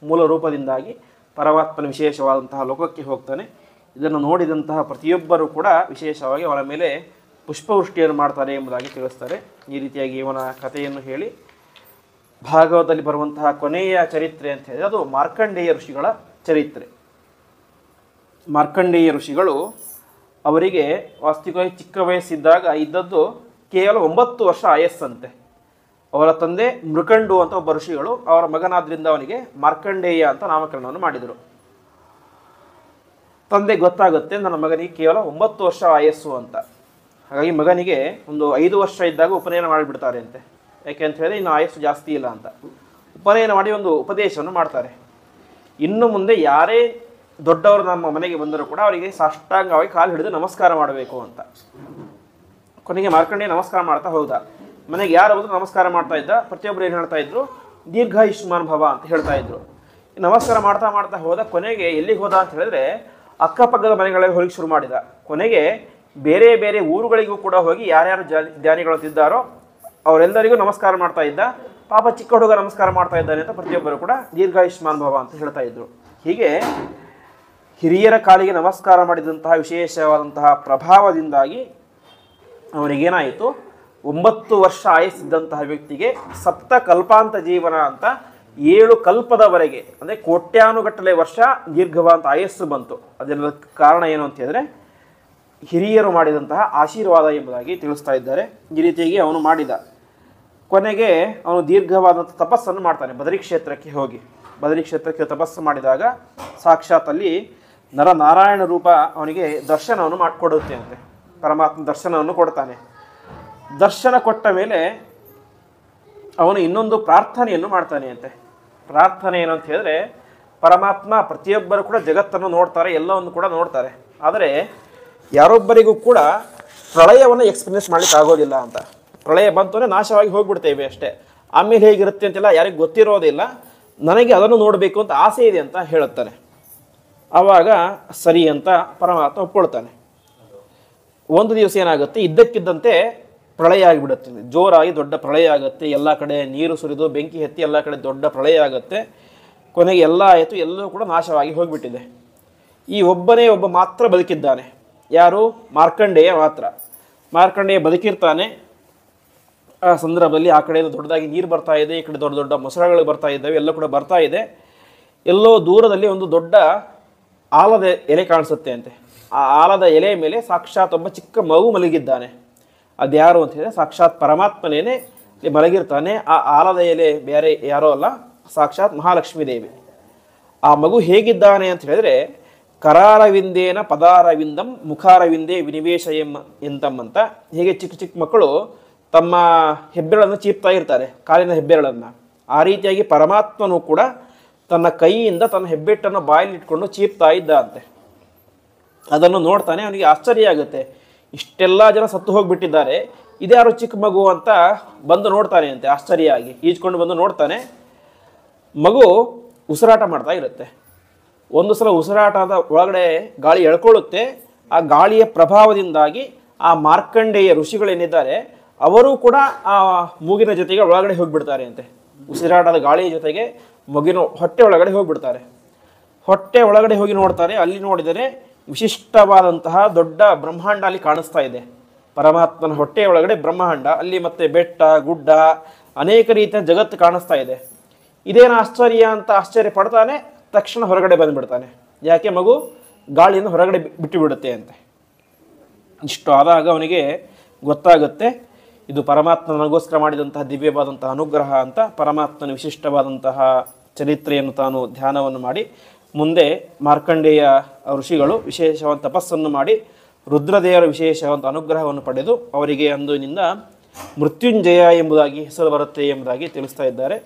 A: ಮೂಲ ರೂಪದಿಂದಾಗಿ ಪರಮಾತ್ಮನ ವಿಶೇಷವಾದಂತಹ ಲೋಕಕ್ಕೆ ಹೋಗ್ತಾನೆ. ಇದನ್ನು ನೋಡಿದಂತಹ ಪ್ರತಿಯೊಬ್ಬರೂ ಕೂಡ ವಿಶೇಷವಾಗಿ ಅವನ ಮೇಲೆ ಪುಷ್ಪವೃಷ್ಟಿಯನ್ನು ಮಾಡ್ತಾರೆ ಎಂಬುದಾಗಿ ತಿಳಿಸ್ತಾರೆ. ಈ ರೀತಿಯಾಗಿ ಇವನ ಕಥೆಯನ್ನು ಹೇಳಿ ಭಾಗವತದಲ್ಲಿ ಬರುವಂತಹ ಕೊನೆಯ ಚರಿತ್ರೆ ಅಂತ ಹೇಳಿದರೆ ಅದು ಮಾರ್ಕಂಡೇಯ ಋಷಿಗಳ ಚರಿತ್ರೆ. ಮಾರ್ಕಂಡೇಯ ಋಷಿಗಳು ಅವರಿಗೆ ವಾಸ್ತವಿಕವಾಗಿ ಚಿಕ್ಕ ವಯಸ್ಸಿದ್ದಾಗ ಇದ್ದದ್ದು ಕೇವಲ 9 ವರ್ಷ ಆಯಸ್ಸಂತೆ. ಅವರ ತಂದೆ ಮೃಕಂಡು ಅಂತ ಒಬ್ಬ ಋಷಿಗಳು, ಅವರ ಮಗನಾದ್ರಿಂದ ಅವನಿಗೆ ಮಾರ್ಕಂಡೇಯ ಅಂತ ನಾಮಕರಣವನ್ನು ಮಾಡಿದರು. ತಂದೆ ಗೊತ್ತಾಗುತ್ತೆ ನನ್ನ ಮಗನಿಗೆ ಕೇವಲ 9 ವರ್ಷ ಆಯಸ್ಸು ಅಂತ. ಹಾಗಾಗಿ ಮಗನಿಗೆ ಒಂದು 5 ವರ್ಷ ಇದ್ದಾಗ ಉಪನಯನ ಮಾಡಿಬಿಡ್ತಾರೆ ಅಂತೆ. ಯಾಕೆ ಅಂತ ಹೇಳಿದ್ರೆ ಇನ್ನು ಆಯಸ್ಸು ಜಾಸ್ತಿ ಇಲ್ಲ ಅಂತ ಉಪನಯನ ಮಾಡಿ ಒಂದು ಉಪದೇಶವನ್ನು ಮಾಡ್ತಾರೆ. ಇನ್ನು ಮುಂದೆ ಯಾರೇ ದೊಡ್ಡವರು ನಮ್ಮ ಮನೆಗೆ ಬಂದರೂ ಕೂಡ ಅವರಿಗೆ ಸಾಷ್ಟಾಂಗವಾಗಿ ಕಾಲು ಹಿಡಿದು ನಮಸ್ಕಾರ ಮಾಡಬೇಕು ಅಂತ. ಕೊನೆಗೆ ಮಾರ್ಕಂಡೇಯ ನಮಸ್ಕಾರ ಮಾಡ್ತಾ ಹೋದ. ಮನೆಗೆ ಯಾರು ಬಂದರೂ ನಮಸ್ಕಾರ ಮಾಡ್ತಾ ಇದ್ದ. ಪ್ರತಿಯೊಬ್ಬರು ಏನು ಹೇಳ್ತಾ ಇದ್ರು, ದೀರ್ಘಾಯುಷ್ಮಾನ್ ಭವ ಅಂತ ಹೇಳ್ತಾ ಇದ್ರು. ನಮಸ್ಕಾರ ಮಾಡ್ತಾ ಮಾಡ್ತಾ ಹೋದ. ಕೊನೆಗೆ ಎಲ್ಲಿಗೆ ಹೋದ ಅಂತ ಹೇಳಿದ್ರೆ ಅಕ್ಕಪಕ್ಕದ ಮನೆಗಳಲ್ಲಿ ಹೋಗಿ ಶುರು ಮಾಡಿದ. ಕೊನೆಗೆ ಬೇರೆ ಬೇರೆ ಊರುಗಳಿಗೂ ಕೂಡ ಹೋಗಿ ಯಾರ್ಯಾರು ಧ್ಯಾನಿಗಳಂತಿದ್ದಾರೋ ಅವರೆಲ್ಲರಿಗೂ ನಮಸ್ಕಾರ ಮಾಡ್ತಾ ಇದ್ದ. ಪಾಪ ಚಿಕ್ಕ ಹುಡುಗ ನಮಸ್ಕಾರ ಮಾಡ್ತಾ ಇದ್ದಾನೆ ಅಂತ ಪ್ರತಿಯೊಬ್ಬರು ಕೂಡ ದೀರ್ಘಾಯುಷ್ಮಾನ್ ಭವ ಅಂತ ಹೇಳ್ತಾ ಇದ್ರು. ಹೀಗೆ ಹಿರಿಯರ ಕಾಲಿಗೆ ನಮಸ್ಕಾರ ಮಾಡಿದಂತಹ ವಿಶೇಷವಾದಂತಹ ಪ್ರಭಾವದಿಂದಾಗಿ ಅವನಿಗೇನಾಯಿತು, 9 ವರ್ಷ ಆಯಸ್ಸಿದ್ದಂತಹ ವ್ಯಕ್ತಿಗೆ ಸಪ್ತ ಕಲ್ಪಾಂತ ಜೀವನ ಅಂತ 7 ಕಲ್ಪದವರೆಗೆ ಅಂದರೆ ಕೋಟ್ಯಾನುಗಟ್ಟಲೆ ವರ್ಷ ದೀರ್ಘವಾದಂಥ ಆಯಸ್ಸು ಬಂತು. ಅದೆಲ್ಲ ಕಾರಣ ಏನು ಅಂತ ಹೇಳಿದ್ರೆ ಹಿರಿಯರು ಮಾಡಿದಂತಹ ಆಶೀರ್ವಾದ ಎಂಬುದಾಗಿ ತಿಳಿಸ್ತಾ ಇದ್ದಾರೆ. ಈ ರೀತಿಯಾಗಿ ಅವನು ಮಾಡಿದ. ಕೊನೆಗೆ ಅವನು ದೀರ್ಘವಾದಂಥ ತಪಸ್ಸನ್ನು ಮಾಡ್ತಾನೆ. ಬದರಿ ಕ್ಷೇತ್ರಕ್ಕೆ ಹೋಗಿ ಬದರಿ ಕ್ಷೇತ್ರಕ್ಕೆ ತಪಸ್ಸು ಮಾಡಿದಾಗ ಸಾಕ್ಷಾತ್ ಅಲ್ಲಿ ನರನಾರಾಯಣ ರೂಪ ಅವನಿಗೆ ದರ್ಶನವನ್ನು ಮಾಡಿಕೊಡುತ್ತೆ ಅಂತೆ. ಪರಮಾತ್ಮ ದರ್ಶನವನ್ನು ಕೊಡ್ತಾನೆ. ದರ್ಶನ ಕೊಟ್ಟ ಮೇಲೆ ಅವನು ಇನ್ನೊಂದು ಪ್ರಾರ್ಥನೆಯನ್ನು ಮಾಡ್ತಾನೆ ಅಂತೆ. ಪ್ರಾರ್ಥನೆ ಏನು ಅಂತ ಹೇಳಿದ್ರೆ ಪರಮಾತ್ಮ ಪ್ರತಿಯೊಬ್ಬರು ಕೂಡ ಜಗತ್ತನ್ನು ನೋಡ್ತಾರೆ, ಎಲ್ಲವನ್ನು ಕೂಡ ನೋಡ್ತಾರೆ. ಆದರೆ ಯಾರೊಬ್ಬರಿಗೂ ಕೂಡ ಪ್ರಳಯವನ್ನು ಎಕ್ಸ್ಪೀರಿಯನ್ಸ್ ಮಾಡಲಿಕ್ಕೆ ಆಗೋದಿಲ್ಲ ಅಂತ. ಪ್ರಳಯ ಬಂತು ಅಂದರೆ ನಾಶವಾಗಿ ಹೋಗ್ಬಿಡ್ತೇವೆ ಅಷ್ಟೇ. ಆಮೇಲೆ ಹೇಗಿರುತ್ತೆ ಅಂತೆಲ್ಲ ಯಾರಿಗೂ ಗೊತ್ತಿರೋದಿಲ್ಲ. ನನಗೆ ಅದನ್ನು ನೋಡಬೇಕು ಅಂತ ಆಸೆ ಇದೆ ಅಂತ ಹೇಳುತ್ತಾನೆ. ಆವಾಗ ಸರಿ ಅಂತ ಪರಮಾತ್ಮ ಒಪ್ಕೊಳ್ತಾನೆ. ಒಂದು ದಿವಸ ಏನಾಗುತ್ತೆ, ಇದ್ದಕ್ಕಿದ್ದಂತೆ ಪ್ರಳಯ ಆಗಿಬಿಡುತ್ತೆ. ಜೋರಾಗಿ ದೊಡ್ಡ ಪ್ರಳಯ ಆಗುತ್ತೆ. ಎಲ್ಲ ಕಡೆ ನೀರು ಸುರಿದು ಬೆಂಕಿ ಹತ್ತಿ ಎಲ್ಲ ಕಡೆ ದೊಡ್ಡ ಪ್ರಳಯ ಆಗುತ್ತೆ. ಕೊನೆಗೆ ಎಲ್ಲ ಆಯಿತು, ಎಲ್ಲವೂ ಕೂಡ ನಾಶವಾಗಿ ಹೋಗಿಬಿಟ್ಟಿದೆ. ಈ ಒಬ್ಬನೇ ಒಬ್ಬ ಮಾತ್ರ ಬದುಕಿದ್ದಾನೆ. ಯಾರು? ಮಾರ್ಕಂಡೇಯ ಮಾತ್ರ. ಮಾರ್ಕಂಡೇಯ ಬದುಕಿರ್ತಾನೆ. ಆ ಸಂದರ್ಭದಲ್ಲಿ ಆ ಕಡೆಯಿಂದ ದೊಡ್ಡದಾಗಿ ನೀರು ಬರ್ತಾ ಇದೆ, ಈ ಕಡೆ ದೊಡ್ಡ ದೊಡ್ಡ ಮೊಸಳೆಗಳು ಬರ್ತಾ ಇದ್ದಾವೆ, ಎಲ್ಲ ಕೂಡ ಬರ್ತಾ ಇದೆ. ಎಲ್ಲೋ ದೂರದಲ್ಲಿ ಒಂದು ದೊಡ್ಡ ಆಲದ ಎಲೆ ಕಾಣಿಸುತ್ತೆ ಅಂತೆ. ಆ ಆಲದ ಎಲೆ ಮೇಲೆ ಸಾಕ್ಷಾತ್ ಒಬ್ಬ ಚಿಕ್ಕ ಮಗು ಮಲಗಿದ್ದಾನೆ. ಅದ್ಯಾರು ಅಂತ ಹೇಳಿದ್ರೆ ಸಾಕ್ಷಾತ್ ಪರಮಾತ್ಮನೇನೆ ಮಲಗಿರ್ತಾನೆ. ಆ ಆಲದ ಎಲೆ ಬೇರೆ ಯಾರೋ ಅಲ್ಲ, ಸಾಕ್ಷಾತ್ ಮಹಾಲಕ್ಷ್ಮೀ ದೇವಿ. ಆ ಮಗು ಹೇಗಿದ್ದಾನೆ ಅಂತ ಹೇಳಿದ್ರೆ ಕರಾರವಿಂದೇನ ಪದಾರವಿಂದಂ ಮುಖಾರವಿಂದೇ ವಿನಿವೇಶ ಎಂತಮ್ಮಂತ. ಹೇಗೆ ಚಿಕ್ಕ ಚಿಕ್ಕ ಮಕ್ಕಳು ತಮ್ಮ ಹೆಬ್ಬೆರಳನ್ನು ಚೀಪ್ತಾ ಇರ್ತಾರೆ, ಕಾಲಿನ ಹೆಬ್ಬೆರಳನ್ನು, ಆ ರೀತಿಯಾಗಿ ಪರಮಾತ್ಮನು ಕೂಡ ತನ್ನ ಕೈಯಿಂದ ತನ್ನ ಹೆಬ್ಬೆಟ್ಟನ್ನು ಬಾಯಲ್ಲಿ ಇಟ್ಕೊಂಡು ಚೀಪ್ತಾ ಇದ್ದ ಅಂತೆ. ಅದನ್ನು ನೋಡ್ತಾನೆ. ಅವನಿಗೆ ಆಶ್ಚರ್ಯ ಆಗುತ್ತೆ. ಇಷ್ಟೆಲ್ಲ ಜನ ಸತ್ತು ಹೋಗಿಬಿಟ್ಟಿದ್ದಾರೆ, ಇದ್ಯಾರು ಚಿಕ್ಕ ಮಗು ಅಂತ ಬಂದು ನೋಡ್ತಾನೆ ಅಂತೆ. ಆಶ್ಚರ್ಯ ಆಗಿ ಈಜ್ಕೊಂಡು ಬಂದು ನೋಡ್ತಾನೆ. ಮಗು ಉಸಿರಾಟ ಮಾಡ್ತಾ ಇರುತ್ತೆ. ಒಂದು ಸಲ ಉಸಿರಾಟದ ಒಳಗಡೆ ಗಾಳಿ ಎಳ್ಕೊಳ್ಳುತ್ತೆ. ಆ ಗಾಳಿಯ ಪ್ರಭಾವದಿಂದಾಗಿ ಆ ಮಾರ್ಕಂಡೇಯ ಋಷಿಗಳೇನಿದ್ದಾರೆ ಅವರು ಕೂಡ ಆ ಮೂಗಿನ ಜೊತೆಗೆ ಒಳಗಡೆ ಹೋಗಿಬಿಡ್ತಾರೆ ಅಂತೆ. ಉಸಿರಾಟದ ಗಾಳಿಯ ಜೊತೆಗೆ ಮಗುವಿನ ಹೊಟ್ಟೆ ಒಳಗಡೆ ಹೋಗಿಬಿಡ್ತಾರೆ. ಹೊಟ್ಟೆ ಒಳಗಡೆ ಹೋಗಿ ನೋಡ್ತಾರೆ. ಅಲ್ಲಿ ನೋಡಿದರೆ ವಿಶಿಷ್ಟವಾದಂತಹ ದೊಡ್ಡ ಬ್ರಹ್ಮಾಂಡ ಅಲ್ಲಿ ಕಾಣಿಸ್ತಾ ಇದೆ. ಪರಮಾತ್ಮನ ಹೊಟ್ಟೆಯ ಒಳಗಡೆ ಬ್ರಹ್ಮಾಂಡ, ಅಲ್ಲಿ ಮತ್ತೆ ಬೆಟ್ಟ ಗುಡ್ಡ ಅನೇಕ ರೀತಿಯ ಜಗತ್ತು ಕಾಣಿಸ್ತಾ ಇದೆ. ಇದೇನು ಆಶ್ಚರ್ಯ ಅಂತ ಆಶ್ಚರ್ಯ ಪಡ್ತಾನೆ. ತಕ್ಷಣ ಹೊರಗಡೆ ಬಂದುಬಿಡ್ತಾನೆ. ಯಾಕೆ? ಮಗು ಗಾಳಿಯಿಂದ ಹೊರಗಡೆ ಬಿಟ್ಟು ಬಿಡುತ್ತೆ ಅಂತೆ. ಇಷ್ಟು ಆದಾಗ ಅವನಿಗೆ ಗೊತ್ತಾಗುತ್ತೆ ಇದು ಪರಮಾತ್ಮ ನನಗೋಸ್ಕರ ಮಾಡಿದಂತಹ ದಿವ್ಯವಾದಂತಹ ಅನುಗ್ರಹ ಅಂತ. ಪರಮಾತ್ಮನ ವಿಶಿಷ್ಟವಾದಂತಹ ಚರಿತ್ರೆಯನ್ನು ತಾನು ಧ್ಯಾನವನ್ನು ಮಾಡಿ ಮುಂದೆ ಮಾರ್ಕಂಡೇಯ ಋಷಿಗಳು ವಿಶೇಷವಾದ ತಪಸ್ಸನ್ನು ಮಾಡಿ ರುದ್ರದೇವರ ವಿಶೇಷವಾದ ಅನುಗ್ರಹವನ್ನು ಪಡೆದು ಅವರಿಗೆ ಅಂದಿನಿಂದ ಮೃತ್ಯುಂಜಯ ಎಂಬುದಾಗಿ ಹೆಸರು ಬರುತ್ತೆ ಎಂಬುದಾಗಿ ತಿಳಿಸ್ತಾ ಇದ್ದಾರೆ.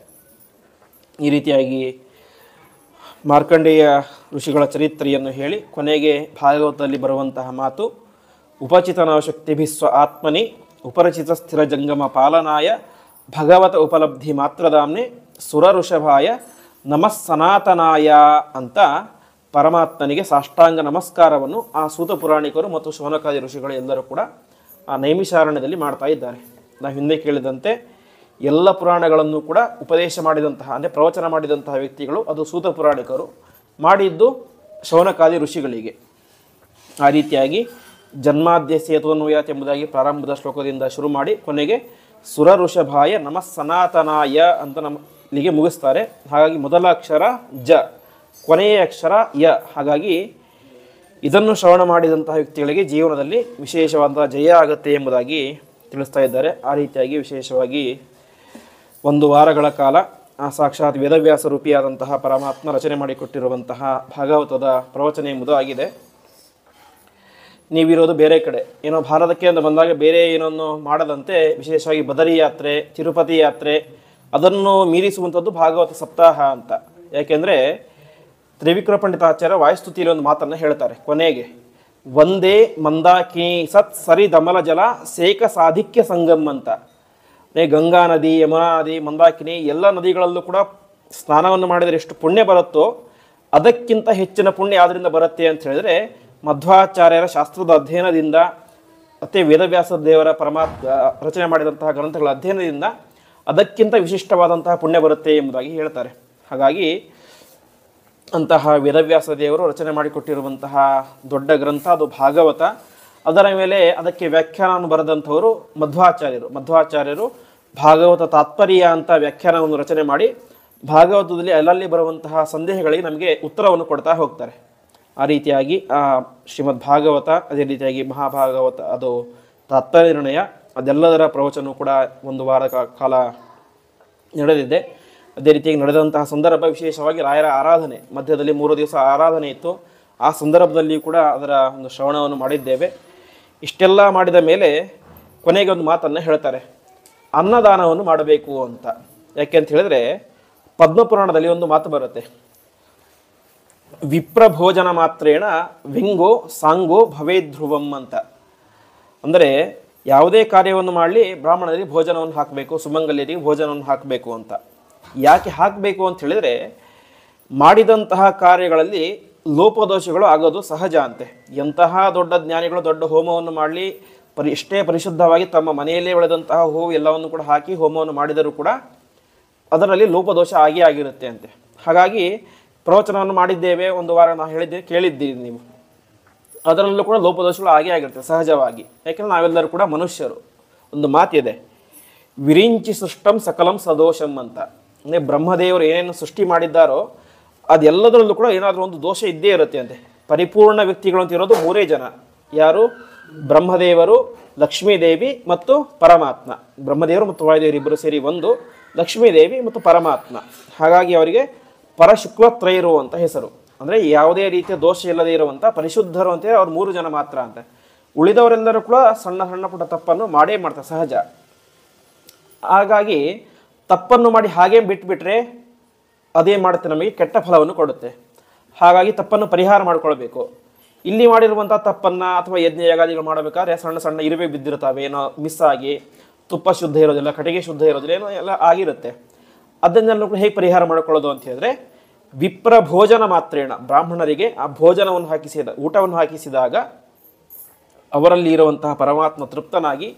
A: ಈ ರೀತಿಯಾಗಿ ಮಾರ್ಕಂಡೇಯ ಋಷಿಗಳ ಚರಿತ್ರೆಯನ್ನು ಹೇಳಿ ಕೊನೆಗೆ ಭಾಗವತದಲ್ಲಿ ಬರುವಂತಹ ಮಾತು, ಉಪಚಿತನ ಶಕ್ತಿಭಿಸ್ವ ಆತ್ಮನಿ ಉಪರಚಿತ ಸ್ಥಿರ ಜಂಗಮ ಪಾಲನಾಯ ಭಗವತ ಉಪಲಬ್ಧಿ ಮಾತ್ರದಾಮ್ನೆ ಸುರ ಋಷಭಾಯ ನಮಃ ಸನಾತನಾಯ ಅಂತ ಪರಮಾತ್ಮನಿಗೆ ಸಾಷ್ಟಾಂಗ ನಮಸ್ಕಾರವನ್ನು ಆ ಸೂತ ಪುರಾಣಿಕರು ಮತ್ತು ಶೌನಕಾದಿ ಋಷಿಗಳು ಎಲ್ಲರೂ ಕೂಡ ಆ ನೈಮಿಷಾರಣ್ಯದಲ್ಲಿ ಮಾಡ್ತಾ ಇದ್ದಾರೆ. ನಾವು ಹಿಂದೆ ಕೇಳಿದಂತೆ ಎಲ್ಲ ಪುರಾಣಗಳನ್ನು ಕೂಡ ಉಪದೇಶ ಮಾಡಿದಂತಹ ಅಂದರೆ ಪ್ರವಚನ ಮಾಡಿದಂತಹ ವ್ಯಕ್ತಿಗಳು ಅದು ಸೂತ ಪುರಾಣಿಕರು, ಮಾಡಿದ್ದು ಶೌನಕಾದಿ ಋಷಿಗಳಿಗೆ. ಆ ರೀತಿಯಾಗಿ ಜನ್ಮಾದ್ಯಸ್ಯ ಯತೋನ್ವಯಾತ್ ಎಂಬುದಾಗಿ ಪ್ರಾರಂಭದ ಶ್ಲೋಕದಿಂದ ಶುರು ಮಾಡಿ ಕೊನೆಗೆ ಸುರ ಋಷಭಾಯ ನಮಃ ಸನಾತನಾಯ ಅಂತ ಇಲ್ಲಿಗೆ ಮುಗಿಸ್ತಾರೆ. ಹಾಗಾಗಿ ಮೊದಲ ಅಕ್ಷರ ಜ, ಕೊನೆಯ ಅಕ್ಷರ ಯ. ಹಾಗಾಗಿ ಇದನ್ನು ಶ್ರವಣ ಮಾಡಿದಂತಹ ವ್ಯಕ್ತಿಗಳಿಗೆ ಜೀವನದಲ್ಲಿ ವಿಶೇಷವಾದಂತಹ ಜಯ ಆಗುತ್ತೆ ಎಂಬುದಾಗಿ ತಿಳಿಸ್ತಾ ಇದ್ದಾರೆ. ಆ ರೀತಿಯಾಗಿ ವಿಶೇಷವಾಗಿ 1 ವಾರಗಳ ಕಾಲ ಸಾಕ್ಷಾತ್ ವೇದವ್ಯಾಸ ರೂಪಿಯಾದಂತಹ ಪರಮಾತ್ಮ ರಚನೆ ಮಾಡಿಕೊಟ್ಟಿರುವಂತಹ ಭಾಗವತದ ಪ್ರವಚನ ಎಂಬುದು ಆಗಿದೆ. ನೀವಿರೋದು ಬೇರೆ ಕಡೆ, ಏನೋ ಭಾರತಕ್ಕೆ ಅಂತ ಬಂದಾಗ ಬೇರೆ ಏನನ್ನು ಮಾಡದಂತೆ ವಿಶೇಷವಾಗಿ ಬದರಿ ಯಾತ್ರೆ, ತಿರುಪತಿ ಯಾತ್ರೆ ಅದನ್ನು ಮೀರಿಸುವಂಥದ್ದು ಭಾಗವತ ಸಪ್ತಾಹ ಅಂತ. ಯಾಕೆಂದರೆ ತ್ರಿವಿಕ್ರಮ ಪಂಡಿತಾಚಾರ್ಯ ವಾಯುಸ್ತುತಿಯಲ್ಲಿ ಒಂದು ಮಾತನ್ನು ಹೇಳ್ತಾರೆ ಕೊನೆಗೆ, ಒಂದೇ ಮಂದಾಕಿನಿ ಸತ್ ಸರಿ ದಮಲ ಜಲ ಸೇಕ ಸಾಧಿಕ್ಯ ಸಂಗಮ್ ಅಂತ. ಗಂಗಾ ನದಿ, ಯಮುನಾ ನದಿ, ಮಂದಾಕಿನಿ ಎಲ್ಲ ನದಿಗಳಲ್ಲೂ ಕೂಡ ಸ್ನಾನವನ್ನು ಮಾಡಿದರೆ ಎಷ್ಟು ಪುಣ್ಯ ಬರುತ್ತೋ ಅದಕ್ಕಿಂತ ಹೆಚ್ಚಿನ ಪುಣ್ಯ ಯಾವುದರಿಂದ ಬರುತ್ತೆ ಅಂತ ಹೇಳಿದ್ರೆ ಮಧ್ವಾಚಾರ್ಯರ ಶಾಸ್ತ್ರದ ಅಧ್ಯಯನದಿಂದ ಮತ್ತು ವೇದವ್ಯಾಸ ದೇವರ ರಚನೆ ಮಾಡಿದಂತಹ ಗ್ರಂಥಗಳ ಅಧ್ಯಯನದಿಂದ ಅದಕ್ಕಿಂತ ವಿಶಿಷ್ಟವಾದಂತಹ ಪುಣ್ಯ ಬರುತ್ತೆ ಎಂಬುದಾಗಿ ಹೇಳ್ತಾರೆ. ಹಾಗಾಗಿ ಅಂತಹ ವೇದವ್ಯಾಸ ದೇವರು ರಚನೆ ಮಾಡಿಕೊಟ್ಟಿರುವಂತಹ ದೊಡ್ಡ ಗ್ರಂಥ ಅದು ಭಾಗವತ. ಅದರ ಮೇಲೆ ಅದಕ್ಕೆ ವ್ಯಾಖ್ಯಾನವನ್ನು ಬರೆದಂಥವರು ಮಧ್ವಾಚಾರ್ಯರು ಭಾಗವತ ತಾತ್ಪರ್ಯ ಅಂತ ವ್ಯಾಖ್ಯಾನವನ್ನು ರಚನೆ ಮಾಡಿ ಭಾಗವತದಲ್ಲಿ ಅಲ್ಲಲ್ಲಿ ಬರುವಂತಹ ಸಂದೇಹಗಳಿಗೆ ನಮಗೆ ಉತ್ತರವನ್ನು ಕೊಡ್ತಾ ಹೋಗ್ತಾರೆ. ಆ ರೀತಿಯಾಗಿ ಶ್ರೀಮದ್ ಭಾಗವತ, ಅದೇ ರೀತಿಯಾಗಿ ಮಹಾಭಾಗವತ ಅದು ತಾತ್ಪರ್ಯ ನಿರ್ಣಯ ಅದೆಲ್ಲದರ ಪ್ರವಚನ ಕೂಡ 1 ವಾರ ಕಾಲ ನಡೆದಿದೆ. ಅದೇ ರೀತಿಯಾಗಿ ನಡೆದಂತಹ ಸಂದರ್ಭ ವಿಶೇಷವಾಗಿ ರಾಯರ ಆರಾಧನೆ ಮಧ್ಯದಲ್ಲಿ 3 ದಿವಸ ಆರಾಧನೆ ಇತ್ತು. ಆ ಸಂದರ್ಭದಲ್ಲಿ ಕೂಡ ಅದರ ಒಂದು ಶ್ರವಣವನ್ನು ಮಾಡಿದ್ದೇವೆ. ಇಷ್ಟೆಲ್ಲ ಮಾಡಿದ ಮೇಲೆ ಕೊನೆಗೆ ಒಂದು ಮಾತನ್ನು ಹೇಳ್ತಾರೆ, ಅನ್ನದಾನವನ್ನು ಮಾಡಬೇಕು ಅಂತ. ಯಾಕೆ ಅಂತ ಹೇಳಿದ್ರೆ ಪದ್ಮಪುರಾಣದಲ್ಲಿ ಒಂದು ಮಾತು ಬರುತ್ತೆ, ವಿಪ್ರಭೋಜನ ಮಾತ್ರೇಣ ವಿಂಗೋ ಸಾಂಗೋ ಭವೇಧ್ರುವಂ ಅಂತ. ಅಂದರೆ ಯಾವುದೇ ಕಾರ್ಯವನ್ನು ಮಾಡಲಿ ಬ್ರಾಹ್ಮಣರಿಗೆ ಭೋಜನವನ್ನು ಹಾಕಬೇಕು, ಸುಮಂಗಲ್ಯರಿಗೆ ಭೋಜನವನ್ನು ಹಾಕಬೇಕು ಅಂತ. ಯಾಕೆ ಹಾಕಬೇಕು ಅಂತ ಹೇಳಿದರೆ ಮಾಡಿದಂತಹ ಕಾರ್ಯಗಳಲ್ಲಿ ಲೋಪದೋಷಗಳು ಆಗೋದು ಸಹಜ ಅಂತೆ. ಎಂತಹ ದೊಡ್ಡ ಜ್ಞಾನಿಗಳು ದೊಡ್ಡ ಹೋಮವನ್ನು ಮಾಡಲಿ, ಎಷ್ಟೇ ಪರಿಶುದ್ಧವಾಗಿ ತಮ್ಮ ಮನೆಯಲ್ಲೇ ಬೆಳೆದಂತಹ ಹೂವು ಎಲ್ಲವನ್ನು ಕೂಡ ಹಾಕಿ ಹೋಮವನ್ನು ಮಾಡಿದರೂ ಕೂಡ ಅದರಲ್ಲಿ ಲೋಪದೋಷ ಆಗಿರುತ್ತೆ ಅಂತೆ. ಹಾಗಾಗಿ ಪ್ರವಚನವನ್ನು ಮಾಡಿದ್ದೇವೆ, 1 ವಾರ ನಾವು ಕೇಳಿದ್ದೀರಿ ನೀವು, ಅದರಲ್ಲೂ ಕೂಡ ಲೋಪದೋಷಗಳು ಆಗಿರುತ್ತೆ ಸಹಜವಾಗಿ. ಯಾಕೆಂದರೆ ನಾವೆಲ್ಲರೂ ಕೂಡ ಮನುಷ್ಯರು. ಒಂದು ಮಾತಿದೆ, ವಿರಿಂಚಿ ಸೃಷ್ಟಂ ಸಕಲಂ ಸದೋಷಂ ಅಂತ. ಅಂದರೆ ಬ್ರಹ್ಮದೇವರು ಏನೇನು ಸೃಷ್ಟಿ ಮಾಡಿದ್ದಾರೋ ಅದೆಲ್ಲದರಲ್ಲೂ ಕೂಡ ಏನಾದರೂ ಒಂದು ದೋಷ ಇದ್ದೇ ಇರುತ್ತೆ ಅಂತೆ. ಪರಿಪೂರ್ಣ ವ್ಯಕ್ತಿಗಳು ಅಂತ ಇರೋದು 3 ಜನ. ಯಾರು? ಬ್ರಹ್ಮದೇವರು, ಲಕ್ಷ್ಮೀದೇವಿ ಮತ್ತು ಪರಮಾತ್ಮ. ಬ್ರಹ್ಮದೇವರು ಮತ್ತು ವಾಯುದೇವರು ಇಬ್ಬರು ಸೇರಿ 1, ಲಕ್ಷ್ಮೀದೇವಿ ಮತ್ತು ಪರಮಾತ್ಮ. ಹಾಗಾಗಿ ಅವರಿಗೆ ಪರಶುಕ್ಲತ್ರಯರು ಅಂತ ಹೆಸರು. ಅಂದರೆ ಯಾವುದೇ ರೀತಿಯ ದೋಷ ಇಲ್ಲದೆ ಇರುವಂಥ ಪರಿಶುದ್ಧರು ಅಂತೇಳಿ ಅವ್ರು 3 ಜನ ಮಾತ್ರ ಅಂತ. ಉಳಿದವರೆಲ್ಲರೂ ಕೂಡ ಸಣ್ಣ ಸಣ್ಣ ಪುಟ್ಟ ತಪ್ಪನ್ನು ಮಾಡೇ ಮಾಡ್ತಾರೆ ಸಹಜ. ಹಾಗಾಗಿ ತಪ್ಪನ್ನು ಮಾಡಿ ಹಾಗೇ ಬಿಟ್ಬಿಟ್ರೆ ಅದೇ ಮಾಡುತ್ತೆ, ನಮಗೆ ಕೆಟ್ಟ ಫಲವನ್ನು ಕೊಡುತ್ತೆ. ಹಾಗಾಗಿ ತಪ್ಪನ್ನು ಪರಿಹಾರ ಮಾಡಿಕೊಳ್ಬೇಕು. ಇಲ್ಲಿ ಮಾಡಿರುವಂಥ ತಪ್ಪನ್ನು ಅಥವಾ ಯಜ್ಞ ಯಾಗಾದಿಗಳು ಮಾಡಬೇಕಾದ್ರೆ ಸಣ್ಣ ಸಣ್ಣ ಇರುವೆ ಬಿದ್ದಿರ್ತವೆ, ಏನೋ ಮಿಸ್ ಆಗಿ ತುಪ್ಪ ಶುದ್ಧ ಇರೋದಿಲ್ಲ, ಕಟ್ಟಿಗೆ ಶುದ್ಧ ಇರೋದಿಲ್ಲ, ಏನೋ ಎಲ್ಲ ಆಗಿರುತ್ತೆ. ಅದನ್ನೆಲ್ಲ ಕೂಡ ಹೇಗೆ ಪರಿಹಾರ ಮಾಡಿಕೊಳ್ಳೋದು ಅಂತ ಹೇಳಿದ್ರೆ ವಿಪ್ರ ಭೋಜನ ಮಾತ್ರೇಣ, ಬ್ರಾಹ್ಮಣರಿಗೆ ಆ ಭೋಜನವನ್ನು ಊಟವನ್ನು ಹಾಕಿಸಿದಾಗ ಅವರಲ್ಲಿ ಇರುವಂತಹ ಪರಮಾತ್ಮ ತೃಪ್ತನಾಗಿ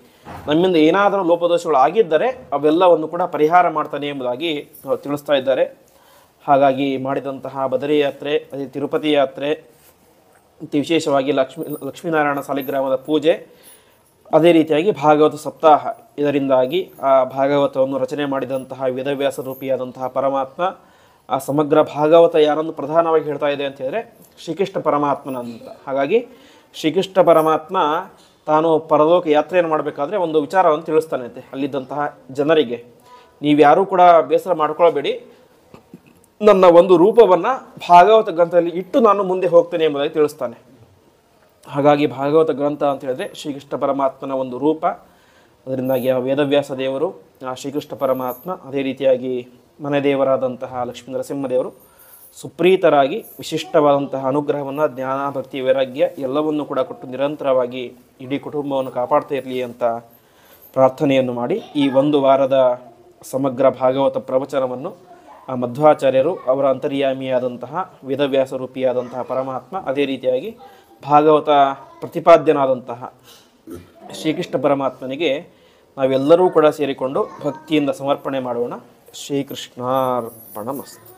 A: ನಮ್ಮಿಂದ ಏನಾದರೂ ಲೋಪದೋಷಗಳು ಆಗಿದ್ದರೆ ಅವೆಲ್ಲವನ್ನು ಕೂಡ ಪರಿಹಾರ ಮಾಡ್ತಾನೆ ಎಂಬುದಾಗಿ ತಿಳಿಸ್ತಾ ಇದ್ದಾರೆ. ಹಾಗಾಗಿ ಮಾಡಿದಂತಹ ಬದರಿ ಯಾತ್ರೆ, ಅದೇ ತಿರುಪತಿ ಯಾತ್ರೆ, ವಿಶೇಷವಾಗಿ ಲಕ್ಷ್ಮೀನಾರಾಯಣ ಸಾಲಿಗ್ರಾಮದ ಪೂಜೆ, ಅದೇ ರೀತಿಯಾಗಿ ಭಾಗವತ ಸಪ್ತಾಹ, ಇದರಿಂದಾಗಿ ಆ ಭಾಗವತವನ್ನು ರಚನೆ ಮಾಡಿದಂತಹ ವೇದವ್ಯಾಸ ರೂಪಿಯಾದಂತಹ ಪರಮಾತ್ಮ ಆ ಸಮಗ್ರ ಭಾಗವತ ಯಾರನ್ನು ಪ್ರಧಾನವಾಗಿ ಹೇಳ್ತಾ ಇದೆ ಅಂತ ಹೇಳಿದ್ರೆ ಶ್ರೀಕೃಷ್ಣ ಪರಮಾತ್ಮನಂತ. ಹಾಗಾಗಿ ಶ್ರೀಕೃಷ್ಣ ಪರಮಾತ್ಮ ತಾನು ಪರಲೋಕ ಯಾತ್ರೆಯನ್ನು ಮಾಡಬೇಕಾದ್ರೆ ಒಂದು ವಿಚಾರವನ್ನು ತಿಳಿಸ್ತಾನೆ ಅಂತೆ ಅಲ್ಲಿದ್ದಂತಹ ಜನರಿಗೆ, ನೀವ್ಯಾರೂ ಕೂಡ ಬೇಸರ ಮಾಡ್ಕೊಳ್ಬೇಡಿ, ನನ್ನ ಒಂದು ರೂಪವನ್ನು ಭಾಗವತ ಗ್ರಂಥದಲ್ಲಿ ಇಟ್ಟು ನಾನು ಮುಂದೆ ಹೋಗ್ತೇನೆ ಎಂಬುದಾಗಿ ತಿಳಿಸ್ತಾನೆ. ಹಾಗಾಗಿ ಭಾಗವತ ಗ್ರಂಥ ಅಂತ ಹೇಳಿದ್ರೆ ಶ್ರೀಕೃಷ್ಣ ಪರಮಾತ್ಮನ ಒಂದು ರೂಪ. ಅದರಿಂದಾಗಿ ಆ ವೇದವ್ಯಾಸ ದೇವರು, ಆ ಶ್ರೀಕೃಷ್ಣ ಪರಮಾತ್ಮ, ಅದೇ ರೀತಿಯಾಗಿ ಮನೆ ದೇವರಾದಂತಹ ಲಕ್ಷ್ಮೀ ನರಸಿಂಹದೇವರು ಸುಪ್ರೀತರಾಗಿ ವಿಶಿಷ್ಟವಾದಂತಹ ಅನುಗ್ರಹವನ್ನು, ಜ್ಞಾನ, ಭಕ್ತಿ, ವೈರಾಗ್ಯ ಎಲ್ಲವನ್ನು ಕೂಡ ಕೊಟ್ಟು ನಿರಂತರವಾಗಿ ಇಡೀ ಕುಟುಂಬವನ್ನು ಕಾಪಾಡ್ತಾ ಇರಲಿ ಅಂತ ಪ್ರಾರ್ಥನೆಯನ್ನು ಮಾಡಿ ಈ 1 ವಾರದ ಸಮಗ್ರ ಭಾಗವತ ಪ್ರವಚನವನ್ನು ಆ ಮಧ್ವಾಚಾರ್ಯರು, ಅವರ ಅಂತರ್ಯಾಮಿಯಾದಂತಹ ವೇದವ್ಯಾಸ ರೂಪಿಯಾದಂತಹ ಪರಮಾತ್ಮ, ಅದೇ ರೀತಿಯಾಗಿ ಭಾಗವತ ಪ್ರತಿಪಾದ್ಯನಾದಂತಹ ಶ್ರೀಕೃಷ್ಣ ಪರಮಾತ್ಮನಿಗೆ ನಾವೆಲ್ಲರೂ ಕೂಡ ಸೇರಿಕೊಂಡು ಭಕ್ತಿಯಿಂದ ಸಮರ್ಪಣೆ ಮಾಡೋಣ. ಶ್ರೀಕೃಷ್ಣಾರ್ಪಣಮಸ್ತು.